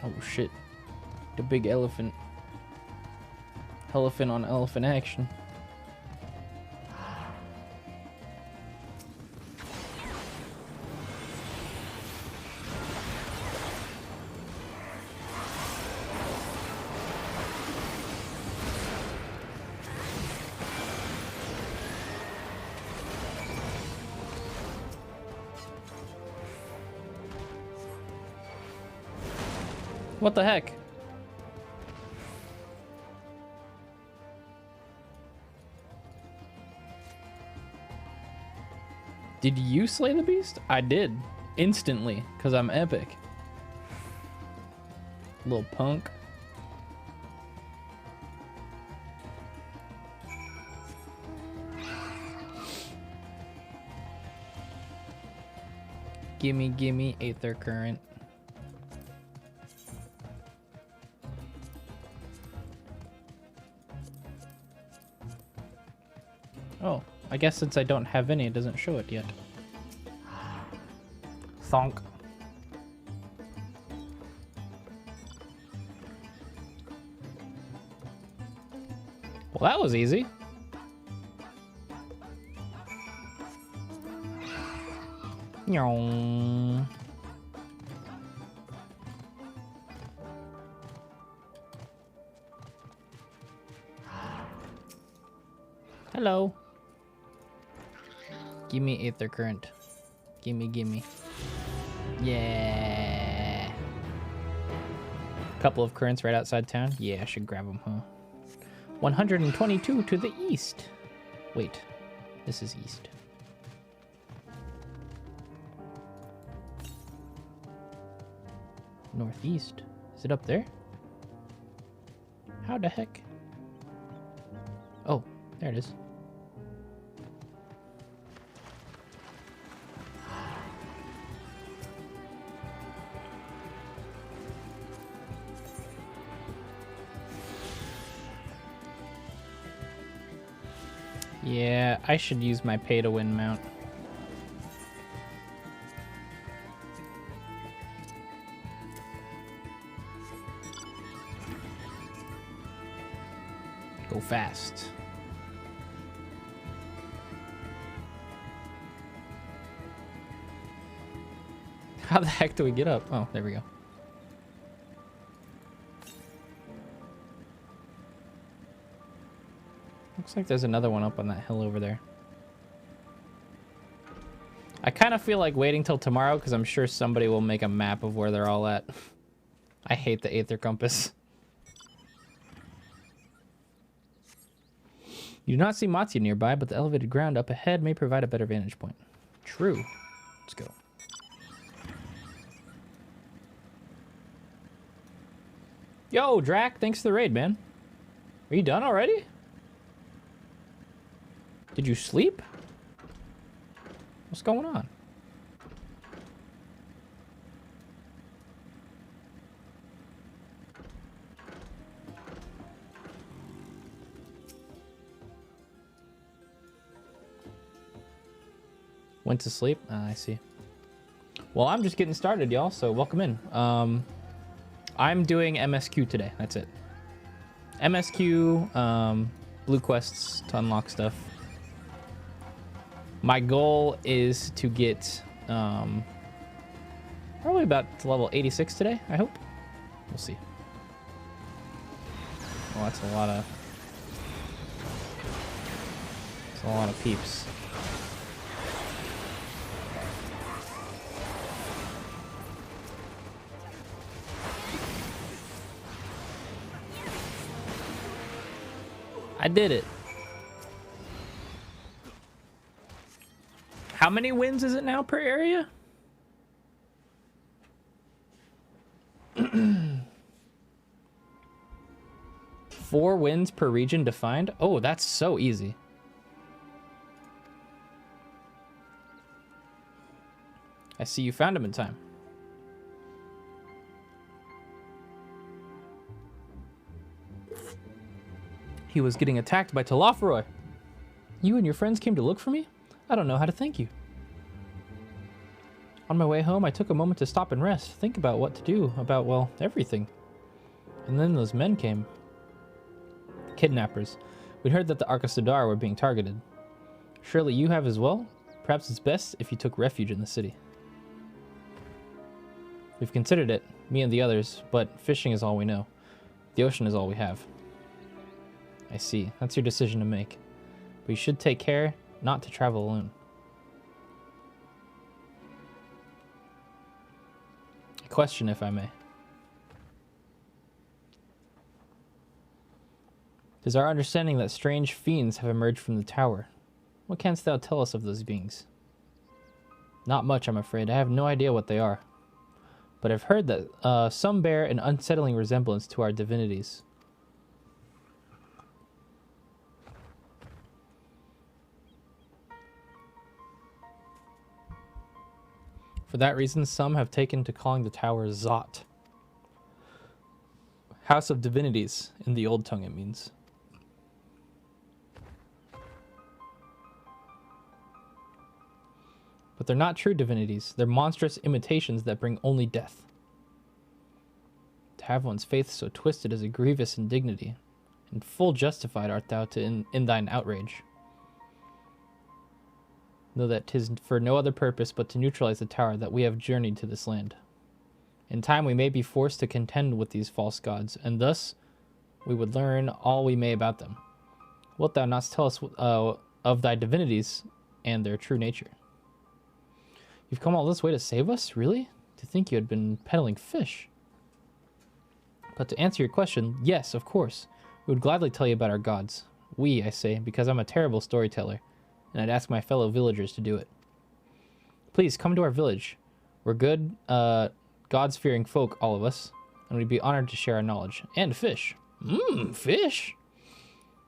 Oh shit. The big elephant. Elephant on elephant action. What the heck? Did you slay the beast? I did. Instantly, because I'm epic. Little punk. Gimme Aether Current. Oh, I guess since I don't have any, it doesn't show it yet. Thonk. Well, that was easy. Nyong. Hello. Gimme Aether Current. Gimme. Yeah. Couple of currents right outside town. Yeah, I should grab them, huh? 122 to the east. Wait, this is east. Northeast. Is it up there? How the heck? Oh, there it is. Yeah, I should use my pay-to-win mount. Go fast. How the heck do we get up? Oh, there we go. Looks like there's another one up on that hill over there. I kind of feel like waiting till tomorrow because I'm sure somebody will make a map of where they're all at. I hate the Aether Compass. You do not see Matsu nearby, but the elevated ground up ahead may provide a better vantage point. True. Let's go. Yo, Drac, thanks for the raid, man. Are you done already? Did you sleep? What's going on? Went to sleep? I see. Well, I'm just getting started, y'all, so welcome in. I'm doing MSQ today. That's it. MSQ, blue quests to unlock stuff. My goal is to get probably about to level 86 today, I hope. We'll see. Well, that's a lot of peeps. I did it. How many wins is it now per area? Four wins per region defined? Oh, that's so easy. I see you found him in time. He was getting attacked by Talaferoy. You and your friends came to look for me? I don't know how to thank you. On my way home, I took a moment to stop and rest, think about what to do, about, well, everything. And then those men came. Kidnappers. We'd heard that the Arkasudar were being targeted. Surely you have as well? Perhaps it's best if you took refuge in the city. We've considered it, me and the others, but fishing is all we know. The ocean is all we have. I see. That's your decision to make. But you should take care not to travel alone. A question, if I may. It is our understanding that strange fiends have emerged from the tower. What canst thou tell us of those beings? Not much, I'm afraid. I have no idea what they are. But I've heard that some bear an unsettling resemblance to our divinities. For that reason, some have taken to calling the tower Zot. House of Divinities. In the old tongue, it means. But they're not true divinities. They're monstrous imitations that bring only death. To have one's faith so twisted is a grievous indignity, and full justified art thou in thine outrage. Know that 'tis for no other purpose but to neutralize the tower that we have journeyed to this land. In time we may be forced to contend with these false gods, and thus we would learn all we may about them. Wilt thou not tell us of thy divinities and their true nature? You've come all this way to save us? Really? To think you had been peddling fish. But to answer your question, yes, of course. We would gladly tell you about our gods. We, I say, because I'm a terrible storyteller, and I'd ask my fellow villagers to do it. Please, come to our village. We're good, gods-fearing folk, all of us, and we'd be honored to share our knowledge. And fish. Mmm, fish!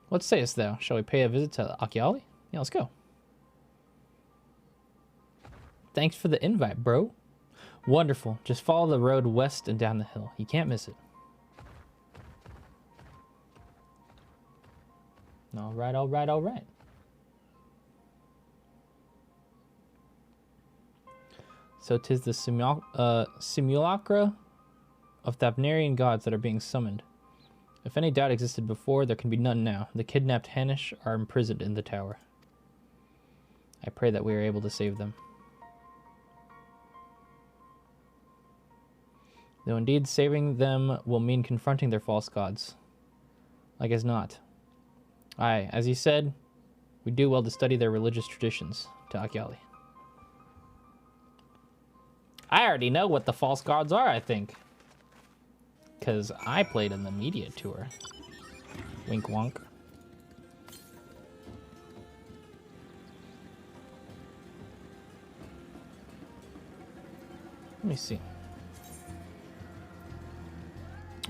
What sayest thou? Shall we pay a visit to Achiali? Yeah, let's go. Thanks for the invite, bro. Wonderful. Just follow the road west and down the hill. You can't miss it. All right, all right, all right. So 'tis the simulacra of Thabnarian gods that are being summoned. If any doubt existed before, there can be none now. The kidnapped Hanish are imprisoned in the tower. I pray that we are able to save them. Though indeed saving them will mean confronting their false gods. Like as not. Aye, as you said, we do well to study their religious traditions, to Achiali. I already know what the false gods are, I think. Because I played in the media tour. Wink wonk. Let me see.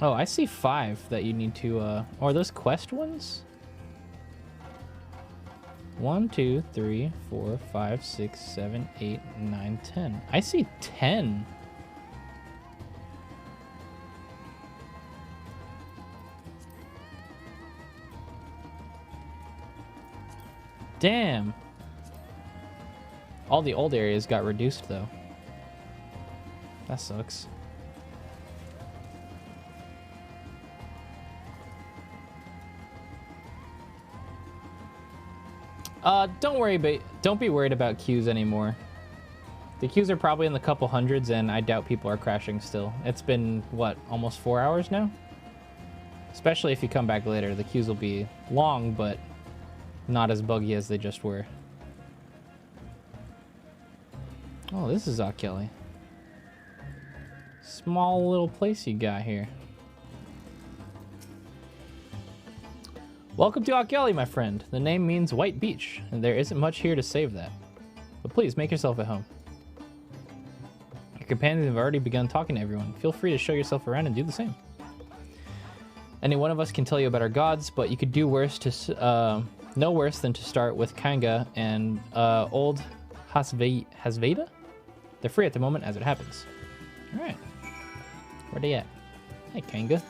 Oh, I see 5 that you need to, are those quest ones? 1, 2, 3, 4, 5, 6, 7, 8, 9, 10. I see 10. Damn. All the old areas got reduced, though. That sucks. Don't be worried about queues anymore. The queues are probably in the couple hundreds, and I doubt people are crashing still. It's been, what, almost 4 hours now? Especially if you come back later, the queues will be long, but not as buggy as they just were. Oh, this is Achiali. Small little place you got here. Welcome to Achiali, my friend. The name means white beach, and there isn't much here to save that. But please, make yourself at home. Your companions have already begun talking to everyone. Feel free to show yourself around and do the same. Any one of us can tell you about our gods, but you could do worse to no worse than to start with Kanga and old Hasveda. They're free at the moment, as it happens. All right, where they at? Hey, Kanga.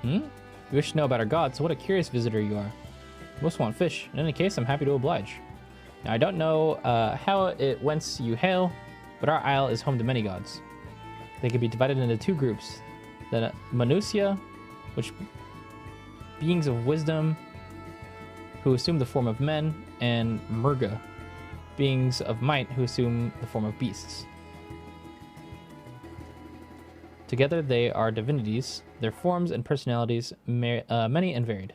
You wish to know about our gods, so what a curious visitor you are. You most want fish. In any case, I'm happy to oblige. Now, I don't know whence you hail, but our isle is home to many gods. They can be divided into 2 groups. The Manusia, which beings of wisdom who assume the form of men, and Murga, beings of might who assume the form of beasts. Together they are divinities, their forms and personalities many and varied.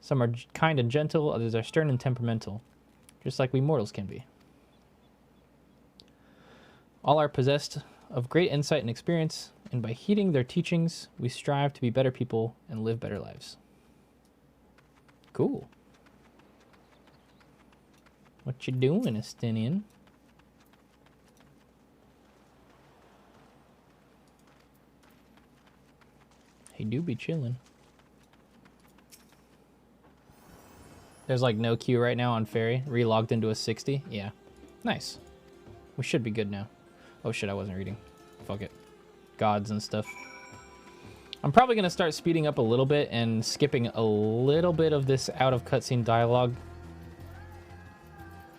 Some are kind and gentle, others are stern and temperamental, just like we mortals can be. All are possessed of great insight and experience, and by heeding their teachings, we strive to be better people and live better lives. Cool. What you doing, Estinian? He do be chilling. There's like no queue right now on Ferry. Relogged into a 60. Yeah. Nice. We should be good now. Oh shit, I wasn't reading. Fuck it. Gods and stuff. I'm probably going to start speeding up a little bit and skipping a little bit of this out of cutscene dialogue.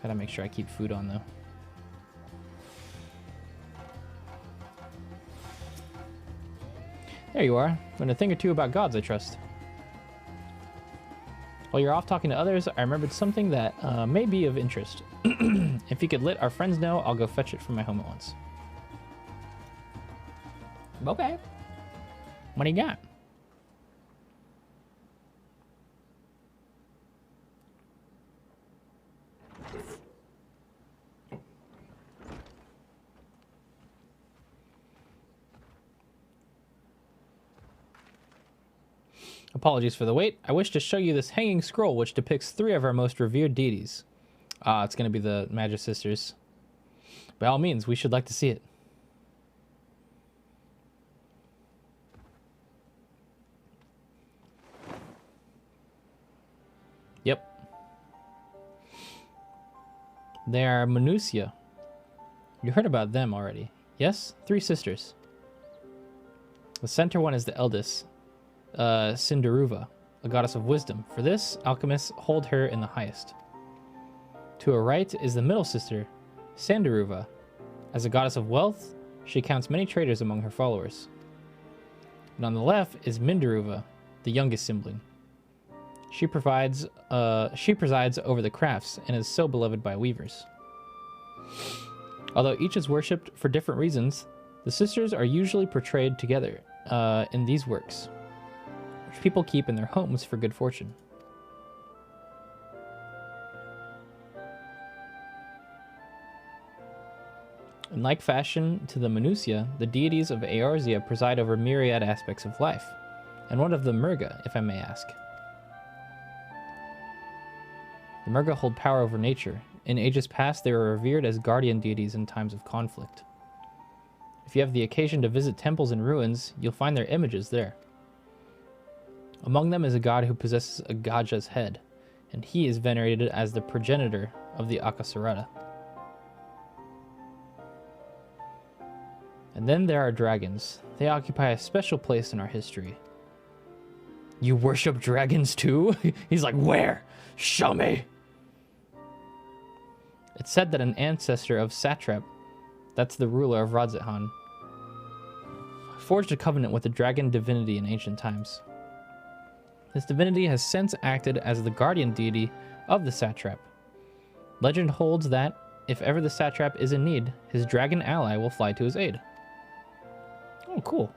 Gotta make sure I keep food on though. There you are. Learned a thing or two about gods, I trust. While you're off talking to others, I remembered something that may be of interest. If you could let our friends know, I'll go fetch it from my home at once. Okay. What do you got? Apologies for the wait. I wish to show you this hanging scroll which depicts 3 of our most revered deities. It's going to be the Magic Sisters. By all means, we should like to see it. Yep. They are Minutia. You heard about them already. Yes? 3 sisters. The center one is the eldest. Cinderuva, a goddess of wisdom. For this, alchemists hold her in the highest. To her right is the middle sister, Sandaruva. As a goddess of wealth, she counts many traders among her followers. And on the left is Mindaruva, the youngest sibling. She presides over the crafts and is so beloved by weavers. Although each is worshipped for different reasons, the sisters are usually portrayed together in these works, which people keep in their homes for good fortune. In like fashion to the Minutia, the deities of Eorzea preside over myriad aspects of life, and one of the Murga, if I may ask. The Murga hold power over nature. In ages past, they were revered as guardian deities in times of conflict. If you have the occasion to visit temples and ruins, you'll find their images there. Among them is a god who possesses a Gaja's head, and he is venerated as the progenitor of the Akasarada. And then there are dragons. They occupy a special place in our history. You worship dragons too? He's like, where? Show me! It's said that an ancestor of Satrap, that's the ruler of Radzithan, forged a covenant with the dragon divinity in ancient times. This divinity has since acted as the guardian deity of the satrap. Legend holds that, if ever the satrap is in need, his dragon ally will fly to his aid. Oh, cool.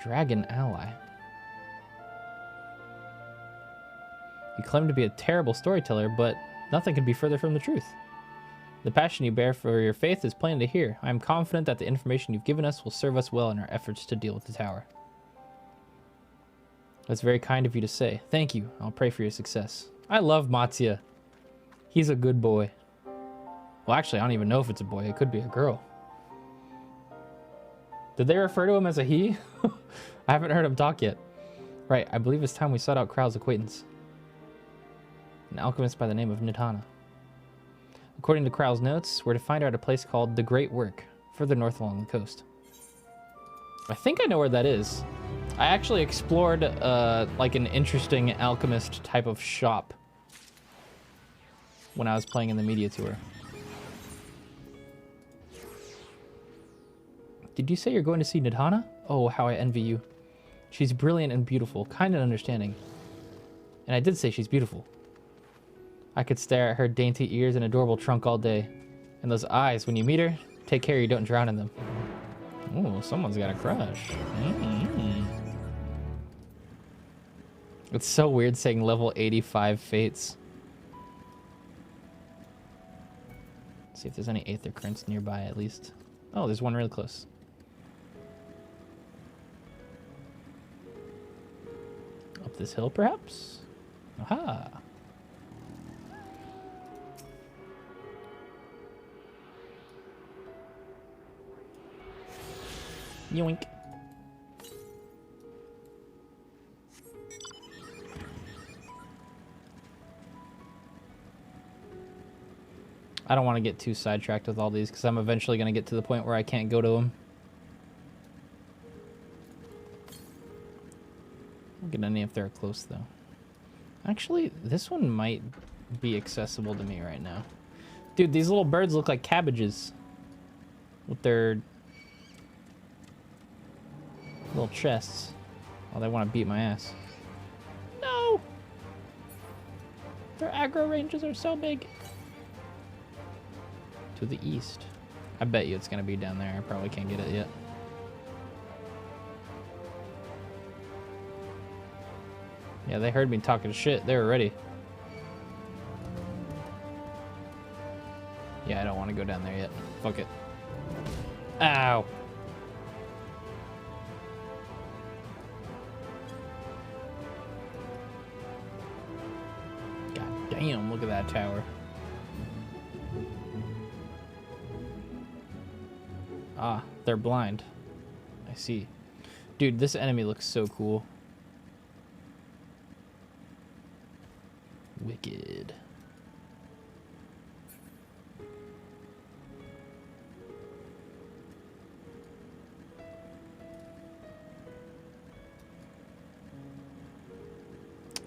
Dragon ally. You claim to be a terrible storyteller, but nothing could be further from the truth. The passion you bear for your faith is plain to hear. I am confident that the information you've given us will serve us well in our efforts to deal with the tower. That's very kind of you to say. Thank you. I'll pray for your success. I love Matsya. He's a good boy. Well, actually, I don't even know if it's a boy. It could be a girl. Did they refer to him as a he? I haven't heard him talk yet. Right, I believe it's time we sought out Kral's acquaintance. An alchemist by the name of Nidhana. According to Kral's notes, we're to find her at a place called the Great Work, further north along the coast. I think I know where that is. I actually explored like an interesting alchemist type of shop when I was playing in the media tour. Did you say you're going to see Nidhana? Oh, how I envy you. She's brilliant and beautiful, kind and understanding. And I did say she's beautiful. I could stare at her dainty ears and adorable trunk all day. And those eyes, when you meet her, take care you don't drown in them. Ooh, someone's got a crush. It's so weird saying level 85 fates. Let's see if there's any Aether Currents nearby at least. Oh, there's one really close. Up this hill, perhaps? Aha! Yoink. I don't want to get too sidetracked with all these because I'm eventually going to get to the point where I can't go to them. I don't get any if they're close, though. Actually, this one might be accessible to me right now. Dude, these little birds look like cabbages with their little chests. Oh, they want to beat my ass. No! Their aggro ranges are so big. To the east. I bet you it's going to be down there. I probably can't get it yet. Yeah, they heard me talking shit. They were ready. Yeah, I don't want to go down there yet. Fuck it. Ow. God damn, look at that tower. Ah, they're blind. I see. Dude, this enemy looks so cool. Wicked.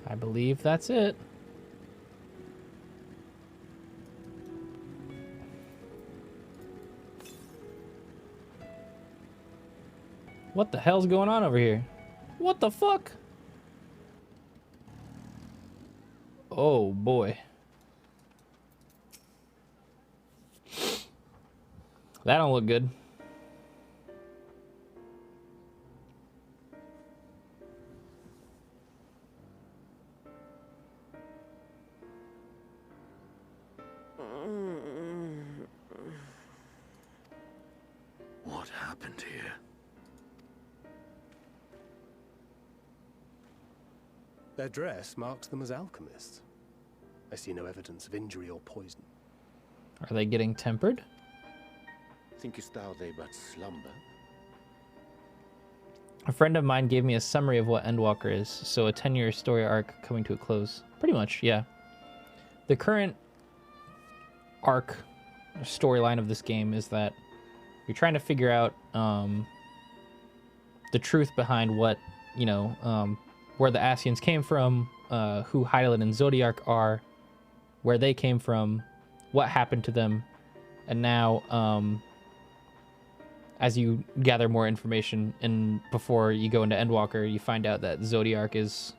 I believe that's it. What the hell's going on over here? What the fuck? Oh boy. That don't look good. What happened here? Their dress marks them as alchemists. I see no evidence of injury or poison. Are they getting tempered? Thinkest thou they but slumber? A friend of mine gave me a summary of what Endwalker is, so a 10-year story arc coming to a close. Pretty much, yeah. The current arc, storyline of this game is that you're trying to figure out the truth behind what, you know, where the Ascians came from, who Hydaelyn and Zodiark are, where they came from, what happened to them, and now, as you gather more information and before you go into Endwalker, you find out that Zodiark is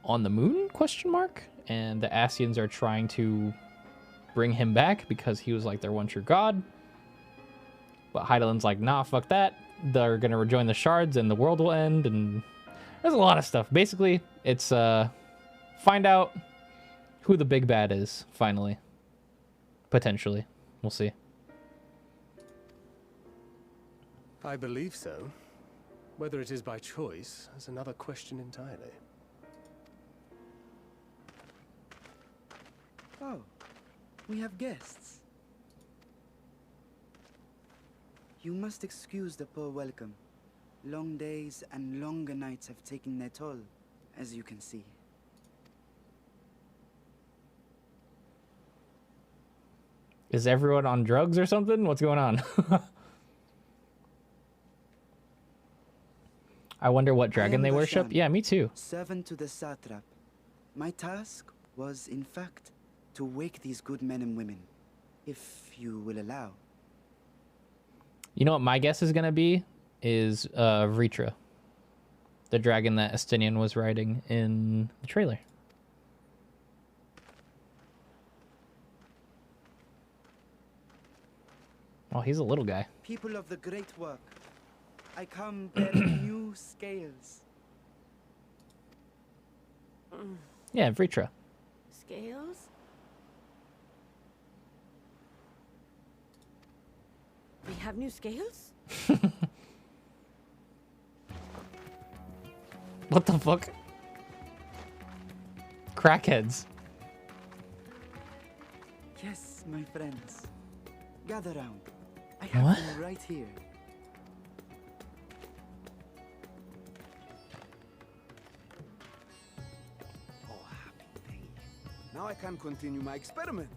on the moon, question mark, and the Ascians are trying to bring him back because he was like their one true god. But Hydaelyn's like, nah, fuck that. They're gonna rejoin the shards and the world will end, and there's a lot of stuff. Basically, it's find out who the big bad is, finally. Potentially. We'll see. I believe so. Whether it is by choice is another question entirely. Oh, we have guests. You must excuse the poor welcome. Long days and longer nights have taken their toll, as you can see. Is everyone on drugs or something? What's going on? I wonder what dragon they worship. Yeah, me too. Servant to the satrap. My task was, in fact, to wake these good men and women, if you will allow. You know what my guess is gonna be? Is Vritra, the dragon that Estinian was riding in the trailer. Oh, he's a little guy. People of the great work, I come bearing new scales. Yeah, Vritra. Scales? We have new scales? What the fuck? Crackheads. Yes, my friends. Gather round. I have What? them right here. Oh, happy day. Now I can continue my experiment.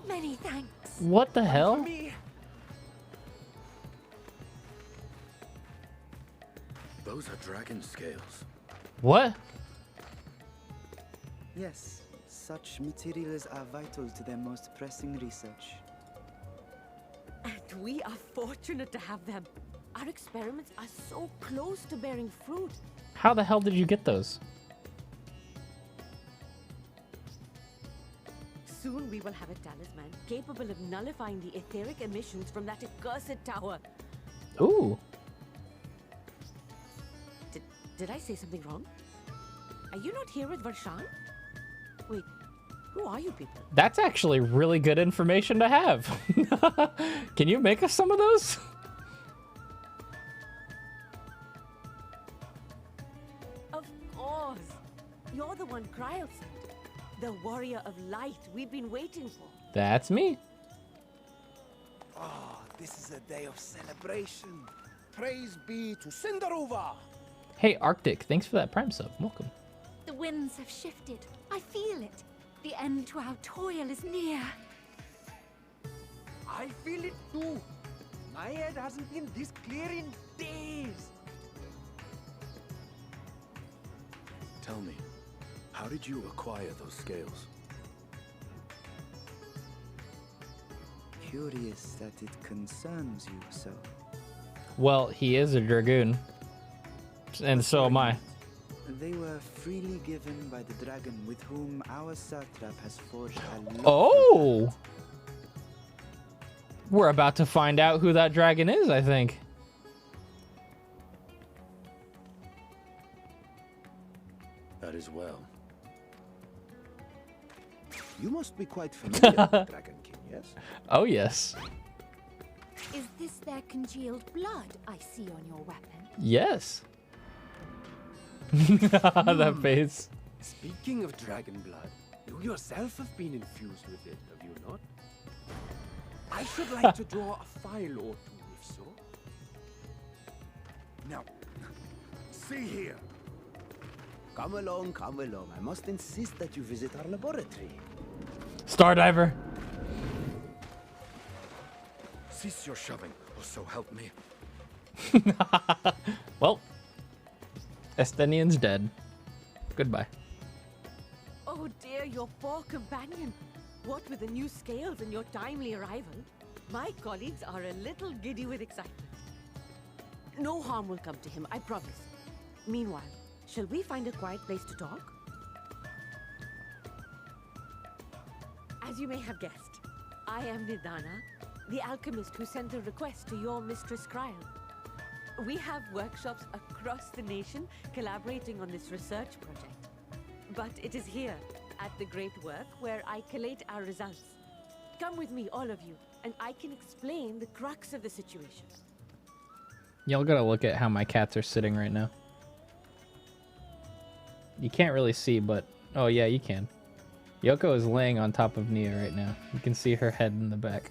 Many thanks. What the hell? Those are dragon scales. What? Yes, such materials are vital to their most pressing research. And we are fortunate to have them. Our experiments are so close to bearing fruit. How the hell did you get those? Soon we will have a talisman capable of nullifying the etheric emissions from that accursed tower. Ooh. Did I say something wrong? Are you not here with Varshan? Wait, who are you people? That's actually really good information to have. Can you make us some of those? Of course. You're the one Kryl sent. The warrior of light we've been waiting for. That's me. Oh, this is a day of celebration. Praise be to Cinderova. Hey, Arctic, thanks for that Prime sub. Welcome. The winds have shifted. I feel it. The end to our toil is near. I feel it too. My head hasn't been this clear in days. Tell me, how did you acquire those scales? Curious that it concerns you so. Well, he is a Dragoon. And so am I. They were freely given by the dragon with whom our satrap has forged a Oh! We're about to find out who that dragon is, I think. That is well. You must be quite familiar with Dragon King, yes? Oh, yes. Is this their congealed blood I see on your weapon? Yes. That face. Speaking of dragon blood, you yourself have been infused with it, have you not? I should like to draw a file or two, if so. Now, see here. Come along, come along. I must insist that you visit our laboratory. Stardiver. Cease your shoving, or so help me. Well, Estenian's dead. Goodbye. Oh dear, your poor companion. What with the new scales and your timely arrival, my colleagues are a little giddy with excitement. No harm will come to him, I promise. Meanwhile, shall we find a quiet place to talk? As you may have guessed, I am Nidana, the alchemist who sent a request to your mistress Kryl. We have workshops across the nation collaborating on this research project. But it is here, at the Great Work, where I collate our results. Come with me, all of you, and I can explain the crux of the situation. Y'all gotta look at how my cats are sitting right now. You can't really see, but... Oh, yeah, you can. Yoko is laying on top of Nia right now. You can see her head in the back.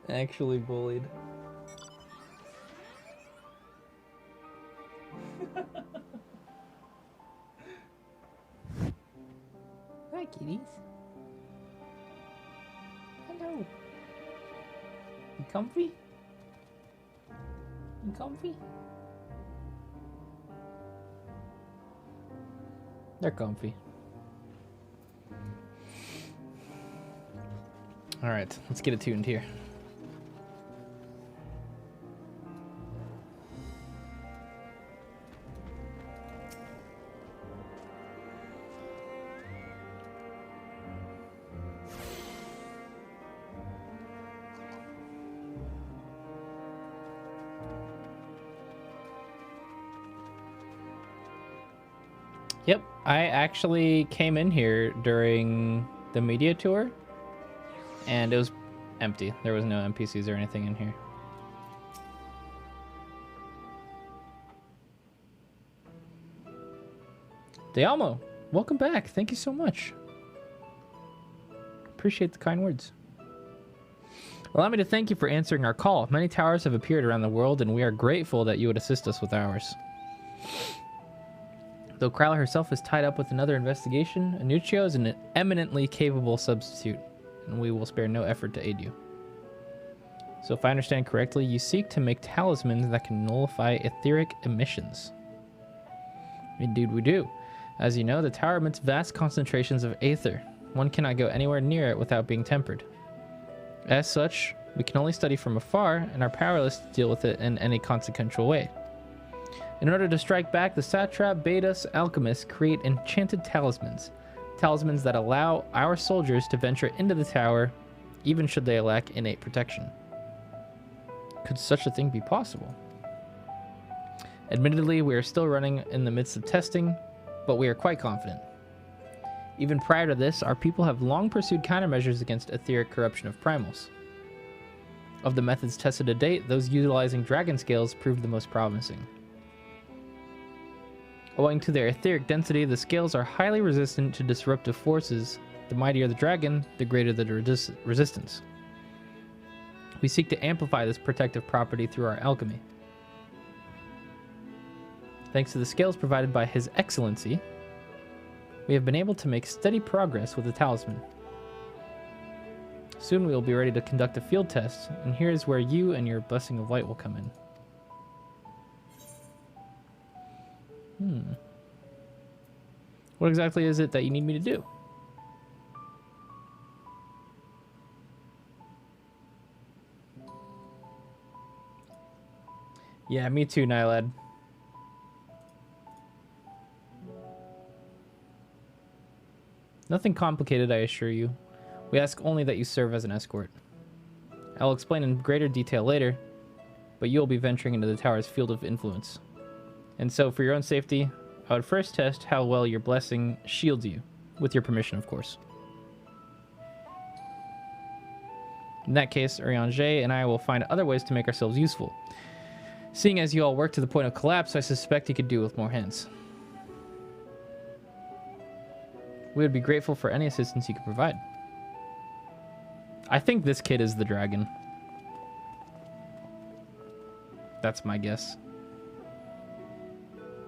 Actually bullied. Hi, kitties. Hello. You comfy? You comfy? They're comfy. All right, let's get attuned here. Yep, I actually came in here during the media tour, and it was empty. There was no NPCs or anything in here. Dialmo, welcome back. Thank you so much. Appreciate the kind words. Allow me to thank you for answering our call. Many towers have appeared around the world, and we are grateful that you would assist us with ours. Though Kryla herself is tied up with another investigation, Anuccio is an eminently capable substitute, and we will spare no effort to aid you. So if I understand correctly, you seek to make talismans that can nullify etheric emissions. Indeed we do. As you know, the tower emits vast concentrations of aether. One cannot go anywhere near it without being tempered. As such, we can only study from afar and are powerless to deal with it in any consequential way. In order to strike back, the satrap bade us alchemists create enchanted talismans. Talismans that allow our soldiers to venture into the tower, even should they lack innate protection. Could such a thing be possible? Admittedly, we are still running in the midst of testing, but we are quite confident. Even prior to this, our people have long pursued countermeasures against etheric corruption of primals. Of the methods tested to date, those utilizing dragon scales proved the most promising. Owing to their etheric density, the scales are highly resistant to disruptive forces. The mightier the dragon, the greater the resistance. We seek to amplify this protective property through our alchemy. Thanks to the scales provided by His Excellency, we have been able to make steady progress with the talisman. Soon we will be ready to conduct a field test, and here is where you and your Blessing of Light will come in. What exactly is it that you need me to do? Yeah, me too, Nylad. Nothing complicated, I assure you. We ask only that you serve as an escort. I'll explain in greater detail later, but you'll be venturing into the tower's field of influence. And so, for your own safety, I would first test how well your blessing shields you, with your permission, of course. In that case, Urianger and I will find other ways to make ourselves useful. Seeing as you all work to the point of collapse, I suspect you could do with more hands. We would be grateful for any assistance you could provide. I think this kid is the dragon. That's my guess.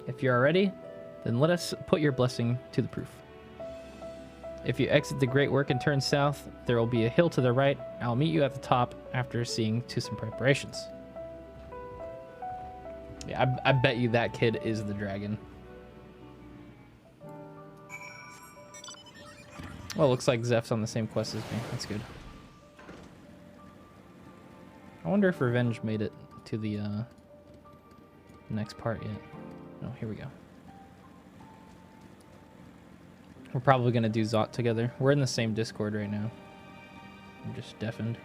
If you are ready, then let us put your blessing to the proof. If you exit the Great Work and turn south, there will be a hill to the right. I'll meet you at the top after seeing to some preparations. Yeah, I bet you that kid is the dragon. Well, looks like Zeph's on the same quest as me. That's good. I wonder if Revenge made it to the next part yet. Oh, here we go. We're probably going to do Zot together. We're in the same Discord right now. I'm just deafened.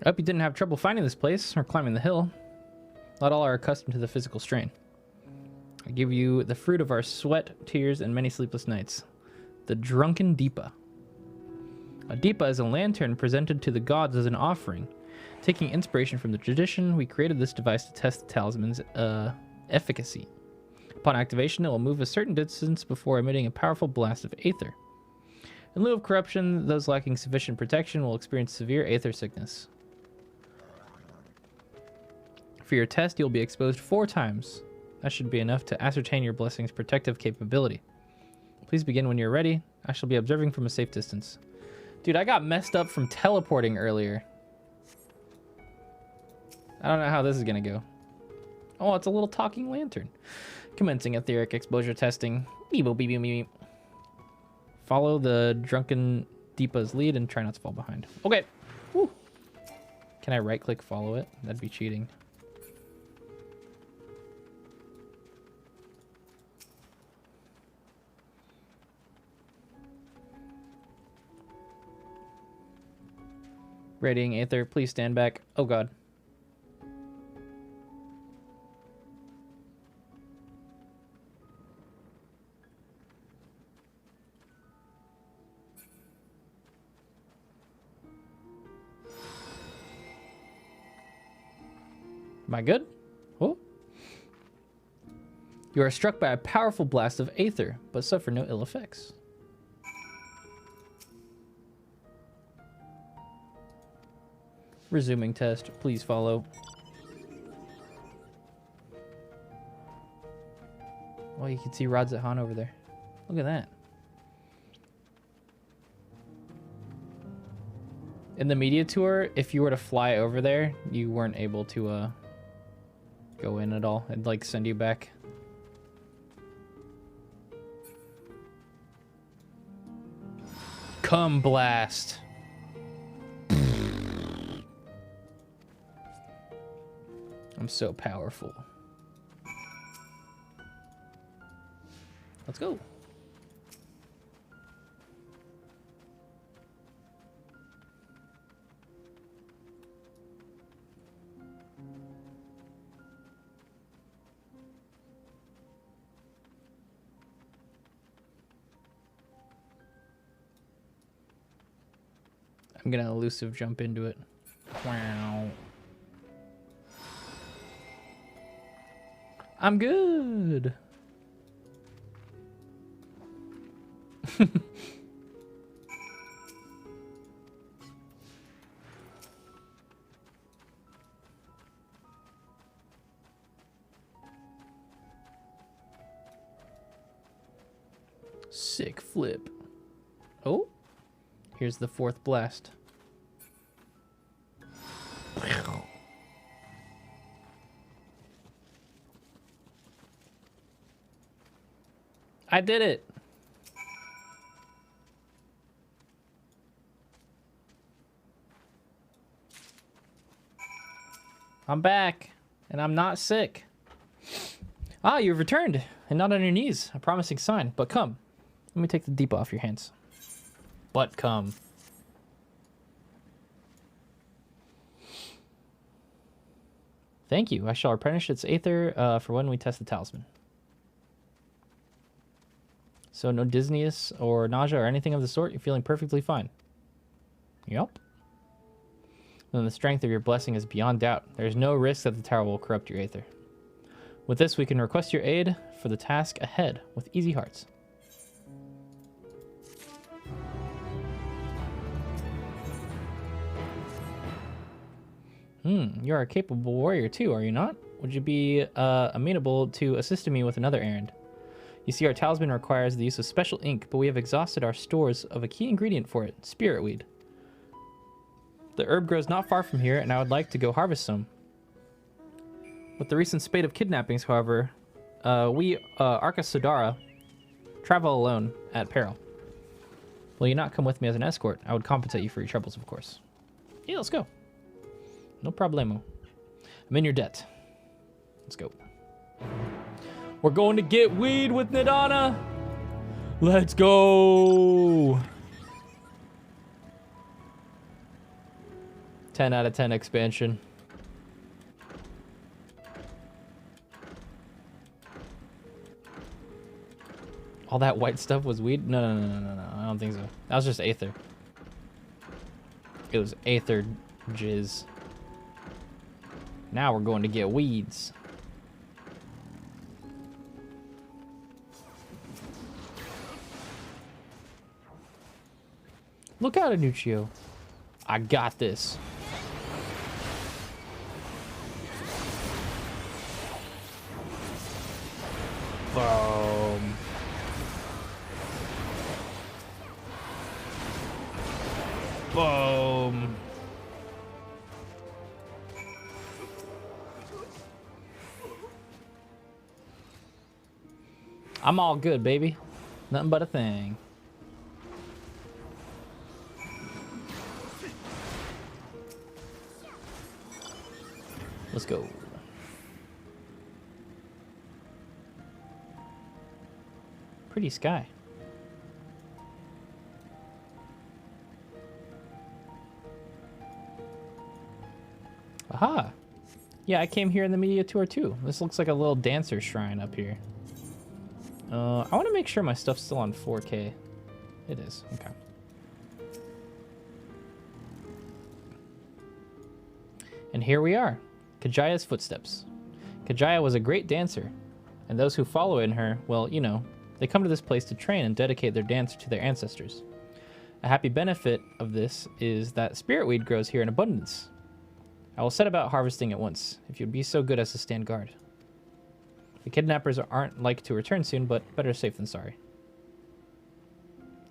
I hope you didn't have trouble finding this place or climbing the hill. Not all are accustomed to the physical strain. I give you the fruit of our sweat, tears, and many sleepless nights. The Drunken Deepa. A Deepa is a lantern presented to the gods as an offering. Taking inspiration from the tradition, we created this device to test the talisman's efficacy. Upon activation, it will move a certain distance before emitting a powerful blast of aether. In lieu of corruption, those lacking sufficient protection will experience severe aether sickness. For your test, you'll be exposed 4 times. That should be enough to ascertain your blessing's protective capability. Please begin when you're ready. I shall be observing from a safe distance. Dude, I got messed up from teleporting earlier. I don't know how this is gonna go. Oh, it's a little talking lantern. Commencing etheric exposure testing. Beep, beep, beep, beep. Follow the Drunken Deepa's lead and try not to fall behind. Okay. Woo. Can I right-click follow it? That'd be cheating. Radiating Aether, please stand back. Oh god. Am I good? Oh. You are struck by a powerful blast of aether, but suffer no ill effects. Resuming test. Please follow. Oh, you can see Rods at Han over there. Look at that. In the media tour, if you were to fly over there, you weren't able to go in at all. It'd like send you back. Come blast. I'm so powerful. Let's go. I'm gonna elusive jump into it. Wow. I'm good. Sick flip. Oh, here's the fourth blast. I did it. I'm back, and I'm not sick. Ah, you've returned, and not on your knees. A promising sign, but come. Let me take the deep off your hands. But come. Thank you. I shall replenish its aether for when we test the talisman. So no dizziness or nausea or anything of the sort? You're feeling perfectly fine. Yup. Then the strength of your blessing is beyond doubt. There's no risk that the tower will corrupt your aether. With this, we can request your aid for the task ahead with easy hearts. You're a capable warrior too, are you not? Would you be amenable to assisting me with another errand? You see, our talisman requires the use of special ink, but we have exhausted our stores of a key ingredient for it, spirit weed. The herb grows not far from here, and I would like to go harvest some. With the recent spate of kidnappings, however, we, Arca Sodara, travel alone at peril. Will you not come with me as an escort? I would compensate you for your troubles, of course. Yeah, let's go. No problemo. I'm in your debt. Let's go. We're going to get weed with Nidana. Let's go. 10 out of 10 expansion. All that white stuff was weed? No. I don't think so. That was just aether. It was aether jizz. Now we're going to get weeds. Look out, Anuccio. I got this. Boom. Boom. I'm all good, baby. Nothing but a thing. Let's go. Pretty sky. Aha! Yeah, I came here in the media tour too. This looks like a little dancer shrine up here. I want to make sure my stuff's still on 4K. It is. Okay. And here we are. Kajaya's footsteps. Kajaya was a great dancer. And those who follow in her, well, you know, they come to this place to train and dedicate their dance to their ancestors. A happy benefit of this is that spirit weed grows here in abundance. I will set about harvesting it once, if you'd be so good as to stand guard. The kidnappers aren't like to return soon, but better safe than sorry.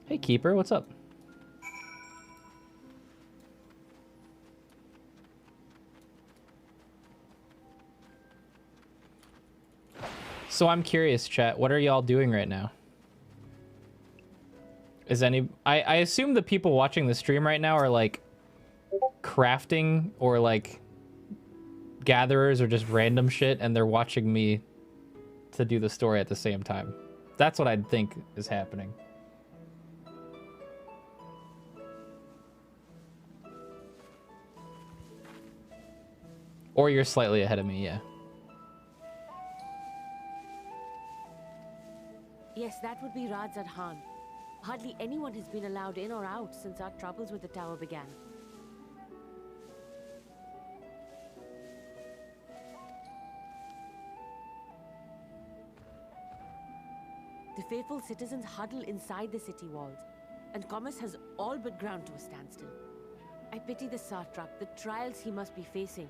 Hey, Keeper, what's up? So I'm curious, chat, what are y'all doing right now? Is I assume the people watching the stream right now are like crafting or like gatherers or just random shit, and they're watching me to do the story at the same time. That's what I'd think is happening. Or you're slightly ahead of me, yeah. Yes, that would be Radzad Khan. Hardly anyone has been allowed in or out since our troubles with the tower began. The faithful citizens huddle inside the city walls, and commerce has all but ground to a standstill. I pity the satrap, the trials he must be facing.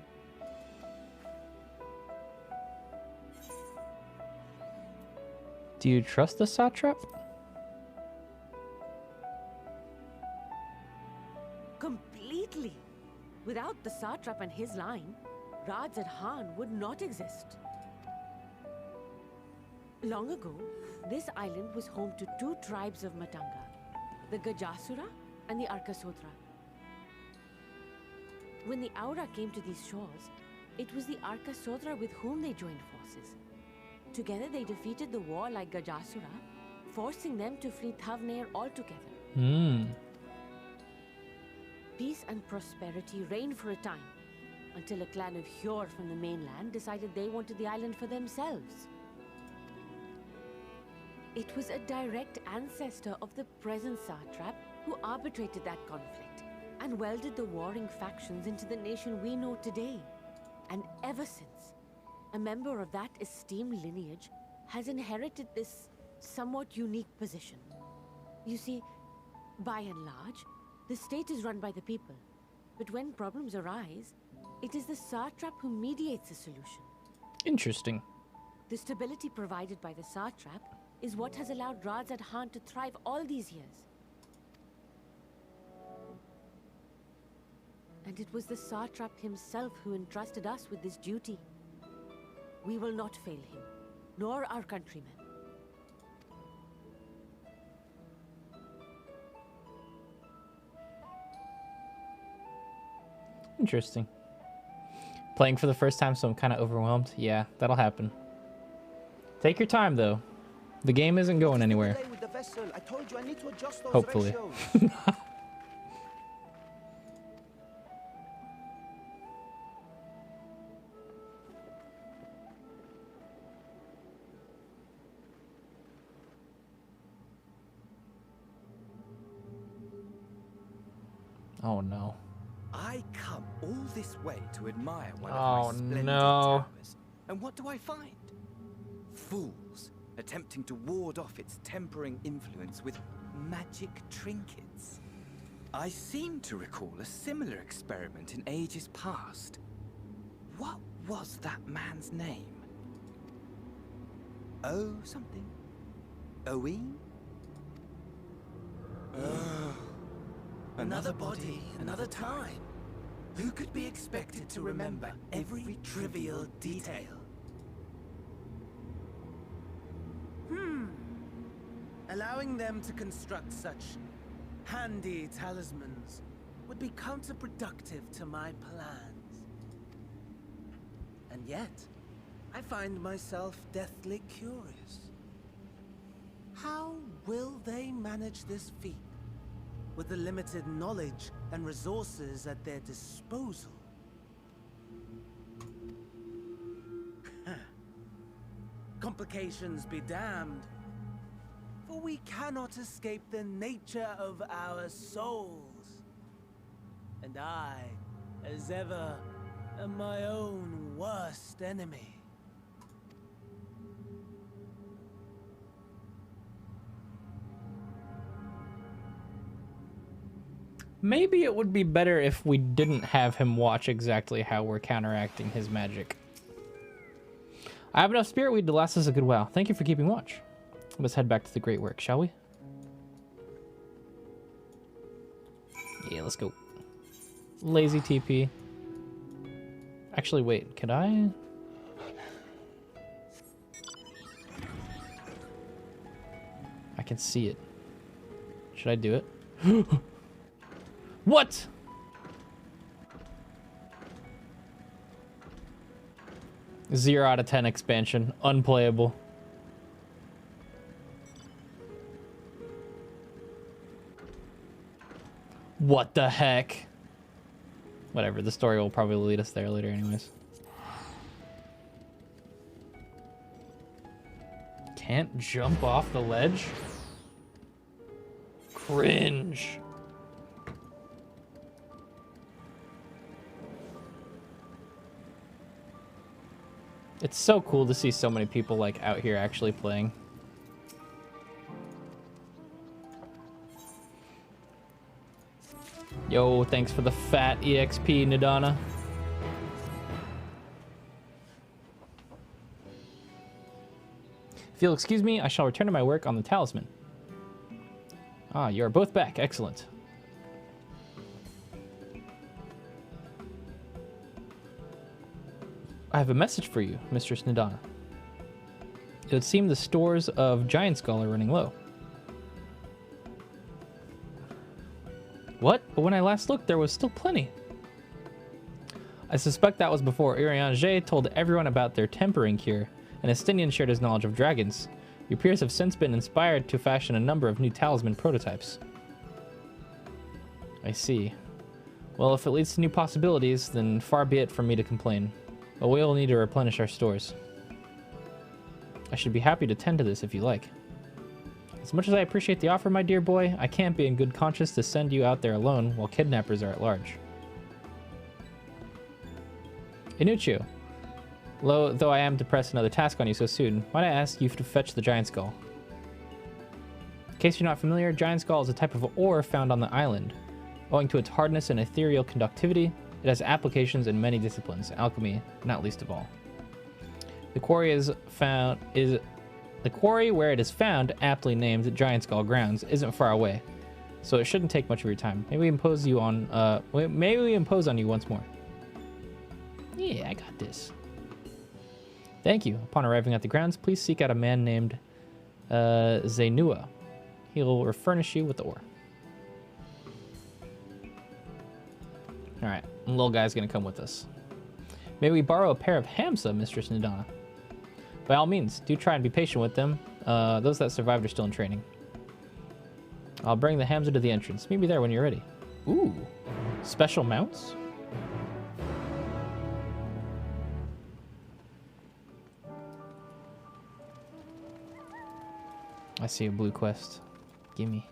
Do you trust the satrap? Completely. Without the satrap and his line, Radzad Khan would not exist. Long ago, this island was home to two tribes of Matanga, the Gajasura and the Arkasodra. When the Aura came to these shores, it was the Arkasodra with whom they joined forces. Together they defeated the warlike Gajasura, forcing them to flee Thavnair altogether. Peace and prosperity reigned for a time, until a clan of Hjor from the mainland decided they wanted the island for themselves. It was a direct ancestor of the present satrap who arbitrated that conflict and welded the warring factions into the nation we know today. And ever since, a member of that esteemed lineage has inherited this somewhat unique position. You see, by and large, the state is run by the people. But when problems arise, it is the satrap who mediates the solution. Interesting. The stability provided by the satrap is what has allowed Radzad Khan to thrive all these years. And it was the satrap himself who entrusted us with this duty. We will not fail him, nor our countrymen. Interesting. Playing for the first time, so I'm kind of overwhelmed. Yeah, that'll happen. Take your time, though. The game isn't going anywhere. Hopefully. Oh no. I come all this way to admire one Oh, of my splendid no. towers, and what do I find? Fools attempting to ward off its tempering influence with magic trinkets. I seem to recall a similar experiment in ages past. What was that man's name? Oh, something. Owen? Another body, another time. Who could be expected to remember every trivial detail? Allowing them to construct such handy talismans would be counterproductive to my plans. And yet, I find myself deathly curious. How will they manage this feat with the limited knowledge and resources at their disposal? Complications be damned, for we cannot escape the nature of our souls. And I, as ever, am my own worst enemy. Maybe it would be better if we didn't have him watch exactly how we're counteracting his magic. I have enough spirit weed to last us a good while. Thank you for keeping watch. Let's head back to the great work, shall we? Yeah, let's go. Lazy TP. Actually, wait, could I? I can see it. Should I do it? What? Zero out of 10 expansion. Unplayable. What the heck? Whatever, the story will probably lead us there later anyways. Can't jump off the ledge? Cringe. It's so cool to see so many people like out here actually playing. Yo, thanks for the fat EXP, Nidana. If you'll excuse me, I shall return to my work on the talisman. Ah, you are both back. Excellent. I have a message for you, Mistress Nidana. It would seem the stores of Giant Skull are running low. What? But when I last looked, there was still plenty. I suspect that was before Urianger told everyone about their tempering cure, and Estinian shared his knowledge of dragons. Your peers have since been inspired to fashion a number of new talisman prototypes. I see. Well, if it leads to new possibilities, then far be it from me to complain. But we will need to replenish our stores. I should be happy to tend to this if you like. As much as I appreciate the offer, my dear boy, I can't be in good conscience to send you out there alone while kidnappers are at large. Inucio, though I am to press another task on you so soon, might I ask you to fetch the Giant Skull? In case you're not familiar, Giant Skull is a type of ore found on the island. Owing to its hardness and ethereal conductivity, it has applications in many disciplines, alchemy not least of all. The quarry where it is found, aptly named Giant Skull Grounds, isn't far away, so it shouldn't take much of your time. Maybe we impose on you once more. Yeah, I got this. Thank you. Upon arriving at the grounds, please seek out a man named Zenua. He'll furnish you with the ore. Alright, little guy's gonna come with us. May we borrow a pair of Hamsa, Mistress Nidana? By all means, do try and be patient with them. Those that survived are still in training. I'll bring the Hamsa to the entrance. Meet me there when you're ready. Ooh, special mounts? I see a blue quest. Gimme.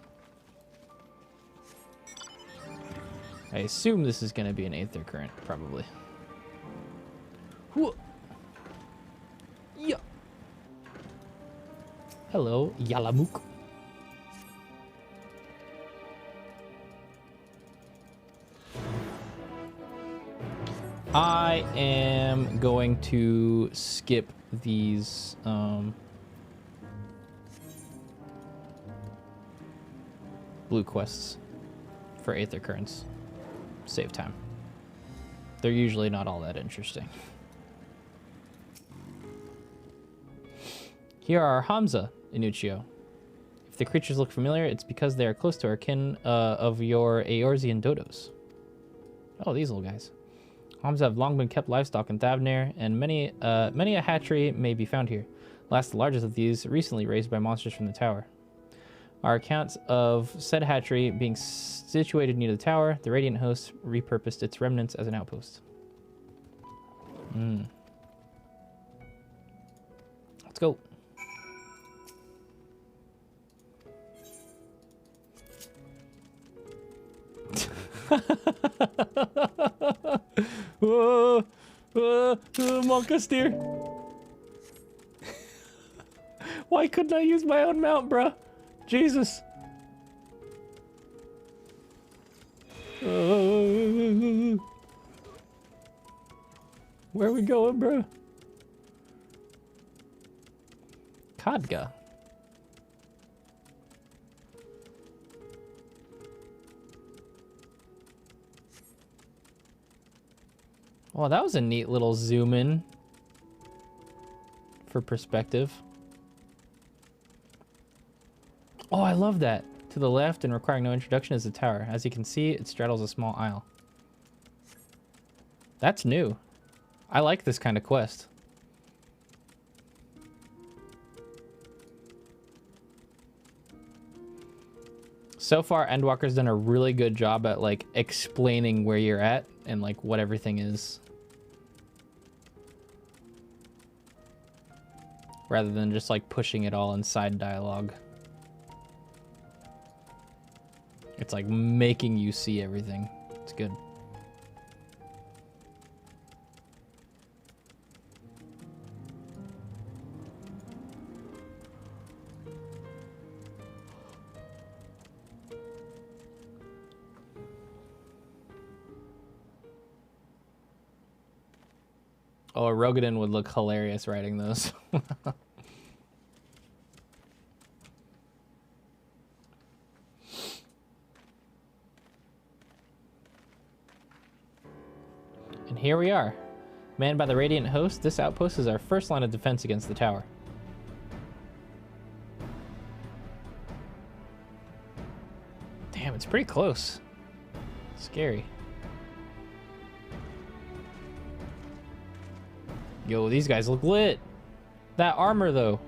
I assume this is going to be an Aether Current, probably. Whoa. Yeah. Hello, Yalamuk. I am going to skip these blue quests for Aether Currents. Save time. They're usually not all that interesting. Here are Hamsa, Inucio. If the creatures look familiar, it's because they are close to our kin of your Eorzean dodos. Oh, these little guys. Hamsa have long been kept livestock in Thavnair, and many a hatchery may be found here. Last, the largest of these, recently raised by monsters from the tower. Our accounts of said hatchery being situated near the tower, the Radiant Host repurposed its remnants as an outpost. Let's go. Monka steer. Why couldn't I use my own mount, bruh? Jesus. Where we going, bro? Khadga. Well, that was a neat little zoom in for perspective. Oh, I love that. To the left and requiring no introduction is the tower. As you can see, it straddles a small aisle. That's new. I like this kind of quest. So far, Endwalker's done a really good job at like explaining where you're at and like what everything is. Rather than just like pushing it all inside dialogue. It's like making you see everything. It's good. Oh, a Rogadin would look hilarious writing those. And here we are. Manned by the Radiant Host, this outpost is our first line of defense against the tower. Damn, it's pretty close. Scary. Yo, these guys look lit. That armor, though.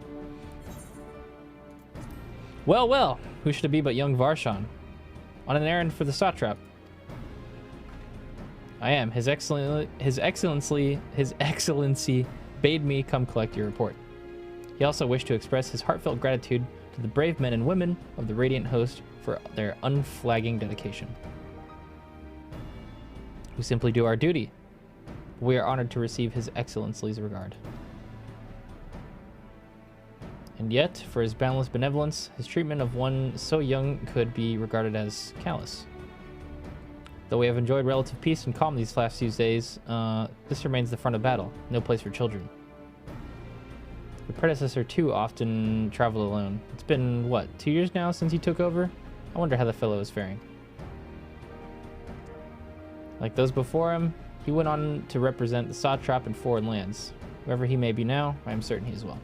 Well, well, who should it be but young Varshan? On an errand for the satrap. I am. His Excellency bade me come collect your report. He also wished to express his heartfelt gratitude to the brave men and women of the Radiant Host for their unflagging dedication. We simply do our duty. We are honored to receive His Excellency's regard. And yet, for his boundless benevolence, his treatment of one so young could be regarded as callous. Though we have enjoyed relative peace and calm these last few days, this remains the front of battle, no place for children. Your predecessor too often traveled alone. It's been, what, 2 years now since he took over? I wonder how the fellow is faring. Like those before him, he went on to represent the satrap in foreign lands. Wherever he may be now, I am certain he is well.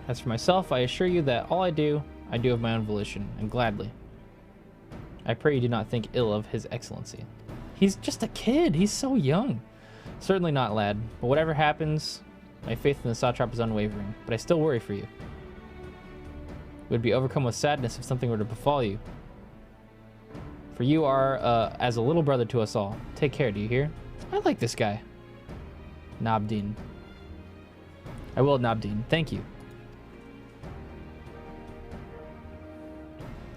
As for myself, I assure you that all I do of my own volition, and gladly. I pray you do not think ill of His Excellency. He's just a kid. He's so young. Certainly not, lad. But whatever happens, my faith in the satrap is unwavering. But I still worry for you. Would be overcome with sadness if something were to befall you. For you are as a little brother to us all. Take care, do you hear? I like this guy. Nabdeen. I will, Nabdeen. Thank you.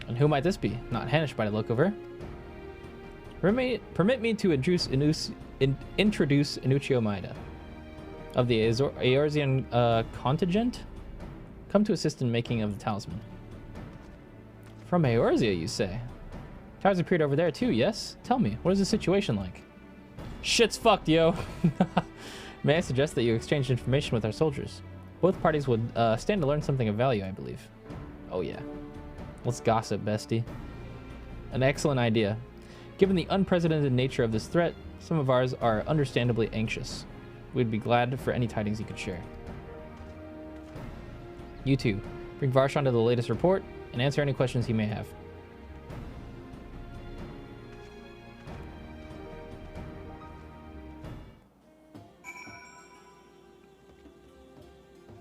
And who might this be? Not Hanish by the look of her. Permit me to introduce Inucio Maida of the Eorzean contingent. Come to assist in making of the talisman. From Eorzea, you say? Towers appeared over there too, yes? Tell me, what is the situation like? Shit's fucked, yo. May I suggest that you exchange information with our soldiers? Both parties would stand to learn something of value, I believe. Oh yeah. Let's gossip, bestie. An excellent idea. Given the unprecedented nature of this threat, some of ours are understandably anxious. We'd be glad for any tidings you could share. You two, bring Varshan to the latest report and answer any questions he may have.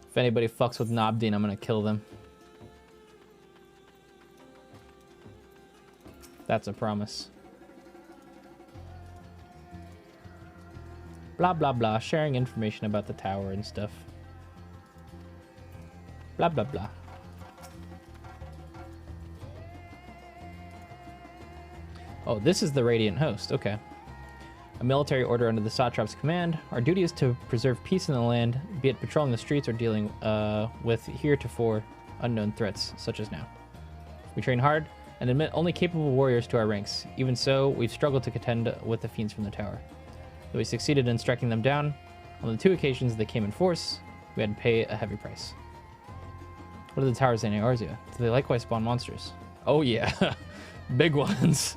If anybody fucks with Nabdeen, I'm gonna kill them. That's a promise. Blah, blah, blah. Sharing information about the tower and stuff. Blah, blah, blah. Oh, this is the Radiant Host. Okay. A military order under the satrap's command. Our duty is to preserve peace in the land, be it patrolling the streets or dealing with heretofore unknown threats, such as now. We train hard, and admit only capable warriors to our ranks. Even so, we've struggled to contend with the fiends from the tower. Though we succeeded in striking them down, on the 2 occasions they came in force, we had to pay a heavy price. What are the towers in Eorzea? Do they likewise spawn monsters? Oh yeah, big ones.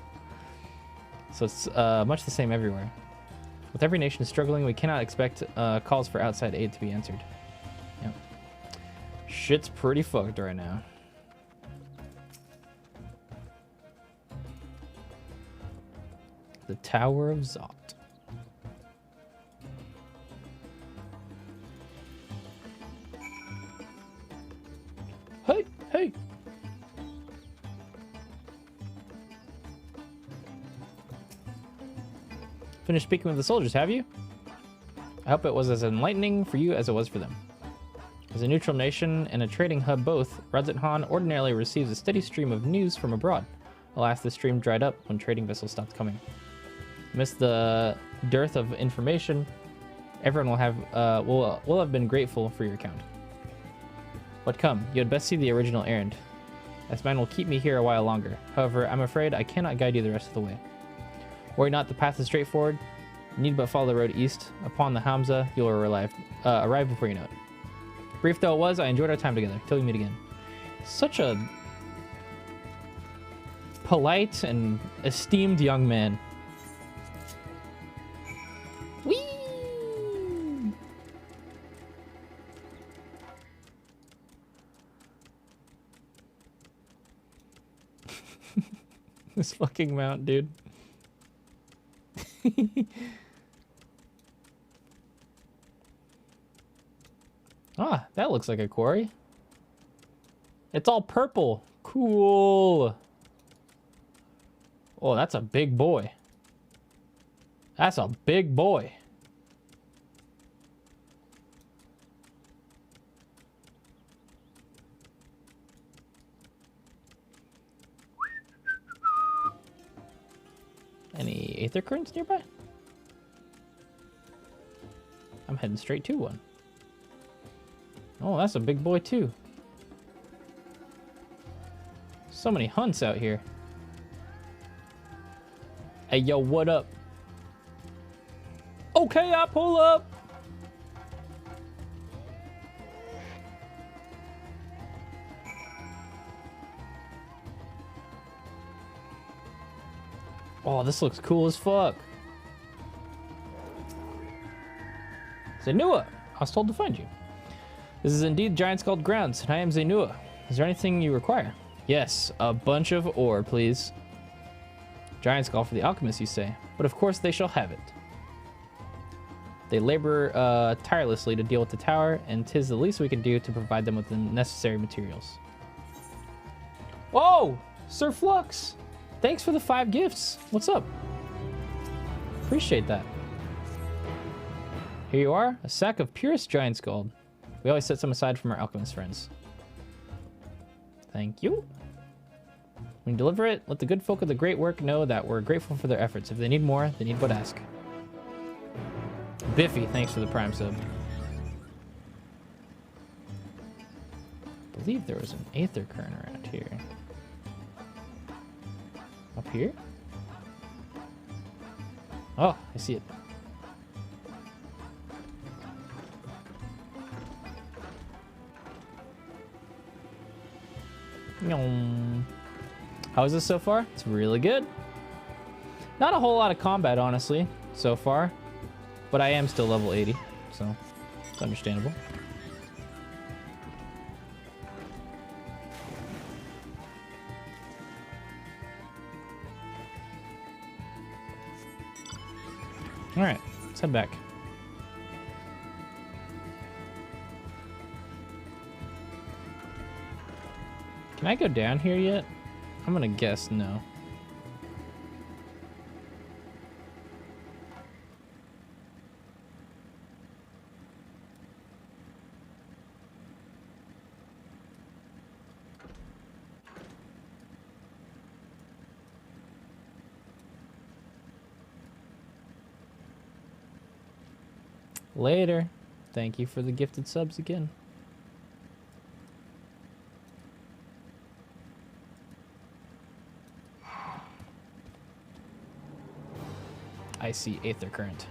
So it's much the same everywhere. With every nation struggling, we cannot expect calls for outside aid to be answered. Yep. Shit's pretty fucked right now. The Tower of Zot. Hey, hey. Finished speaking with the soldiers, have you? I hope it was as enlightening for you as it was for them. As a neutral nation and a trading hub both, Radzethan ordinarily receives a steady stream of news from abroad. Alas, the stream dried up when trading vessels stopped coming. Amidst the dearth of information, everyone will have been grateful for your account. But come, you had best see the original errand, as mine will keep me here a while longer. However, I'm afraid I cannot guide you the rest of the way. Worry not, the path is straightforward. You need but follow the road east. Upon the Hamza, you'll arrive before you know it. Brief though it was, I enjoyed our time together. Till we meet again. Such a polite and esteemed young man. Whee! This fucking mount, dude. Ah, that looks like a quarry. It's all purple. Cool. Oh, that's a big boy. That's a big boy. Any aether currents nearby? I'm heading straight to one. Oh, that's a big boy too. So many hunts out here. Hey, yo, what up? Okay, I pull up. Oh, this looks cool as fuck. Zenua, I was told to find you. This is indeed Giant Skulled Grounds, and I am Zenua. Is there anything you require? Yes, a bunch of ore, please. Giant Skull for the alchemists, you say? But of course they shall have it. They labor tirelessly to deal with the tower, and 'tis the least we can do to provide them with the necessary materials. Whoa! Sir Flux! Thanks for the 5 gifts. What's up? Appreciate that. Here you are, a sack of purest Giant's Gold. We always set some aside from our alchemist friends. Thank you. When you deliver it, let the good folk of the great work know that we're grateful for their efforts. If they need more, they need but ask. Biffy, thanks for the Prime sub. I believe there was an aether current around here. Up here? Oh, I see it. How is this so far? It's really good. Not a whole lot of combat, honestly, so far. But I am still level 80, so it's understandable. All right, let's head back. Can I go down here yet? I'm gonna guess no. Later. Thank you for the gifted subs again. I see Aether Current.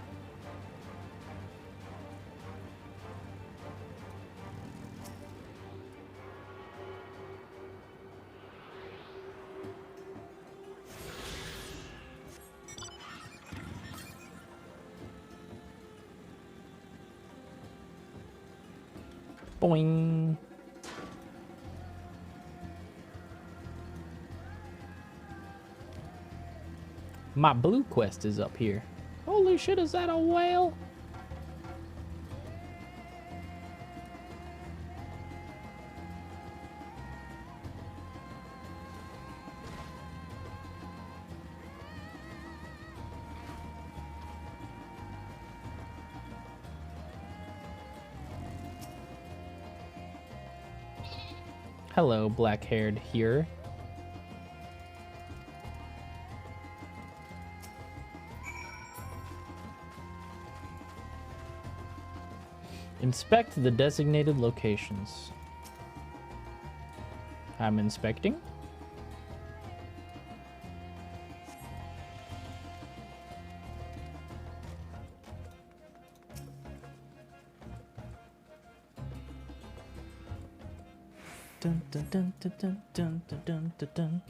Boing. My blue quest is up here. Holy shit, is that a whale? Hello, black-haired here. Inspect the designated locations. I'm inspecting. Dun, dun, dun, dun, dun, dun, dun, dun, dun.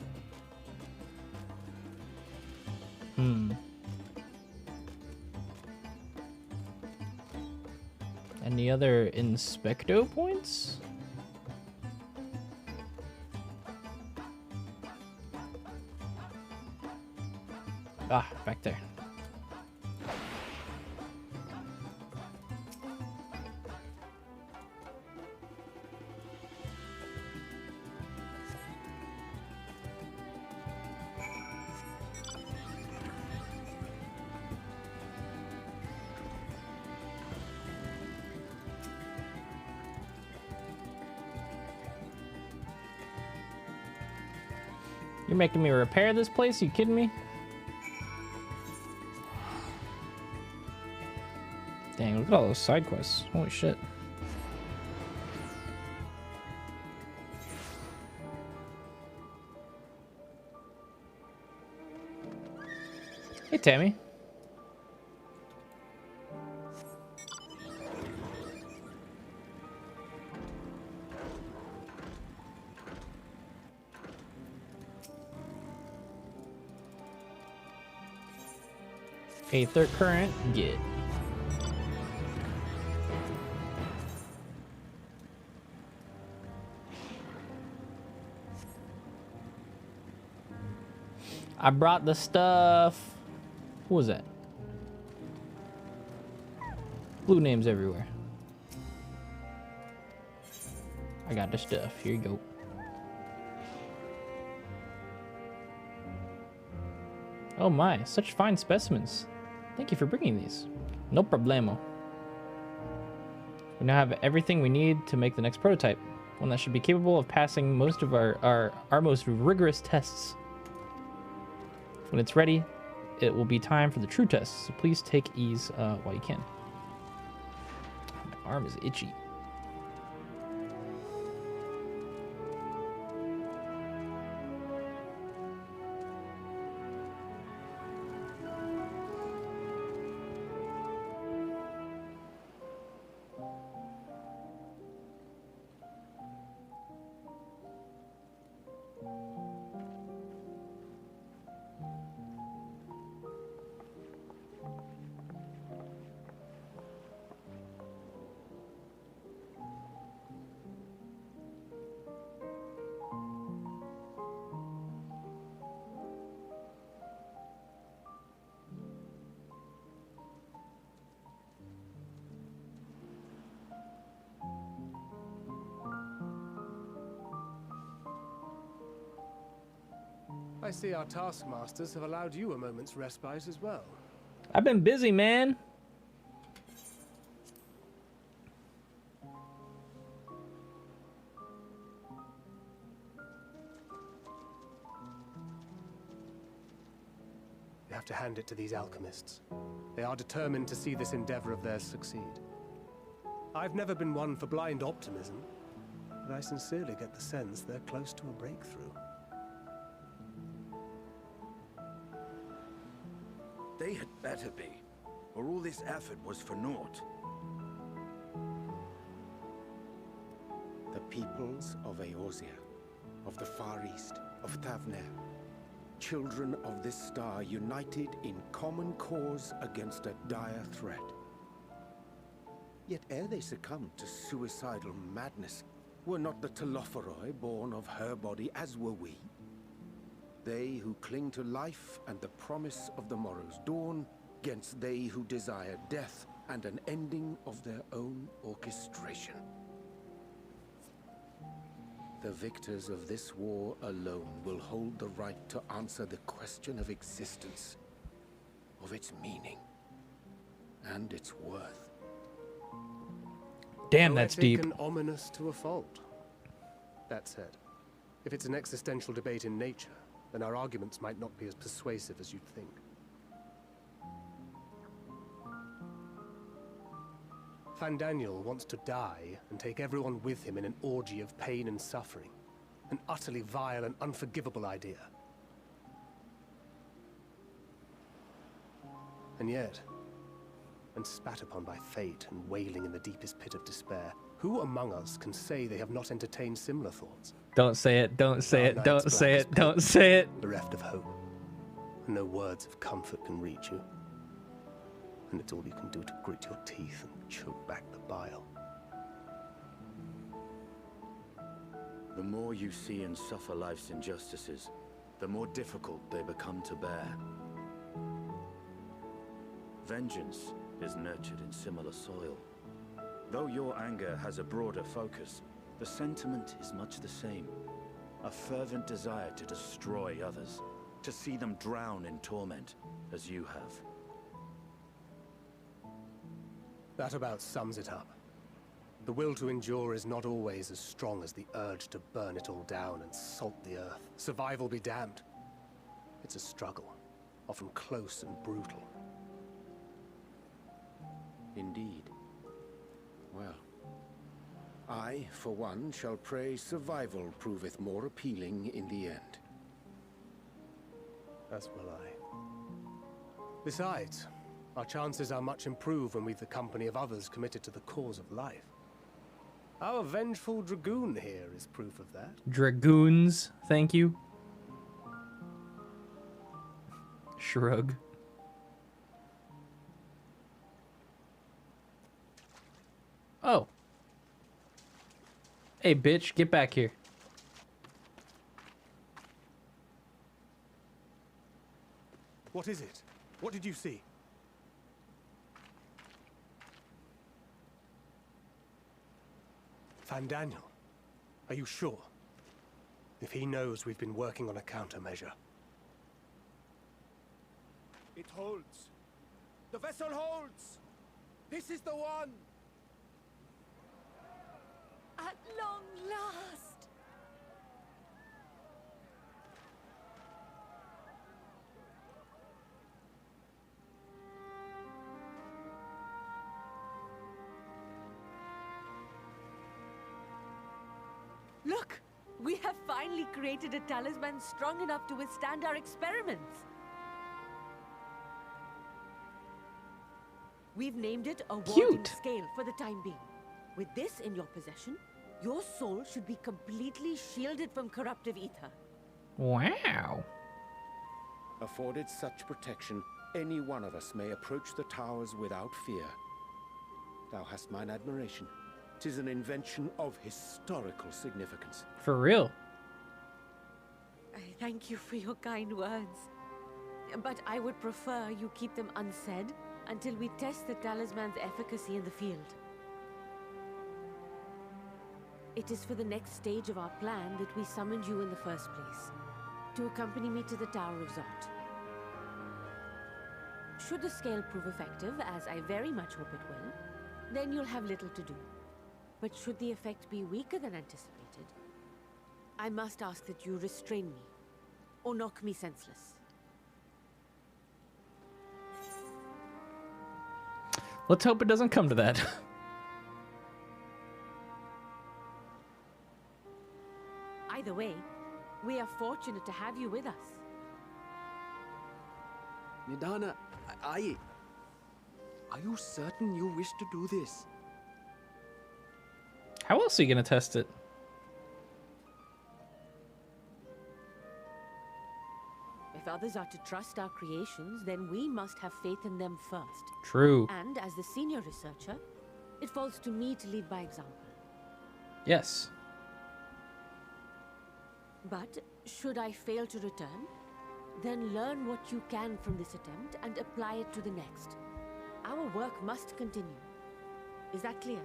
Any other inspecto points? Ah, back there. You're making me repair this place? You kidding me? Dang, look at all those side quests. Holy shit. Hey, Tammy. Aether Current, get. I brought the stuff. What was that? Blue names everywhere. I got the stuff. Here you go. Oh my, such fine specimens. Thank you for bringing these. No problemo. We now have everything we need to make the next prototype. One that should be capable of passing most of our most rigorous tests. When it's ready, it will be time for the true test. So please take ease while you can. My arm is itchy. I see our taskmasters have allowed you a moment's respite as well. I've been busy, man. You have to hand it to these alchemists. They are determined to see this endeavor of theirs succeed. I've never been one for blind optimism, but I sincerely get the sense they're close to a breakthrough. They had better be, or all this effort was for naught. The peoples of Eorzea, of the Far East, of Thavner, children of this star united in common cause against a dire threat. Yet ere they succumbed to suicidal madness, were not the Telophoroi born of her body as were we? They who cling to life and the promise of the morrow's dawn, against they who desire death and an ending of their own orchestration. The victors of this war alone will hold the right to answer the question of existence, of its meaning, and its worth. Damn, that's deep. And ominous to a fault. That said, if it's an existential debate in nature, then our arguments might not be as persuasive as you'd think. Fandaniel wants to die and take everyone with him in an orgy of pain and suffering. An utterly vile and unforgivable idea. And yet, when spat upon by fate and wailing in the deepest pit of despair, who among us can say they have not entertained similar thoughts? Don't say it, don't say it, don't say it, don't say it. Bereft of hope, and no words of comfort can reach you. And it's all you can do to grit your teeth and choke back the bile. The more you see and suffer life's injustices, the more difficult they become to bear. Vengeance is nurtured in similar soil. Though your anger has a broader focus, the sentiment is much the same. A fervent desire to destroy others, to see them drown in torment, as you have. That about sums it up. The will to endure is not always as strong as the urge to burn it all down and salt the earth. Survival be damned. It's a struggle, often close and brutal. Indeed. Well, I, for one, shall pray survival proveth more appealing in the end. As will I. Besides, our chances are much improved when we've the company of others committed to the cause of life. Our vengeful Dragoon here is proof of that. Dragoons, thank you. Shrug. Oh. Hey, bitch, get back here. What is it? What did you see? Fandaniel, are you sure? If he knows we've been working on a countermeasure. It holds. The vessel holds. This is the one. At long last. Look, we have finally created a talisman strong enough to withstand our experiments. We've named it a warding scale for the time being. With this in your possession, your soul should be completely shielded from corruptive ether. Wow. Afforded such protection, any one of us may approach the towers without fear. Thou hast mine admiration. 'Tis an invention of historical significance. For real. I thank you for your kind words. But I would prefer you keep them unsaid until we test the talisman's efficacy in the field. It is for the next stage of our plan that we summoned you in the first place, to accompany me to the Tower of Zot. Should the scale prove effective, as I very much hope it will, then you'll have little to do. But should the effect be weaker than anticipated, I must ask that you restrain me, or knock me senseless. Let's hope it doesn't come to that. Either way, we are fortunate to have you with us. Nidana, are you certain you wish to do this? How else are you gonna test it? If others are to trust our creations, then we must have faith in them first. True. And as the senior researcher, it falls to me to lead by example. Yes. But should I fail to return, then learn what you can from this attempt and apply it to the next. Our work must continue. Is that clear?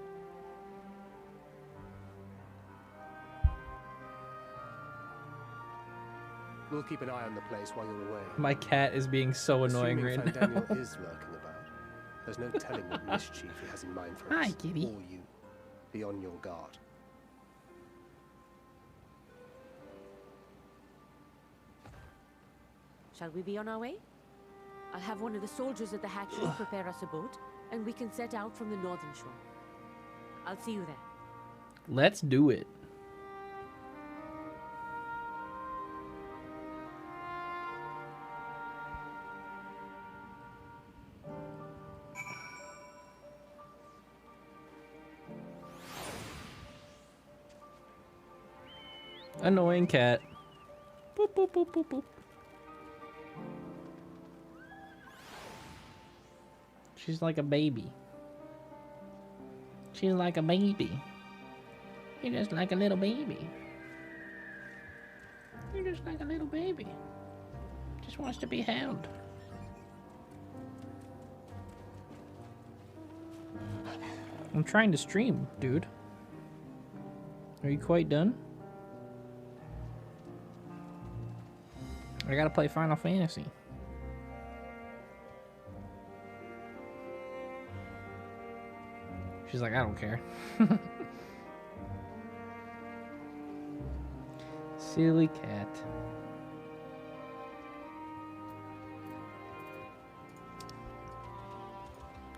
We'll keep an eye on the place while you're away. My cat is being so annoying Assuming right now. Daniel is lurking about, there's no telling what mischief he has in mind for Hi, us kitty. or you. Be on your guard. Shall we be on our way? I'll have one of the soldiers at the hatchery prepare us a boat, and we can set out from the northern shore. I'll see you there. Let's do it. Annoying cat. Boop, boop, boop, boop, boop. She's like a baby. She's like a baby. You're just like a little baby. You're just like a little baby. Just wants to be held. I'm trying to stream, dude. Are you quite done? I gotta play Final Fantasy. She's like, I don't care. Silly cat.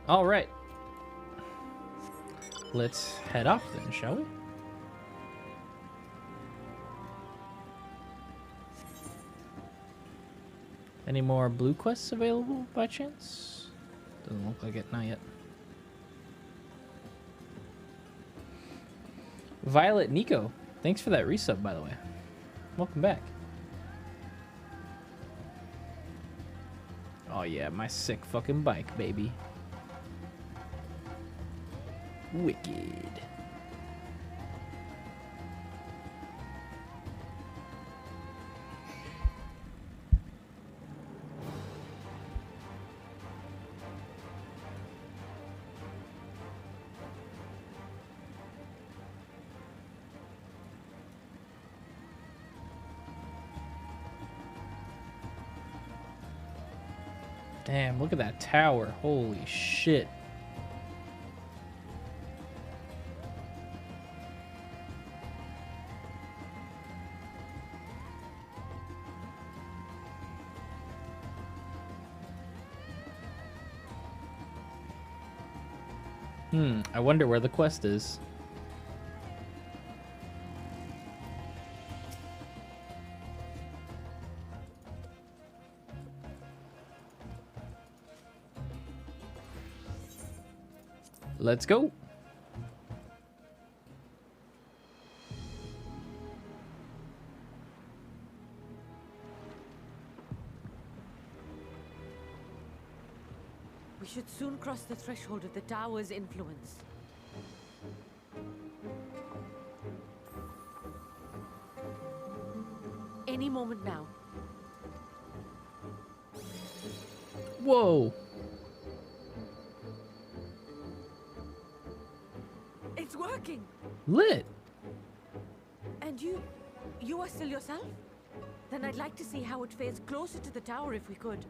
All right. Let's head off then, shall we? Any more blue quests available by chance? Doesn't look like it, not yet. Violet Nico, thanks for that resub, by the way. Welcome back. Oh yeah, my sick fucking bike, baby. Wicked. Damn, look at that tower. Holy shit. I wonder where the quest is. Let's go. We should soon cross the threshold of the tower's influence. Any moment now. Whoa. It's working. Lit. And you are still yourself? Then I'd like to see how it fares closer to the tower if we could.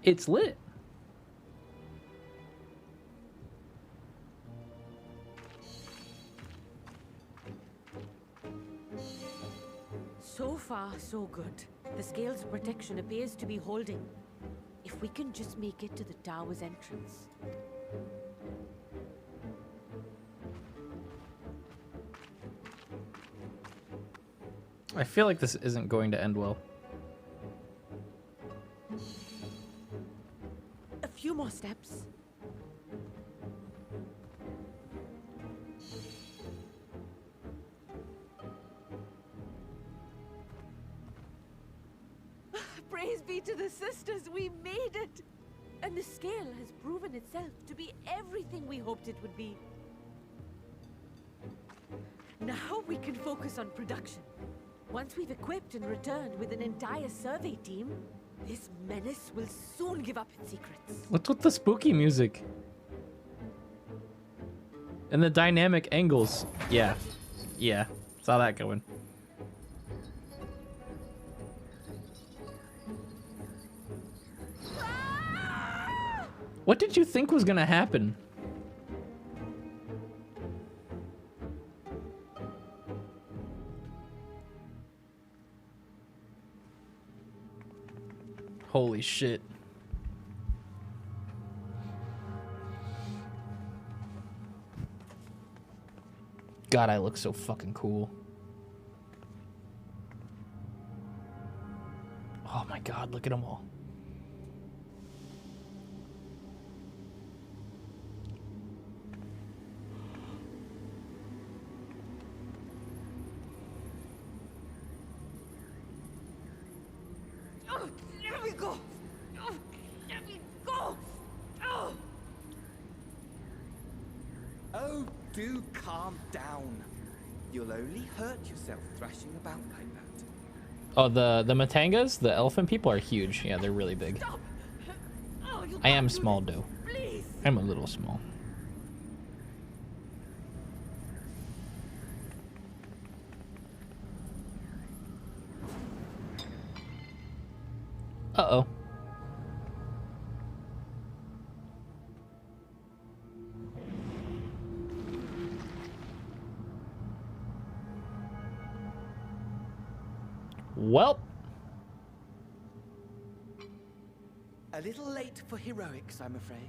It's lit. So far, so good. The scales of protection appears to be holding. If we can just make it to the tower's entrance. I feel like this isn't going to end well. A few more steps. Praise be to the sisters, we made it! And the scale has proven itself to be everything we hoped it would be. Now we can focus on production. Once we've equipped and returned with an entire survey team, this menace will soon give up its secrets. What's with the spooky music? And the dynamic angles. Yeah. Yeah. Saw that going. What did you think was gonna happen? Holy shit. God, I look so fucking cool. Oh my God, look at them all. Oh, let me go! Oh, let me go! Oh! Oh, do calm down. You'll only hurt yourself thrashing about like that. Oh, the Matangas, the elephant people are huge. Yeah, they're really big. I am small though. I'm a little small. Uh-oh. Welp. A little late for heroics, I'm afraid.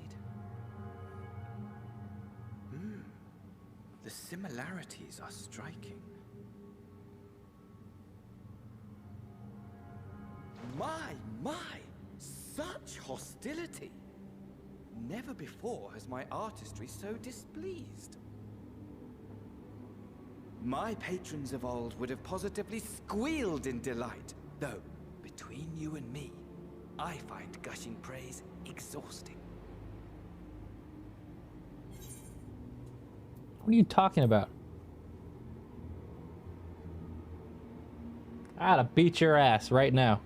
The similarities are striking. My, such hostility! Never before has my artistry so displeased. My patrons of old would have positively squealed in delight, though, between you and me, I find gushing praise exhausting. What are you talking about? I oughta beat your ass right now.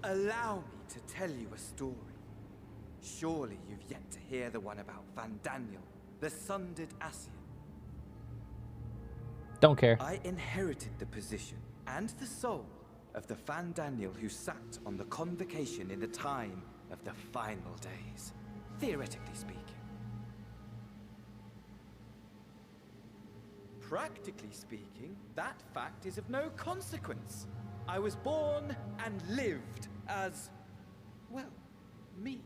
Allow me to tell you a story. Surely you've yet to hear the one about Van Daniel, the sundered Ascian. Don't care. I inherited the position and the soul of the Van Daniel who sat on the convocation in the time of the final days, theoretically speaking. Practically speaking, that fact is of no consequence. I was born and lived as, well, me.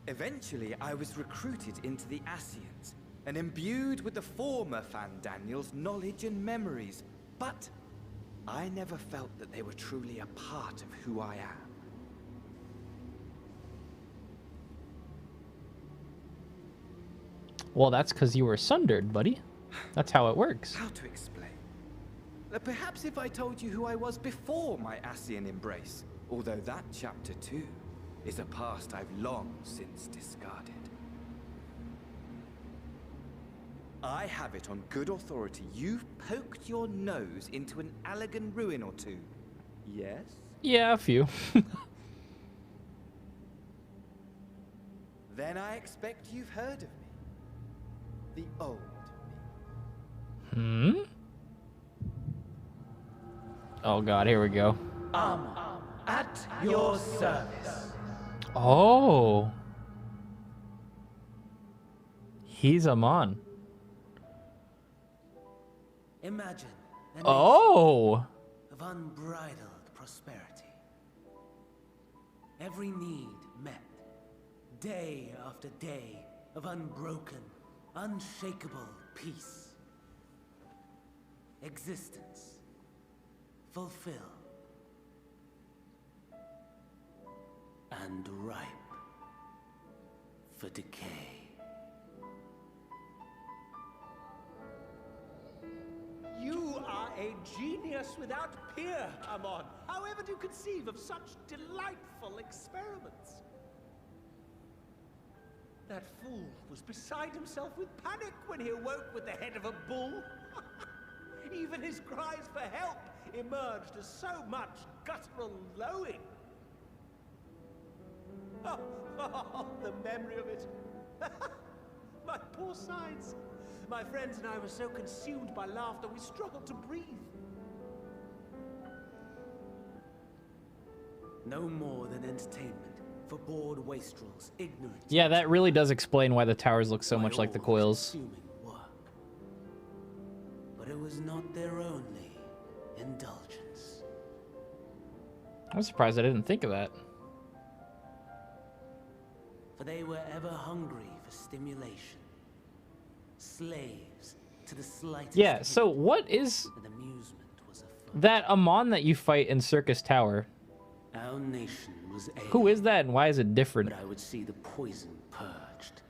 Eventually, I was recruited into the Ascians and imbued with the former Van Daniel's knowledge and memories, but I never felt that they were truly a part of who I am. Well, that's because you were sundered, buddy. That's how it works. How to explain? Perhaps if I told you who I was before my Ascian embrace, although that chapter too is a past I've long since discarded. I have it on good authority you've poked your nose into an Allegan ruin or two. Yes? Yeah, a few. Then I expect you've heard of me. The old Hmm? Oh god, here we go. At your service. Oh. He's Amon. Imagine an Oh. nation of unbridled prosperity. Every need met, Day after day of unbroken, unshakable peace. Existence. Fulfill. And ripe for decay. You are a genius without peer, Amon. However do you conceive of such delightful experiments? That fool was beside himself with panic when he awoke with the head of a bull. Even his cries for help emerged as so much guttural lowing. Oh, the memory of it. My poor sides. My friends and I were so consumed by laughter we struggled to breathe. No more than entertainment for bored wastrels, ignorant. Yeah, that really does explain why the towers look so much like the coils. But it was not their only indulgence. I'm surprised I didn't think of that. For they were ever hungry for stimulation. Slaves to the slightest. Yeah, so what is that Amon that you fight in Circus Tower? Our nation was Who is that and why is it different but I would see the poison purged.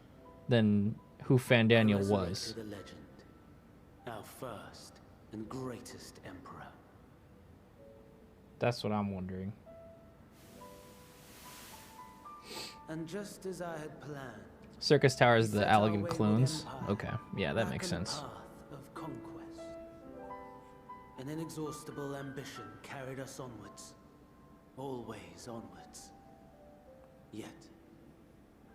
than who Fandaniel was? The legend. Our first and greatest emperor. That's what I'm wondering. And just as I had planned, Circus Tower is the Allegan clones. Okay, yeah, that makes sense. path of conquest. An inexhaustible ambition carried us onwards. Always onwards. Yet,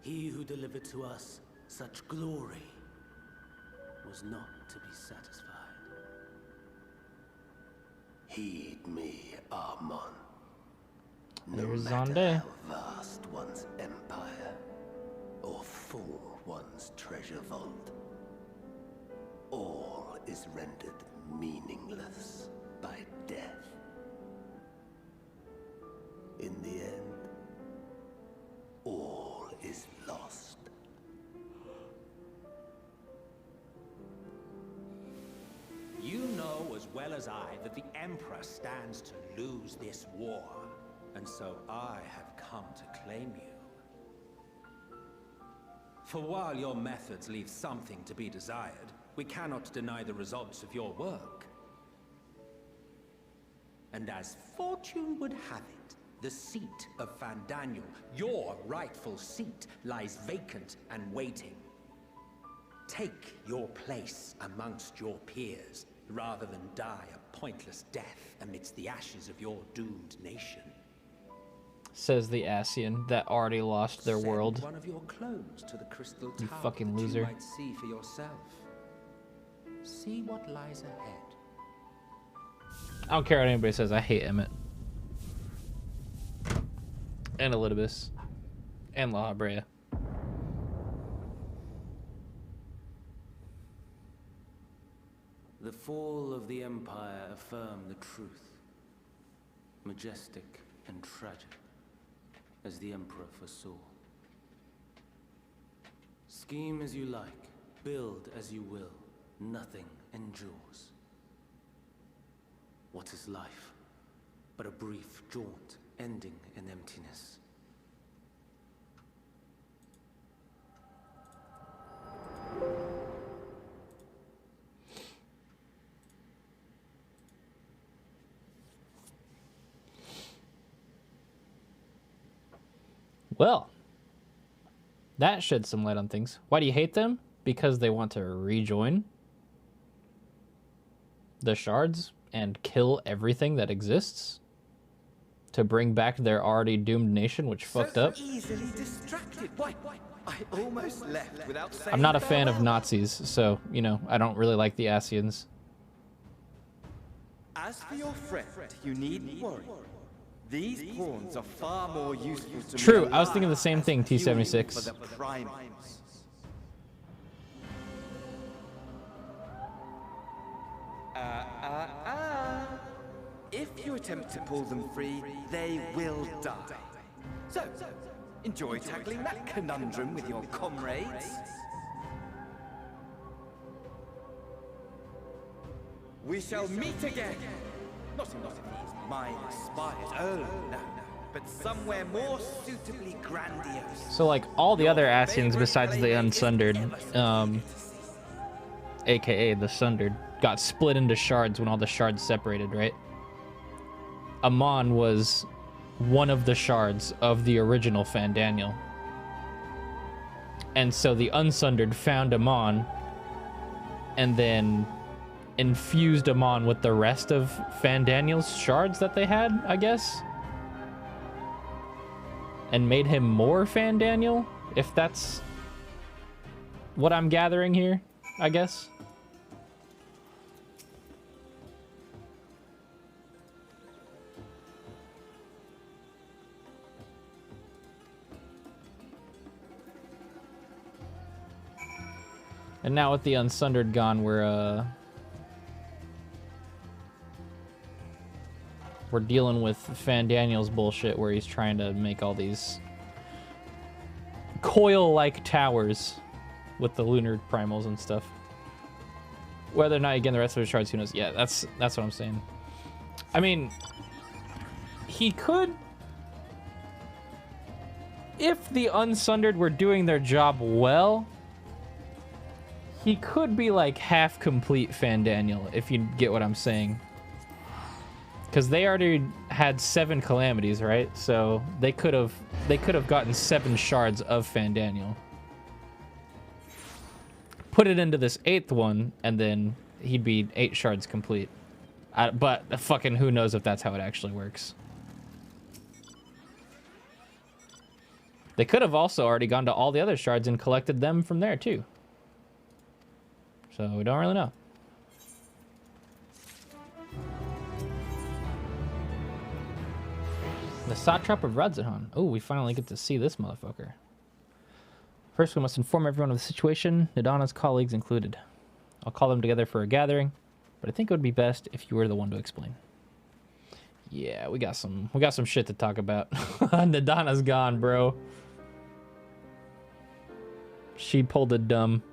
he who delivered to us such glory was not to be satisfied. Heed me, Amon. No There's matter Zonde. how vast one's empire, or full one's treasure vault, all is rendered meaningless by death. In the end, all is lost. You know as well as I that the Emperor stands to lose this war, and so I have come to claim you. For while your methods leave something to be desired, we cannot deny the results of your work. And as fortune would have it, the seat of Fandaniel, your rightful seat, lies vacant and waiting. Take your place amongst your peers, rather than die a pointless death amidst the ashes of your doomed nation. Says the Ascian that already lost their Send world. one of your clones to the Crystal You Tower fucking that loser. You might see for yourself. See what lies ahead. I don't care what anybody says. I hate Emmett. And Elidibus. And La Habrea. The fall of the Empire affirmed the truth. Majestic and tragic, as the Emperor foresaw. Scheme as you like, build as you will, nothing endures. What is life but a brief jaunt ending in emptiness? Well, that sheds some light on things. Why do you hate them? Because they want to rejoin the shards and kill everything that exists to bring back their already doomed nation, which fucked up. Easily distracted. Why? I almost left without saying I'm not a fan farewell. of Nazis, so, you know, I don't really like the Ascians. As for your friend, you needn't worry. These pawns are far more useful to me True, I was alive thinking the same as thing, fuel T76. for the primaries. If you attempt to pull them free, they will die. So, Enjoy tackling that conundrum with your comrades? We shall meet again! Not in these mine-inspired, oh no, but somewhere more suitably grandiose. So like all the other Ascians besides the Unsundered, aka the Sundered, got split into shards when all the shards separated, right? Amon was one of the shards of the original Fandaniel. And so the Unsundered found Amon and then infused Amon with the rest of Fandaniel's shards that they had, I guess. And made him more Fandaniel, if that's what I'm gathering here, I guess. And now with the Unsundered gone, we're dealing with Fandaniel's bullshit where he's trying to make all these coil-like towers with the lunar primals and stuff. Whether or not you get the rest of the shards, who knows? Yeah, that's what I'm saying. I mean, he could, if the Unsundered were doing their job well, he could be like half complete Fandaniel, if you get what I'm saying. Because they already had 7 calamities, right? So they could have gotten 7 shards of Fandaniel. Put it into this 8th one, and then he'd be 8 shards complete. But fucking who knows if that's how it actually works. They could have also already gone to all the other shards and collected them from there too. So we don't really know. The Satrap of Radzahan. Oh, we finally get to see this motherfucker. First, we must inform everyone of the situation, Nidana's colleagues included. I'll call them together for a gathering, but I think it would be best if you were the one to explain. Yeah, we got some shit to talk about. Nidana's gone, bro. She pulled a dumb.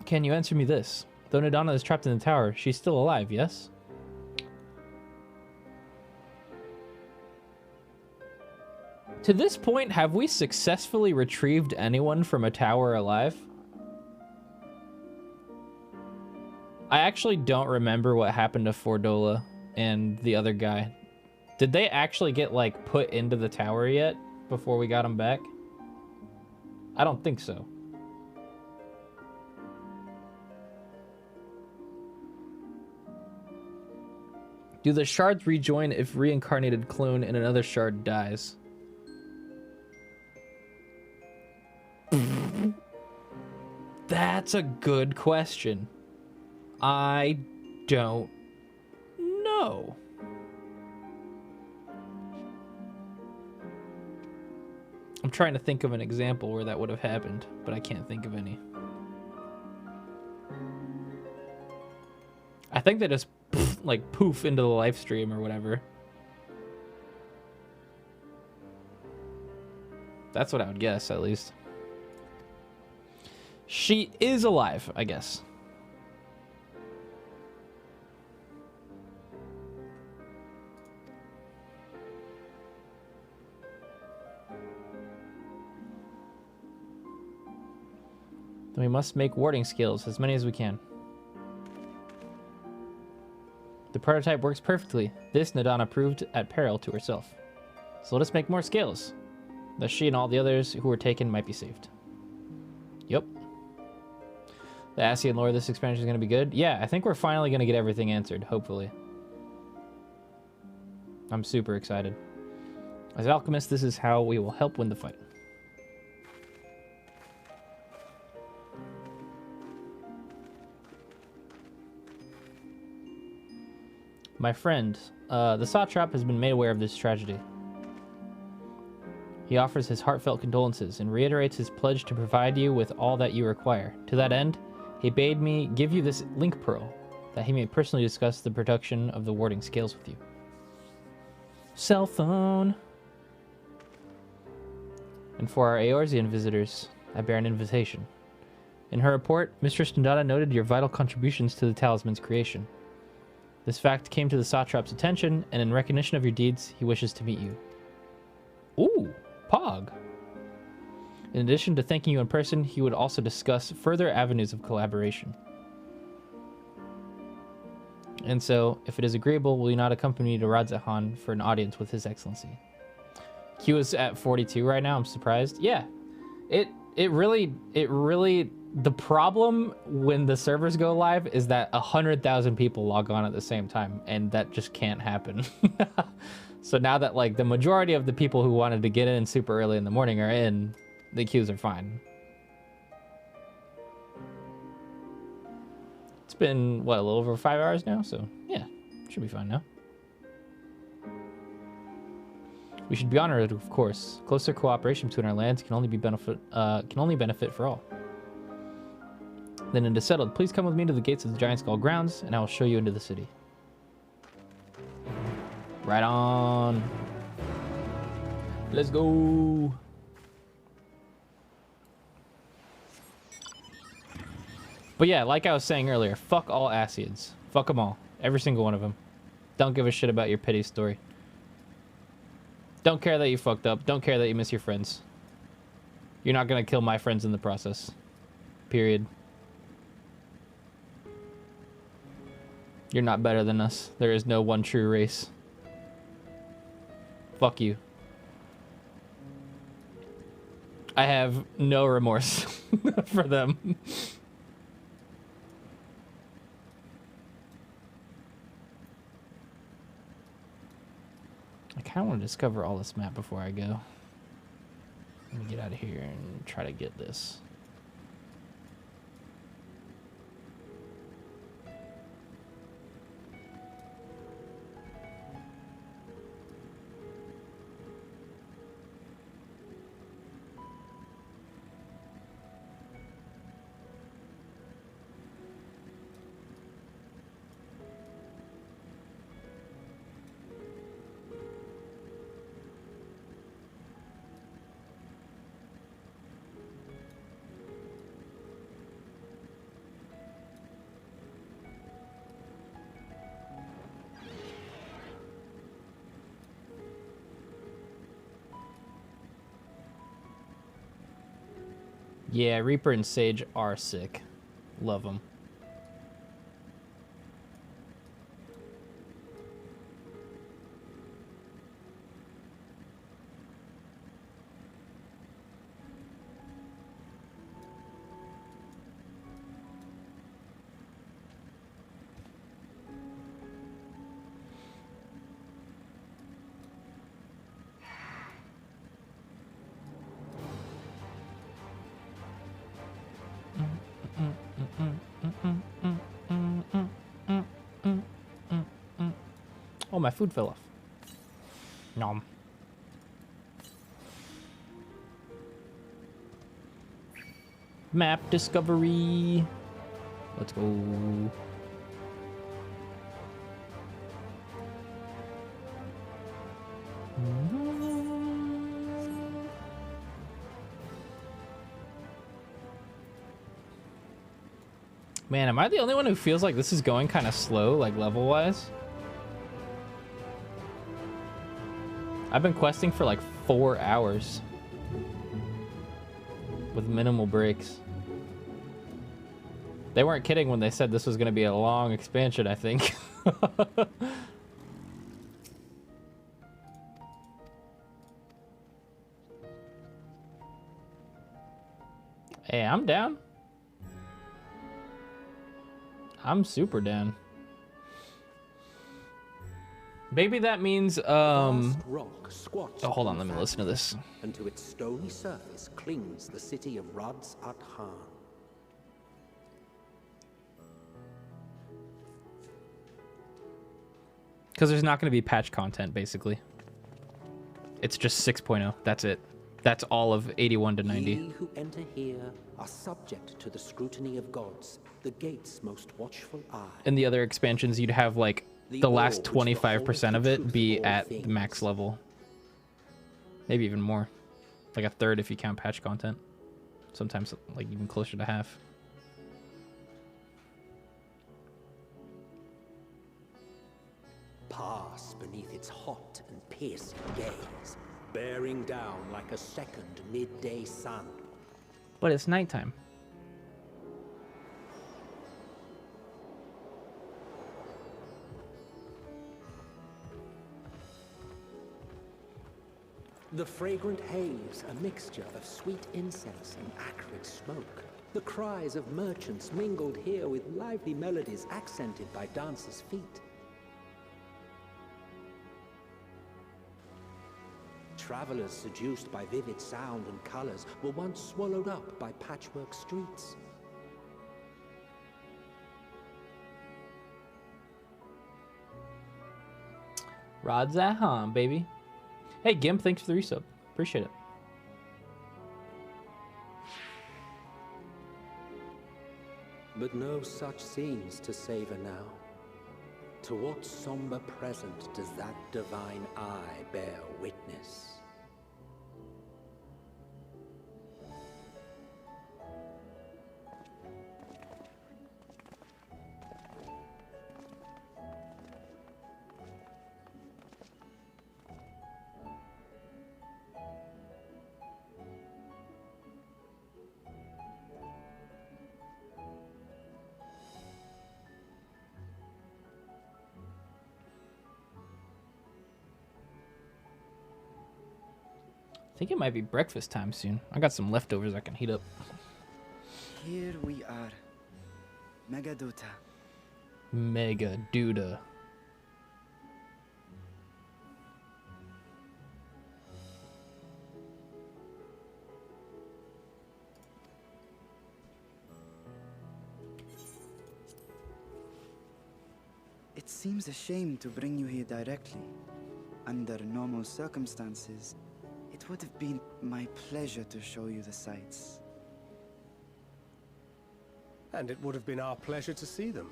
Can you answer me this? Though Nidana is trapped in the tower, she's still alive, yes? To this point, have we successfully retrieved anyone from a tower alive? I actually don't remember what happened to Fordola and the other guy. Did they actually get, like, put into the tower yet before we got them back? I don't think so. Do the shards rejoin if reincarnated clone in another shard dies? That's a good question. I don't know. I'm trying to think of an example where that would have happened, but I can't think of any. I think they just like poof into the live stream or whatever. That's what I would guess, at least. She is alive, I guess. Then we must make warding skills, as many as we can. The prototype works perfectly. This Nidana proved at peril to herself. So let us make more skills. Thus she and all the others who were taken might be saved. Yep. The Ascian lore of this expansion is going to be good. Yeah, I think we're finally going to get everything answered, hopefully. I'm super excited. As alchemists, this is how we will help win the fight. My friend, the Satrap has been made aware of this tragedy. He offers his heartfelt condolences and reiterates his pledge to provide you with all that you require. To that end, he bade me give you this link pearl. that he may personally discuss the production of the warding scales with you. Cell phone. And for our Eorzean visitors, I bear an invitation. In her report, Mistress Ndana noted your vital contributions to the talisman's creation. This fact came to the satrap's attention, and in recognition of your deeds, he wishes to meet you. Ooh, Pog. In addition to thanking you in person, he would also discuss further avenues of collaboration. And so, if it is agreeable, will you not accompany me to Radzahan for an audience with His Excellency? Q is at 42 right now. I'm surprised. Yeah, it really, the problem when the servers go live is that 100,000 people log on at the same time, and that just can't happen. So now that like the majority of the people who wanted to get in super early in the morning are in, the queues are fine. It's been, what, a little over 5 hours now? So, yeah, should be fine now. We should be honored, of course. Closer cooperation between our lands can only benefit for all. Then it is settled. Please come with me to the gates of the Giant Skull grounds, and I will show you into the city. Right on. Let's go. But yeah, like I was saying earlier, fuck all Asiads. Fuck them all. Every single one of them. Don't give a shit about your pity story. Don't care that you fucked up. Don't care that you miss your friends. You're not gonna kill my friends in the process. Period. You're not better than us. There is no one true race. Fuck you. I have no remorse for them. I kind of want to discover all this map before I go. Let me get out of here and try to get this. Yeah, Reaper and Sage are sick. Love them. Oh, my food fell off. Nom. Map discovery. Let's go. Man, am I the only one who feels like this is going kind of slow, like level-wise? I've been questing for like 4 hours with minimal breaks. They weren't kidding when they said this was going to be a long expansion, I think. Hey, I'm down. I'm super down. Maybe that means rock squats oh, hold on, let me listen to this. And to its stony surface clings the city of Radzahan. Because there's not going to be patch content, basically. It's just 6.0. That's it. That's all of 81 to 90. Ye who enter here are subject to the scrutiny of gods, the gate's most watchful eye. In the other expansions, you'd have like the last 25% of it be at the max level. Maybe even more. Like a third if you count patch content. Sometimes like even closer to half. Pass beneath its hot and piercing gaze, bearing down like a second midday sun. But it's nighttime. The fragrant haze, a mixture of sweet incense and acrid smoke. The cries of merchants mingled here with lively melodies accented by dancers' feet. Travelers seduced by vivid sound and colors were once swallowed up by patchwork streets. Rod Zahan, baby. Hey, Gimp, thanks for the resub. Appreciate it. But no such scenes to savor now. To what somber present does that divine eye bear witness? I think it might be breakfast time soon. I got some leftovers I can heat up. Here we are. Megaduta. Mega Duda. It seems a shame to bring you here directly. Under normal circumstances, it would have been my pleasure to show you the sights. And it would have been our pleasure to see them.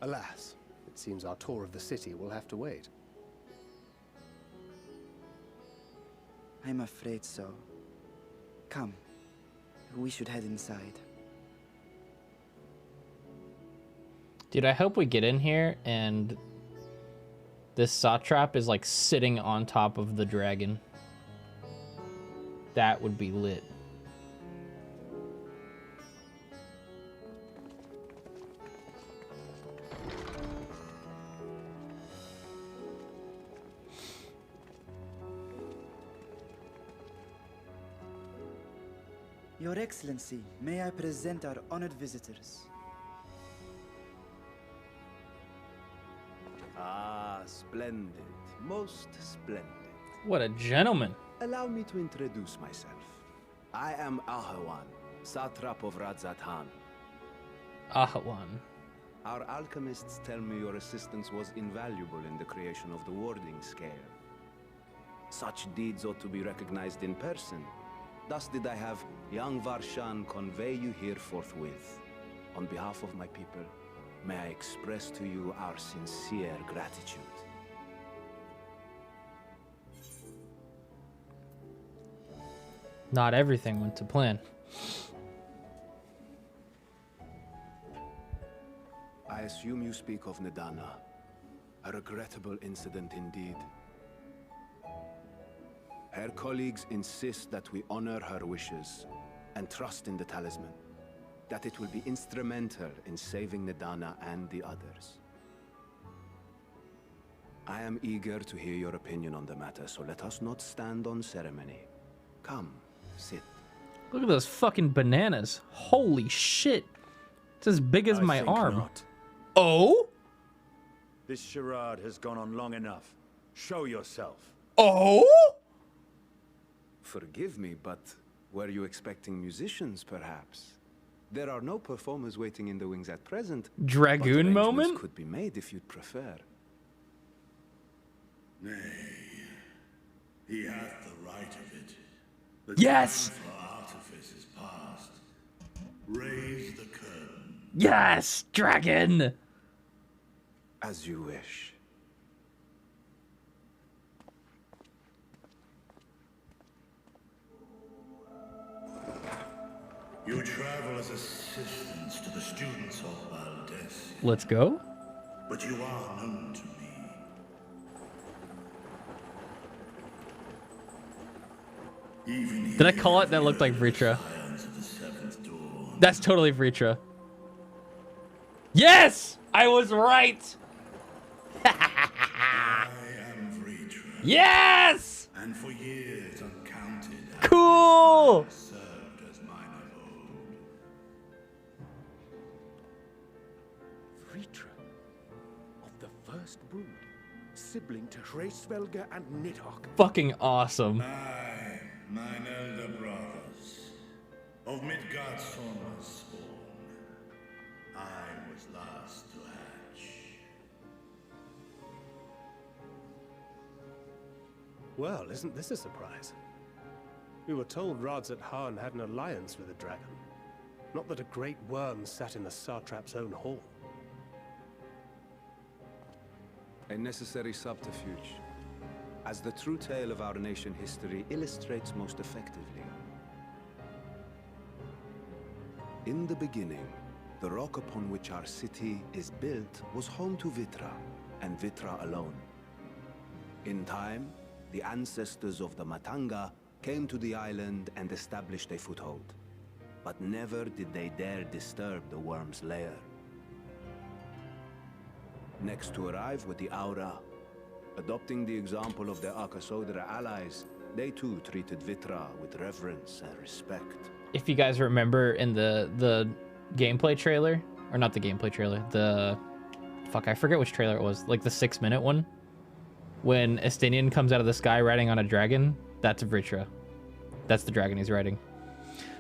Alas, it seems our tour of the city will have to wait. I'm afraid so. Come, we should head inside. Dude, I hope we get in here and this satrap is like sitting on top of the dragon. That would be lit. Your Excellency, may I present our honored visitors? Ah, splendid. Most splendid. What a gentleman. Allow me to introduce myself. I am Ahawan, satrap of Radzatan. Ahawan. Our alchemists tell me your assistance was invaluable in the creation of the warding scale. Such deeds ought to be recognized in person. Thus did I have young Varshan convey you here forthwith. On behalf of my people, may I express to you our sincere gratitude. Not everything went to plan. I assume you speak of Nidana. A regrettable incident indeed. Her colleagues insist that we honor her wishes and trust in the talisman, that it will be instrumental in saving Nidana and the others. I am eager to hear your opinion on the matter, so let us not stand on ceremony. Come, sit. Look at those fucking bananas. Holy shit. It's as big as my arm. Not. Oh? This charade has gone on long enough. Show yourself. Oh? Forgive me, but were you expecting musicians, perhaps? There are no performers waiting in the wings at present. Dragoon but moment? Could be made if you'd prefer. Nay, he hath the right of it. Yes! Artifice is past. Raise the curtain. Yes! Dragon! As you wish. You travel as assistants to the students of Valdez. Let's go. But you are known to me. Even Did I call it? That looked like Vritra. That's totally Vritra. Yes! I was right! I am Vritra. Yes! And for years uncounted. Cool! Served as mine of old. Vritra of the first brood, sibling to Hraesvelgr and Nidhogg. Fucking awesome. I, mine elder brothers, of Midgard's Sorma's spawn, I was last to hatch. Well, isn't this a surprise? We were told Radzat Han had an alliance with the dragon. Not that a great worm sat in the satrap's own hall. A necessary subterfuge, as the true tale of our nation history illustrates most effectively. In the beginning, the rock upon which our city is built was home to Vitra, and Vitra alone. In time, the ancestors of the Matanga came to the island and established a foothold. But never did they dare disturb the worm's lair. Next to arrive with the Aura, adopting the example of their Akasodra allies, they too treated Vitra with reverence and respect. If you guys remember in the gameplay trailer, or not the gameplay trailer, fuck, I forget which trailer it was, like the 6-minute one, when Estinian comes out of the sky riding on a dragon, that's Vritra. That's the dragon he's riding.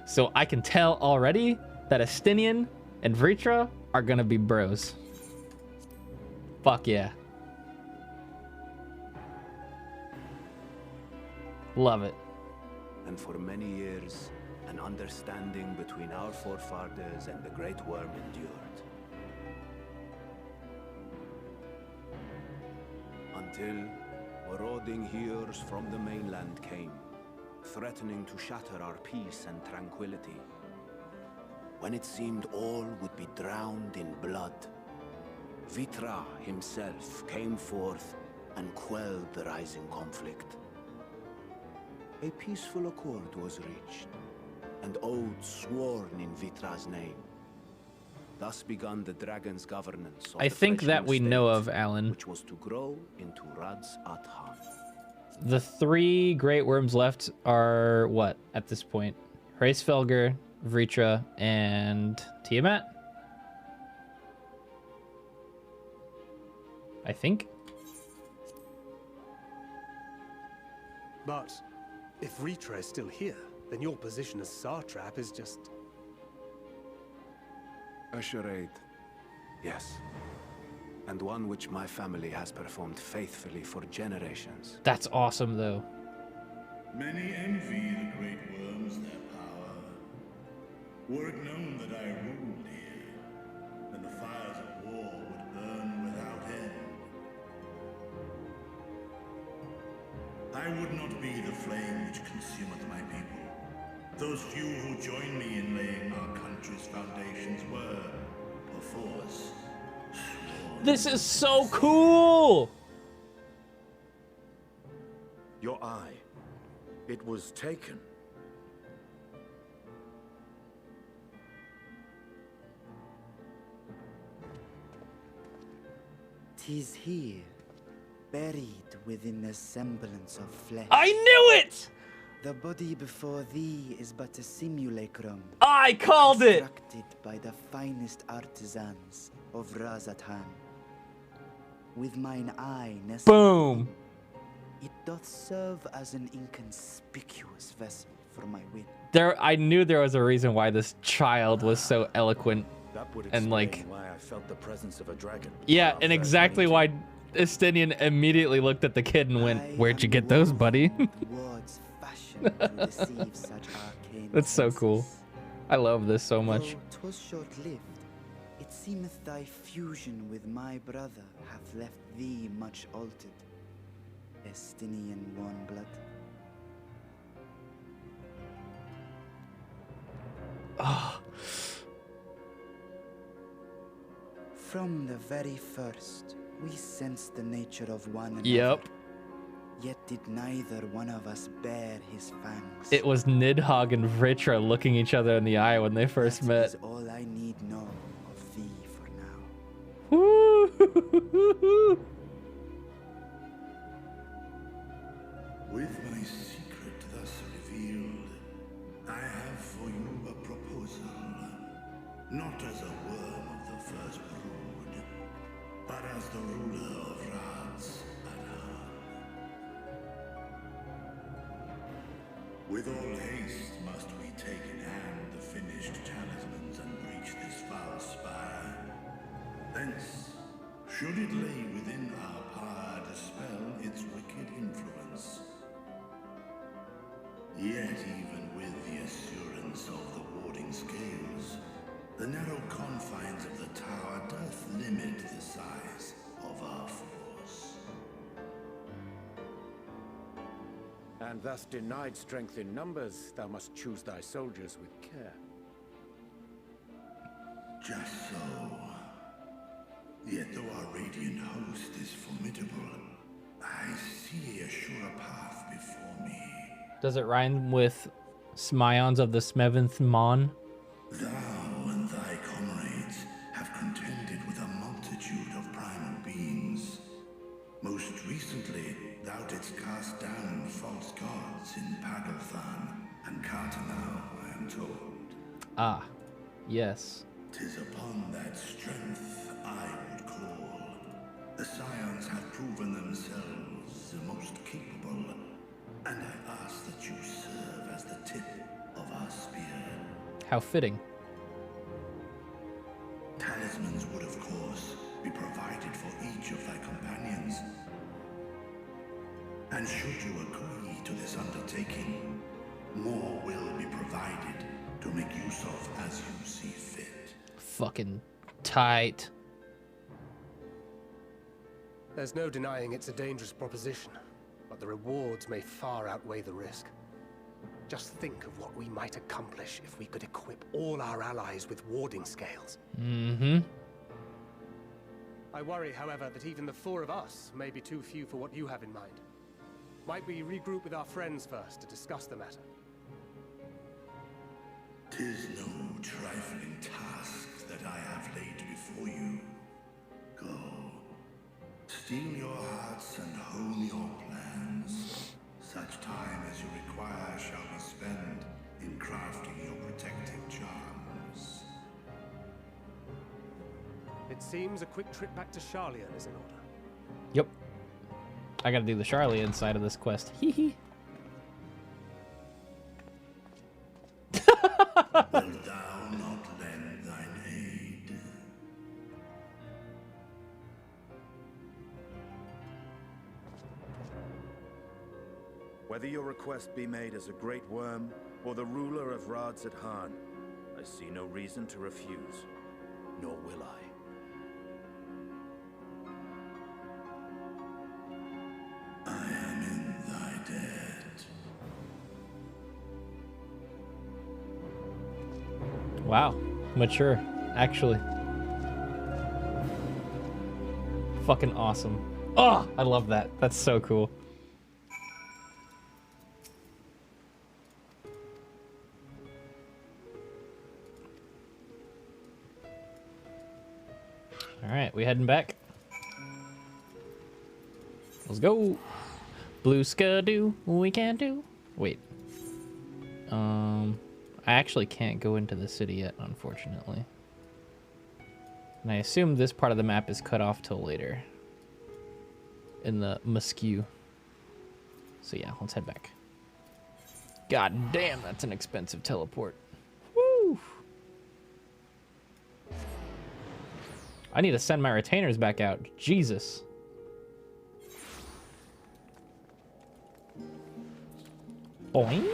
So I can tell already that Estinian and Vritra are gonna be bros. Fuck yeah. Love it. And for many years, an understanding between our forefathers and the Great Worm endured. Until marauding heroes from the mainland came, threatening to shatter our peace and tranquility. When it seemed all would be drowned in blood, Vitra himself came forth and quelled the rising conflict. A peaceful accord was reached, and oaths sworn in Vitra's name. Thus began the dragon's governance of I the think that fledgling we state, know of, Alan. which was to grow into Radzat Han. The 3 great worms left are what at this point? Hraesvelgr, Vritra, and Tiamat? I think. But if Vritra is still here, then your position as satrap is just... A charade, yes. And one which my family has performed faithfully for generations. That's awesome, though. Many envy the great worms their power. Were it known that I ruled here, then the fires of war would burn without end. I would not be the flame which consumeth my people. Those few who joined me in laying our country's foundations were, perforce, This is so cool! Your eye. It was taken. Tis here, buried within the semblance of flesh. I knew it! The body before thee is but a simulacrum. I called it! Constructed by the finest artisans of Radzat Han. With mine eye nestled Boom! within, it doth serve as an inconspicuous vessel for my wind. I knew there was a reason why this child was so eloquent. That would And like, explain why I felt the presence of a dragon. yeah, and exactly why Estinian immediately looked at the kid and went, "Where'd you get those, buddy?" Words fashioned to deceive such arcane That's so cool. senses. I love this so much. Though 'twas short-lived, it seemeth thy fusion with my brother hath left thee much altered. Estinian warm blood. Ah. From the very first, we sensed the nature of one another. Yep. Yet did neither one of us bear his fangs. It was Nidhogg and Vritra looking each other in the eye when they first met. Is all I need know of thee for now. Woo! With my secret thus revealed, I have for you a proposal. Not as a worm of the first brood, but as the ruler of Rads. With all haste must we take in hand the finished talismans and breach this foul spire. Thence, should it lay within our power, dispel its wicked influence. Yet even with the assurance of the warding scales, the narrow confines of the tower doth limit the size of our force. And thus denied strength in numbers, thou must choose thy soldiers with care. Just so. Yet though our radiant host is formidable, I see a surer path before me. Does it rhyme with Scions of the Smeventh Mon? Thou and thy comrades have contended with a multitude of primal beings. Most recently, thou didst cast down false gods in Pagalthan and Cartanau, I am told. Ah, yes. 'Tis upon that strength I would call. The Scions have proven themselves the most capable, and I ask that you serve as the tip of our spear. How fitting. Talismans would, of course, be provided for each of thy companions. And should you agree to this undertaking, more will be provided to make use of as you see fit. Fucking tight. There's no denying it's a dangerous proposition, but the rewards may far outweigh the risk. Just think of what we might accomplish if we could equip all our allies with warding scales. Mm-hmm. I worry, however, that even the four of us may be too few for what you have in mind. Might we regroup with our friends first to discuss the matter? 'Tis no trifling task that I have laid before you. Go. Steel your hearts and hone your plans. Such time as you require shall be spent in crafting your protective charms. It seems a quick trip back to Charlian is in order. Yep. I gotta do the Charlie inside of this quest. Hee hee. Wilt thou not lend thine aid? Whether your request be made as a great worm or the ruler of Rads at Han, I see no reason to refuse, nor will I. I am in thy debt. Wow. Mature, actually. Fucking awesome. Oh, I love that. That's so cool. All right, we heading back. Let's go. Blue Skadoo, we can do. Wait. I actually can't go into the city yet, unfortunately. And I assume this part of the map is cut off till later. In the MSQ. So yeah, let's head back. God damn, that's an expensive teleport. Woo! I need to send my retainers back out. Jesus. Boing.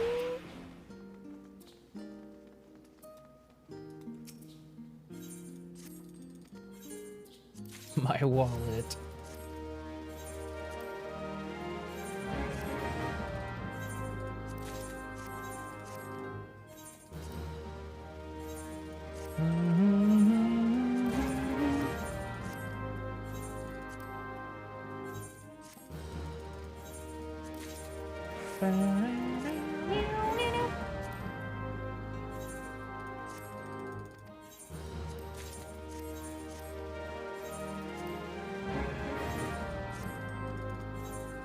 My wallet.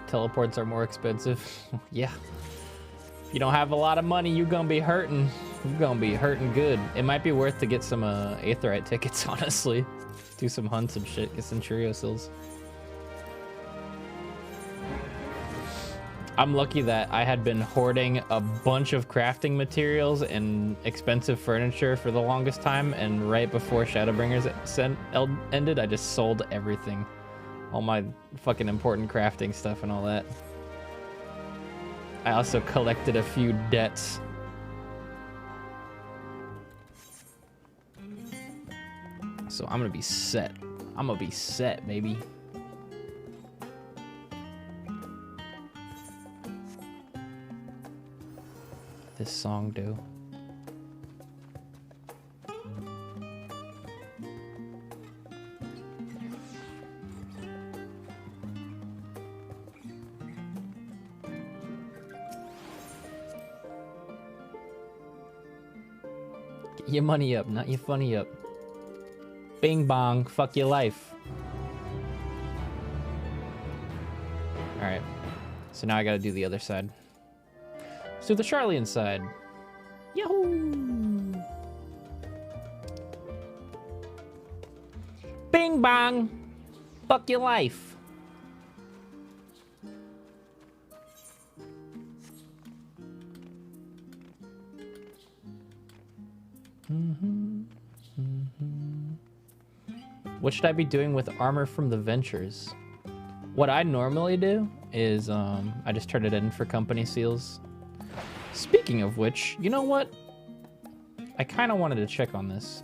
Teleports are more expensive. Yeah. If you don't have a lot of money, you're gonna be hurting. You're gonna be hurting good. It might be worth to get some Aetheryte tickets, honestly. Do some hunts and shit, get some Cheerio Seals. I'm lucky that I had been hoarding a bunch of crafting materials and expensive furniture for the longest time, and right before Shadowbringers ended, I just sold everything. All my fucking important crafting stuff and all that. I also collected a few debts. So I'm gonna be set. I'm gonna be set, baby. This song do. Get your money up, not your funny up. Bing bong, fuck your life. Alright. So now I gotta do the other side. Let's do the Charlian side. Yahoo! Bing bong! Fuck your life. What should I be doing with armor from the Ventures? What I normally do is I just turn it in for company seals. Speaking of which, you know what? I kind of wanted to check on this.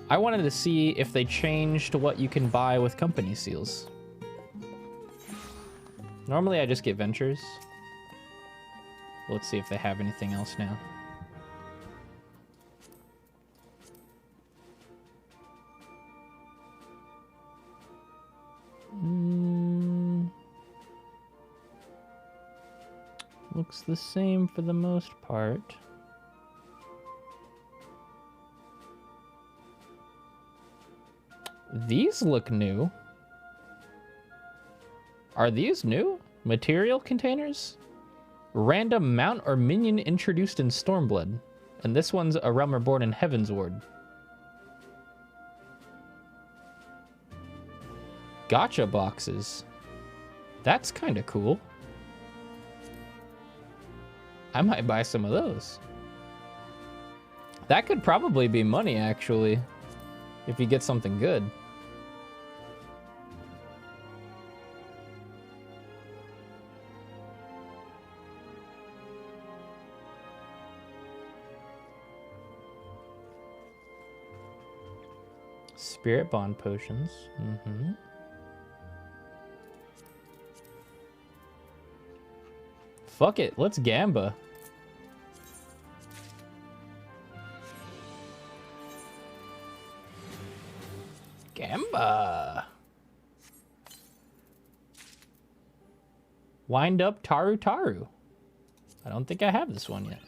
I wanted to see if they changed what you can buy with company seals. Normally I just get Ventures. Let's see if they have anything else now. Looks the same for the most part. These look new. Are these new? Material containers? Random mount or minion introduced in Stormblood. And this one's a Realm Reborn in Heaven's Ward. Gotcha boxes. That's kind of cool. I might buy some of those. That could probably be money, actually, if you get something good. Spirit Bond potions. Mm-hmm. Fuck it, let's Gamba. Gamba. Wind up Taru Taru. I don't think I have this one yet.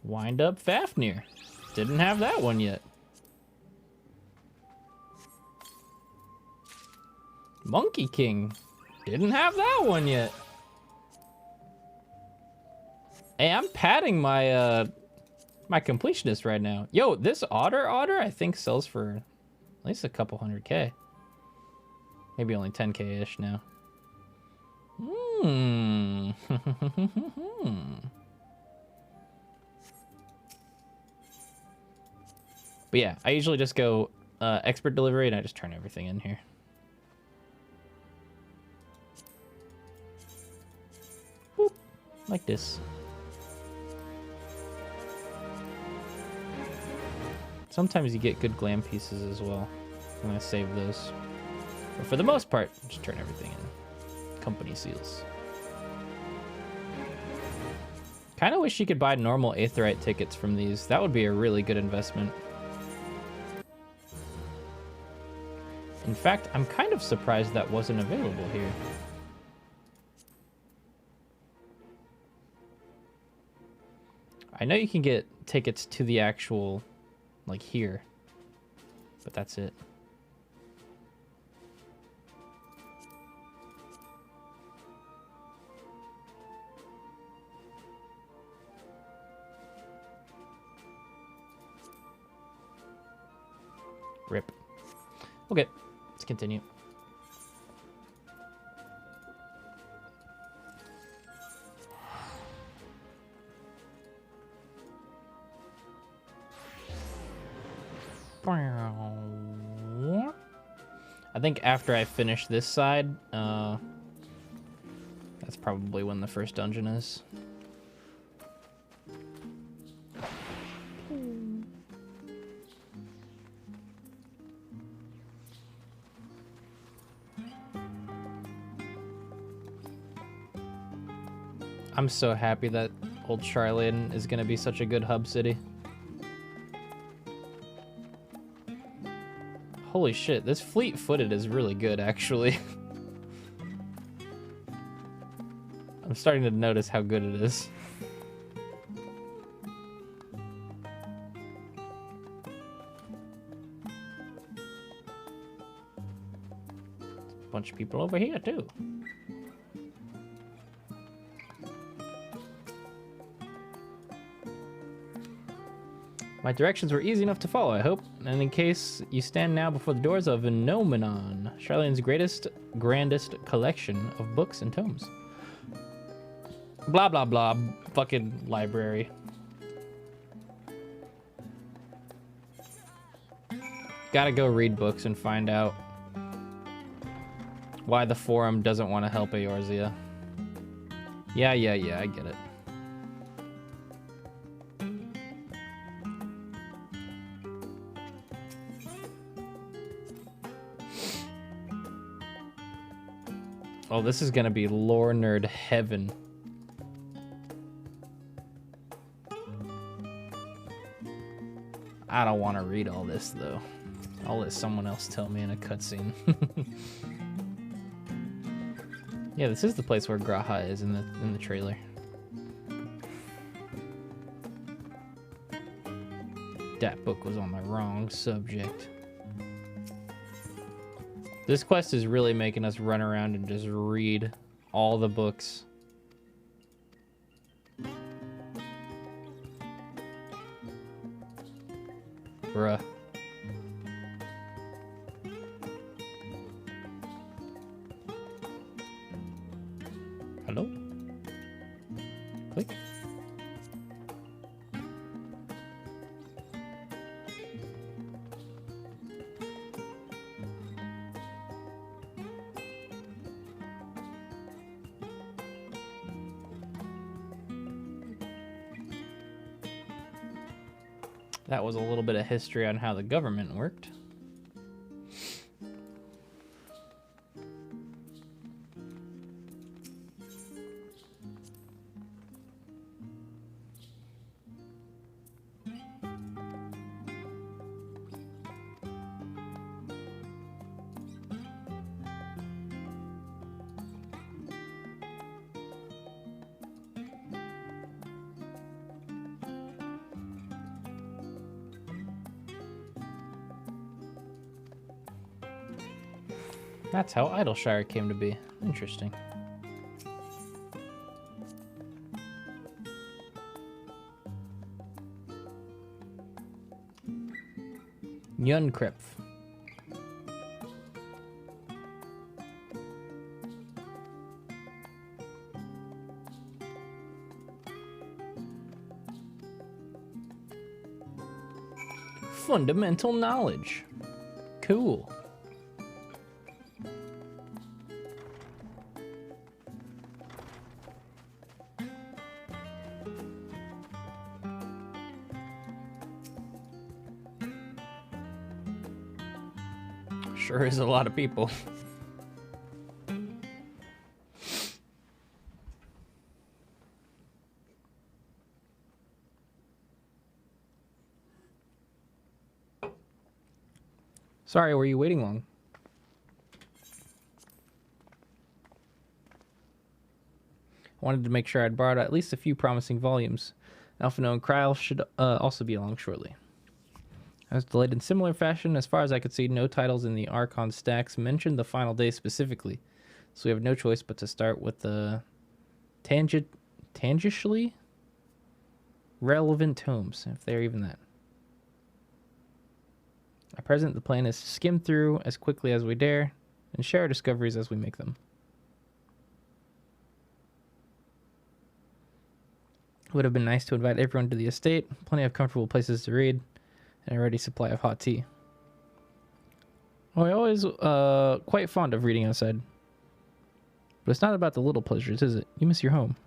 Wind up Fafnir. Didn't have that one yet. Monkey King. Didn't have that one yet. Hey, I'm padding my my completionist right now. Yo, this otter I think sells for at least a couple 100K. Maybe only 10K-ish now. But yeah, I usually just go expert delivery, and I just turn everything in here. Boop, like this. Sometimes you get good glam pieces as well. I'm gonna save those. But for the most part, just turn everything in. Company seals. Kind of wish you could buy normal Aetheryte tickets from these. That would be a really good investment. In fact, I'm kind of surprised that wasn't available here. I know you can get tickets to the actual, like here, but that's it. Rip. Okay, let's continue. I think after I finish this side, that's probably when the first dungeon is. I'm so happy that Old Charlene is going to be such a good hub city. Holy shit, this fleet-footed is really good, actually. I'm starting to notice how good it is. A bunch of people over here, too. My directions were easy enough to follow, I hope. And in case you stand now before the doors of Nomenon, Charlene's grandest collection of books and tomes. Blah, blah, blah. Fucking library. Gotta go read books and find out why the forum doesn't want to help Eorzea. Yeah, I get it. Oh, this is gonna be lore nerd heaven. I don't want to read all this though. I'll let someone else tell me in a cutscene. Yeah, this is the place where Graha is in the trailer. That book was on the wrong subject. This quest is really making us run around and just read all the books. Bruh. Hello? Click. That was a little bit of history on how the government worked. That's how Idleshire came to be. Interesting. Yunkrip. Fundamental knowledge. Cool. Sure is a lot of people. Sorry, were you waiting long? I wanted to make sure I'd borrowed at least a few promising volumes. Alphino and Kryl should also be along shortly. I was delayed in similar fashion. As far as I could see, no titles in the Archon stacks mentioned the final day specifically, so we have no choice but to start with the tangentially relevant tomes, if they're even that. At present, the plan is to skim through as quickly as we dare and share our discoveries as we make them. It would have been nice to invite everyone to the estate, plenty of comfortable places to read, and a ready supply of hot tea. Well, I'm always quite fond of reading outside. But it's not about the little pleasures, is it? You miss your home.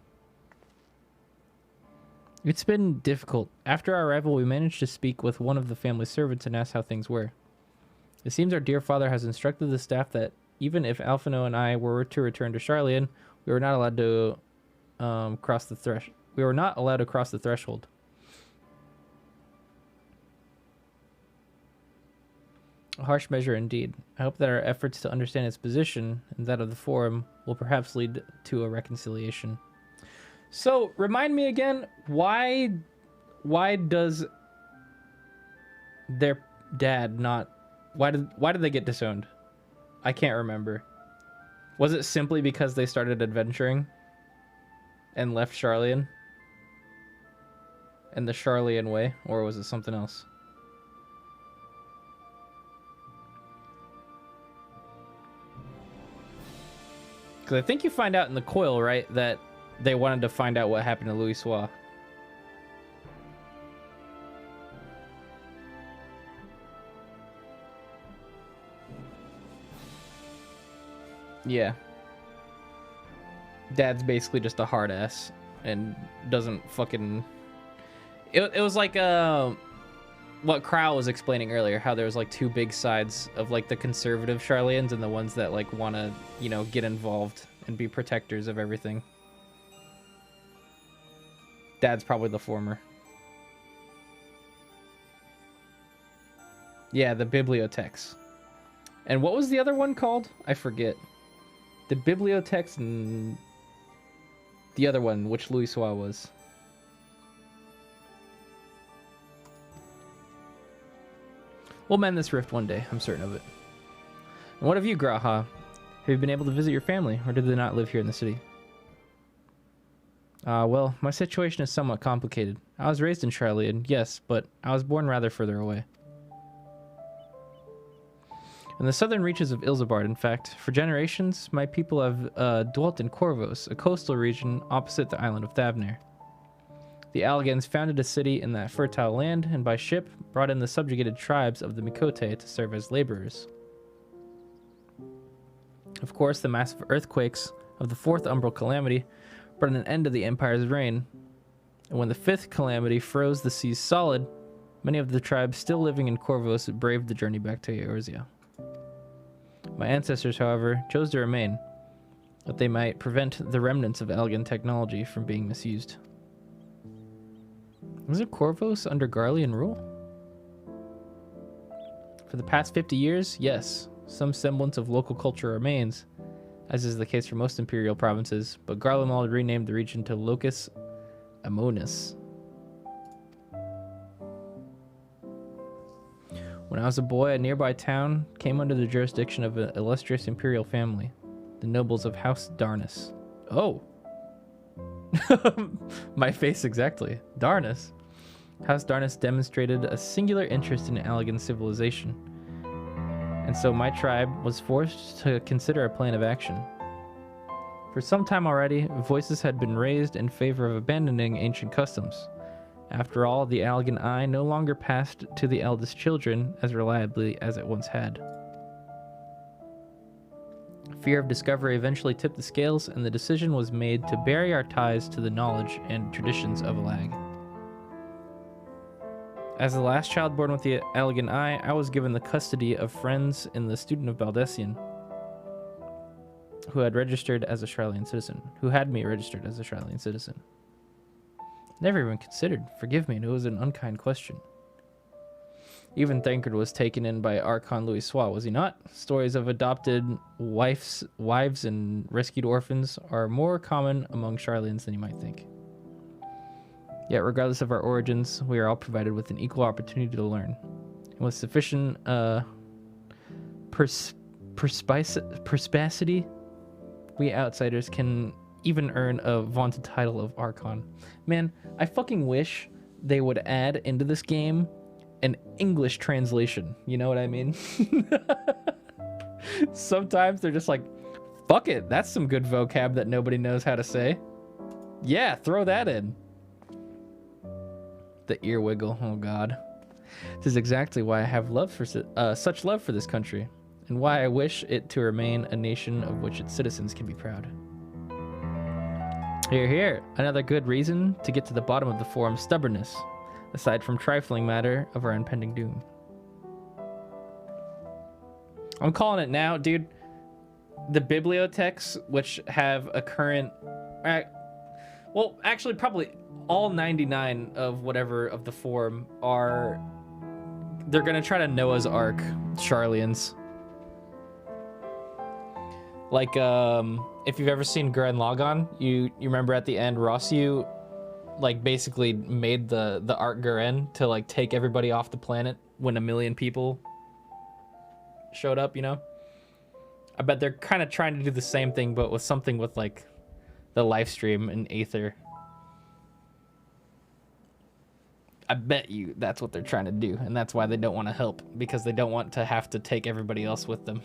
It's been difficult. After our arrival, we managed to speak with one of the family servants and ask how things were. It seems our dear father has instructed the staff that even if Alphino and I were to return to Charlian, we were not allowed to cross the threshold. We were not allowed to cross the threshold. A harsh measure indeed. I hope that our efforts to understand its position and that of the Forum will perhaps lead to a reconciliation. So, remind me again, why does their dad not... Why did they get disowned? I can't remember. Was it simply because they started adventuring and left Charlian? And the Charlian way? Or was it something else? Because I think you find out in the coil, right, that they wanted to find out what happened to Louis Soir. Yeah. Dad's basically just a hard ass and doesn't fucking... It was like what Kryl was explaining earlier, how there's like two big sides of like the conservative Charlians and the ones that like want to, you know, get involved and be protectors of everything. Dad's probably the former. Yeah, the bibliotheques. And what was the other one called? I forget. The bibliotheques and the other one, which Louis Soir was. We'll mend this rift one day, I'm certain of it. And what of you, Graha? Have you been able to visit your family, or did they not live here in the city? Well, my situation is somewhat complicated. I was raised in Charlian, yes, but I was born rather further away. In the southern reaches of Ilzabard, in fact, for generations, my people have dwelt in Corvos, a coastal region opposite the island of Thavner. The Allagans founded a city in that fertile land, and by ship brought in the subjugated tribes of the Mikote to serve as laborers. Of course, the massive earthquakes of the Fourth Umbral Calamity brought an end to the Empire's reign, and when the Fifth Calamity froze the seas solid, many of the tribes still living in Corvos braved the journey back to Eorzea. My ancestors, however, chose to remain, that they might prevent the remnants of Allagan technology from being misused. Was it Corvos under Garlean rule? For the past 50 years, yes, some semblance of local culture remains, as is the case for most imperial provinces, but Garlemald renamed the region to Locus Amonis. When I was a boy, a nearby town came under the jurisdiction of an illustrious imperial family, the nobles of House Darnus. Oh! My face exactly. Darnus. House Darnus demonstrated a singular interest in Allagan civilization, and so my tribe was forced to consider a plan of action. For some time already, voices had been raised in favor of abandoning ancient customs, After all, the Algan Eye no longer passed to the eldest children as reliably as it once had. Fear of discovery eventually tipped the scales, and the decision was made to bury our ties to the knowledge and traditions of Alag. As the last child born with the Algan Eye, I was given the custody of friends in the student of Baldessian, who had me registered as a Shylian citizen. Never even considered. Forgive me, it was an unkind question. Even Thancred was taken in by Archon Louis Sois, was he not? Stories of adopted wives and rescued orphans are more common among Shylians than you might think. Yet, regardless of our origins, we are all provided with an equal opportunity to learn. And with sufficient perspicacity, we outsiders can even earn a vaunted title of Archon. Man, I fucking wish they would add into this game an English translation. You know what I mean? Sometimes they're just like, fuck it, that's some good vocab that nobody knows how to say. Yeah, throw that in. The ear wiggle, oh god. This is exactly why I have love for such love for this country, and why I wish it to remain a nation of which its citizens can be proud. Hear, hear. Another good reason to get to the bottom of the forum's stubbornness, aside from trifling matter of our impending doom. I'm calling it now, dude. The bibliotheks, which have a current... well, actually, probably all 99 of whatever of the forum are... They're going to try to Noah's Ark Shylians. Like, if you've ever seen Gurren Lagann, you remember at the end, Rossiu, like, basically made the Ark Gurren to, like, take everybody off the planet when 1 million people showed up, you know? I bet they're kind of trying to do the same thing, but with something with, like, the live stream and Aether. I bet you that's what they're trying to do, and that's why they don't want to help, because they don't want to have to take everybody else with them.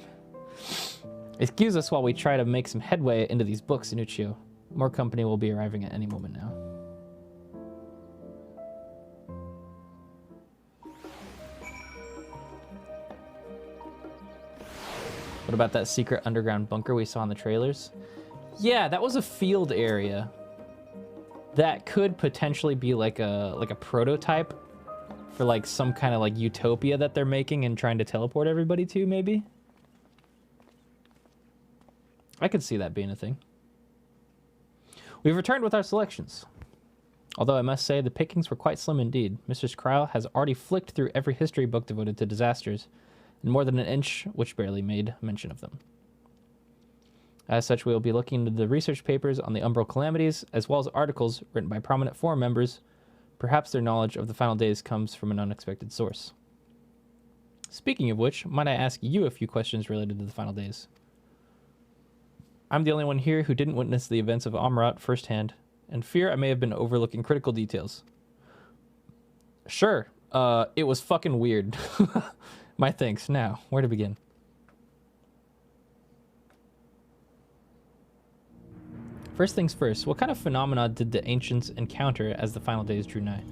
Excuse us while we try to make some headway into these books, Inuccio. More company will be arriving at any moment now. What about that secret underground bunker we saw in the trailers? Yeah, that was a field area. That could potentially be like a prototype for like some kind of like utopia that they're making and trying to teleport everybody to, maybe? I could see that being a thing. We've returned with our selections. Although I must say the pickings were quite slim indeed. Mr. Skrile has already flicked through every history book devoted to disasters, and more than an inch which barely made mention of them. As such, we will be looking into the research papers on the Umbral calamities, as well as articles written by prominent forum members. Perhaps their knowledge of the final days comes from an unexpected source. Speaking of which, might I ask you a few questions related to the final days? I'm the only one here who didn't witness the events of Amarat firsthand, and fear I may have been overlooking critical details. Sure, it was fucking weird. My thanks. Now, where to begin? First things first, what kind of phenomena did the ancients encounter as the final days drew nigh?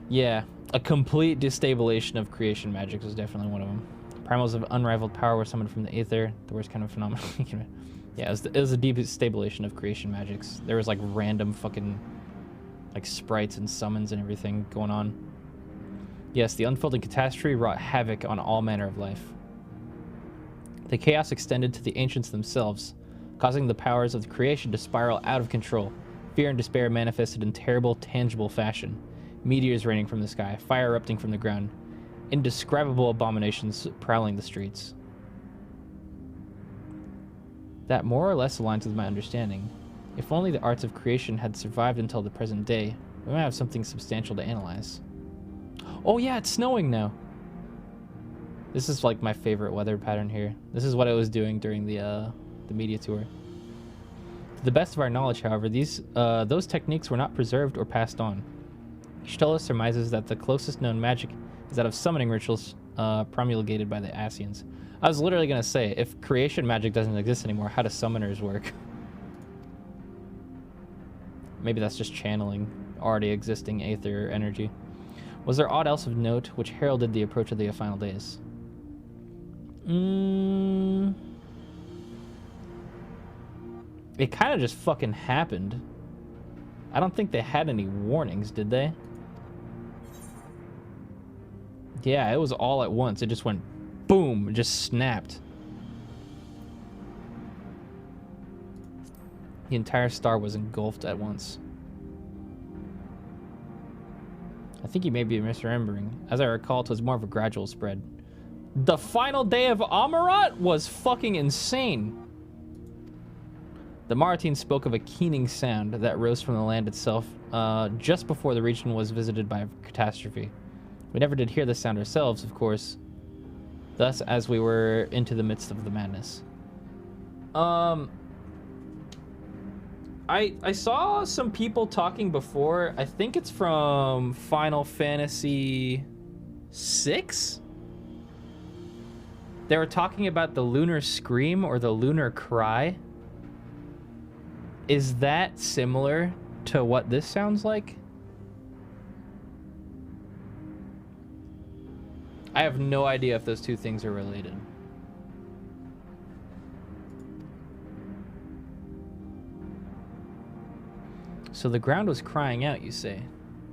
Yeah, a complete destabilization of creation magic was definitely one of them. Primals of unrivaled power were summoned from the Aether, the worst kind of phenomenon. Yeah, it was a deep destabilization of creation magics. There was like random fucking like sprites and summons and everything going on. Yes, the unfolding catastrophe wrought havoc on all manner of life. The chaos extended to the ancients themselves, causing the powers of the creation to spiral out of control. Fear and despair manifested in terrible, tangible fashion. Meteors raining from the sky, fire erupting from the ground, indescribable abominations prowling the streets. That more or less aligns with my understanding. If only the arts of creation had survived until the present day, we might have something substantial to analyze. Oh yeah, it's snowing now! This is like my favorite weather pattern here. This is what I was doing during the media tour. To the best of our knowledge, however, those techniques were not preserved or passed on. Ishtola surmises that the closest known magic is that of summoning rituals promulgated by the Asians. I was literally going to say, if creation magic doesn't exist anymore, how do summoners work? maybe that's just channeling already existing aether energy. Was there aught else of note which heralded the approach of the final days? It kind of just fucking happened. I don't think they had any warnings, did they? Yeah, it was all at once. It just went boom, it just snapped. The entire star was engulfed at once. I think you may be misremembering. As I recall, it was more of a gradual spread. The final day of Amarat was fucking insane. The Maratines spoke of a keening sound that rose from the land itself just before the region was visited by a catastrophe. We never did hear the sound ourselves, of course, thus as we were into the midst of the madness. I saw some people talking before. I think it's from Final Fantasy VI? They were talking about the lunar scream or the lunar cry. Is that similar to what this sounds like? I have no idea if those two things are related. So the ground was crying out, you say.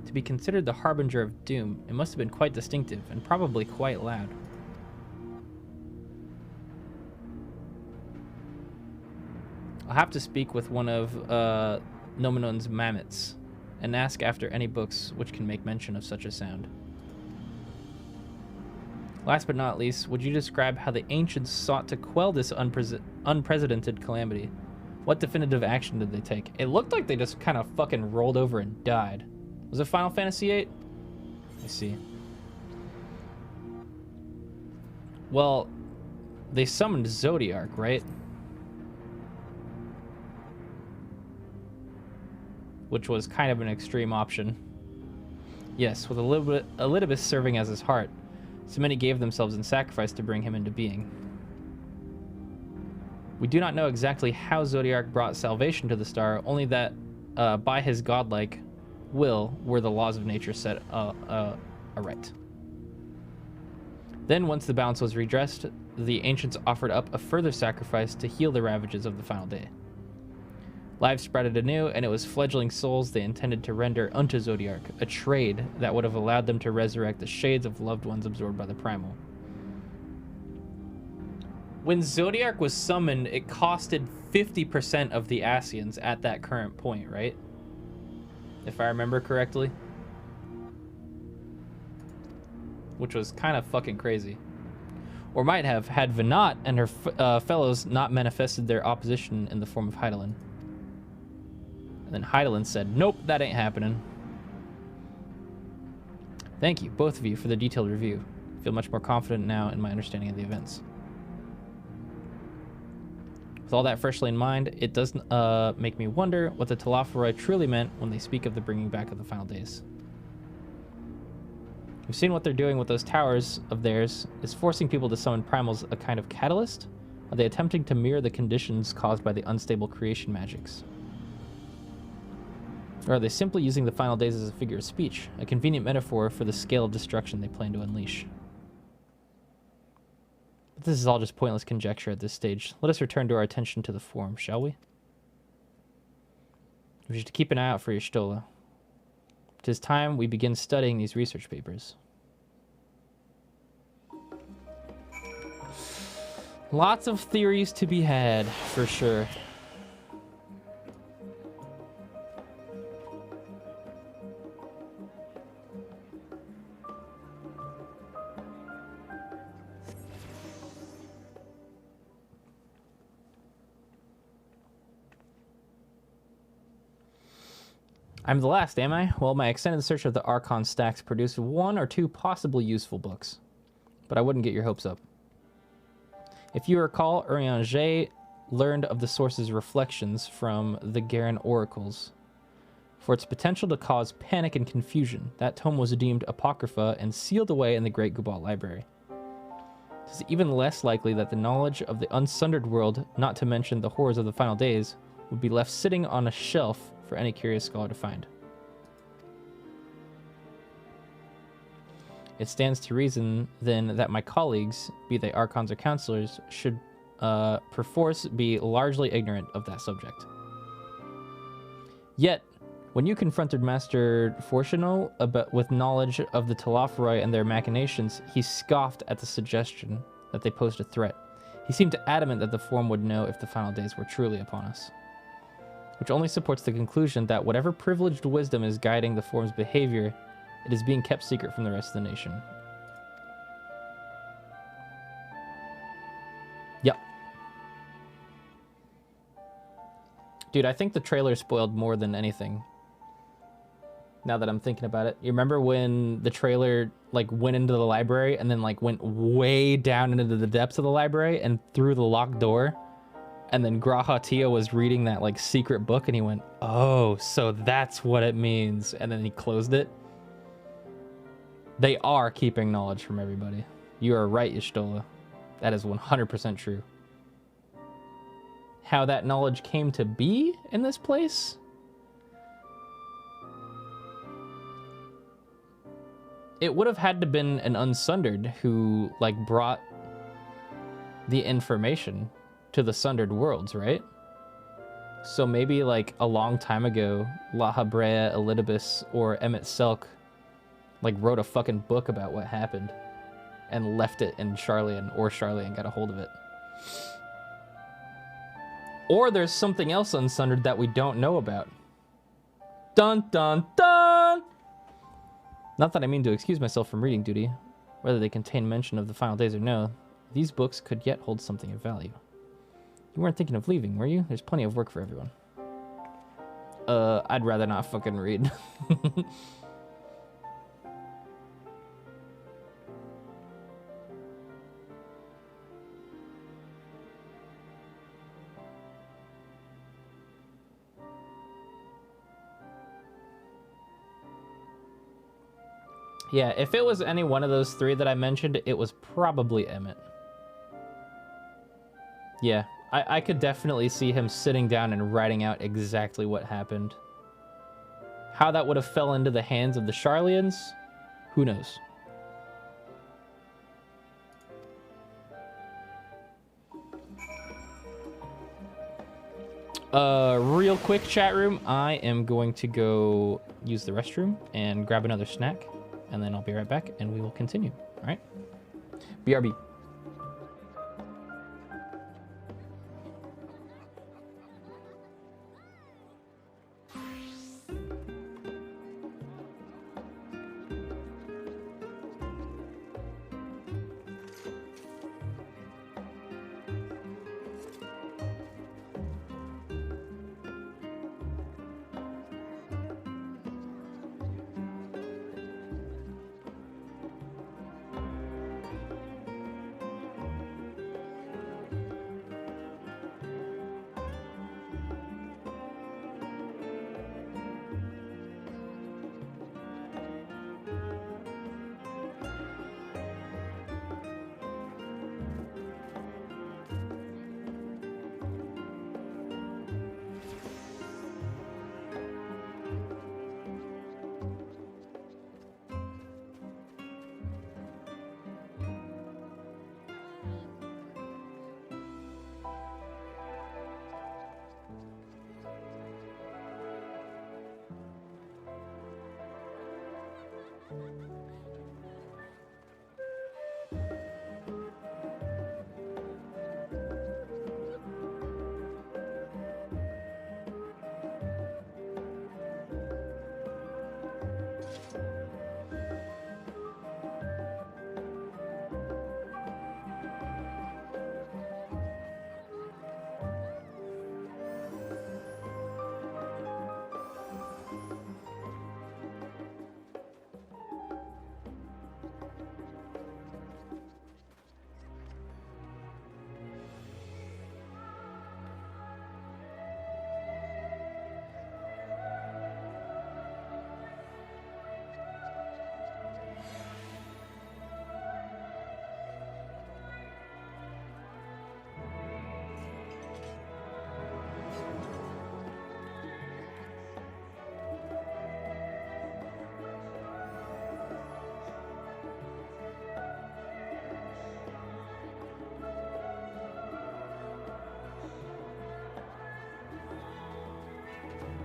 To be considered the harbinger of doom, it must have been quite distinctive and probably quite loud. I'll have to speak with one of Nominon's mammoths and ask after any books which can make mention of such a sound. Last but not least, would you describe how the ancients sought to quell this unprecedented calamity? What definitive action did they take? It looked like they just kind of fucking rolled over and died. Was it Final Fantasy VIII? Let me see. Well, they summoned Zodiark, right? Which was kind of an extreme option. Yes, with Elidibus serving as his heart. So many gave themselves in sacrifice to bring him into being. We do not know exactly how Zodiark brought salvation to the star, only that by his godlike will were the laws of nature set aright. Then, once the balance was redressed, the ancients offered up a further sacrifice to heal the ravages of the final day. Lives sprouted anew, and it was fledgling souls they intended to render unto Zodiark, a trade that would have allowed them to resurrect the shades of loved ones absorbed by the primal. When Zodiark was summoned, it costed 50% of the Ascians at that current point, right? If I remember correctly. Which was kind of fucking crazy. Or might have, had Venat and her fellows not manifested their opposition in the form of Hydaelyn. And then Hydaelyn said, nope, that ain't happening. Thank you, both of you, for the detailed review. I feel much more confident now in my understanding of the events. With all that freshly in mind, it does make me wonder what the Telophoroi truly meant when they speak of the bringing back of the final days. We've seen what they're doing with those towers of theirs. Is forcing people to summon primals a kind of catalyst? Are they attempting to mirror the conditions caused by the unstable creation magics? Or are they simply using the final days as a figure of speech, a convenient metaphor for the scale of destruction they plan to unleash? But this is all just pointless conjecture at this stage. Let us return to our attention to the forum, shall we? We should keep an eye out for your Stola. It is time we begin studying these research papers. Lots of theories to be had, for sure. I'm the last, am I? Well, my extended search of the Archon stacks produced one or two possibly useful books. But I wouldn't get your hopes up. If you recall, Urianger learned of the source's reflections from the Garen oracles. For its potential to cause panic and confusion, that tome was deemed apocrypha and sealed away in the Great Gubal Library. It is even less likely that the knowledge of the unsundered world, not to mention the horrors of the final days, would be left sitting on a shelf for any curious scholar to find. It stands to reason, then, that my colleagues, be they archons or counselors, should perforce be largely ignorant of that subject. Yet, when you confronted Master Fortunal with knowledge of the Telophroi and their machinations, he scoffed at the suggestion that they posed a threat. He seemed adamant that the Forum would know if the final days were truly upon us. Which only supports the conclusion that whatever privileged wisdom is guiding the Forum's behavior, it is being kept secret from the rest of the nation. Yep. Dude, I think the trailer spoiled more than anything. Now that I'm thinking about it. You remember when the trailer like went into the library and then like went way down into the depths of the library and through the locked door? And then Grahatia was reading that like secret book and he went, oh, so that's what it means. And then he closed it. They are keeping knowledge from everybody. You are right, Y'shtola. That is 100% true. How that knowledge came to be in this place? It would have had to been an Unsundered who, like, brought the information to the Sundered worlds, right? So maybe, like, a long time ago, Lahabrea, Elidibus, or Emmett Selk like wrote a fucking book about what happened and left it in Charlian, or Charlian got a hold of it. Or there's something else Unsundered that we don't know about. Dun dun dun! Not that I mean to excuse myself from reading duty, whether they contain mention of the final days or no, these books could yet hold something of value. You weren't thinking of leaving, were you? There's plenty of work for everyone. I'd rather not fucking read. Yeah, if it was any one of those three that I mentioned, it was probably Emmett. Yeah, I could definitely see him sitting down and writing out exactly what happened. How that would have fell into the hands of the Charlians, who knows? Real quick, chat room, I am going to go use the restroom and grab another snack. And then I'll be right back and we will continue. All right? BRB.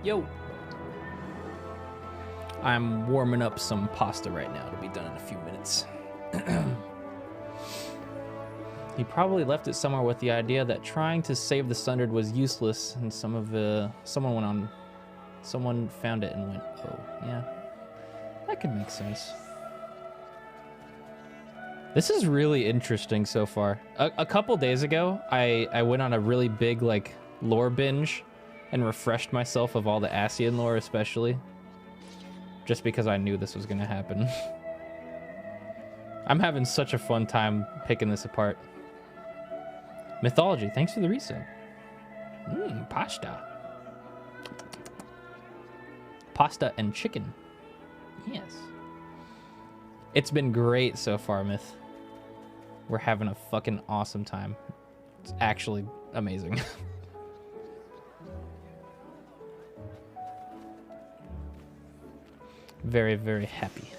Yo. I'm warming up some pasta right now. It'll be done in a few minutes. He probably left it somewhere with the idea that trying to save the Sundered was useless, and someone found it and went, oh, yeah. That could make sense. This is really interesting so far. A couple days ago, I went on a really big like lore binge and refreshed myself of all the Ascian lore especially. Just because I knew this was gonna happen. I'm having such a fun time picking this apart. Mythology, thanks for the reset. Pasta. Pasta and chicken. Yes. It's been great so far, Myth. We're having a fucking awesome time. It's actually amazing. Very, very happy.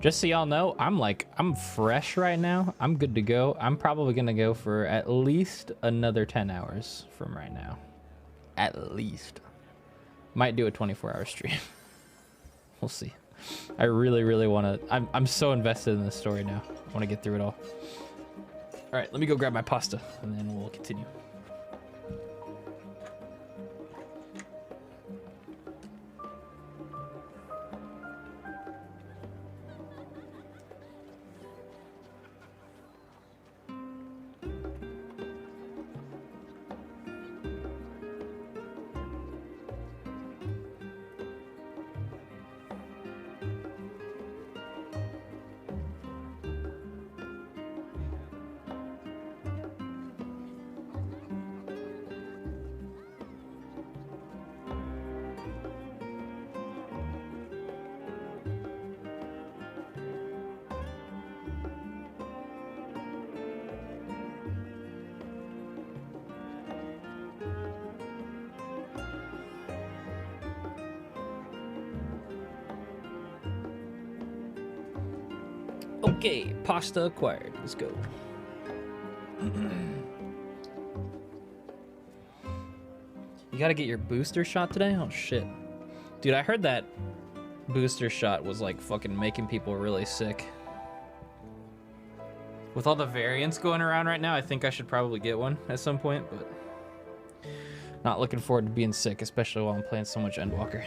Just so y'all know, I'm fresh right now. I'm good to go. I'm probably gonna go for at least another 10 hours from right now. At least. Might do a 24-hour stream. We'll see. I really, really want to. I'm so invested in this story now. I want to get through it all. All right, let me go grab my pasta, and then we'll continue. Okay, pasta acquired. Let's go. You gotta get your booster shot today? Oh shit. Dude, I heard that booster shot was like fucking making people really sick. With all the variants going around right now, I think I should probably get one at some point, but not looking forward to being sick, especially while I'm playing so much Endwalker.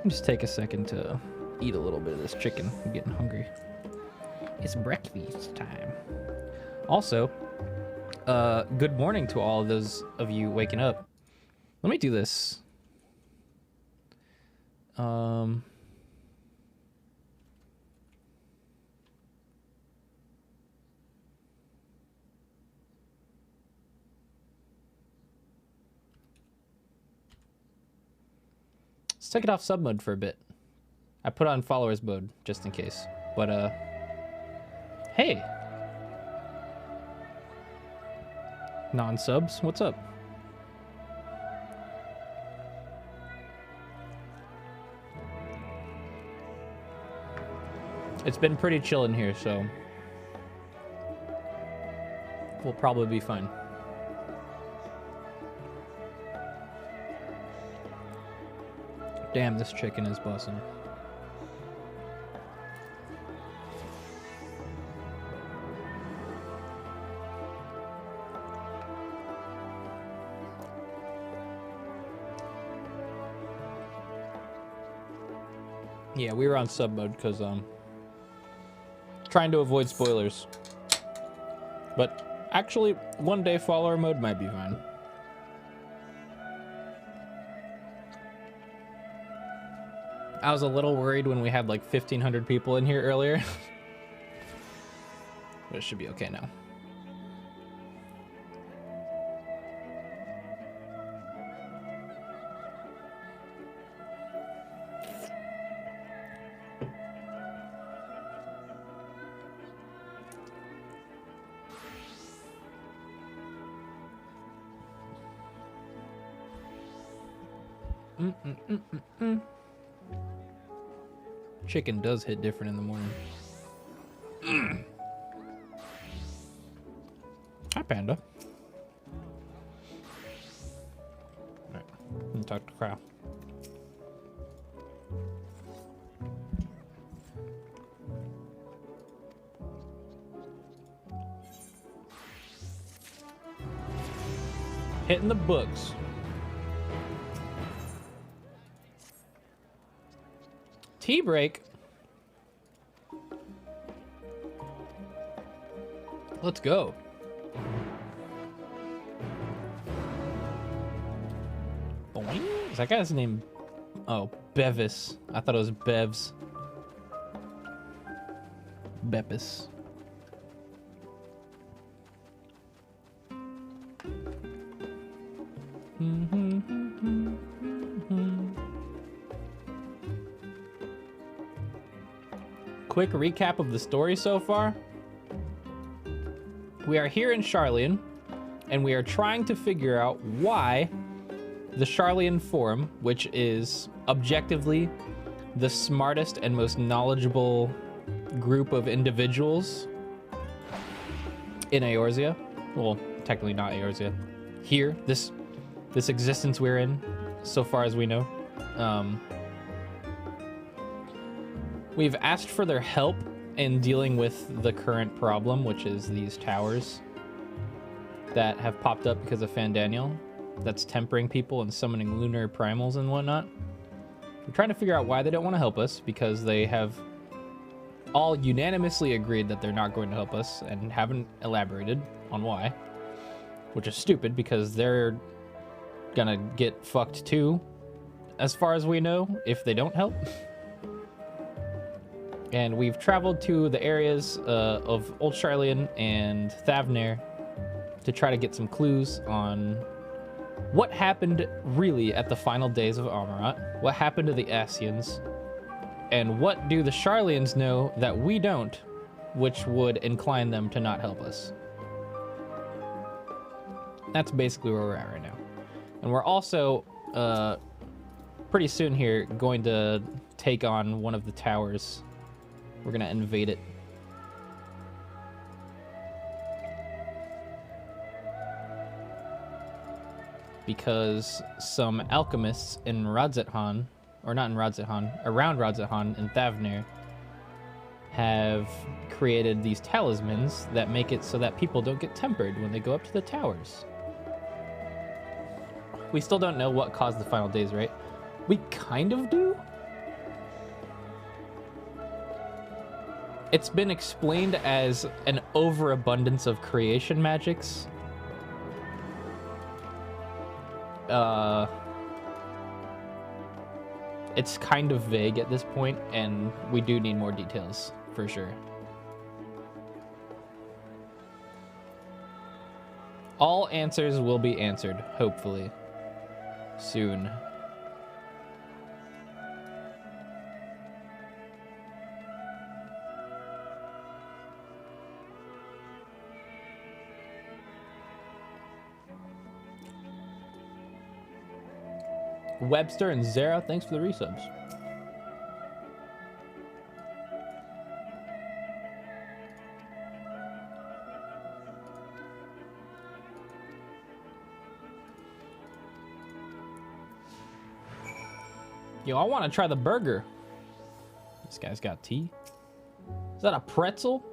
Just take a second to eat a little bit of this chicken. I'm getting hungry. It's breakfast time. Also, good morning to all of those of you waking up. Let me do this. Let's take it off sub mode for a bit. I put on followers mode just in case. But hey. Non-subs, what's up? It's been pretty chill in here, so we'll probably be fine. Damn, this chicken is bussin'. Yeah, we were on sub mode because trying to avoid spoilers. But actually, one day follower mode might be fine. I was a little worried when we had like 1,500 people in here earlier. But it should be okay now. Chicken does hit different in the morning. Hi, Panda. Alright, let me talk to Crow. Hitting the books. Tea break. Let's go. Boing? Is that guy's name? Oh, Bevis. I thought it was Bevs. Beppis. Quick recap of the story so far. We are here in Sharlayan, and we are trying to figure out why the Sharlayan Forum, which is objectively the smartest and most knowledgeable group of individuals in Eorzea. Well, technically not Eorzea. Here, this existence we're in, so far as we know. We've asked for their help in dealing with the current problem, which is these towers that have popped up because of Fandaniel. That's tempering people and summoning lunar primals and whatnot. We're trying to figure out why they don't want to help us, because they have all unanimously agreed that they're not going to help us and haven't elaborated on why, which is stupid because they're gonna get fucked too, as far as we know, if they don't help. And we've traveled to the areas of Old Sharlayan and Thavnair to try to get some clues on what happened really at the final days of Amarat, what happened to the Asians, and what do the Sharlayans know that we don't, which would incline them to not help us. That's basically where we're at right now. And we're also, pretty soon here, going to take on one of the towers. We're gonna invade it. Because some alchemists in Radzethan, or not in Radzethan, around Radzethan in Thavnair, have created these talismans that make it so that people don't get tempered when they go up to the towers. We still don't know what caused the final days, right? We kind of do? It's been explained as an overabundance of creation magics. It's kind of vague at this point, and we do need more details, for sure. All answers will be answered, hopefully, soon. Webster and Zara, thanks for the resubs. Yo, I want to try the burger. This guy's got tea. Is that a pretzel?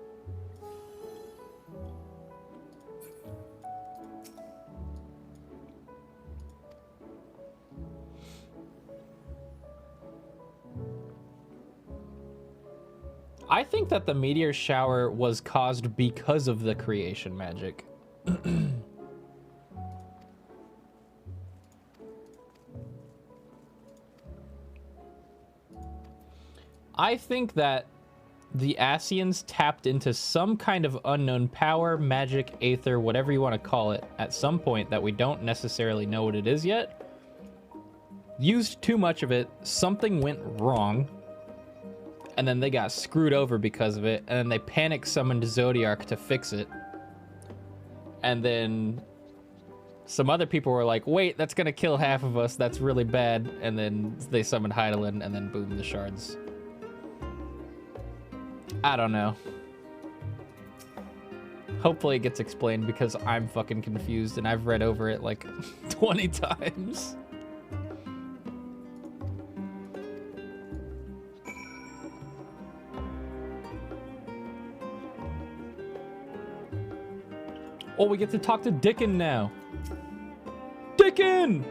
I think that the meteor shower was caused because of the creation magic. I think that the Asians tapped into some kind of unknown power, magic, aether, whatever you want to call it, at some point that we don't necessarily know what it is yet. Used too much of it, something went wrong, and then they got screwed over because of it, and then they panic summoned Zodiark to fix it. And then some other people were like, wait, that's gonna kill half of us, that's really bad. And then they summoned Hydaelyn, and then boom, the shards. I don't know. Hopefully it gets explained because I'm fucking confused and I've read over it like 20 times. Oh, we get to talk to Dickon now. Dickon!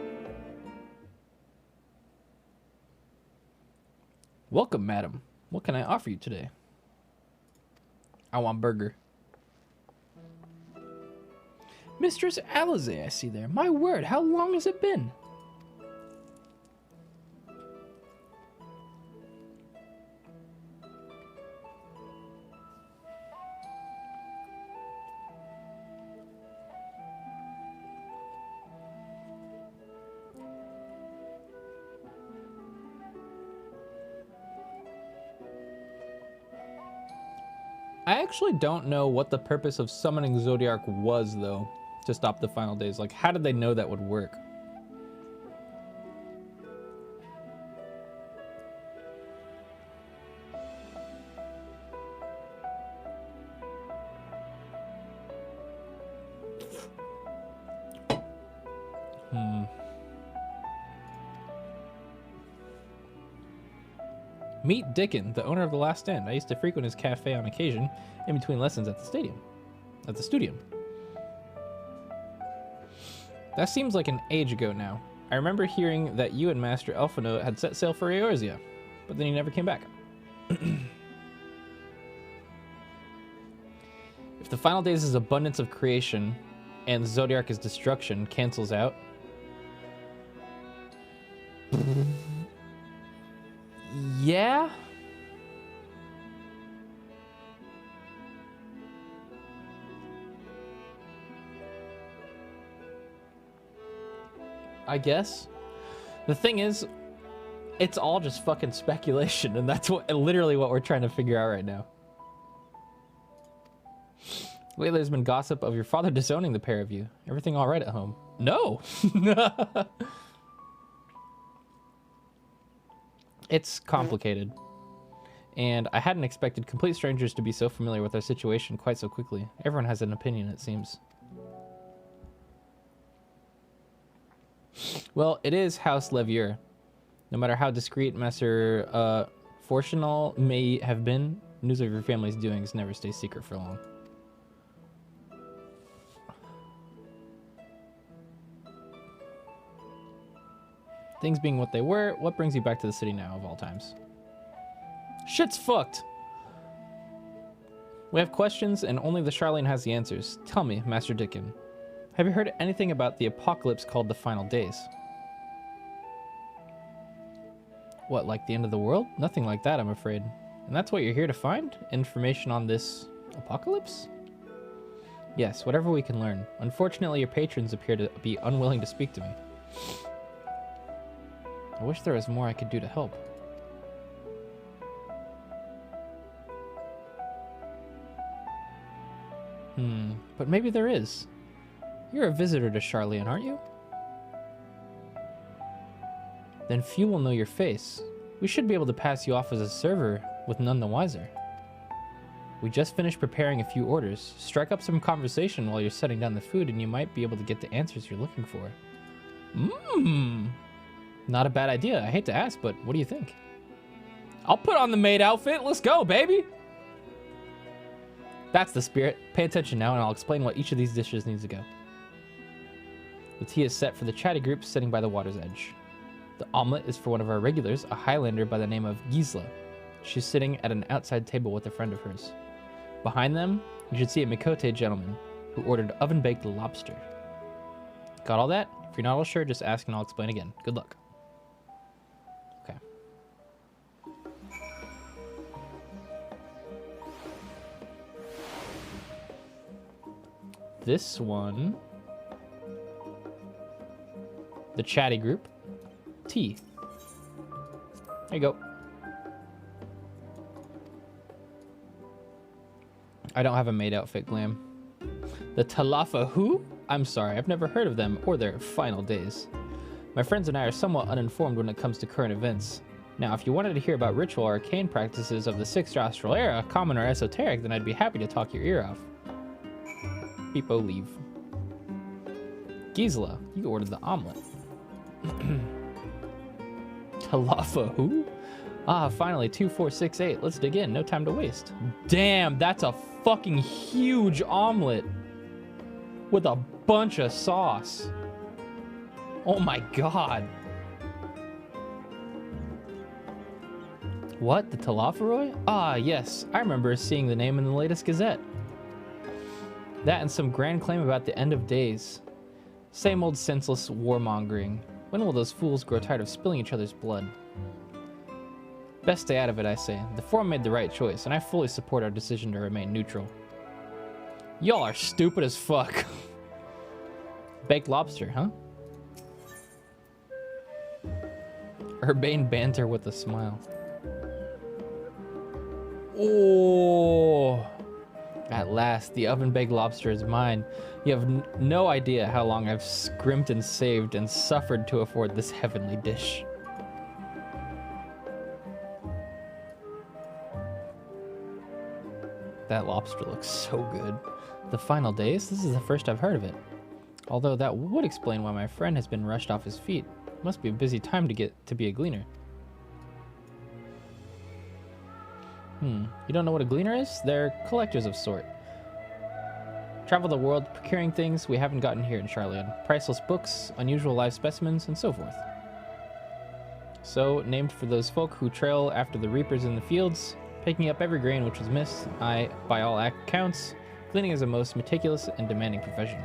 Welcome, madam. What can I offer you today? I want burger. Mistress Alizé, I see there. My word, how long has it been? I actually don't know what the purpose of summoning Zodiark was, though, to stop the final days. Like, how did they know that would work? Meet Dickon, the owner of The Last Stand. I used to frequent his cafe on occasion, in between lessons at the stadium. At the studio. That seems like an age ago now. I remember hearing that you and Master Elfino had set sail for Eorzea, but then you never came back. If the final days is abundance of creation, and Zodiark is destruction, cancels out. Yeah? I guess. The thing is, it's all just fucking speculation, and that's literally what we're trying to figure out right now. Lately there's been gossip of your father disowning the pair of you. Everything all right at home? No! It's complicated. And I hadn't expected complete strangers to be so familiar with our situation quite so quickly. Everyone has an opinion, it seems. Well, it is House Levier. No matter how discreet Master Fortunal may have been, news of your family's doings never stays secret for long. Things being what they were, what brings you back to the city now of all times? Shit's fucked! We have questions and only the Charlene has the answers. Tell me, Master Dickon, have you heard anything about the apocalypse called the Final Days? What, like the end of the world? Nothing like that, I'm afraid. And that's what you're here to find? Information on this apocalypse? Yes, whatever we can learn. Unfortunately, your patrons appear to be unwilling to speak to me. I wish there was more I could do to help. But maybe there is. You're a visitor to Charlene, aren't you? Then few will know your face. We should be able to pass you off as a server with none the wiser. We just finished preparing a few orders. Strike up some conversation while you're setting down the food and you might be able to get the answers you're looking for. Not a bad idea. I hate to ask, but what do you think? I'll put on the maid outfit. Let's go, baby. That's the spirit. Pay attention now, and I'll explain what each of these dishes needs to go. The tea is set for the chatty group sitting by the water's edge. The omelet is for one of our regulars, a Highlander by the name of Gisela. She's sitting at an outside table with a friend of hers. Behind them, you should see a Mikote gentleman who ordered oven-baked lobster. Got all that? If you're not all sure, just ask and I'll explain again. Good luck. Okay. This one, the chatty group, tea. There you go. I don't have a maid outfit, Glam. The Talafa who? I'm sorry, I've never heard of them or their final days. My friends and I are somewhat uninformed when it comes to current events. Now, if you wanted to hear about ritual or arcane practices of the 6th Astral Era, common or esoteric, then I'd be happy to talk your ear off. Beepo, leave. Gisela, you ordered the omelet. Talafa, who? Ah, finally, 2468. Let's dig in. No time to waste. Damn, that's a fucking huge omelet with a bunch of sauce. Oh my god. What? The Talaferoy? Ah, yes. I remember seeing the name in the latest Gazette. That and some grand claim about the end of days. Same old senseless warmongering. When will those fools grow tired of spilling each other's blood? Best stay out of it, I say. The Forum made the right choice, and I fully support our decision to remain neutral. Y'all are stupid as fuck. Baked lobster, huh? Urbane banter with a smile. Oh, at last, the oven-baked lobster is mine. You have no idea how long I've scrimped and saved and suffered to afford this heavenly dish. That lobster looks so good. The final days? This is the first I've heard of it. Although that would explain why my friend has been rushed off his feet. Must be a busy time to get to be a gleaner. You don't know what a gleaner is? They're collectors of sort. Travel the world procuring things we haven't gotten here in Charlian. Priceless books, unusual live specimens, and so forth. So, named for those folk who trail after the reapers in the fields, picking up every grain which was missed, by all accounts, gleaning is a most meticulous and demanding profession.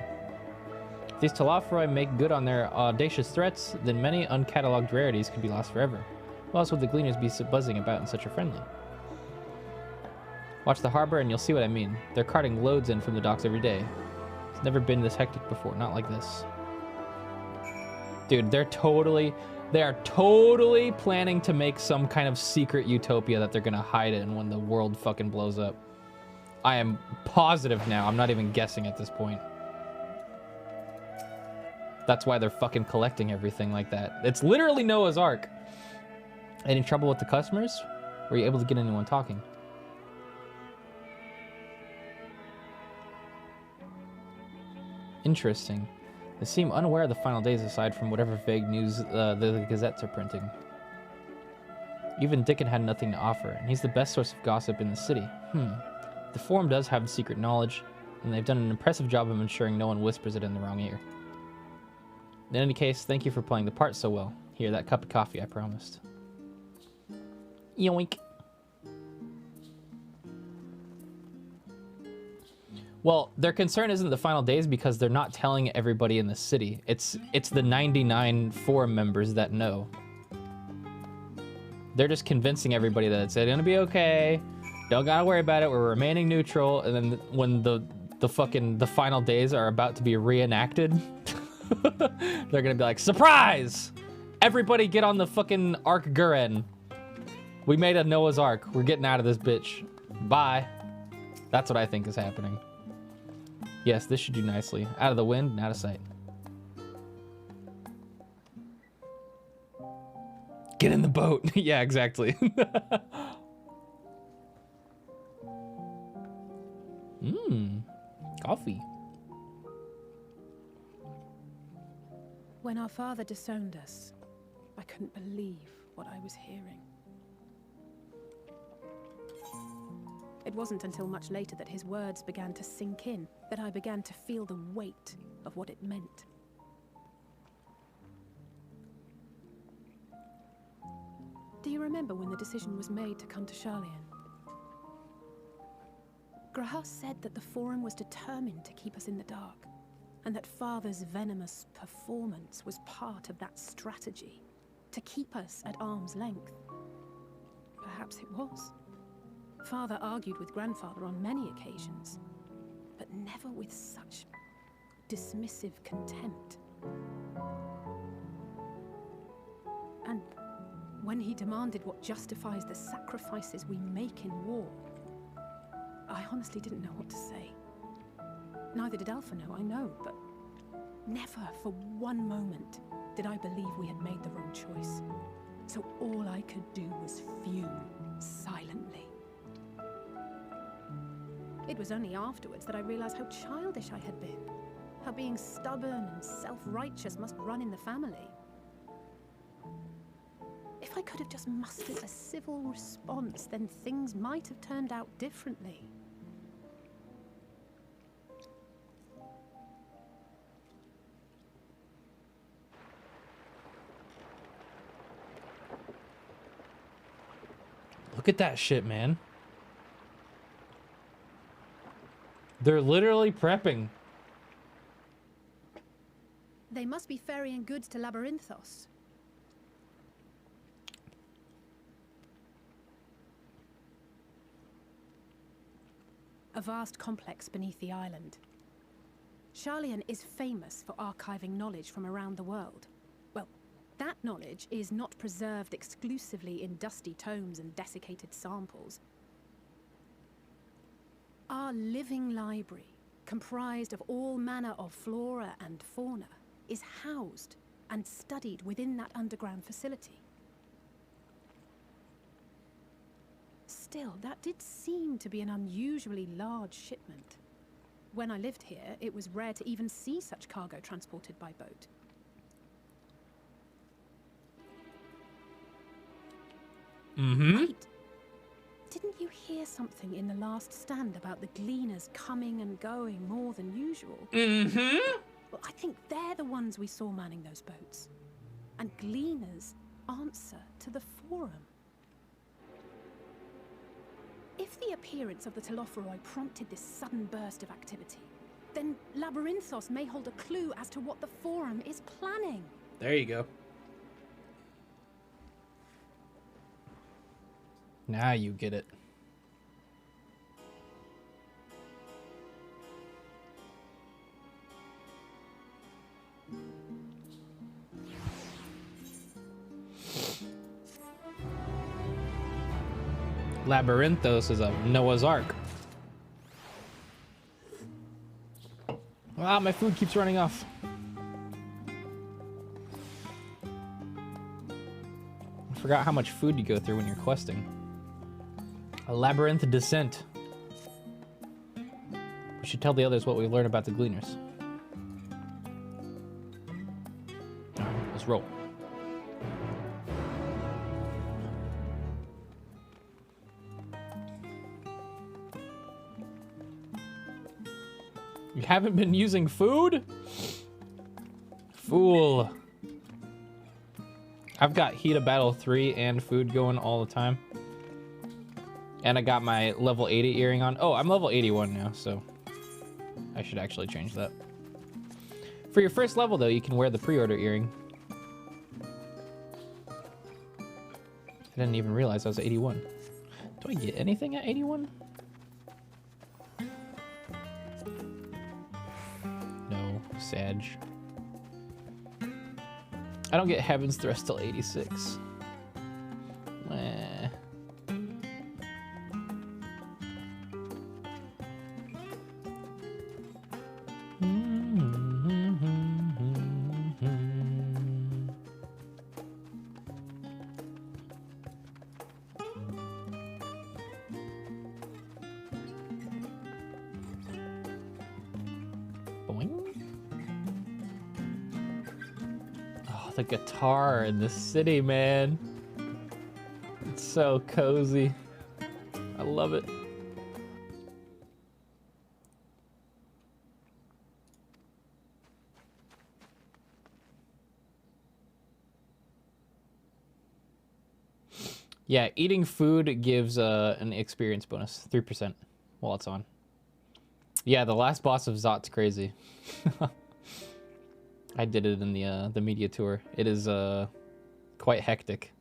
If these Talaferoy make good on their audacious threats, then many uncatalogued rarities could be lost forever. Who else would the gleaners be buzzing about in such a friendly? Watch the harbor and you'll see what I mean. They're carting loads in from the docks every day. It's never been this hectic before, not like this. Dude, they are totally planning to make some kind of secret utopia that they're gonna hide in when the world fucking blows up. I am positive now. I'm not even guessing at this point. That's why they're fucking collecting everything like that. It's literally Noah's Ark. Any trouble with the customers? Were you able to get anyone talking? Interesting. They seem unaware of the final days aside from whatever vague news the gazettes are printing. Even Dickon had nothing to offer, and he's the best source of gossip in the city. The Forum does have secret knowledge, and they've done an impressive job of ensuring no one whispers it in the wrong ear. In any case, thank you for playing the part so well. Here, that cup of coffee I promised. Yoink. Well, their concern isn't the final days because they're not telling everybody in the city. It's the 99 Forum members that know. They're just convincing everybody that it's gonna be okay. Don't gotta worry about it. We're remaining neutral. And then when the final days are about to be reenacted, they're gonna be like, surprise! Everybody get on the fucking Ark Guren. We made a Noah's Ark. We're getting out of this bitch. Bye. That's what I think is happening. Yes, this should do nicely. Out of the wind, out of sight. Get in the boat. Yeah, exactly. Coffee. When our father disowned us, I couldn't believe what I was hearing. It wasn't until much later that his words began to sink in, that I began to feel the weight of what it meant. Do you remember when the decision was made to come to Charlian? Grahas said that the Forum was determined to keep us in the dark, and that Father's venomous performance was part of that strategy, to keep us at arm's length. Perhaps it was. Father argued with Grandfather on many occasions, but never with such dismissive contempt. And when he demanded what justifies the sacrifices we make in war, I honestly didn't know what to say. Neither did Alpha know, I know, but never for one moment did I believe we had made the wrong choice. So all I could do was fume silently. It was only afterwards that I realized how childish I had been. How being stubborn and self-righteous must run in the family. If I could have just mustered a civil response, then things might have turned out differently. Look at that shit, man. They're literally prepping. They must be ferrying goods to Labyrinthos. A vast complex beneath the island. Charlian is famous for archiving knowledge from around the world. Well, that knowledge is not preserved exclusively in dusty tomes and desiccated samples. Our living library, comprised of all manner of flora and fauna, is housed and studied within that underground facility. Still, that did seem to be an unusually large shipment. When I lived here, it was rare to even see such cargo transported by boat. Mm-hmm. Wait, didn't you hear something in the last stand about the gleaners coming and going more than usual? Mm-hmm. Well, I think they're the ones we saw manning those boats. And gleaners answer to the Forum. If the appearance of the Telophoroi prompted this sudden burst of activity, then Labyrinthos may hold a clue as to what the Forum is planning. There you go. Now you get it. Labyrinthos is a Noah's Ark. Wow, my food keeps running off. I forgot how much food you go through when you're questing. A labyrinth descent. We should tell the others what we learned about the Gleaners. Alright, let's roll. You haven't been using food? Fool. I've got Heat of Battle 3 and food going all the time. And I got my level 80 earring on. Oh, I'm level 81 now, so I should actually change that. For your first level, though, you can wear the pre-order earring. I didn't even realize I was 81. Do I get anything at 81? No, Sag. I don't get Heaven's Thrust till 86. Eh. The guitar in the city, man. It's so cozy. I love it. Yeah, eating food gives an experience bonus, 3% while it's on. Yeah, the last boss of Zot's crazy. I did it in the media tour. It is quite hectic.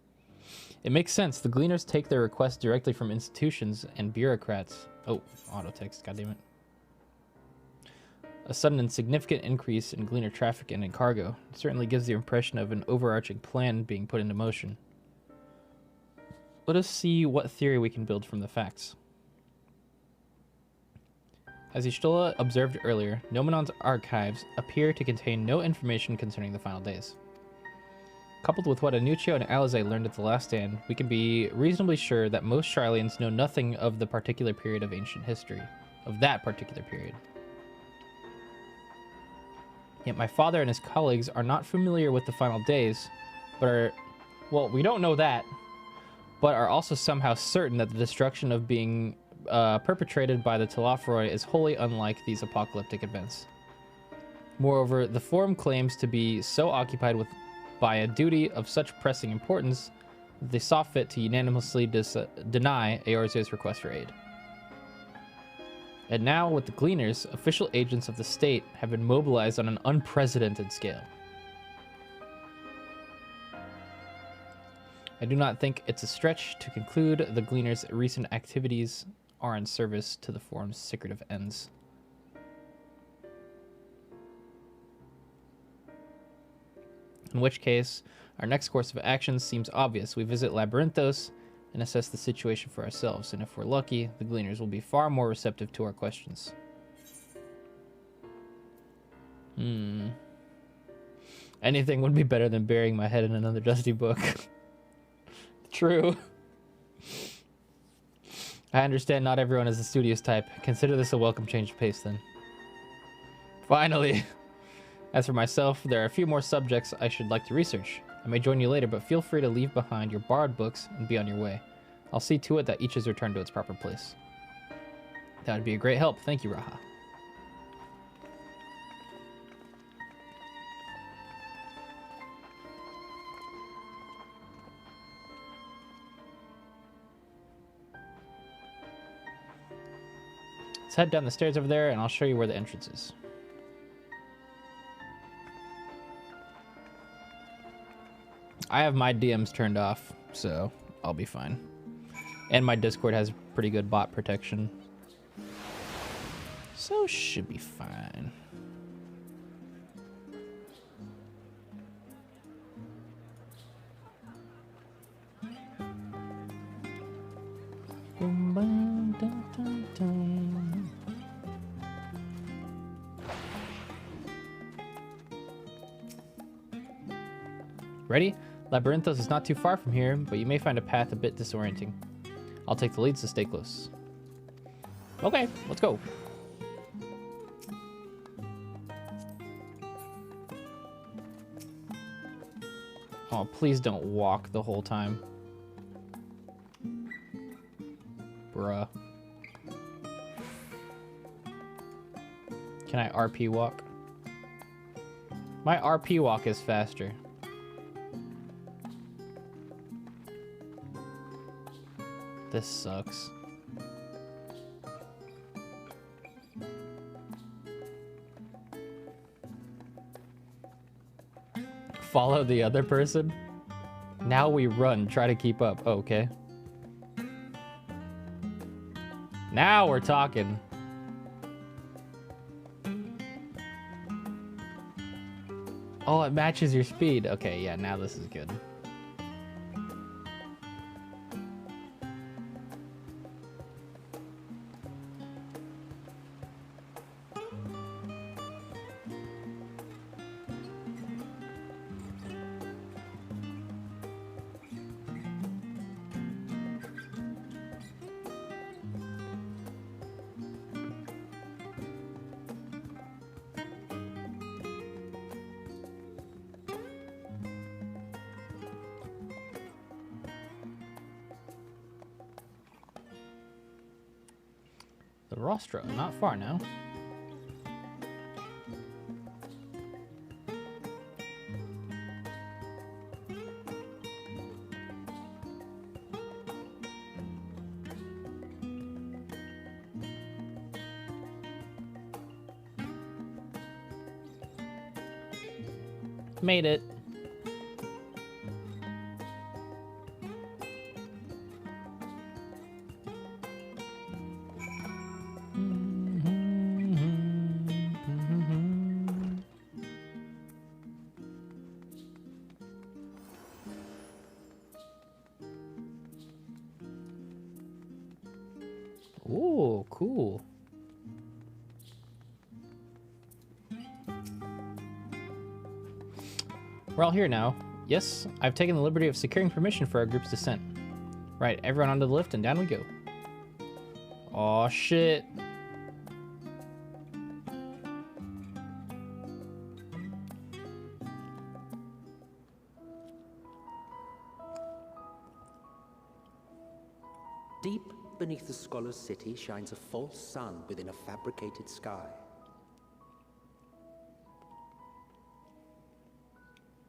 It makes sense. The Gleaners take their requests directly from institutions and bureaucrats. Oh, auto text, goddammit. A sudden and significant increase in Gleaner traffic and in cargo certainly gives the impression of an overarching plan being put into motion. Let us see what theory we can build from the facts. As Y'shtola observed earlier, Nomenon's archives appear to contain no information concerning the final days. Coupled with what Anuccio and Alize learned at the Last Stand, we can be reasonably sure that most Sharlayans know nothing of the particular period of ancient history. Of that particular period. Yet my father and his colleagues are not familiar with the final days, but are... Well, we don't know that, but are also somehow certain that the destruction of being perpetrated by the Telafroi is wholly unlike these apocalyptic events. Moreover, the Forum claims to be so occupied with by a duty of such pressing importance that they saw fit to unanimously deny Eorze's request for aid. And now, with the Gleaners, official agents of the state have been mobilized on an unprecedented scale. I do not think it's a stretch to conclude the Gleaners' recent activities are in service to the Forum's secretive ends. In which case, our next course of action seems obvious. We visit Labyrinthos and assess the situation for ourselves, and if we're lucky, the Gleaners will be far more receptive to our questions. Anything would be better than burying my head in another dusty book. True. I understand not everyone is the studious type. Consider this a welcome change of pace, then. Finally. As for myself, there are a few more subjects I should like to research. I may join you later, but feel free to leave behind your borrowed books and be on your way. I'll see to it that each is returned to its proper place. That would be a great help. Thank you, Raha. Let's head down the stairs over there, and I'll show you where the entrance is. I have my DMs turned off, so I'll be fine. And my Discord has pretty good bot protection. So should be fine. Ready? Labyrinthos is not too far from here, but you may find a path a bit disorienting. I'll take the lead, so stay close. Okay, let's go. Oh, please don't walk the whole time. Bruh. Can I RP walk? My RP walk is faster. This sucks. Follow the other person? Now we run, try to keep up. Oh, okay. Now we're talking. Oh, it matches your speed. Okay, yeah, now this is good. The rostra, not far now. Made it. Ooh, cool. We're all here now. Yes, I've taken the liberty of securing permission for our group's descent. Right, everyone onto the lift and down we go. Aw, shit. Deep beneath the scholar's city shines a false sun within a fabricated sky.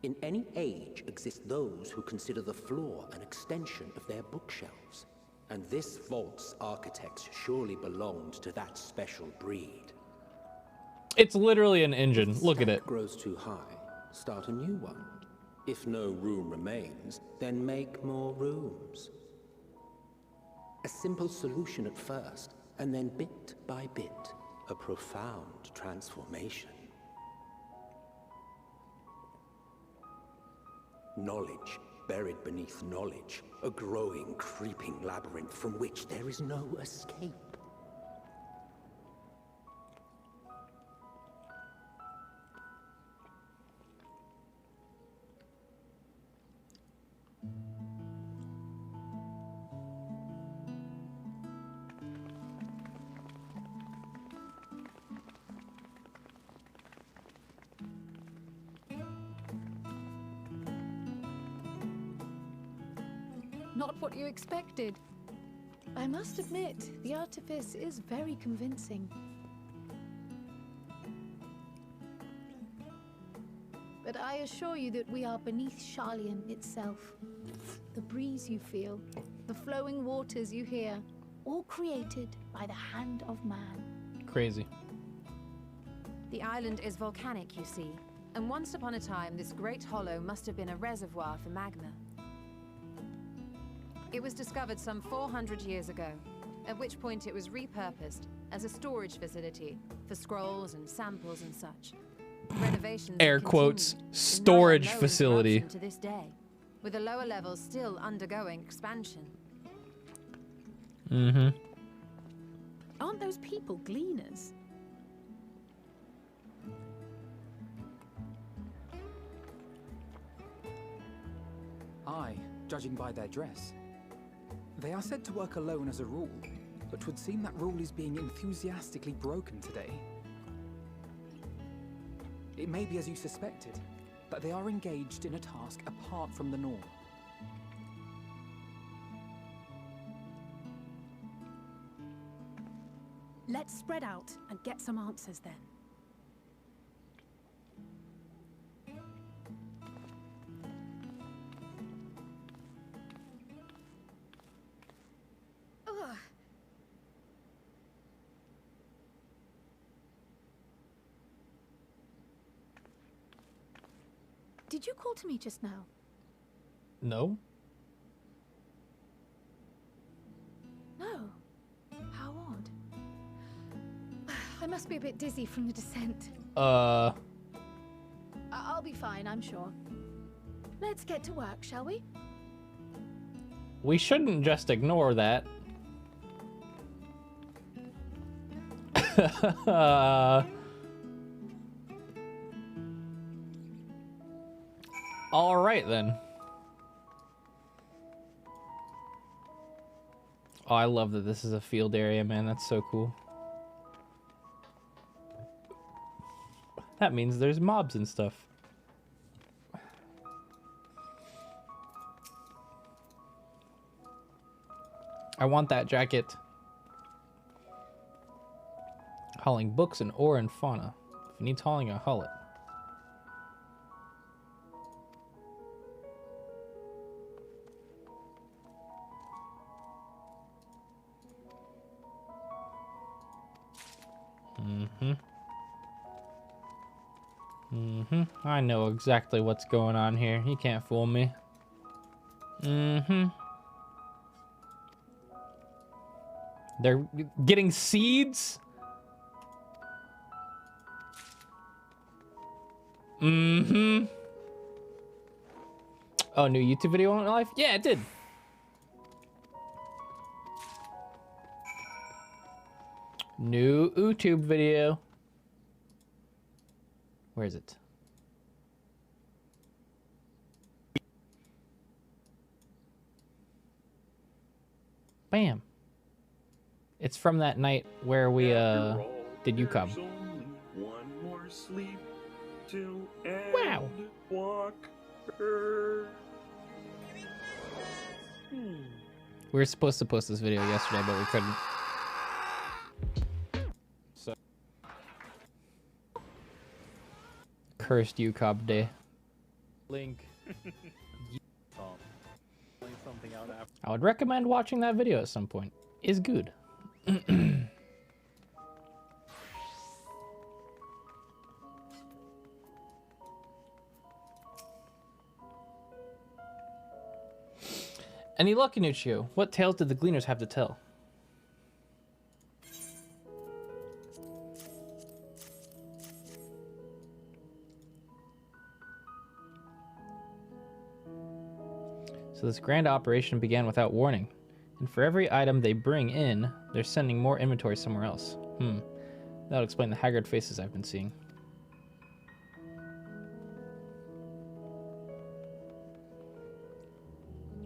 In any age exist those who consider the floor an extension of their bookshelves. And this vault's architects surely belonged to that special breed. It's literally an engine. Look at it. If the stack grows too high, start a new one. If no room remains, then make more rooms. A simple solution at first, and then bit by bit, a profound transformation. Knowledge buried beneath knowledge, a growing, creeping labyrinth from which there is no escape. Not what you expected. I must admit, the artifice is very convincing. But I assure you that we are beneath Sharlayan itself. The breeze you feel, the flowing waters you hear, all created by the hand of man. Crazy. The island is volcanic, you see, and once upon a time, this great hollow must have been a reservoir for magma. It was discovered some 400 years ago, at which point it was repurposed as a storage facility for scrolls and samples and such. Renovations Air quotes, storage facility. To this day, with the lower levels still undergoing expansion. Mm-hmm. Aren't those people gleaners? Aye, judging by their dress. They are said to work alone as a rule, but 'twould seem that rule is being enthusiastically broken today. It may be as you suspected, that they are engaged in a task apart from the norm. Let's spread out and get some answers then. Ugh. Did you call to me just now? No. No. How odd. I must be a bit dizzy from the descent. I'll be fine, I'm sure. Let's get to work, shall we? We shouldn't just ignore that. All right then. Oh, I love that this is a field area, man. That's so cool. That means there's mobs and stuff. I want that jacket. Hauling books and ore and fauna. If it needs hauling, I'll haul it. I know exactly what's going on here. You can't fool me. They're getting seeds? Oh, new YouTube video went live? Yeah, it did. New YouTube video. Where is it? Bam. It's from that night where we did UCOB. One more sleep till Wow. Endwalker. We were supposed to post this video yesterday, but we couldn't. So cursed UCOB day. Link. I would recommend watching that video at some point. It's good. Any luck, Inuchio? What tales did the Gleaners have to tell? So this grand operation began without warning, and for every item they bring in, they're sending more inventory somewhere else. That'll explain the haggard faces I've been seeing.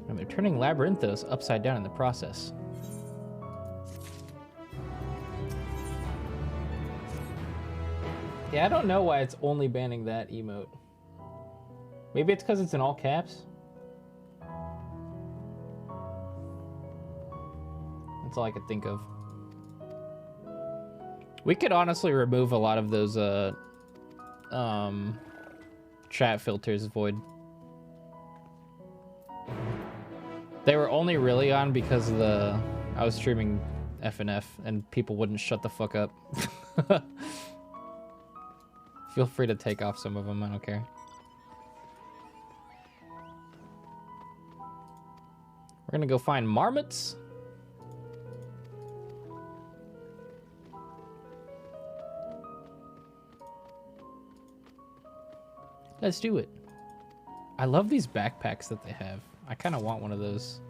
And they're turning Labyrinthos upside down in the process. Yeah, I don't know why it's only banning that emote. Maybe it's because it's in all caps? That's all I could think of. We could honestly remove a lot of those chat filters, Void. They were only really on because of I was streaming FNF and people wouldn't shut the fuck up. Feel free to take off some of them, I don't care. We're gonna go find marmots. Let's do it. I love these backpacks that they have. I kind of want one of those.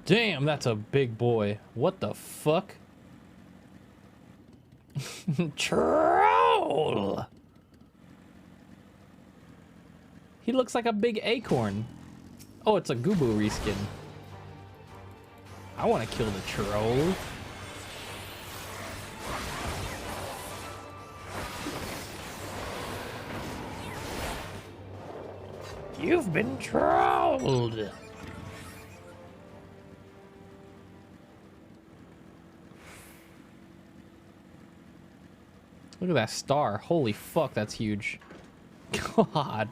Damn, that's a big boy. What the fuck? Troll! He looks like a big acorn. Oh, it's a Goobo reskin. I want to kill the troll. You've been trolled. Look at that star. Holy fuck, that's huge. God.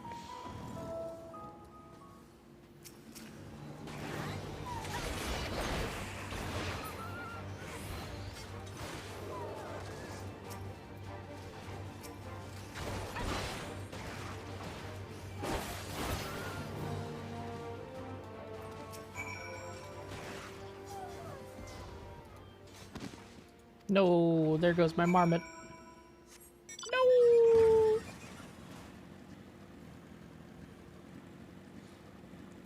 No, there goes my marmot. No!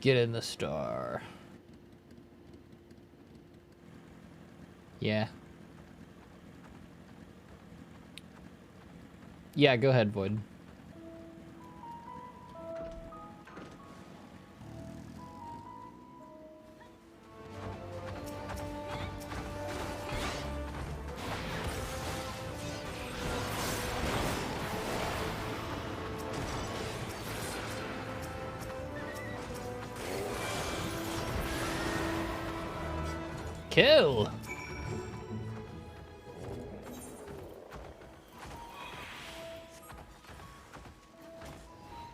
Get in the star. Yeah. Yeah, go ahead, Void. Kill!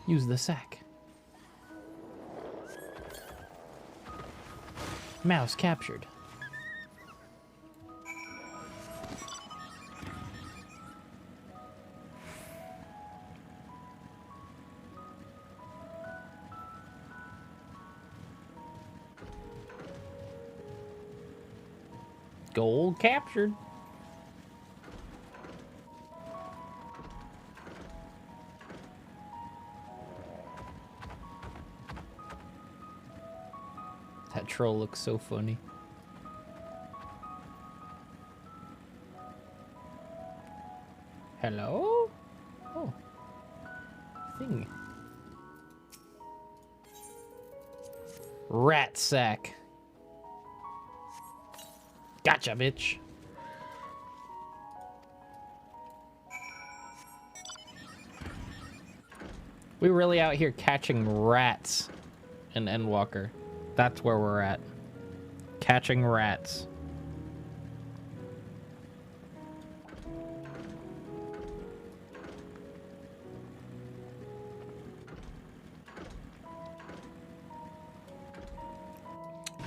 Use the sack. Mouse captured. Gold captured. That troll looks so funny. Hello? Oh. thing. Rat sack. Gotcha, bitch. We're really out here catching rats in Endwalker. That's where we're at. Catching rats.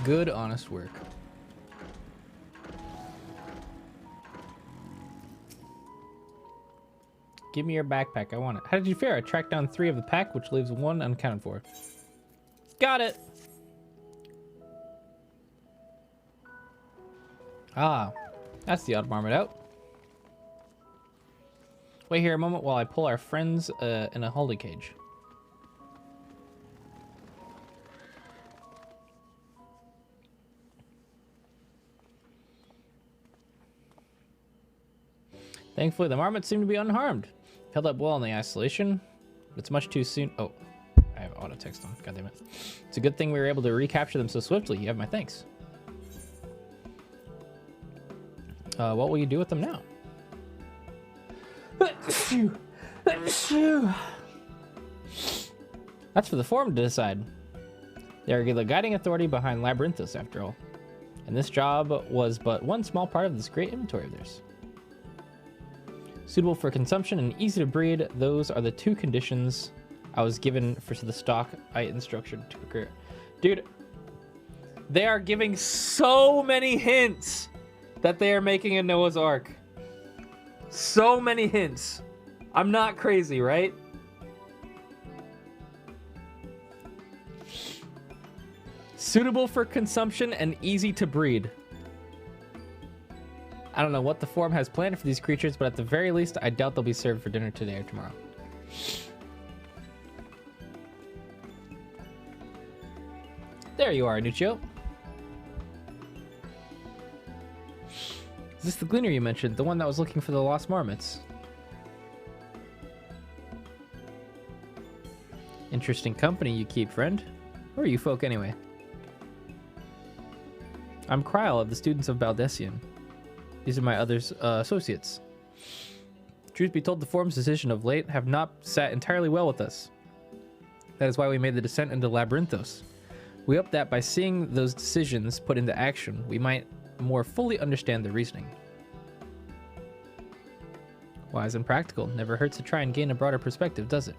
Good, honest work. Give me your backpack. I want it. How did you fare? I tracked down 3 of the pack, which leaves 1 unaccounted for. Got it. Ah, that's the odd marmot out. Wait here a moment while I pull our friends in a holding cage. Thankfully, the marmots seem to be unharmed. Held up well in the isolation. It's much too soon. Oh, I have auto text on. God damn it. It's a good thing we were able to recapture them so swiftly. You have my thanks. What will you do with them now? That's for the forum to decide. They are the guiding authority behind Labyrinthos, after all. And this job was but one small part of this great inventory of theirs. Suitable for consumption and easy to breed, those are the 2 conditions I was given for the stock I instructed to procure. Dude, they are giving so many hints that they are making a Noah's Ark. So many hints. I'm not crazy, right? Suitable for consumption and easy to breed. I don't know what the forum has planned for these creatures, but at the very least, I doubt they'll be served for dinner today or tomorrow. There you are, Nuccio. Is this the gleaner you mentioned? The one that was looking for the lost marmots? Interesting company you keep, friend. Who are you folk anyway? I'm Kryl of the Students of Baldessian. These are my other associates. Truth be told, the forum's decision of late have not sat entirely well with us. That is why we made the descent into Labyrinthos. We hope that by seeing those decisions put into action, we might more fully understand the reasoning. Wise and practical. Never hurts to try and gain a broader perspective, does it?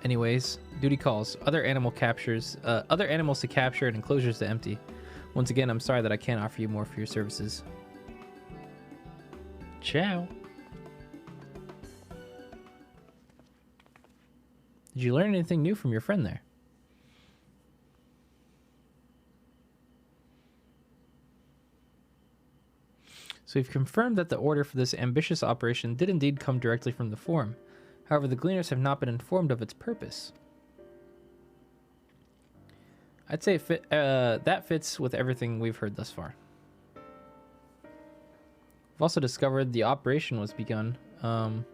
Anyways, duty calls. Other animals to capture and enclosures to empty. Once again, I'm sorry that I can't offer you more for your services. Ciao. Did you learn anything new from your friend there? So we've confirmed that the order for this ambitious operation did indeed come directly from the forum. However, the Gleaners have not been informed of its purpose. I'd say that fits with everything we've heard thus far. We've also discovered the operation was begun.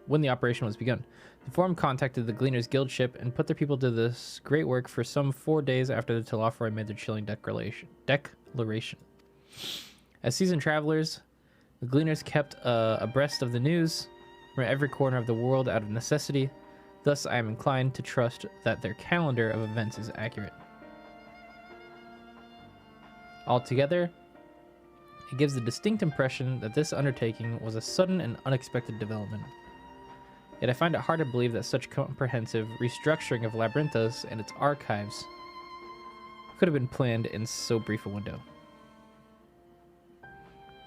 When the operation was begun, the forum contacted the Gleaners Guild ship and put their people to this great work for some 4 days after the Telophroi made their chilling declaration. As seasoned travelers, the Gleaners kept abreast of the news from every corner of the world out of necessity. Thus, I am inclined to trust that their calendar of events is accurate. Altogether, it gives the distinct impression that this undertaking was a sudden and unexpected development. Yet I find it hard to believe that such comprehensive restructuring of Labyrinthos and its archives could have been planned in so brief a window.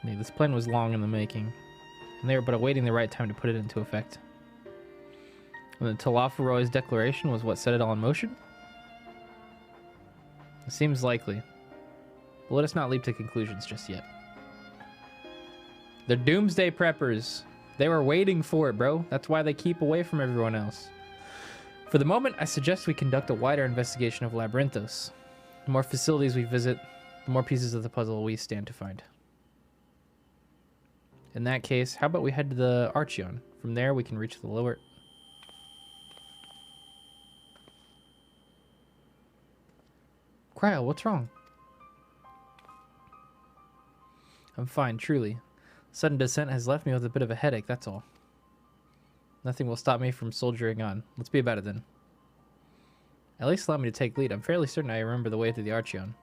This plan was long in the making, and they were but awaiting the right time to put it into effect. And the Telophroi declaration was what set it all in motion? It seems likely. But let us not leap to conclusions just yet. They're doomsday preppers. They were waiting for it, bro. That's why they keep away from everyone else. For the moment, I suggest we conduct a wider investigation of Labyrinthos. The more facilities we visit, the more pieces of the puzzle we stand to find. In that case, how about we head to the Archeon? From there, we can reach the lower... Cryle, what's wrong? I'm fine, truly. Sudden descent has left me with a bit of a headache, that's all. Nothing will stop me from soldiering on. Let's be about it then. At least allow me to take lead. I'm fairly certain I remember the way to the Archeon.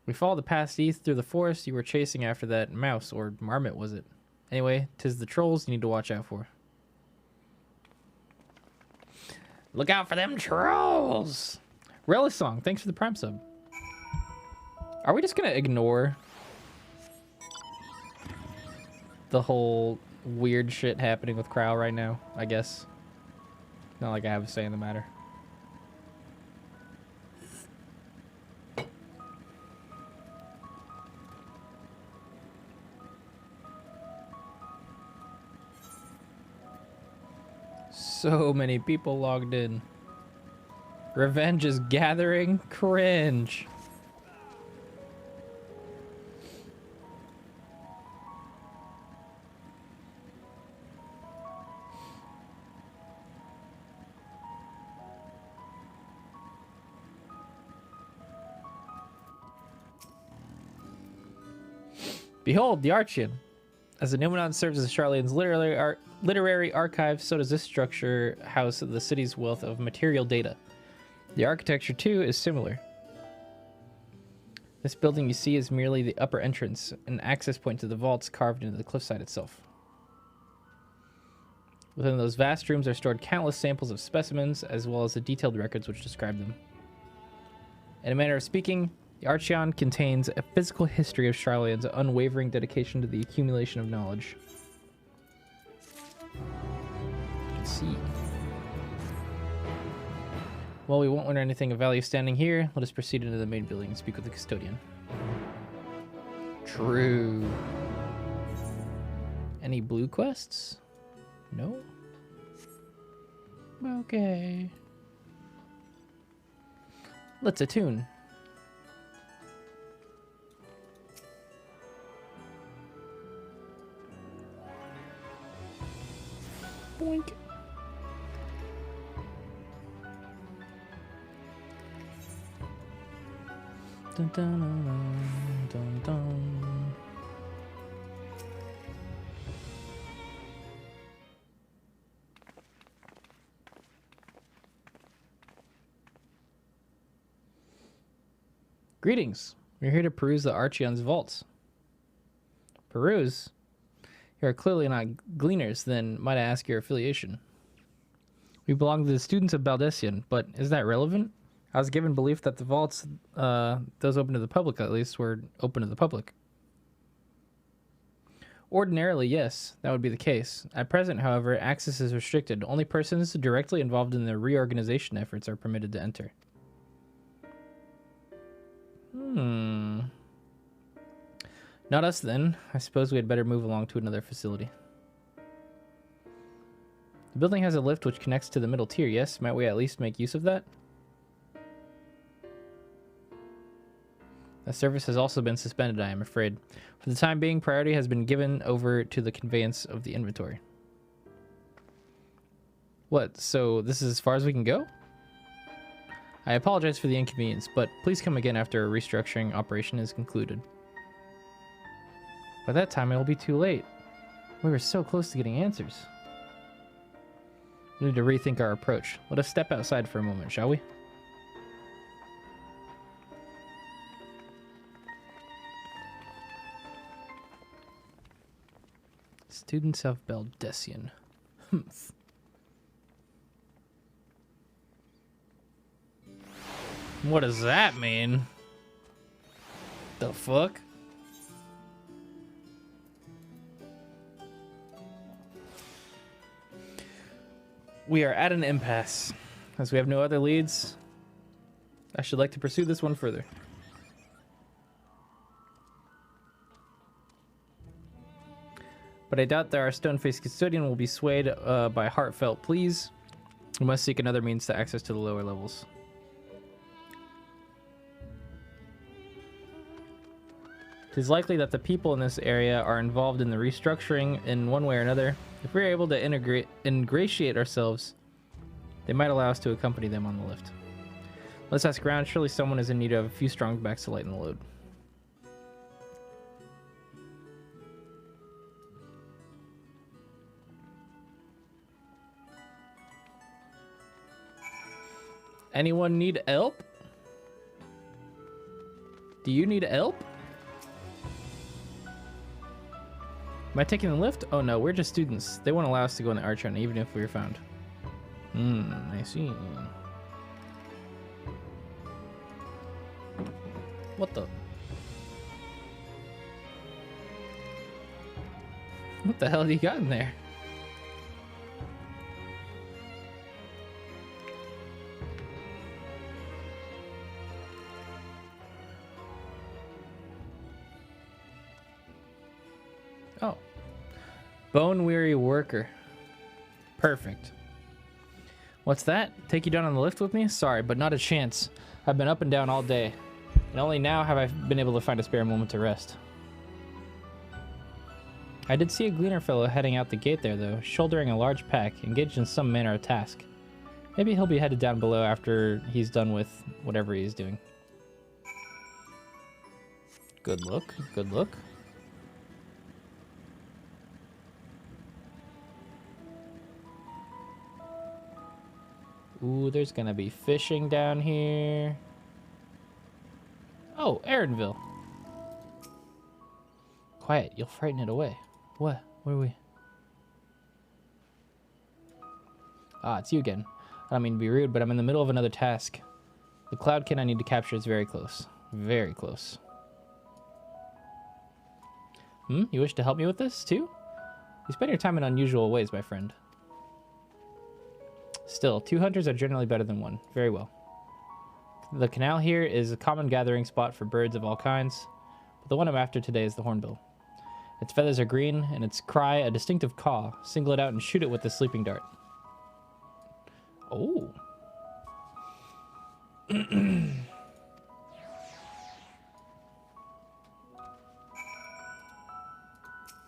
We followed the path east through the forest. You were chasing after that mouse, or marmot, was it? Anyway, 'tis the trolls you need to watch out for. Look out for them trolls! Relisong, thanks for the Prime sub. Are we just gonna ignore the whole weird shit happening with Cryle right now, I guess? Not like I have a say in the matter. So many people logged in. Revenge is gathering. Cringe. Behold, the Archeon. As the Numenon serves as Charlian's literary archive, so does this structure house the city's wealth of material data. The architecture, too, is similar. This building you see is merely the upper entrance, an access point to the vaults carved into the cliffside itself. Within those vast rooms are stored countless samples of specimens, as well as the detailed records which describe them. In a manner of speaking, the Archeon contains a physical history of Charlian's unwavering dedication to the accumulation of knowledge. Let's see. While we won't learn anything of value standing here, let us proceed into the main building and speak with the custodian. True. Any blue quests? No? Okay. Let's attune. Boink. Dun, dun, dun, dun, dun. Greetings. We're here to peruse the Archeon's vaults. Peruse? You are clearly not gleaners, then might I ask your affiliation? We belong to the students of Baldessian, but is that relevant? I was given belief that the vaults, those open to the public at least, were open to the public. Ordinarily, yes, that would be the case. At present, however, access is restricted. Only persons directly involved in the reorganization efforts are permitted to enter. Not us then. I suppose we had better move along to another facility. The building has a lift which connects to the middle tier, yes? Might we at least make use of that? The service has also been suspended, I am afraid. For the time being, priority has been given over to the conveyance of the inventory. What, so this is as far as we can go? I apologize for the inconvenience, but please come again after a restructuring operation is concluded. By that time, it will be too late. We were so close to getting answers. We need to rethink our approach. Let us step outside for a moment, shall we? Students of Baldessian. Humph. What does that mean? The fuck? We are at an impasse. As we have no other leads, I should like to pursue this one further. But I doubt that our stone-faced custodian will be swayed by heartfelt pleas. We must seek another means to access to the lower levels. It is likely that the people in this area are involved in the restructuring in one way or another. If we are able to ingratiate ourselves, they might allow us to accompany them on the lift. Let's ask around. Surely someone is in need of a few strong backs to lighten the load. Anyone need help? Do you need help? Am I taking the lift? Oh no, we're just students. They won't allow us to go on the arch run even if we were found. I see. What the? What the hell have you got in there? Oh. Bone-weary worker. Perfect. What's that? Take you down on the lift with me? Sorry, but not a chance. I've been up and down all day, and only now have I been able to find a spare moment to rest. I did see a gleaner fellow heading out the gate there, though, shouldering a large pack, engaged in some manner of task. Maybe he'll be headed down below after he's done with whatever he's doing. Good look, good look. Ooh, there's gonna be fishing down here. Oh, Aaronville. Quiet, you'll frighten it away. What? Where are we? Ah, it's you again. I don't mean to be rude, but I'm in the middle of another task. The cloudkin I need to capture is very close. Very close. You wish to help me with this, too? You spend your time in unusual ways, my friend. Still, 2 hunters are generally better than 1. Very well. The canal here is a common gathering spot for birds of all kinds, but the one I'm after today is the hornbill. Its feathers are green, and its cry a distinctive caw. Single it out and shoot it with the sleeping dart. Oh.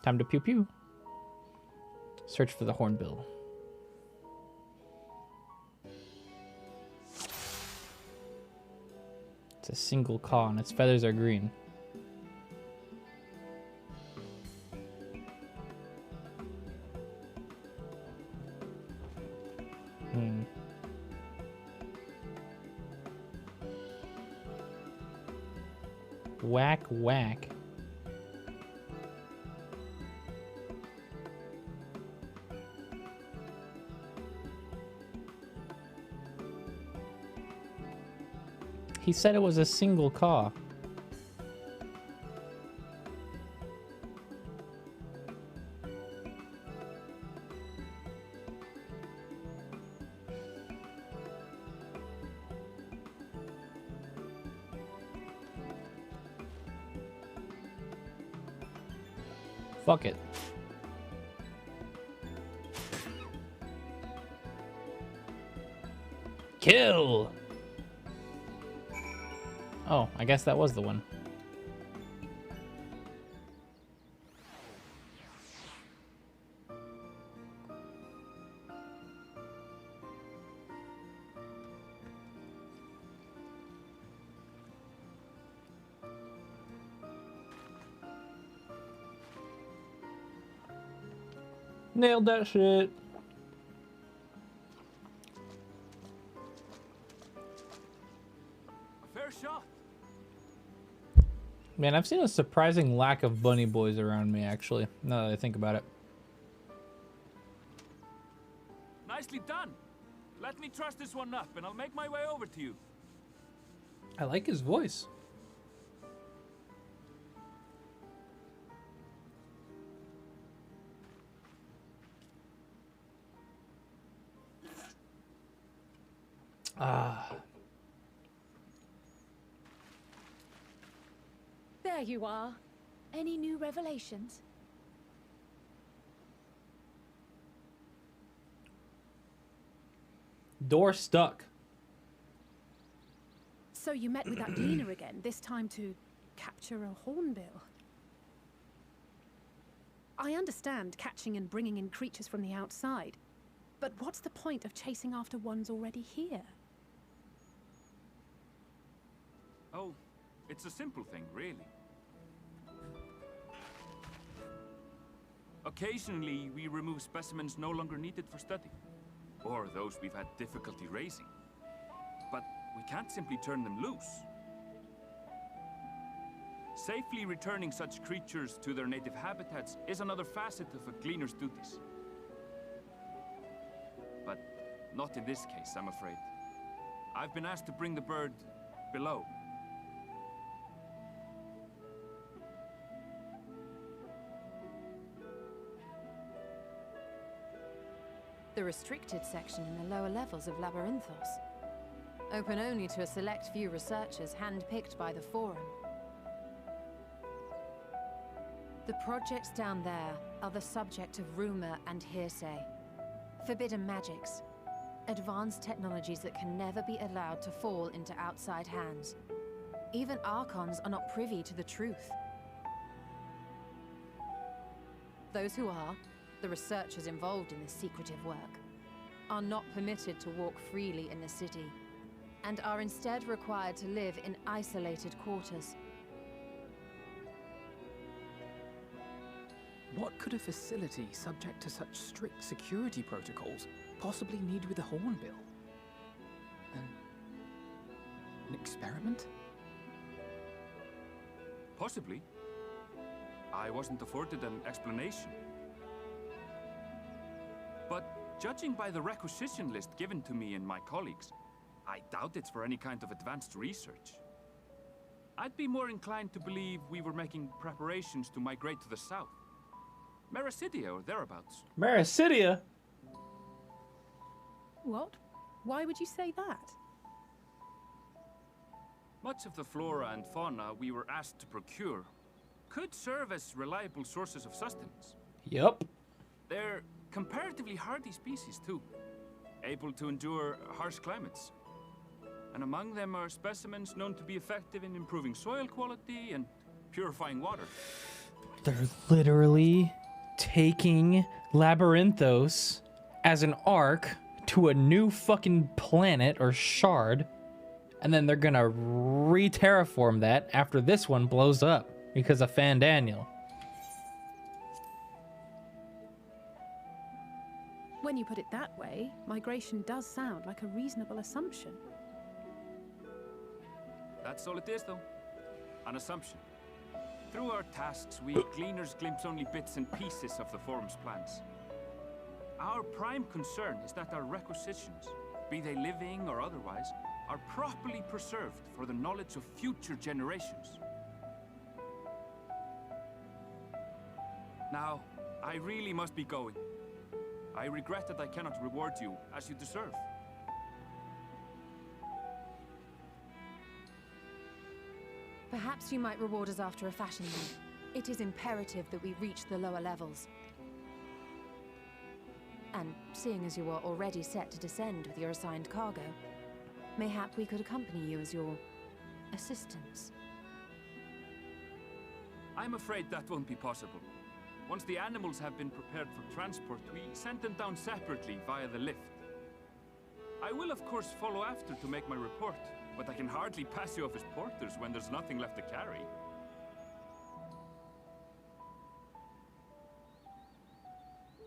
Time to pew pew. Search for the hornbill. It's a single caw and its feathers are green. Whack, whack. He said it was a single caw. Fuck it. Kill! Oh, I guess that was the one. Nailed that shit. Fair shot. Man, I've seen a surprising lack of bunny boys around me, actually, now that I think about it. Nicely done. Let me truss this one up, and I'll make my way over to you. I like his voice. Ah. There you are. Any new revelations? Door stuck. So you met with that gleaner again, this time to capture a hornbill. I understand catching and bringing in creatures from the outside, but what's the point of chasing after ones already here? Oh, it's a simple thing, really. Occasionally, we remove specimens no longer needed for study, or those we've had difficulty raising. But we can't simply turn them loose. Safely returning such creatures to their native habitats is another facet of a cleaner's duties. But not in this case, I'm afraid. I've been asked to bring the bird below. The restricted section in the lower levels of Labyrinthos. Open only to a select few researchers handpicked by the Forum. The projects down there are the subject of rumor and hearsay. Forbidden magics. Advanced technologies that can never be allowed to fall into outside hands. Even Archons are not privy to the truth. Those who are, the researchers involved in this secretive work, are not permitted to walk freely in the city, and are instead required to live in isolated quarters. What could a facility subject to such strict security protocols possibly need with a hornbill? An experiment? Possibly. I wasn't afforded an explanation. But judging by the requisition list given to me and my colleagues, I doubt it's for any kind of advanced research. I'd be more inclined to believe we were making preparations to migrate to the south. Mericidia or thereabouts. Mericidia? What? Why would you say that? Much of the flora and fauna we were asked to procure could serve as reliable sources of sustenance. Yup. They're comparatively hardy species too, able to endure harsh climates. And among them are specimens known to be effective in improving soil quality and purifying water. They're literally taking Labyrinthos as an arc to a new fucking planet or shard, and then they're gonna re-terraform that after this one blows up because of Fandaniel. When you put it that way, migration does sound like a reasonable assumption. That's all it is, though. An assumption. Through our tasks, we gleaners glimpse only bits and pieces of the Forum's plans. Our prime concern is that our requisitions, be they living or otherwise, are properly preserved for the knowledge of future generations. Now, I really must be going. I regret that I cannot reward you as you deserve. Perhaps you might reward us after a fashion then. It is imperative that we reach the lower levels. And seeing as you are already set to descend with your assigned cargo, mayhap we could accompany you as your assistants. I'm afraid that won't be possible. Once the animals have been prepared for transport, we send them down separately via the lift. I will of course follow after to make my report, but I can hardly pass you off as porters when there's nothing left to carry.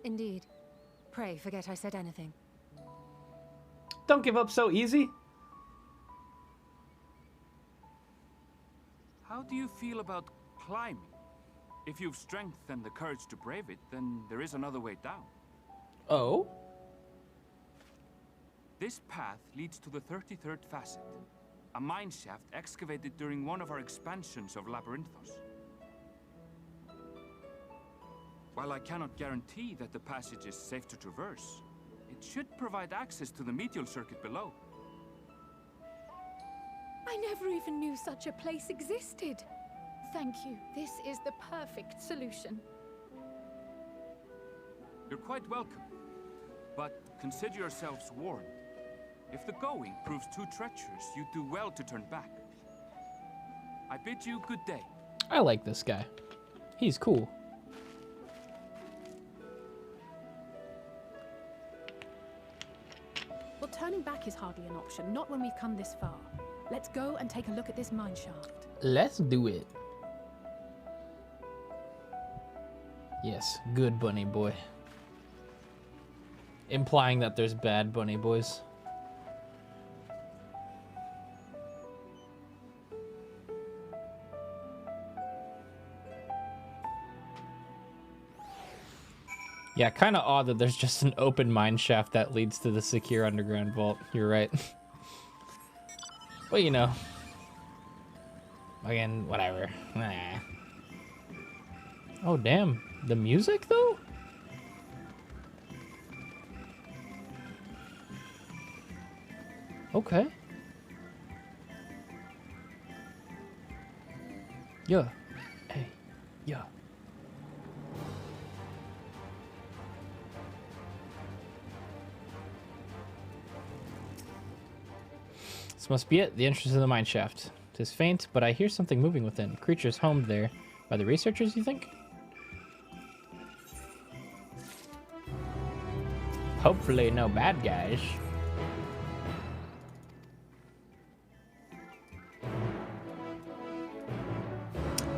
Indeed. Pray forget I said anything. Don't give up so easy. How do you feel about climbing? If you've strength and the courage to brave it, then there is another way down. Oh? This path leads to the 33rd facet, a mine shaft excavated during one of our expansions of Labyrinthos. While I cannot guarantee that the passage is safe to traverse, it should provide access to the medial circuit below. I never even knew such a place existed. Thank you. This is the perfect solution. You're quite welcome, but consider yourselves warned. If the going proves too treacherous, you do well to turn back. I bid you good day. I like this guy. He's cool. But turning back is hardly an option, not when we've come this far. Let's go and take a look at this mine shaft. Let's do it. Yes, good bunny boy. Implying that there's bad bunny boys. Yeah, kind of odd that there's just an open mine shaft that leads to the secure underground vault. You're right. Well, you know. Again, whatever. Nah. Oh, damn. The music, though? Okay. Yeah. Hey. Yeah. This must be it. The entrance to the mine shaft. 'Tis faint, but I hear something moving within. Creatures homed there by the researchers, you think? Hopefully no bad guys.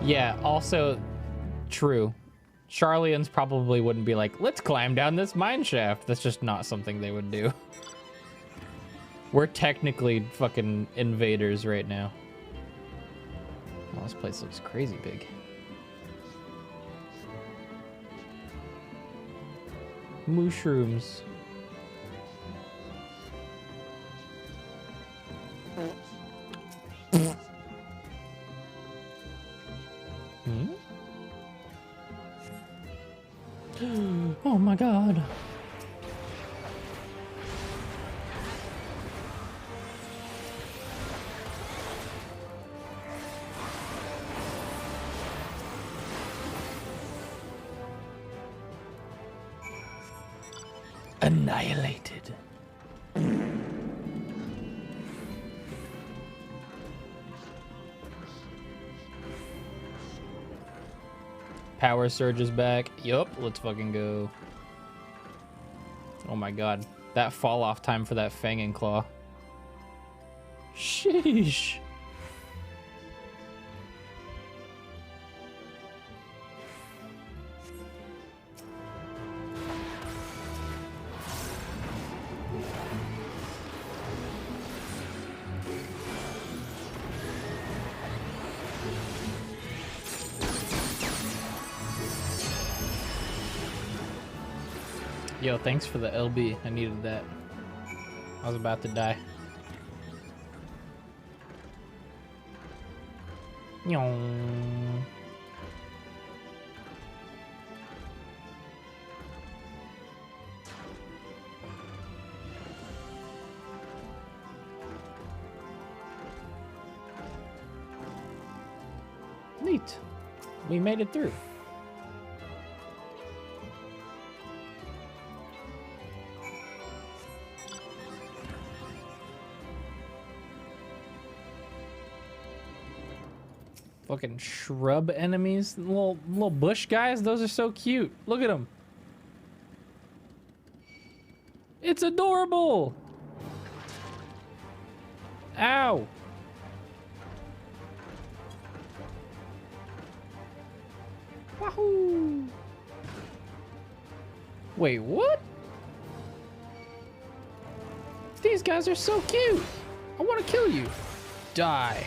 Yeah, also true. Charlians probably wouldn't be like, let's climb down this mine shaft. That's just not something they would do. We're technically fucking invaders right now. Oh, this place looks crazy big. Mushrooms. Oh my god. Annihilated. Power surge is back. Yup, let's fucking go. Oh my god. That fall off time for that Fang and Claw. Sheesh. Yo, thanks for the LB. I needed that. I was about to die. Nyong. Neat. We made it through. Fucking shrub enemies, little bush guys. Those are so cute. Look at them. It's adorable. Ow. Wahoo. Wait, what? These guys are so cute. I want to kill you. Die.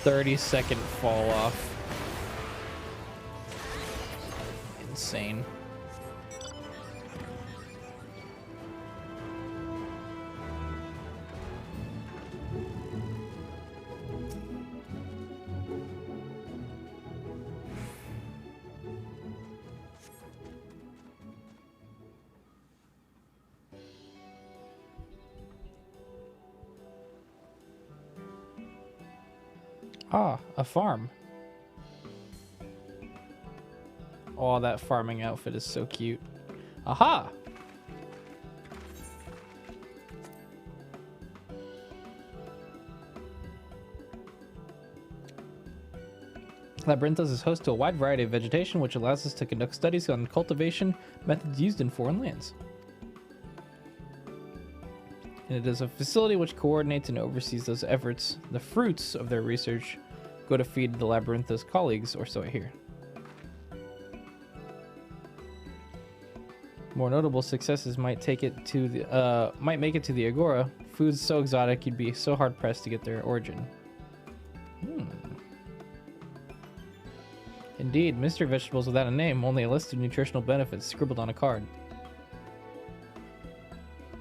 "30-second fall off." Insane. Ah, a farm. Oh, that farming outfit is so cute. Aha! Labyrinthos is host to a wide variety of vegetation, which allows us to conduct studies on cultivation methods used in foreign lands. And it is a facility which coordinates and oversees those efforts. The fruits of their research go to feed the Labyrinthos colleagues, or so I hear. More notable successes might make it to the Agora. Food's so exotic, you'd be so hard pressed to get their origin. Indeed, mystery vegetables without a name, only a list of nutritional benefits scribbled on a card.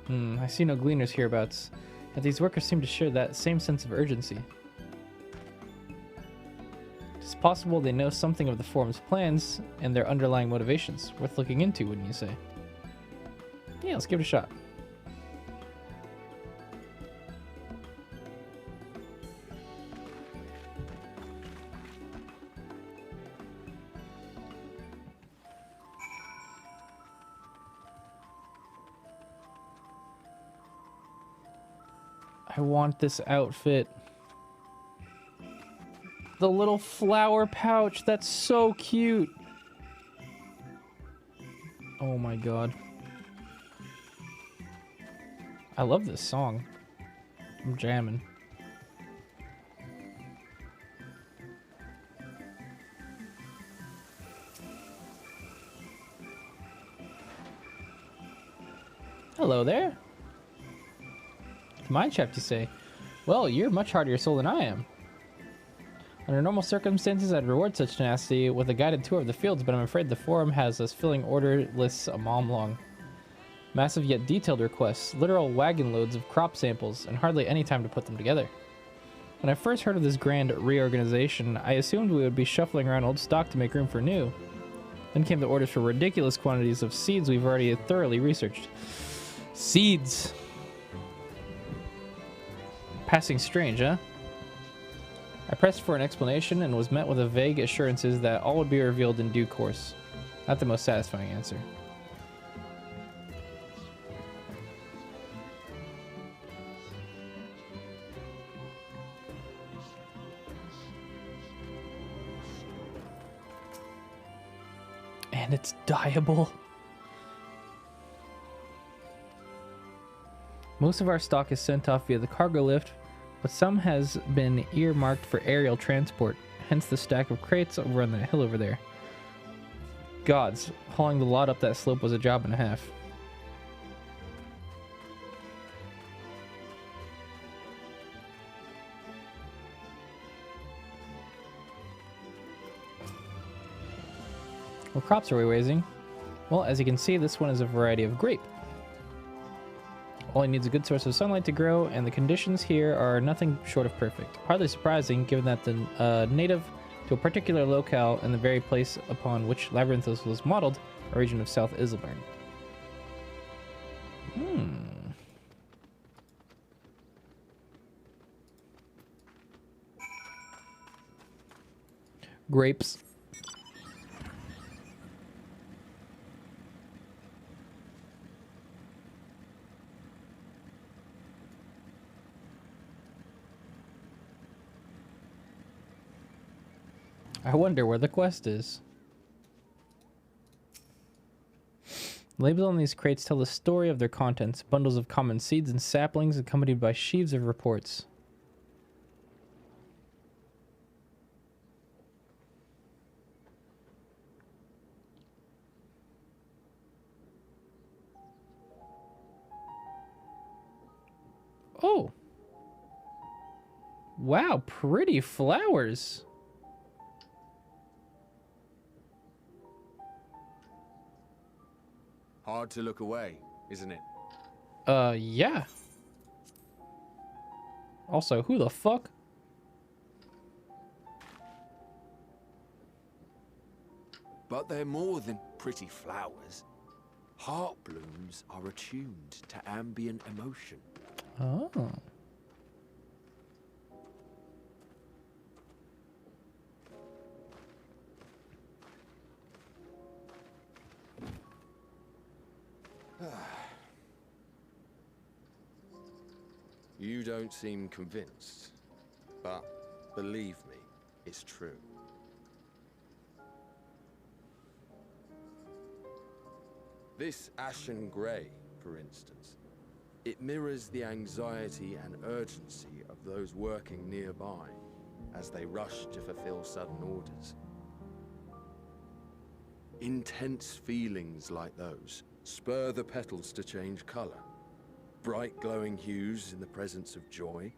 I see no gleaners hereabouts, yet these workers seem to share that same sense of urgency. It's possible they know something of the forum's plans and their underlying motivations. Worth looking into, wouldn't you say? Yeah, let's give it a shot. I want this outfit. The little flower pouch, that's so cute. Oh my god. I love this song. I'm jamming. Hello there. Mine shaft, you say? Well, you're much hardier soul than I am. Under normal circumstances, I'd reward such tenacity with a guided tour of the fields, but I'm afraid the forum has us filling order lists a mile long. Massive yet detailed requests, literal wagon loads of crop samples, and hardly any time to put them together. When I first heard of this grand reorganization, I assumed we would be shuffling around old stock to make room for new. Then came the orders for ridiculous quantities of seeds we've already thoroughly researched. Seeds! Passing strange, huh? I pressed for an explanation and was met with a vague assurances that all would be revealed in due course. Not the most satisfying answer. And it's dyeable. Most of our stock is sent off via the cargo lift, but some has been earmarked for aerial transport, hence the stack of crates over on that hill over there. Gods, hauling the lot up that slope was a job and a half. What crops are we raising? Well, as you can see, this one is a variety of grape. Only needs a good source of sunlight to grow, and the conditions here are nothing short of perfect. Hardly surprising, given that the native to a particular locale and the very place upon which Labyrinthos was modeled, a region of South Isilburn. Grapes. I wonder where the quest is. Labels on these crates tell the story of their contents, bundles of common seeds and saplings accompanied by sheaves of reports. Oh! Wow, pretty flowers! Hard to look away, isn't it? Yeah. Also, who the fuck? But they're more than pretty flowers. Heart blooms are attuned to ambient emotion. Oh. You don't seem convinced, but believe me, it's true. This ashen grey, for instance, it mirrors the anxiety and urgency of those working nearby as they rush to fulfill sudden orders. Intense feelings like those spur the petals to change colour. Bright glowing hues in the presence of joy,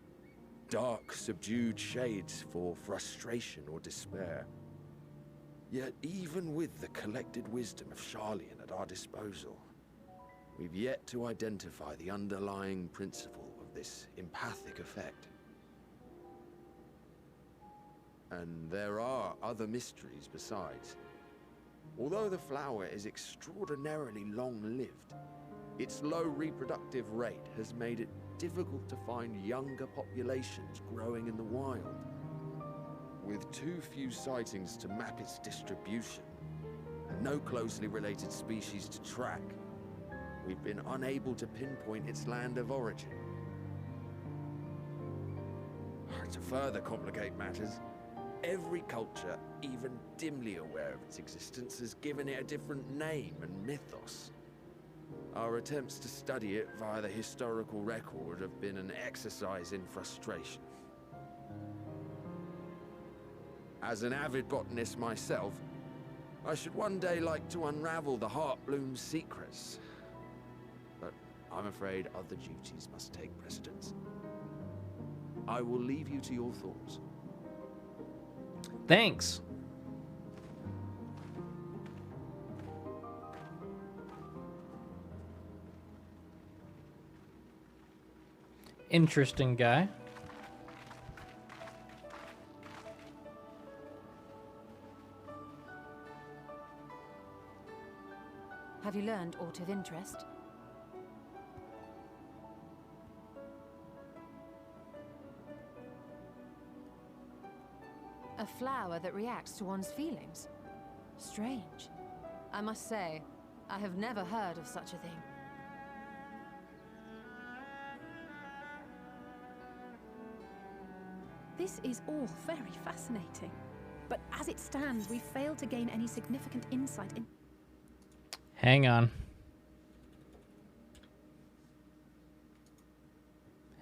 dark subdued shades for frustration or despair. Yet even with the collected wisdom of Charlian at our disposal, we've yet to identify the underlying principle of this empathic effect. And there are other mysteries besides. Although the flower is extraordinarily long-lived, its low reproductive rate has made it difficult to find younger populations growing in the wild. With too few sightings to map its distribution, and no closely related species to track, we've been unable to pinpoint its land of origin. To further complicate matters, every culture, even dimly aware of its existence, has given it a different name and mythos. Our attempts to study it via the historical record have been an exercise in frustration. As an avid botanist myself, I should one day like to unravel the Heartbloom's secrets. But I'm afraid other duties must take precedence. I will leave you to your thoughts. Thanks. Interesting guy. Have you learned aught of interest? A flower that reacts to one's feelings. Strange. I must say, I have never heard of such a thing. This is all very fascinating. But as it stands, we fail to gain any significant insight in... Hang on.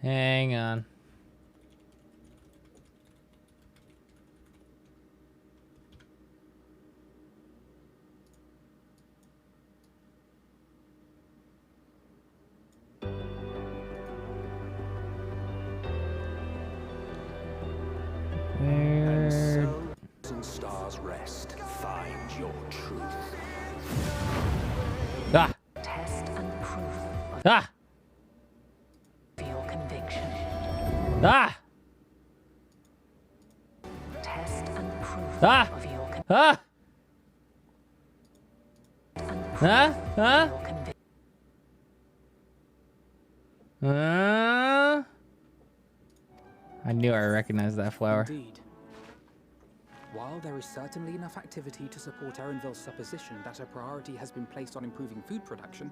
Hang on. And so, and stars rest, find your truth. Ah! Test and proof of Ah! your conviction. Ah! Test and proof Ah! of your conviction. Ah! Huh? Huh? I knew I recognized that flower. Indeed. While there is certainly enough activity to support Erenville's supposition that a priority has been placed on improving food production,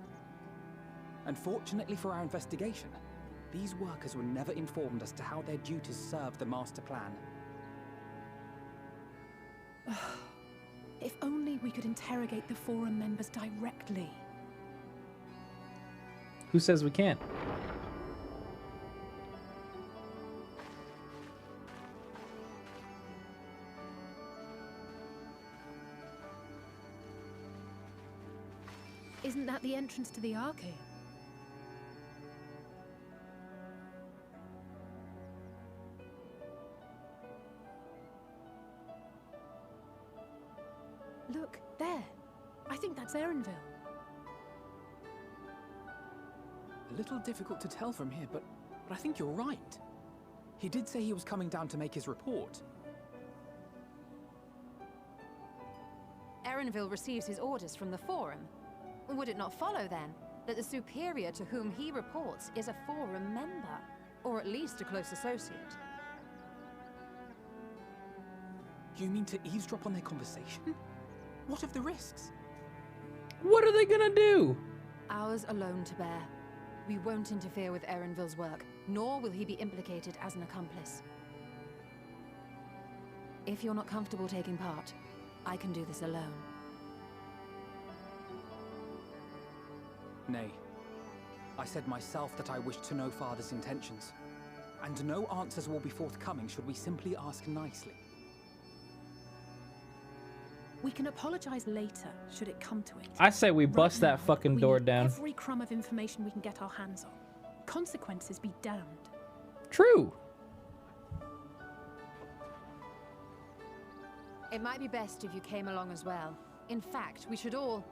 unfortunately for our investigation, these workers were never informed as to how their duties serve the master plan. If only we could interrogate the Forum members directly. Who says we can't? Isn't that the entrance to the arcade? Look, there. I think that's Erenville. A little difficult to tell from here, but I think you're right. He did say he was coming down to make his report. Erenville receives his orders from the Forum. Would it not follow, then, that the superior to whom he reports is a Forum member, or at least a close associate? You mean to eavesdrop on their conversation? What of the risks? What are they gonna do? Ours alone to bear. We won't interfere with Erenville's work, nor will he be implicated as an accomplice. If you're not comfortable taking part, I can do this alone. Nay. I said myself that I wished to know Father's intentions. And no answers will be forthcoming should we simply ask nicely. We can apologize later, should it come to it. I say we bust that fucking door down. Every crumb of information we can get our hands on. Consequences be damned. True. It might be best if you came along as well. In fact, we should all...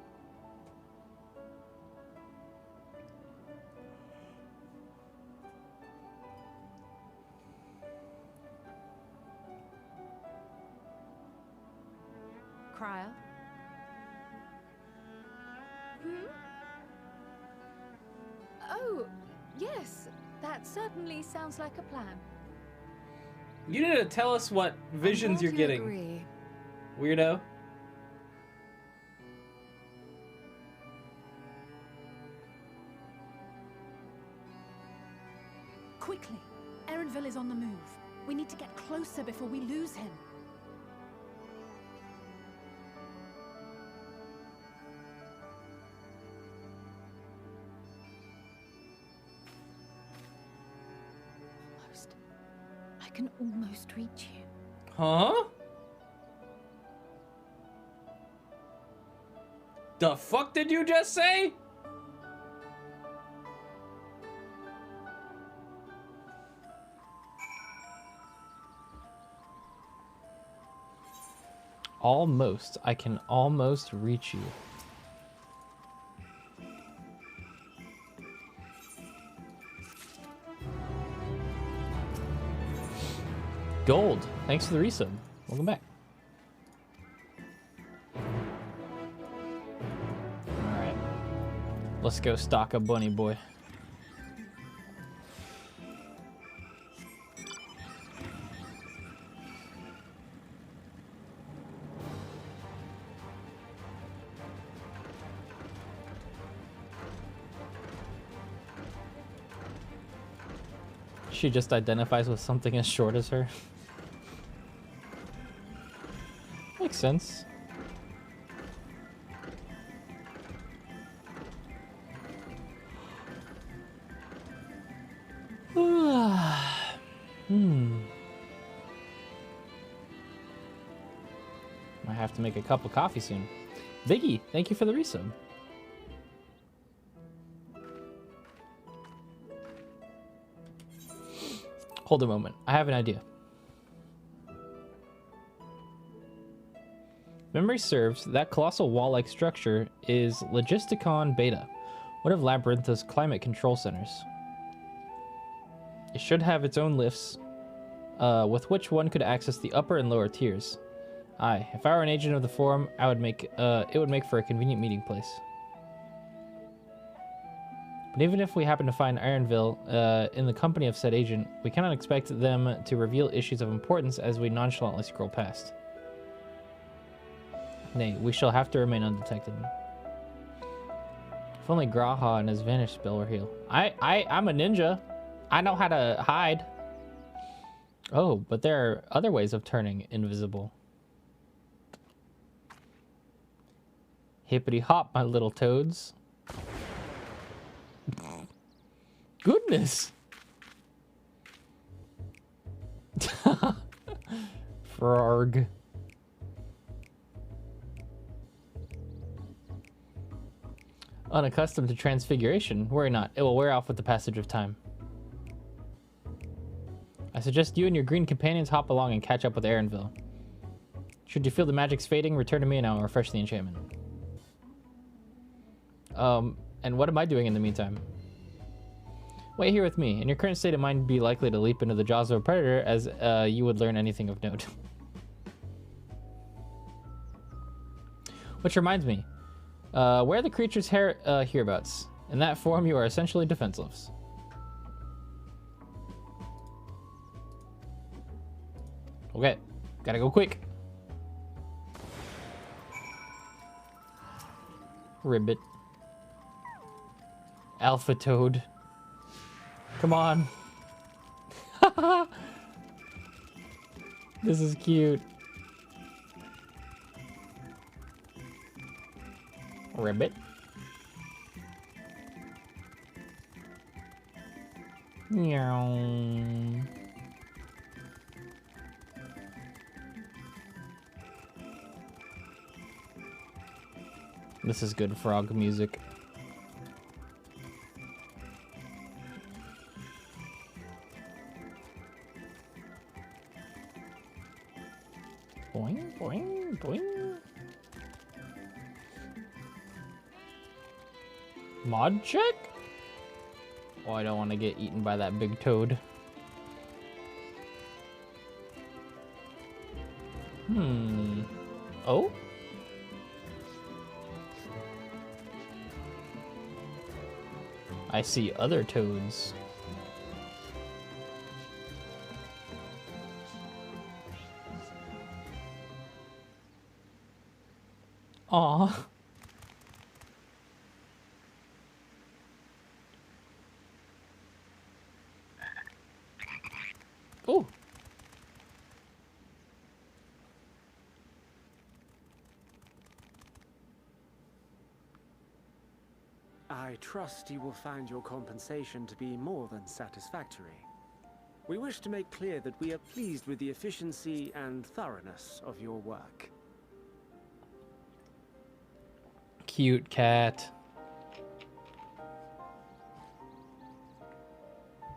Cryer? Oh, yes. That certainly sounds like a plan. You need to tell us what visions you're getting. Agree. Weirdo. Quickly. Erenville is on the move. We need to get closer before we lose him. I can almost reach you. Huh? The fuck did you just say? Almost. I can almost reach you. Gold. Thanks for the resub. Welcome back. Alright. Let's go stalk a bunny boy. She just identifies with something as short as her. Makes sense. Might have to make a cup of coffee soon. Biggie, thank you for the resub. Hold a moment. I have an idea. Memory serves, that colossal wall-like structure is Logisticon Beta, one of Labyrinth's climate control centers. It should have its own lifts, with which one could access the upper and lower tiers. Aye, if I were an agent of the Forum, I would make it would make for a convenient meeting place. But even if we happen to find Erenville in the company of said agent, we cannot expect them to reveal issues of importance as we nonchalantly scroll past. Nay, we shall have to remain undetected. If only Graha and his vanish spell were healed. I'm a ninja. I know how to hide. Oh, but there are other ways of turning invisible. Hippity hop, my little toads. Goodness. Frog. Unaccustomed to transfiguration, worry not. It will wear off with the passage of time. I suggest you and your green companions hop along and catch up with Erenville. Should you feel the magic's fading, return to me and I will refresh the enchantment. And what am I doing in the meantime? Wait here with me. In your current state of mind, be likely to leap into the jaws of a predator as you would learn anything of note. Which reminds me, where are the creature's hereabouts? In that form, you are essentially defenseless. Okay, gotta go quick. Ribbit. Alpha Toad. Come on. This is cute. Ribbit. Meow. This is good frog music. Boing, boing, boing. Mod check? Oh, I don't want to get eaten by that big toad. Oh? I see other toads. Aw. Oh. I trust you will find your compensation to be more than satisfactory. We wish to make clear that we are pleased with the efficiency and thoroughness of your work. Cute cat.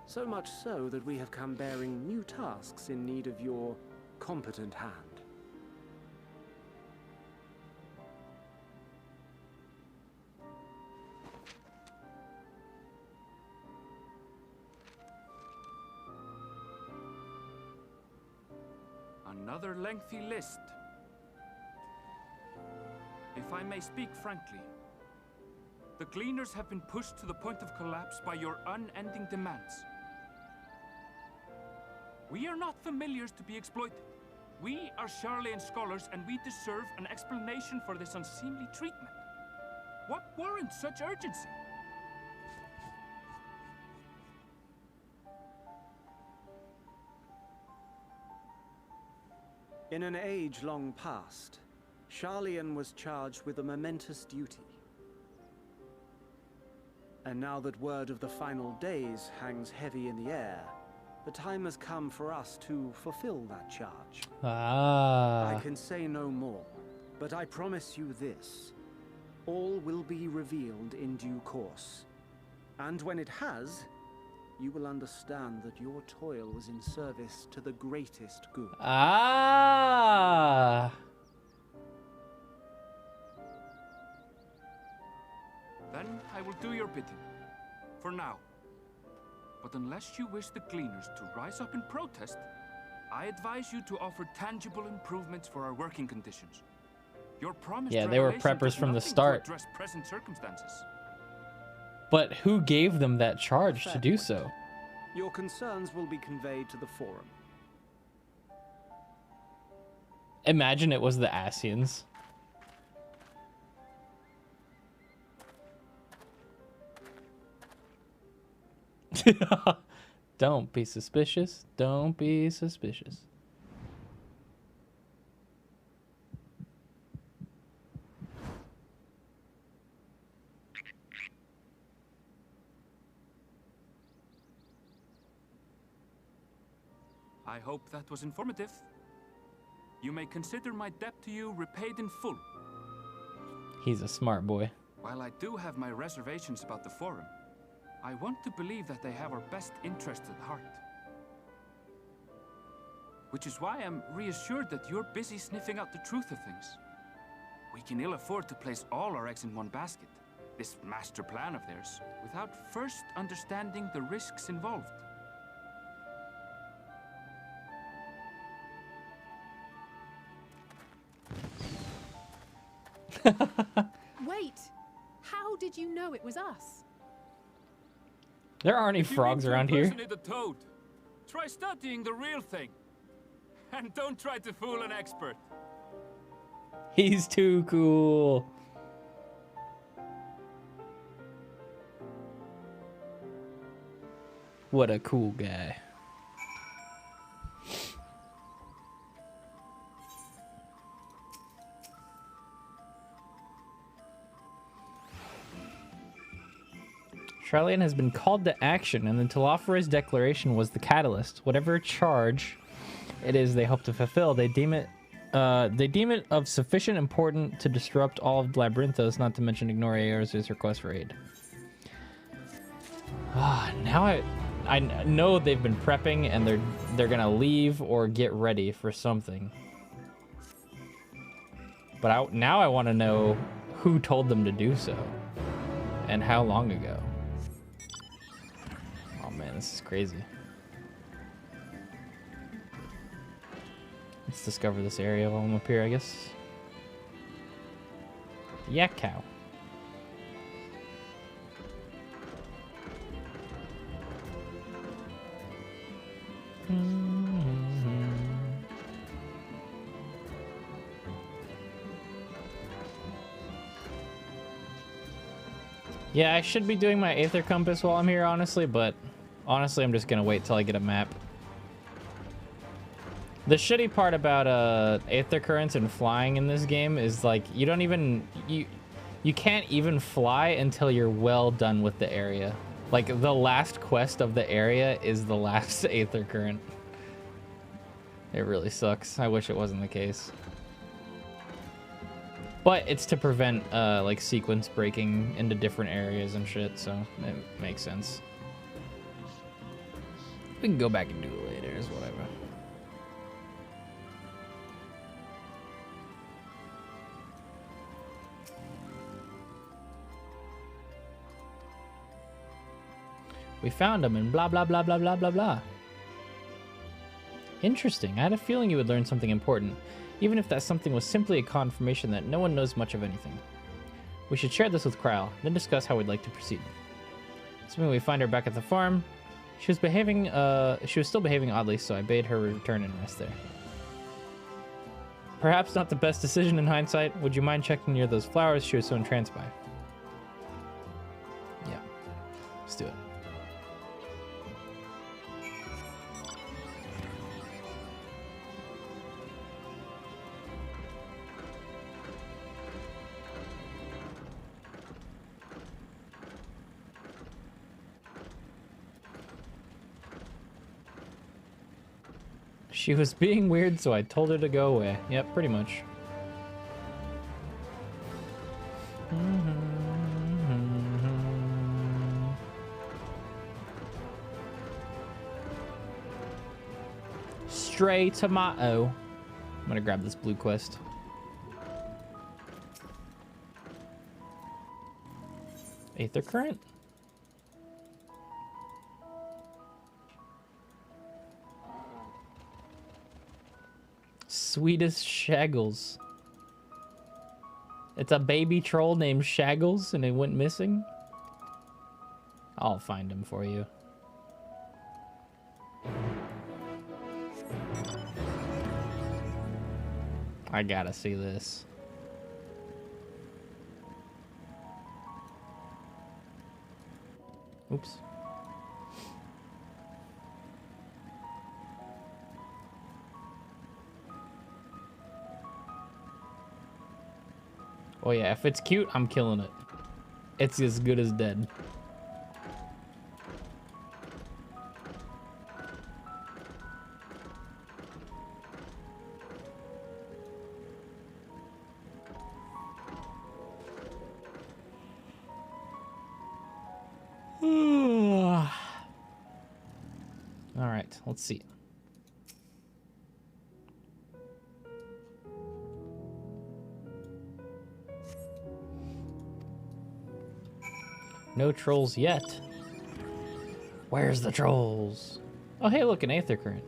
So much so that we have come bearing new tasks in need of your competent hand. Another lengthy list. If I may speak frankly, the Gleaners have been pushed to the point of collapse by your unending demands. We are not familiars to be exploited. We are Charlian scholars, and we deserve an explanation for this unseemly treatment. What warrants such urgency? In an age long past, Charlian was charged with a momentous duty. And now that word of the final days hangs heavy in the air, the time has come for us to fulfill that charge. Ah. I can say no more, but I promise you this. All will be revealed in due course. And when it has, you will understand that your toil was in service to the greatest good. Ah. Then I will do your bidding. For now. But unless you wish the Gleaners to rise up in protest, I advise you to offer tangible improvements for our working conditions. Your promised Yeah, they were revelation preppers does from the nothing to start. address present circumstances. But who gave them that charge to do so? Your concerns will be conveyed to the forum. Imagine it was the Asians. Don't be suspicious. Don't be suspicious. I hope that was informative. You may consider my debt to you repaid in full. He's a smart boy. While I do have my reservations about the Forum, I want to believe that they have our best interests at heart. Which is why I'm reassured that you're busy sniffing out the truth of things. We can ill afford to place all our eggs in one basket, this master plan of theirs, without first understanding the risks involved. Wait! How did you know it was us? There aren't any If you frogs need to around here. impersonate a toad, try studying the real thing. And don't try to fool an expert. He's too cool. What a cool guy. Charlian has been called to action, and the Telophora's declaration was the catalyst. Whatever charge it is they hope to fulfill, they deem it of sufficient importance to disrupt all of Labyrinthos, not to mention ignore Aeros's request for aid. Now I know they've been prepping, and they're gonna leave or get ready for something. But now I want to know who told them to do so, and how long ago. Oh man, this is crazy. Let's discover this area while I'm up here, I guess. Yak cow. Yeah, I should be doing my Aether Compass while I'm here, honestly, but honestly, I'm just gonna wait till I get a map. The shitty part about Aether Currents and flying in this game is like you don't even you can't even fly until you're well done with the area. Like the last quest of the area is the last Aether Current. It really sucks. I wish it wasn't the case. But it's to prevent like sequence breaking into different areas and shit, so it makes sense. We can go back and do it later, is whatever. We found him and blah blah blah blah blah blah blah. Interesting. I had a feeling you would learn something important, even if that something was simply a confirmation that no one knows much of anything. We should share this with Krile, then discuss how we'd like to proceed. Assuming we find her back at the farm, she was still behaving oddly, so I bade her return and rest there. Perhaps not the best decision in hindsight. Would you mind checking near those flowers she was so entranced by? Yeah, let's do it. She was being weird, so I told her to go away. Yep, pretty much. Stray tomato. I'm gonna grab this blue quest. Aether Current? Sweetest Shaggles. It's a baby troll named Shaggles and it went missing? I'll find him for you. I gotta see this. Oops. Oh yeah, if it's cute, I'm killing it. It's as good as dead. All right, let's see. No trolls yet. Where's the trolls? Oh, hey, look, an Aether Current.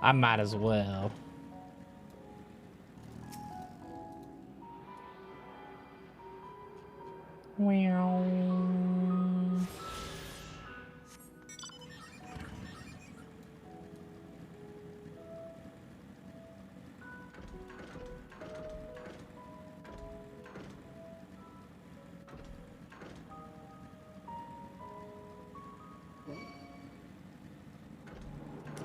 I might as well. Meow.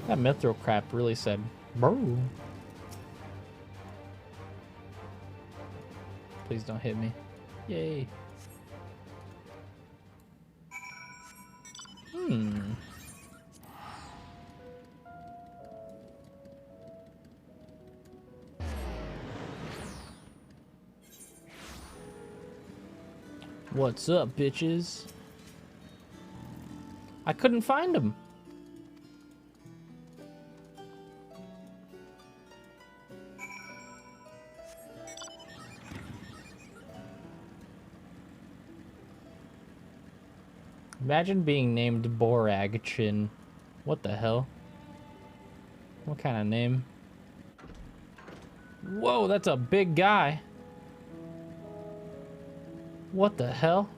That mithril crap really said, bro. Please don't hit me. Yay. What's up, bitches? I couldn't find him. Imagine being named Boragchin. What the hell? What kind of name? Whoa, that's a big guy. What the hell?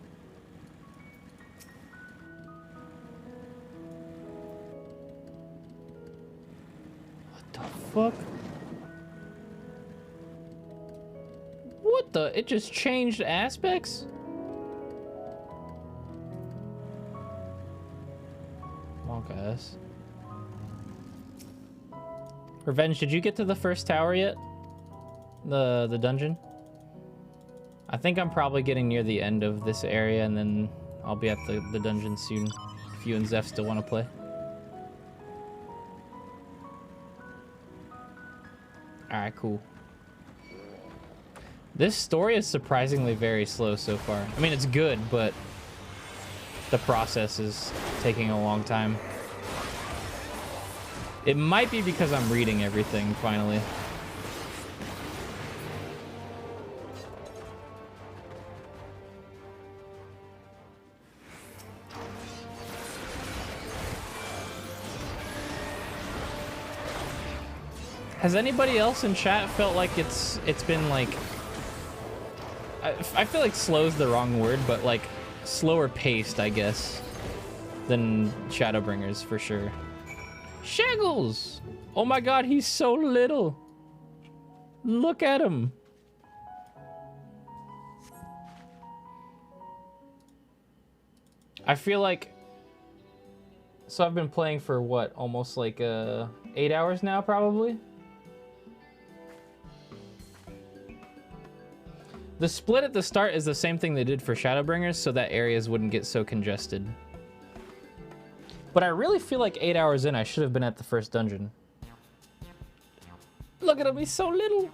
What the fuck? What the? It just changed aspects? Guys. Revenge, did you get to the first tower yet? The dungeon? I think I'm probably getting near the end of this area, and then I'll be at the dungeon soon. If you and Zeph still want to play. Alright, cool. This story is surprisingly very slow so far. I mean, it's good, but the process is taking a long time. It might be because I'm reading everything, finally. Has anybody else in chat felt like it's been like... I feel like slow's the wrong word, but like slower paced, I guess, than Shadowbringers for sure. Shaggles! Oh my god, he's so little. Look at him. I feel like... So I've been playing for what? Almost like 8 hours now, probably? The split at the start is the same thing they did for Shadowbringers, so that areas wouldn't get so congested. But I really feel like 8 hours in, I should have been at the first dungeon. Look at him, he's so little.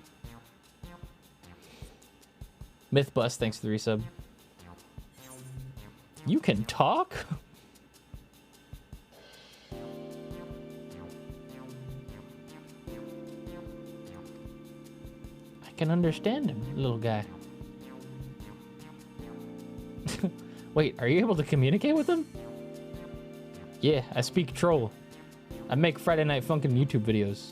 Mythbust, thanks for the resub. You can talk? I can understand him, little guy. Wait, are you able to communicate with him? Yeah, I speak troll. I make Friday Night Funkin' YouTube videos.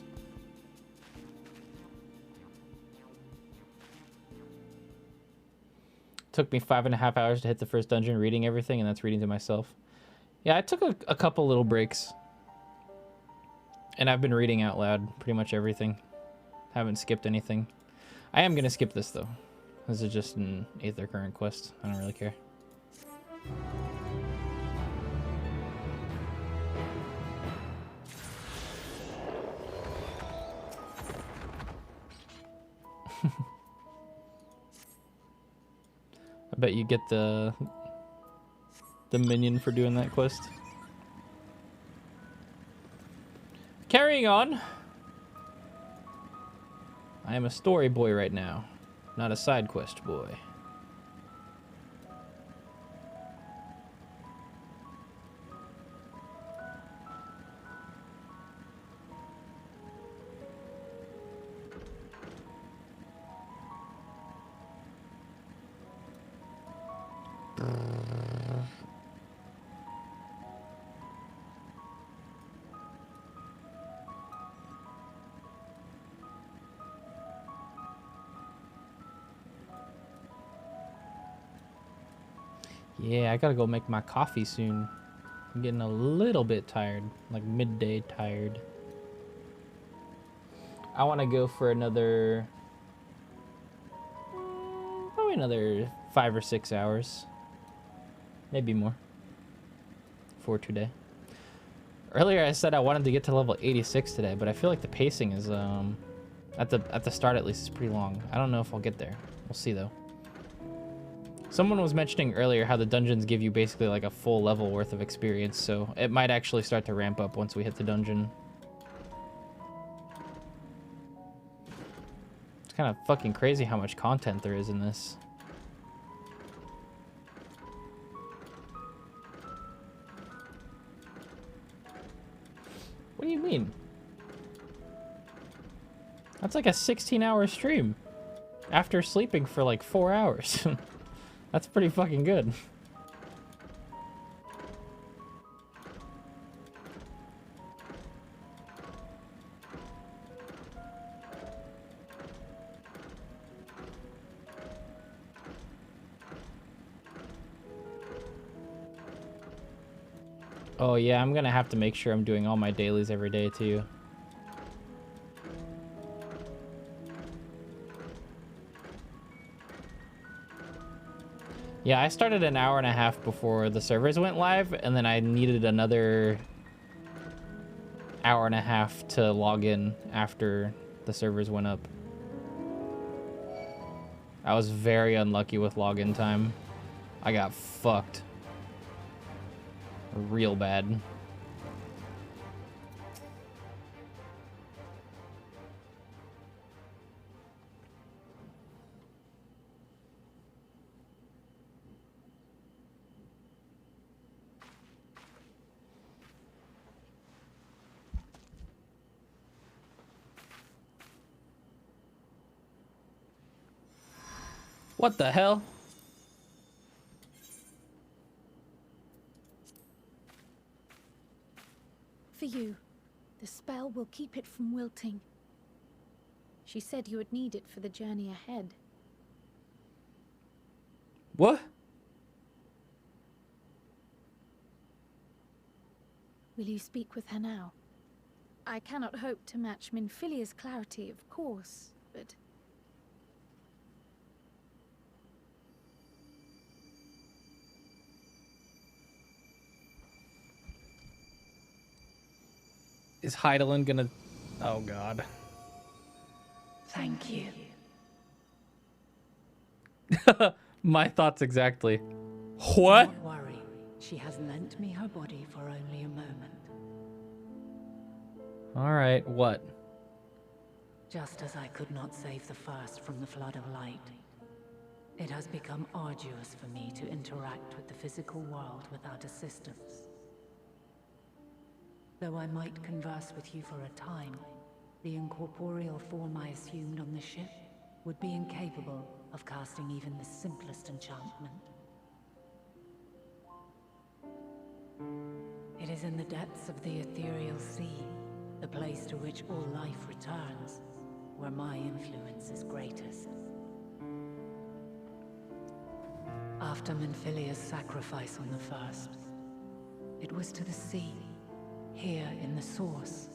Took me 5.5 hours to hit the first dungeon, reading everything, and that's reading to myself. Yeah, I took a couple little breaks. And I've been reading out loud pretty much everything. Haven't skipped anything. I am gonna skip this though. This is just an Aether Current quest. I don't really care. I bet you get the minion for doing that quest. Carrying on. I am a story boy right now, not a side quest boy. Yeah, I gotta go make my coffee soon. I'm getting a little bit tired, like midday tired. I want to go for another, probably another 5 or 6 hours, maybe more, for today. Earlier I said I wanted to get to level 86 today, but I feel like the pacing is, at the start at least, is pretty long. I don't know if I'll get there. We'll see though. Someone was mentioning earlier how the dungeons give you basically like a full level worth of experience, so it might actually start to ramp up once we hit the dungeon. It's kind of fucking crazy how much content there is in this. What do you mean? That's like a 16-hour stream after sleeping for like 4 hours. That's pretty fucking good. Oh yeah, I'm gonna have to make sure I'm doing all my dailies every day too. Yeah, I started an hour and a half before the servers went live, and then I needed another hour and a half to log in after the servers went up. I was very unlucky with login time. I got fucked. Real bad. What the hell? For you. The spell will keep it from wilting. She said you would need it for the journey ahead. What? Will you speak with her now? I cannot hope to match Minfilia's clarity, of course, but... Is Heidelin gonna... Oh god. Thank you. My thoughts exactly. What? Don't worry. She has lent me her body for only a moment. Alright, what? Just as I could not save the first from the flood of light, it has become arduous for me to interact with the physical world without assistance. Though I might converse with you for a time, the incorporeal form I assumed on the ship would be incapable of casting even the simplest enchantment. It is in the depths of the ethereal sea, the place to which all life returns, where my influence is greatest. After Minfilia's sacrifice on the first, it was to the sea, here in the source,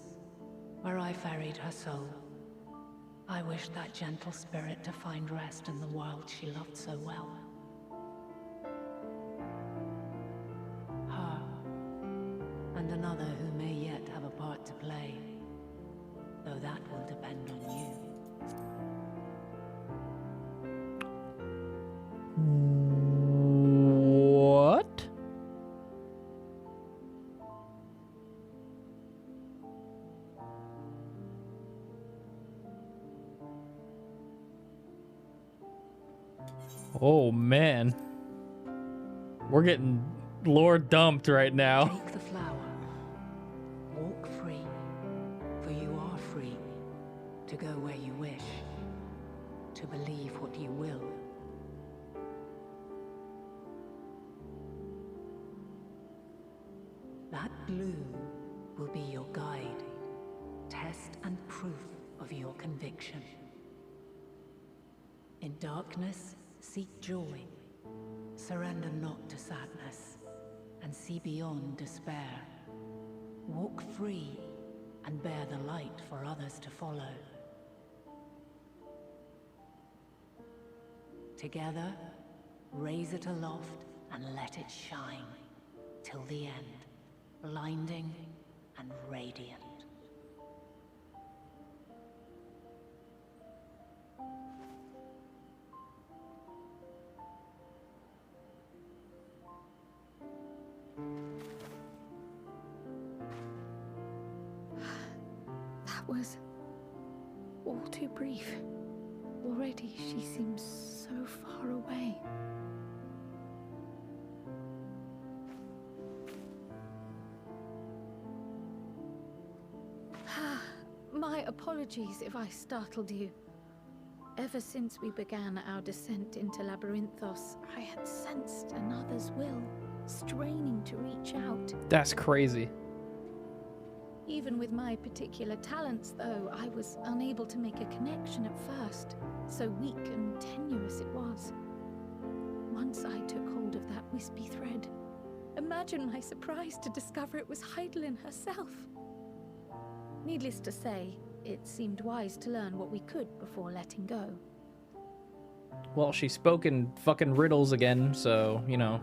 where I ferried her soul. I wished that gentle spirit to find rest in the world she loved so well. Her, and another who may yet have a part to play, though that will depend on you. What? Oh man, we're getting lore dumped right now. Take the flower. Walk free, for you are free to go where you wish, to believe what you will. That blue will be your guide, test and proof of your conviction. In darkness, seek joy. Surrender not to sadness, and see beyond despair. Walk free, and bear the light for others to follow. Together, raise it aloft and let it shine, till the end, blinding and radiant. That was all too brief. Already she seems so far away. My apologies if I startled you. Ever since we began our descent into Labyrinthos, I had sensed another's will, straining to reach out. That's crazy. Even with my particular talents, though, I was unable to make a connection at first. So weak and tenuous it was. Once I took hold of that wispy thread, imagine my surprise to discover it was Heidelin herself. Needless to say, it seemed wise to learn what we could before letting go. Well, she spoke in fucking riddles again, so, you know.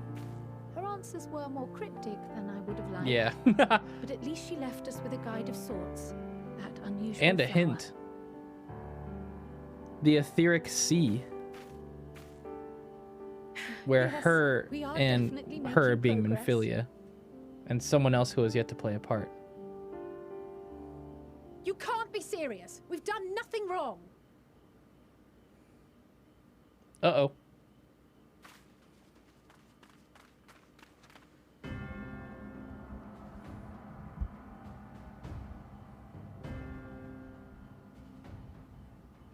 Her answers were more cryptic than I would have liked. Yeah. But at least she left us with a guide of sorts. That unusual And a flower. hint. The etheric sea. Where Yes, her we are and definitely her making being progress. Minfilia. And someone else who has yet to play a part. You can't be serious. We've done nothing wrong. Uh-oh.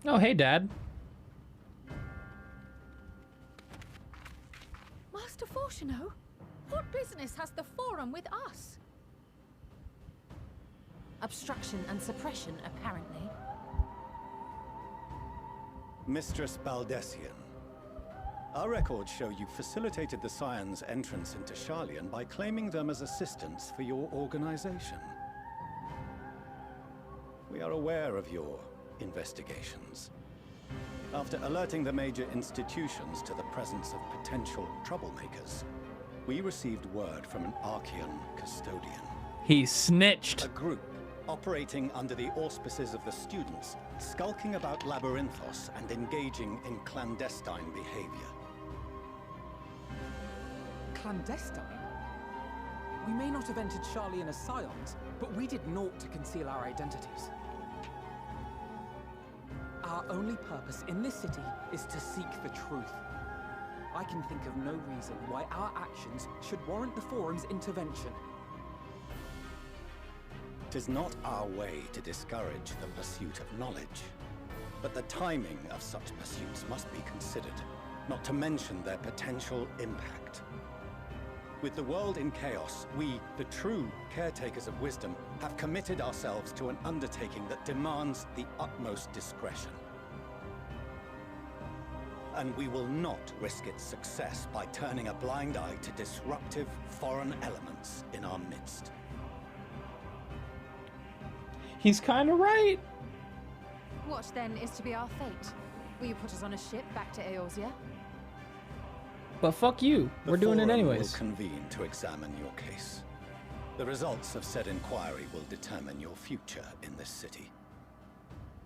Oh, hey, Dad. Master Fortuno, what business has the Forum with us? Obstruction and suppression, apparently. Mistress Baldessian, our records show you facilitated the Scions' entrance into Sharlayan by claiming them as assistants for your organization. We are aware of your investigations. After alerting the major institutions to the presence of potential troublemakers, we received word from an Archean custodian. He snitched. A group operating under the auspices of the students, skulking about Labyrinthos and engaging in clandestine behavior. Clandestine? We may not have entered Sharlayan as Scions, but we did naught to conceal our identities. Our only purpose in this city is to seek the truth. I can think of no reason why our actions should warrant the Forum's intervention. 'Tis not our way to discourage the pursuit of knowledge, but the timing of such pursuits must be considered, not to mention their potential impact. With the world in chaos, we, the true caretakers of wisdom, have committed ourselves to an undertaking that demands the utmost discretion. And we will not risk its success by turning a blind eye to disruptive foreign elements in our midst. He's kind of right. What then is to be our fate? Will you put us on a ship back to Eorzea? But fuck you. We're doing it Forum anyways. will convene to examine your case. The results of said inquiry will determine your future in this city.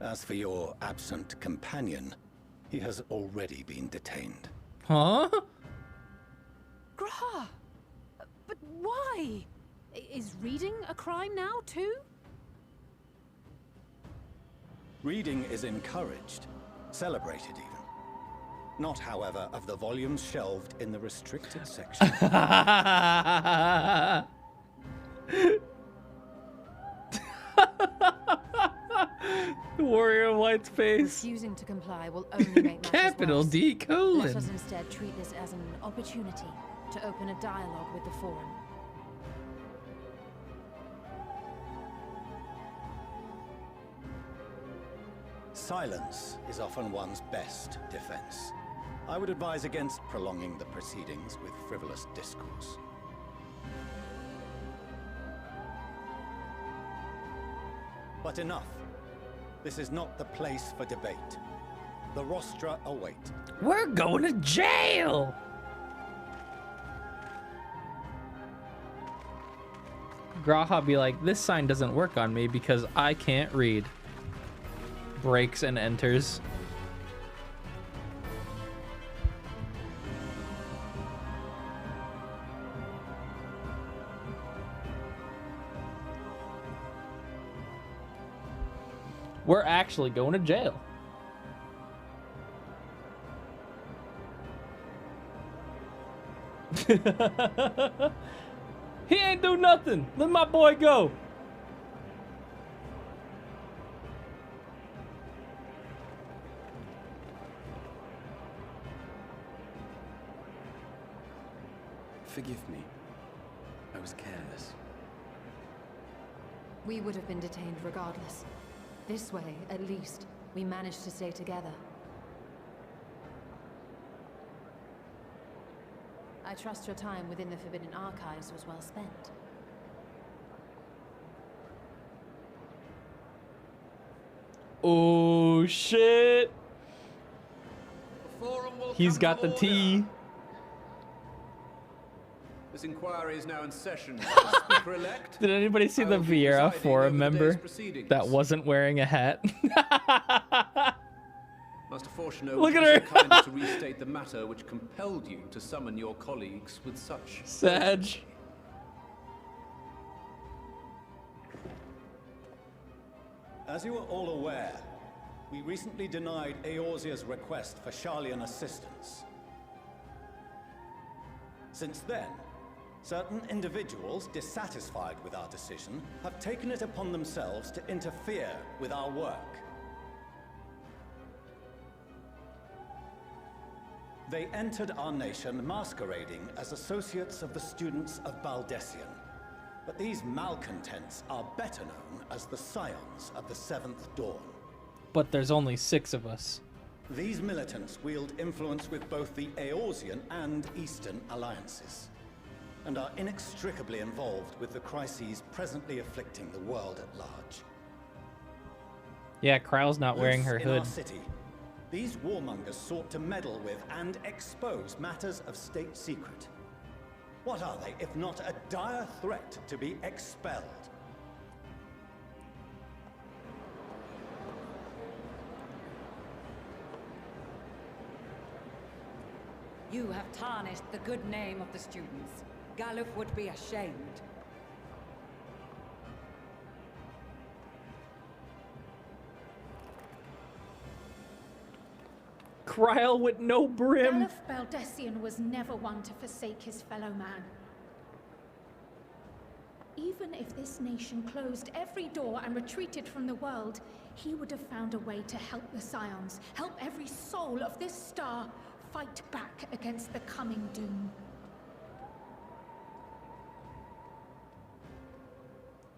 As for your absent companion, he has already been detained. Huh? Graha! But why? Is reading a crime now, too? Reading is encouraged, celebrated even. Not, however, of the volumes shelved in the restricted section. Warrior White's face. Refusing to comply will only make matters Capital worse. D colon. Let us instead treat this as an opportunity to open a dialogue with the Forum. Silence is often one's best defense. I would advise against prolonging the proceedings with frivolous discourse. But enough. This is not the place for debate. The rostra await. We're going to jail. Graha be like, this sign doesn't work on me because I can't read. Breaks and enters. We're actually going to jail. He ain't do nothing. Let my boy go. Forgive me. I was careless. We would have been detained regardless. This way, at least, we managed to stay together. I trust your time within the Forbidden Archives was well spent. Oh, shit. He's got the tea. This inquiry is now in session. Speaker-elect. Did anybody see the Vieira forum member that wasn't wearing a hat? Master Fortuno, Look at would you her. be so kind to restate the matter which compelled you to summon your colleagues with such... Sag. As you are all aware, we recently denied Eorzea's request for Sharlayan assistance. Since then, certain individuals dissatisfied with our decision have taken it upon themselves to interfere with our work. They entered our nation masquerading as associates of the students of Baldessian. But these malcontents are better known as the Scions of the Seventh Dawn. But there's only 6 of us. These militants wield influence with both the Eorzean and Eastern alliances, and are inextricably involved with the crises presently afflicting the world at large. Yeah, Kryle's not wearing her In hood. our city, these warmongers sought to meddle with and expose matters of state secret. What are they, if not a dire threat to be expelled? You have tarnished the good name of the students. Galuf would be ashamed. Kryle with no brim. Galuf Baldessian was never one to forsake his fellow man. Even if this nation closed every door and retreated from the world, he would have found a way to help the Scions, help every soul of this star fight back against the coming doom.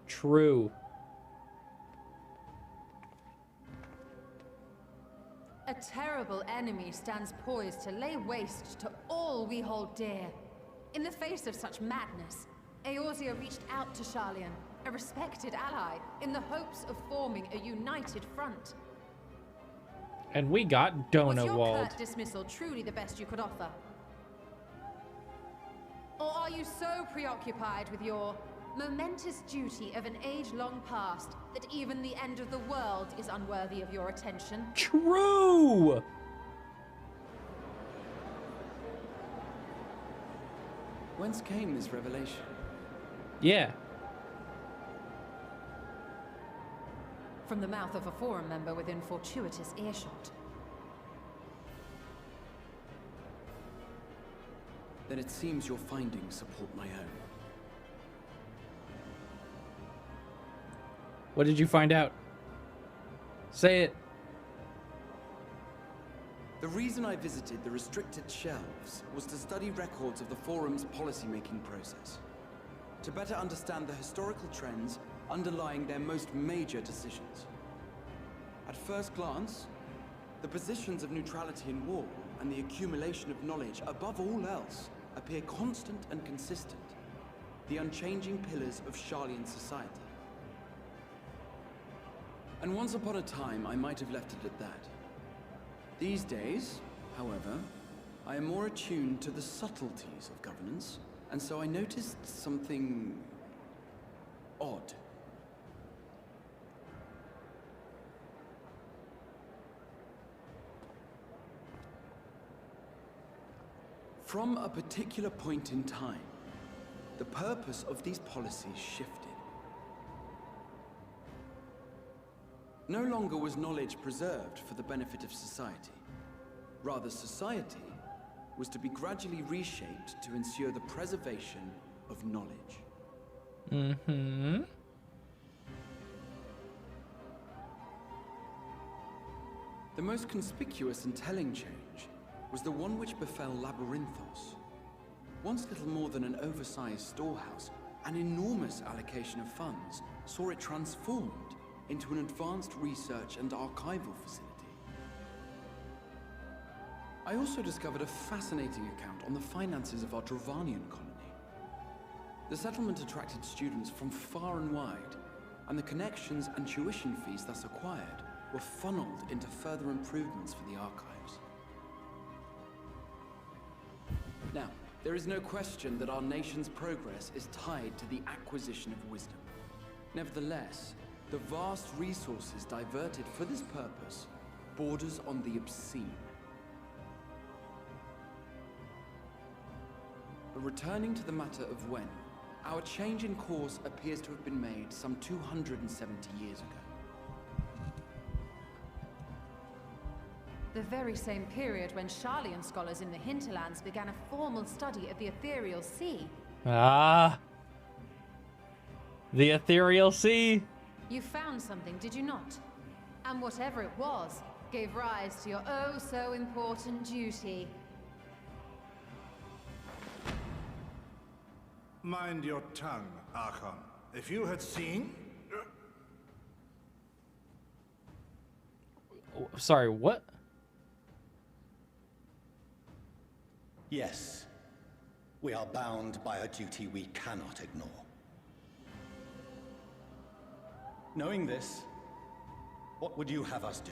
True. A terrible enemy stands poised to lay waste to all we hold dear. In the face of such madness, Eorzea reached out to Sharlayan, a respected ally, in the hopes of forming a united front. And we got Was Dona your walled. curt dismissal truly the best you could offer? Or are you so preoccupied with your momentous duty of an age-long past that even the end of the world is unworthy of your attention? True! Whence came this revelation? Yeah. From the mouth of a forum member within fortuitous earshot. Then it seems your findings support my own. What did you find out? Say it. The reason I visited the restricted shelves was to study records of the forum's policy-making process, to better understand the historical trends underlying their most major decisions. At first glance, the positions of neutrality in war and the accumulation of knowledge above all else appear constant and consistent, the unchanging pillars of Sharlayan society. And once upon a time, I might have left it at that. These days, however, I am more attuned to the subtleties of governance, and so I noticed something odd. From a particular point in time, the purpose of these policies shifted. No longer was knowledge preserved for the benefit of society. Rather, society was to be gradually reshaped to ensure the preservation of knowledge. Mm-hmm. The most conspicuous and telling change was the one which befell Labyrinthos. Once little more than an oversized storehouse, an enormous allocation of funds saw it transformed into an advanced research and archival facility. I also discovered a fascinating account on the finances of our Dravanian colony. The settlement attracted students from far and wide, and the connections and tuition fees thus acquired were funneled into further improvements for the archives. Now, there is no question that our nation's progress is tied to the acquisition of wisdom. Nevertheless, the vast resources diverted for this purpose borders on the obscene. But returning to the matter of when, our change in course appears to have been made some 270 years ago. The very same period when Sharlayan scholars in the hinterlands began a formal study of the ethereal sea. Ah. The ethereal sea. You found something, did you not? And whatever it was, gave rise to your oh so important duty. Mind your tongue, Archon. If you had seen... Sorry, what? Yes. We are bound by a duty we cannot ignore. Knowing this, what would you have us do?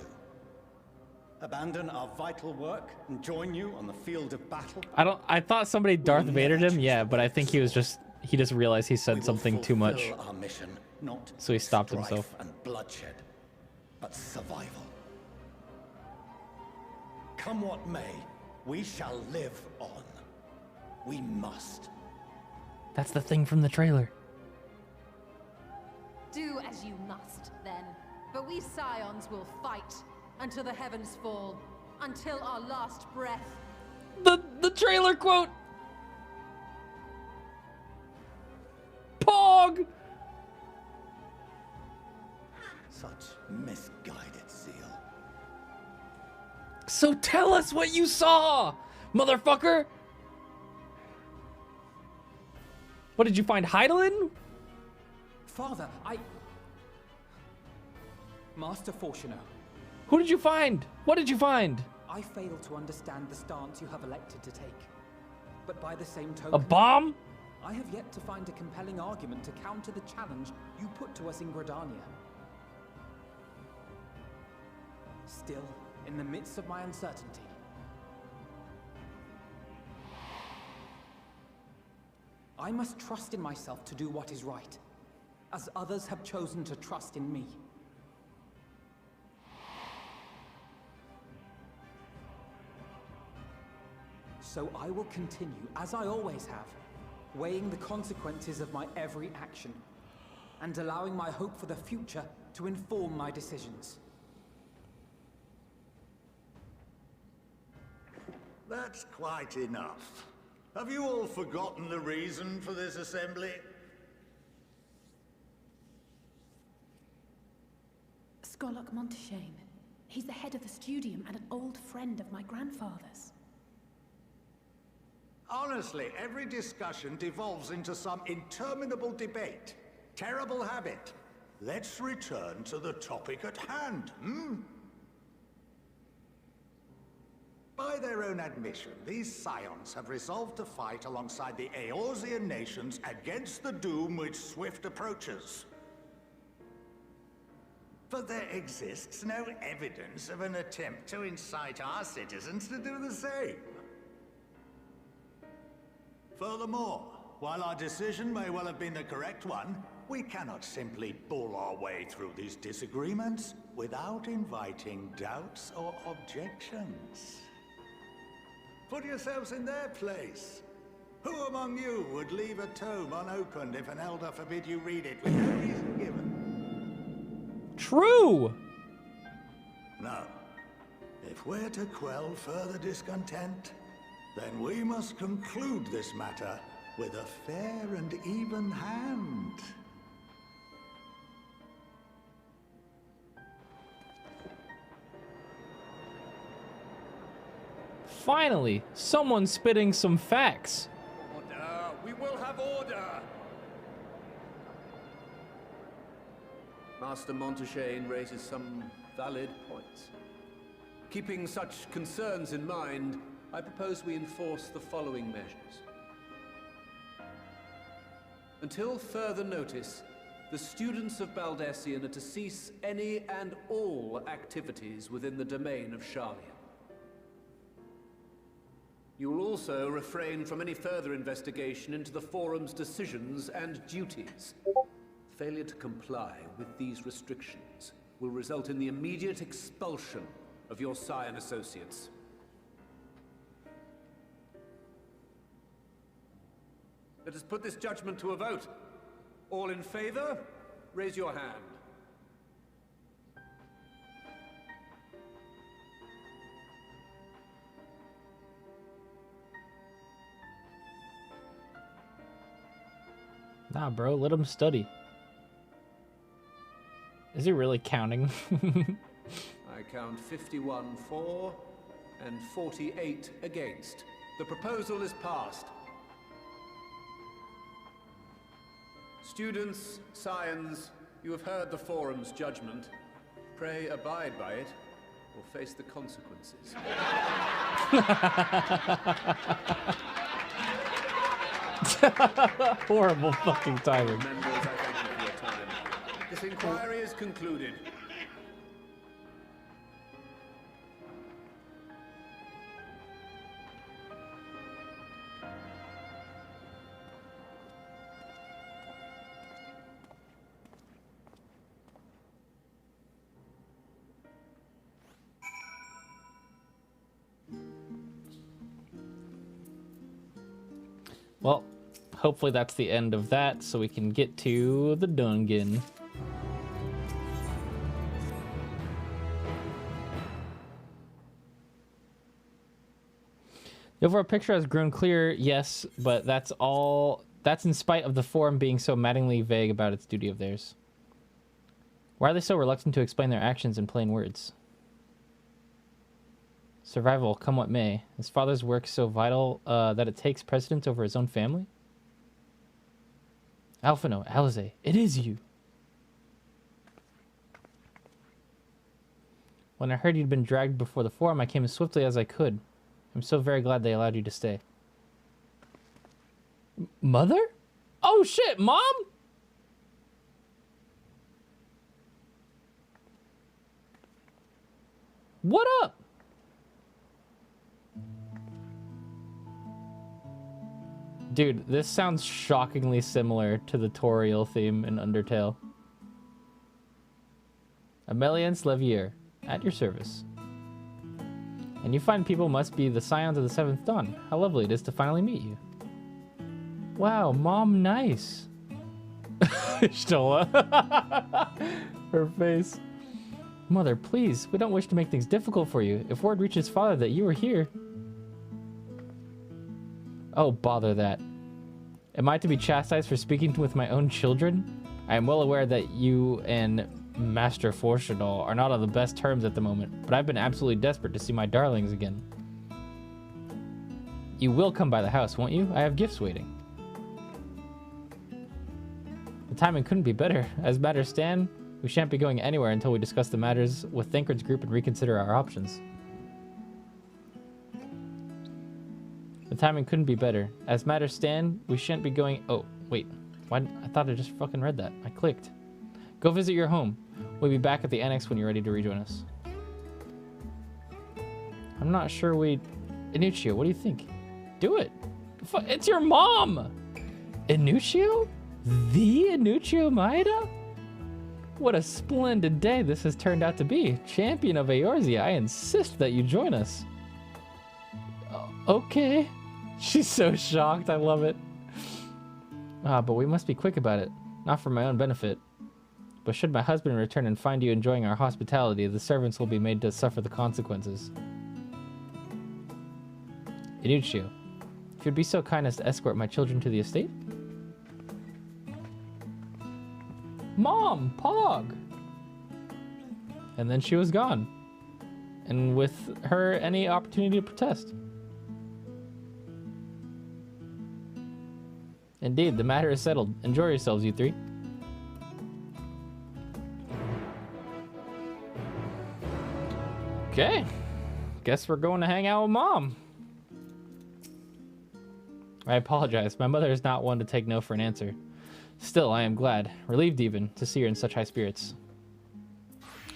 Abandon our vital work and join you on the field of battle? I thought somebody Darth Vadered him, yeah, but I think he just realized he said something too much. Our mission, not so he stopped strife himself. And bloodshed, but survival. Come what may, we shall live on. We must. That's the thing from the trailer. Do as you must, then. But we Scions will fight until the heavens fall, until our last breath. The trailer quote. Pog. Such misguided zeal. So tell us what you saw, motherfucker. What did you find, Heidelin? Father, Master Fortuno. Who did you find? What did you find? I fail to understand the stance you have elected to take. But by the same token... A bomb? I have yet to find a compelling argument to counter the challenge you put to us in Gridania. Still, in the midst of my uncertainty, I must trust in myself to do what is right, as others have chosen to trust in me. So I will continue, as I always have, weighing the consequences of my every action, and allowing my hope for the future to inform my decisions. That's quite enough. Have you all forgotten the reason for this assembly? Skolok Monteshane. He's the head of the studium and an old friend of my grandfather's. Honestly, every discussion devolves into some interminable debate. Terrible habit. Let's return to the topic at hand, By their own admission, these Scions have resolved to fight alongside the Eorzean nations against the doom which swift approaches. But there exists no evidence of an attempt to incite our citizens to do the same. Furthermore, while our decision may well have been the correct one, we cannot simply bull our way through these disagreements without inviting doubts or objections. Put yourselves in their place. Who among you would leave a tome unopened if an elder forbid you read it with no reason given? True! No. If we're to quell further discontent, then we must conclude this matter with a fair and even hand. Finally, someone's spitting some facts. Order! We will have order! Master Montaigne raises some valid points. Keeping such concerns in mind, I propose we enforce the following measures. Until further notice, the students of Baldessian are to cease any and all activities within the domain of Charlian. You will also refrain from any further investigation into the Forum's decisions and duties. Failure to comply with these restrictions will result in the immediate expulsion of your Scion associates. Let us put this judgment to a vote. All in favor, raise your hand. Nah, bro, let him study. Is he really counting? I count 51 for and 48 against. The proposal is passed. Students, Scions, you have heard the Forum's judgment. Pray abide by it, or face the consequences. Horrible fucking timing. Members, I thank you for your time. This inquiry is concluded. Well, hopefully that's the end of that, so we can get to the dungeon. The overall picture has grown clear, yes, but that's all. That's in spite of the Forum being so maddeningly vague about its duty of theirs. Why are they so reluctant to explain their actions in plain words? Survival, come what may. His father's work so vital that it takes precedence over his own family? Alphino, Alize, it is you. When I heard you'd been dragged before the Forum, I came as swiftly as I could. I'm so very glad they allowed you to stay. Mother? Oh shit, Mom? What up? Dude, this sounds shockingly similar to the Toriel theme in Undertale. Ameliance Levier, at your service. And you find people must be the Scions of the Seventh Dawn. How lovely it is to finally meet you. Wow, Mom, nice. Stola. Her face. Mother, please, we don't wish to make things difficult for you. If word reaches Father that you are here... Oh, bother that. Am I to be chastised for speaking with my own children? I am well aware that you and Master Forshadal are not on the best terms at the moment, but I've been absolutely desperate to see my darlings again. You will come by the house, won't you? I have gifts waiting. The timing couldn't be better. As matters stand, we shan't be going anywhere until we discuss the matters with Thancred's group and reconsider our options. The timing couldn't be better. As matters stand, we shan't be going... Oh, wait. Why? I thought I just fucking read that. I clicked. Go visit your home. We'll be back at the annex when you're ready to rejoin us. I'm not sure we... Inuccio, what do you think? Do it. It's your mom! Inuccio? The Inuccio Maeda? What a splendid day this has turned out to be. Champion of Eorzea, I insist that you join us. Okay. She's so shocked. I love it. But we must be quick about it. Not for my own benefit, but should my husband return and find you enjoying our hospitality, the servants will be made to suffer the consequences. Inuccio, if you'd be so kind as to escort my children to the estate? Mom! Pog! And then she was gone. And with her, any opportunity to protest. Indeed, the matter is settled. Enjoy yourselves, you three. Okay. Guess we're going to hang out with Mom. I apologize. My mother is not one to take no for an answer. Still, I am glad, relieved even, to see her in such high spirits.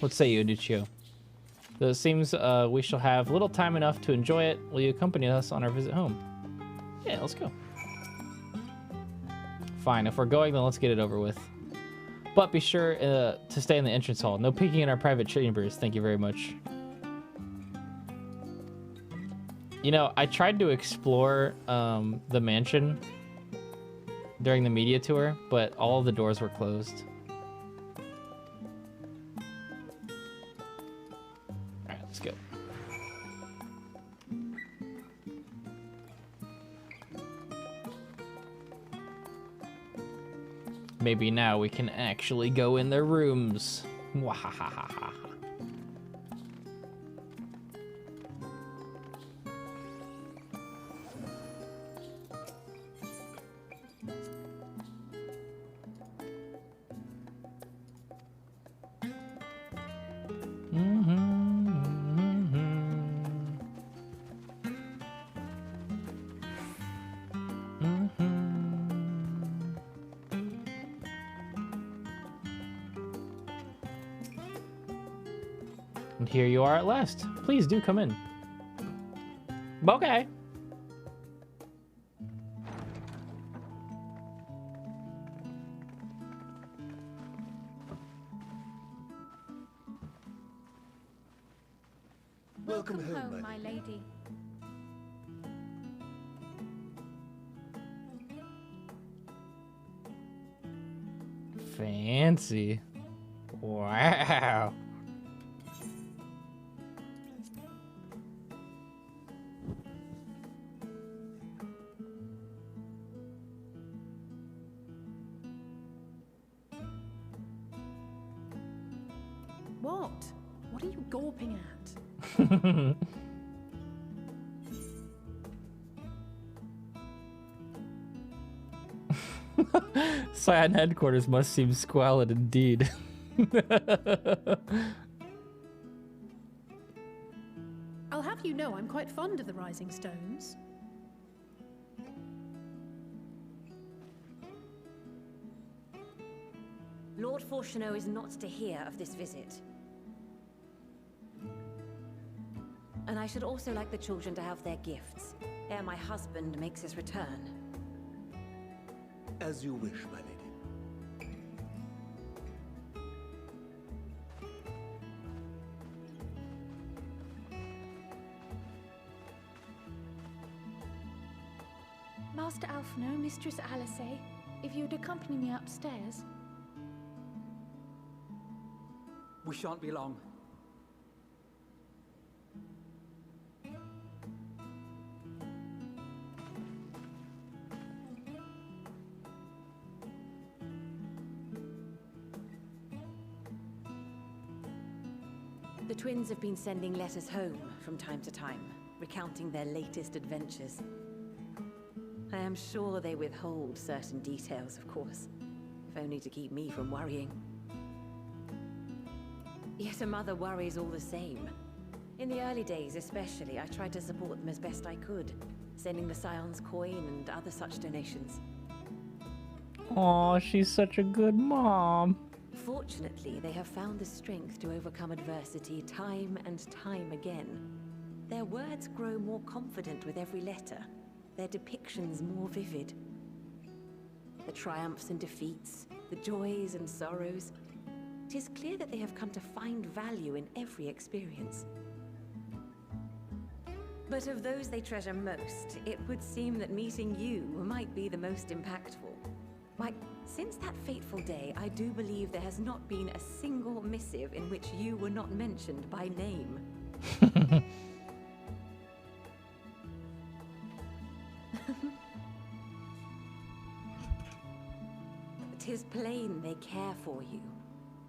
What say you, Inuccio? Though it seems we shall have little time enough to enjoy it, will you accompany us on our visit home? Yeah, let's go. Fine, if we're going, then let's get it over with. But be sure to stay in the entrance hall. No peeking in our private chambers, thank you very much. You know, I tried to explore the mansion during the media tour, but all of the doors were closed. Alright, let's go. Maybe now we can actually go in their rooms. Wahahaha. And here you are at last. Please do come in. Okay. Welcome home, my lady. Fancy. Wow. What? What are you gawping at? Cyan headquarters must seem squalid indeed. I'll have you know I'm quite fond of the Rising Stones. Lord Fortuneau is not to hear of this visit. And I should also like the children to have their gifts, ere my husband makes his return. As you wish, my lady. Master Alphino, Mistress Alice, if you'd accompany me upstairs. We shan't be long. The twins have been sending letters home from time to time, recounting their latest adventures. I am sure they withhold certain details, of course, if only to keep me from worrying. Yet a mother worries all the same. In the early days especially, I tried to support them as best I could, sending the Scion's coin and other such donations. Aw, she's such a good mom. Fortunately, they have found the strength to overcome adversity time and time again. Their words grow more confident with every letter, their depictions more vivid. The triumphs and defeats, the joys and sorrows. It is clear that they have come to find value in every experience. But of those they treasure most, it would seem that meeting you might be the most impactful. Why, Since that fateful day, I do believe there has not been a single missive in which you were not mentioned by name. 'Tis plain they care for you,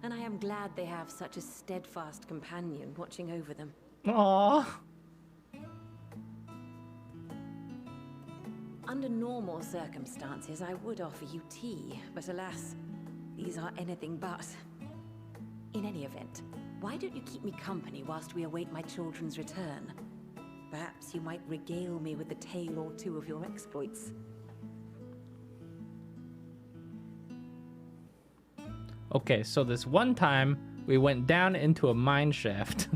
and I am glad they have such a steadfast companion watching over them. Aww. Under normal circumstances, I would offer you tea, but alas, these are anything but. In any event, why don't you keep me company whilst we await my children's return? Perhaps you might regale me with a tale or two of your exploits. Okay, so this one time we went down into a mine shaft.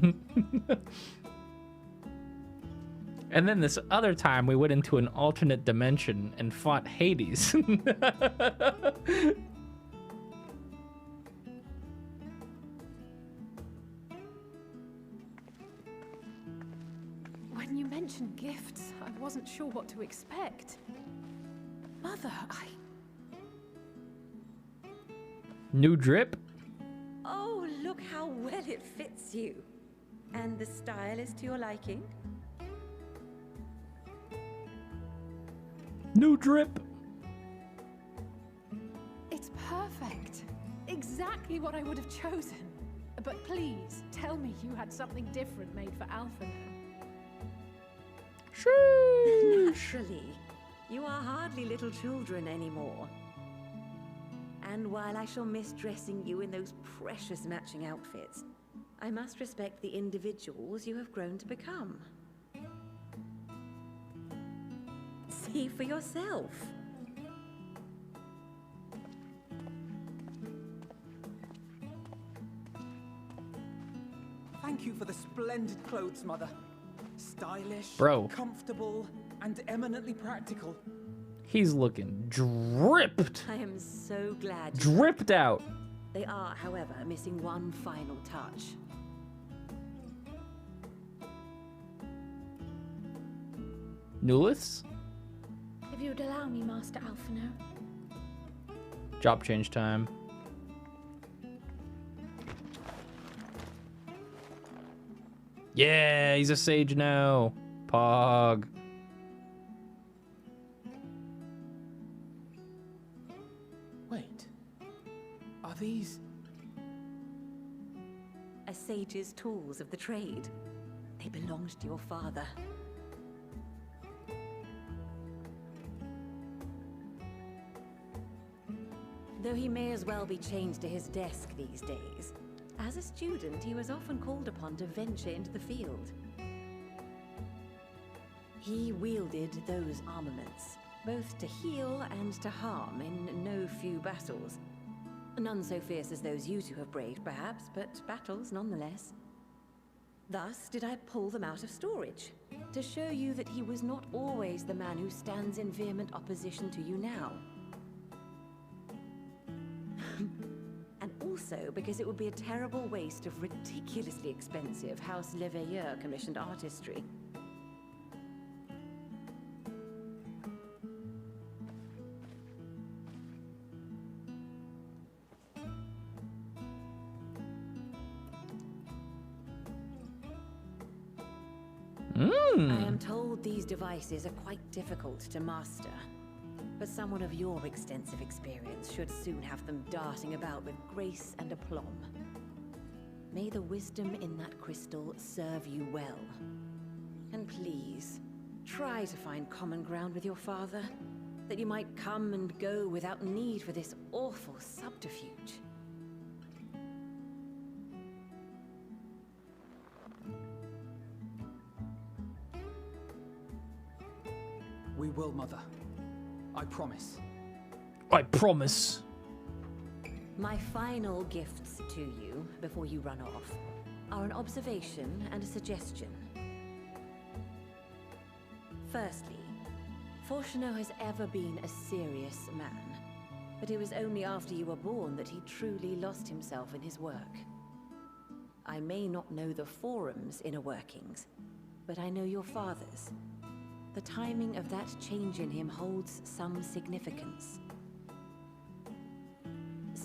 And then this other time we went into an alternate dimension and fought Hades. When you mentioned gifts, I wasn't sure what to expect. Mother, New drip? Oh, look how well it fits you. And the style is to your liking? New drip. It's perfect. Exactly what I would have chosen. But please, tell me you had something different made for Alpha now. Naturally. You are hardly little children anymore. And while I shall miss dressing you in those precious matching outfits, I must respect the individuals you have grown to become. See for yourself. Thank you for the splendid clothes, Mother. Stylish, Bro. comfortable, and eminently practical. He's looking dripped. I am so glad. Dripped out. They are, however, missing one final touch. Newliths? If you would allow me, Master Alphino. Job change time. Yeah, he's a sage now. Pog. Wait. Are these... A sage's tools of the trade. They belonged to your father. Though he may as well be chained to his desk these days, as a student he was often called upon to venture into the field. He wielded those armaments, both to heal and to harm in no few battles. None so fierce as those you two have braved, perhaps, but battles nonetheless. Thus did I pull them out of storage, to show you that he was not always the man who stands in vehement opposition to you now. And also because it would be a terrible waste of ridiculously expensive House Leveilleur commissioned artistry. I am told these devices are quite difficult to master, but someone of your extensive experience should soon have them darting about with grace and aplomb. May the wisdom in that crystal serve you well. And please, try to find common ground with your father, that you might come and go without need for this awful subterfuge. We will, Mother. I promise. I promise. My final gifts to you, before you run off, are an observation and a suggestion. Firstly, Fortuno has ever been a serious man, but it was only after you were born that he truly lost himself in his work. I may not know the Forum's inner workings, but I know your father's. The timing of that change in him holds some significance.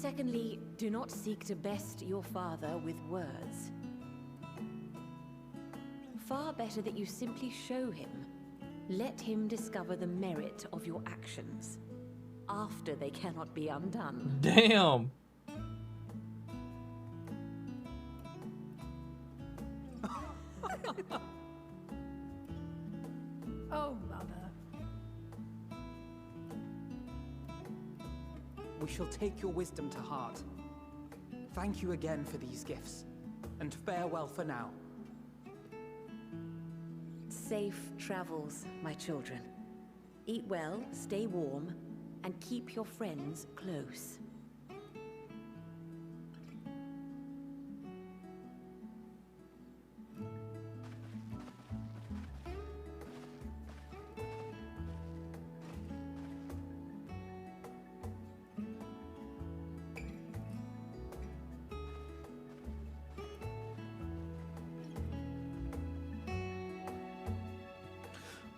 Secondly, do not seek to best your father with words. Far better that you simply show him. Let him discover the merit of your actions. After they cannot be undone. Damn. Oh, Mother. We shall take your wisdom to heart. Thank you again for these gifts, and farewell for now. Safe travels, my children. Eat well, stay warm, and keep your friends close.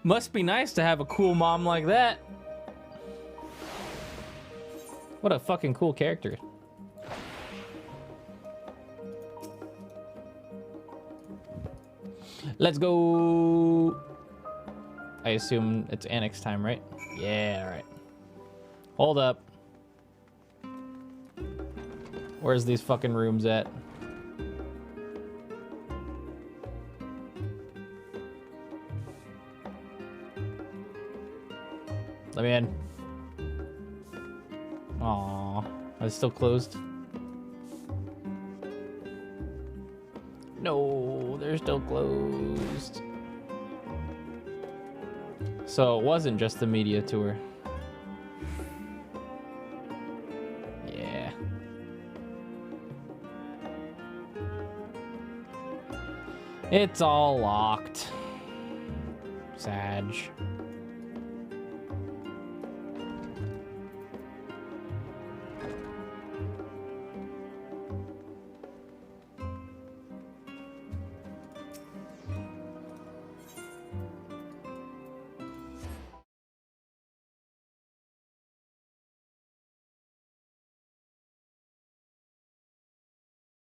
Must be nice to have a cool mom like that. What a fucking cool character. Let's go. I assume it's annex time, right? Yeah, all right. Hold up. Where's these fucking rooms at? Let me in. Aww. It's still closed. No, they're still closed. So it wasn't just the media tour. Yeah. It's all locked. Sag.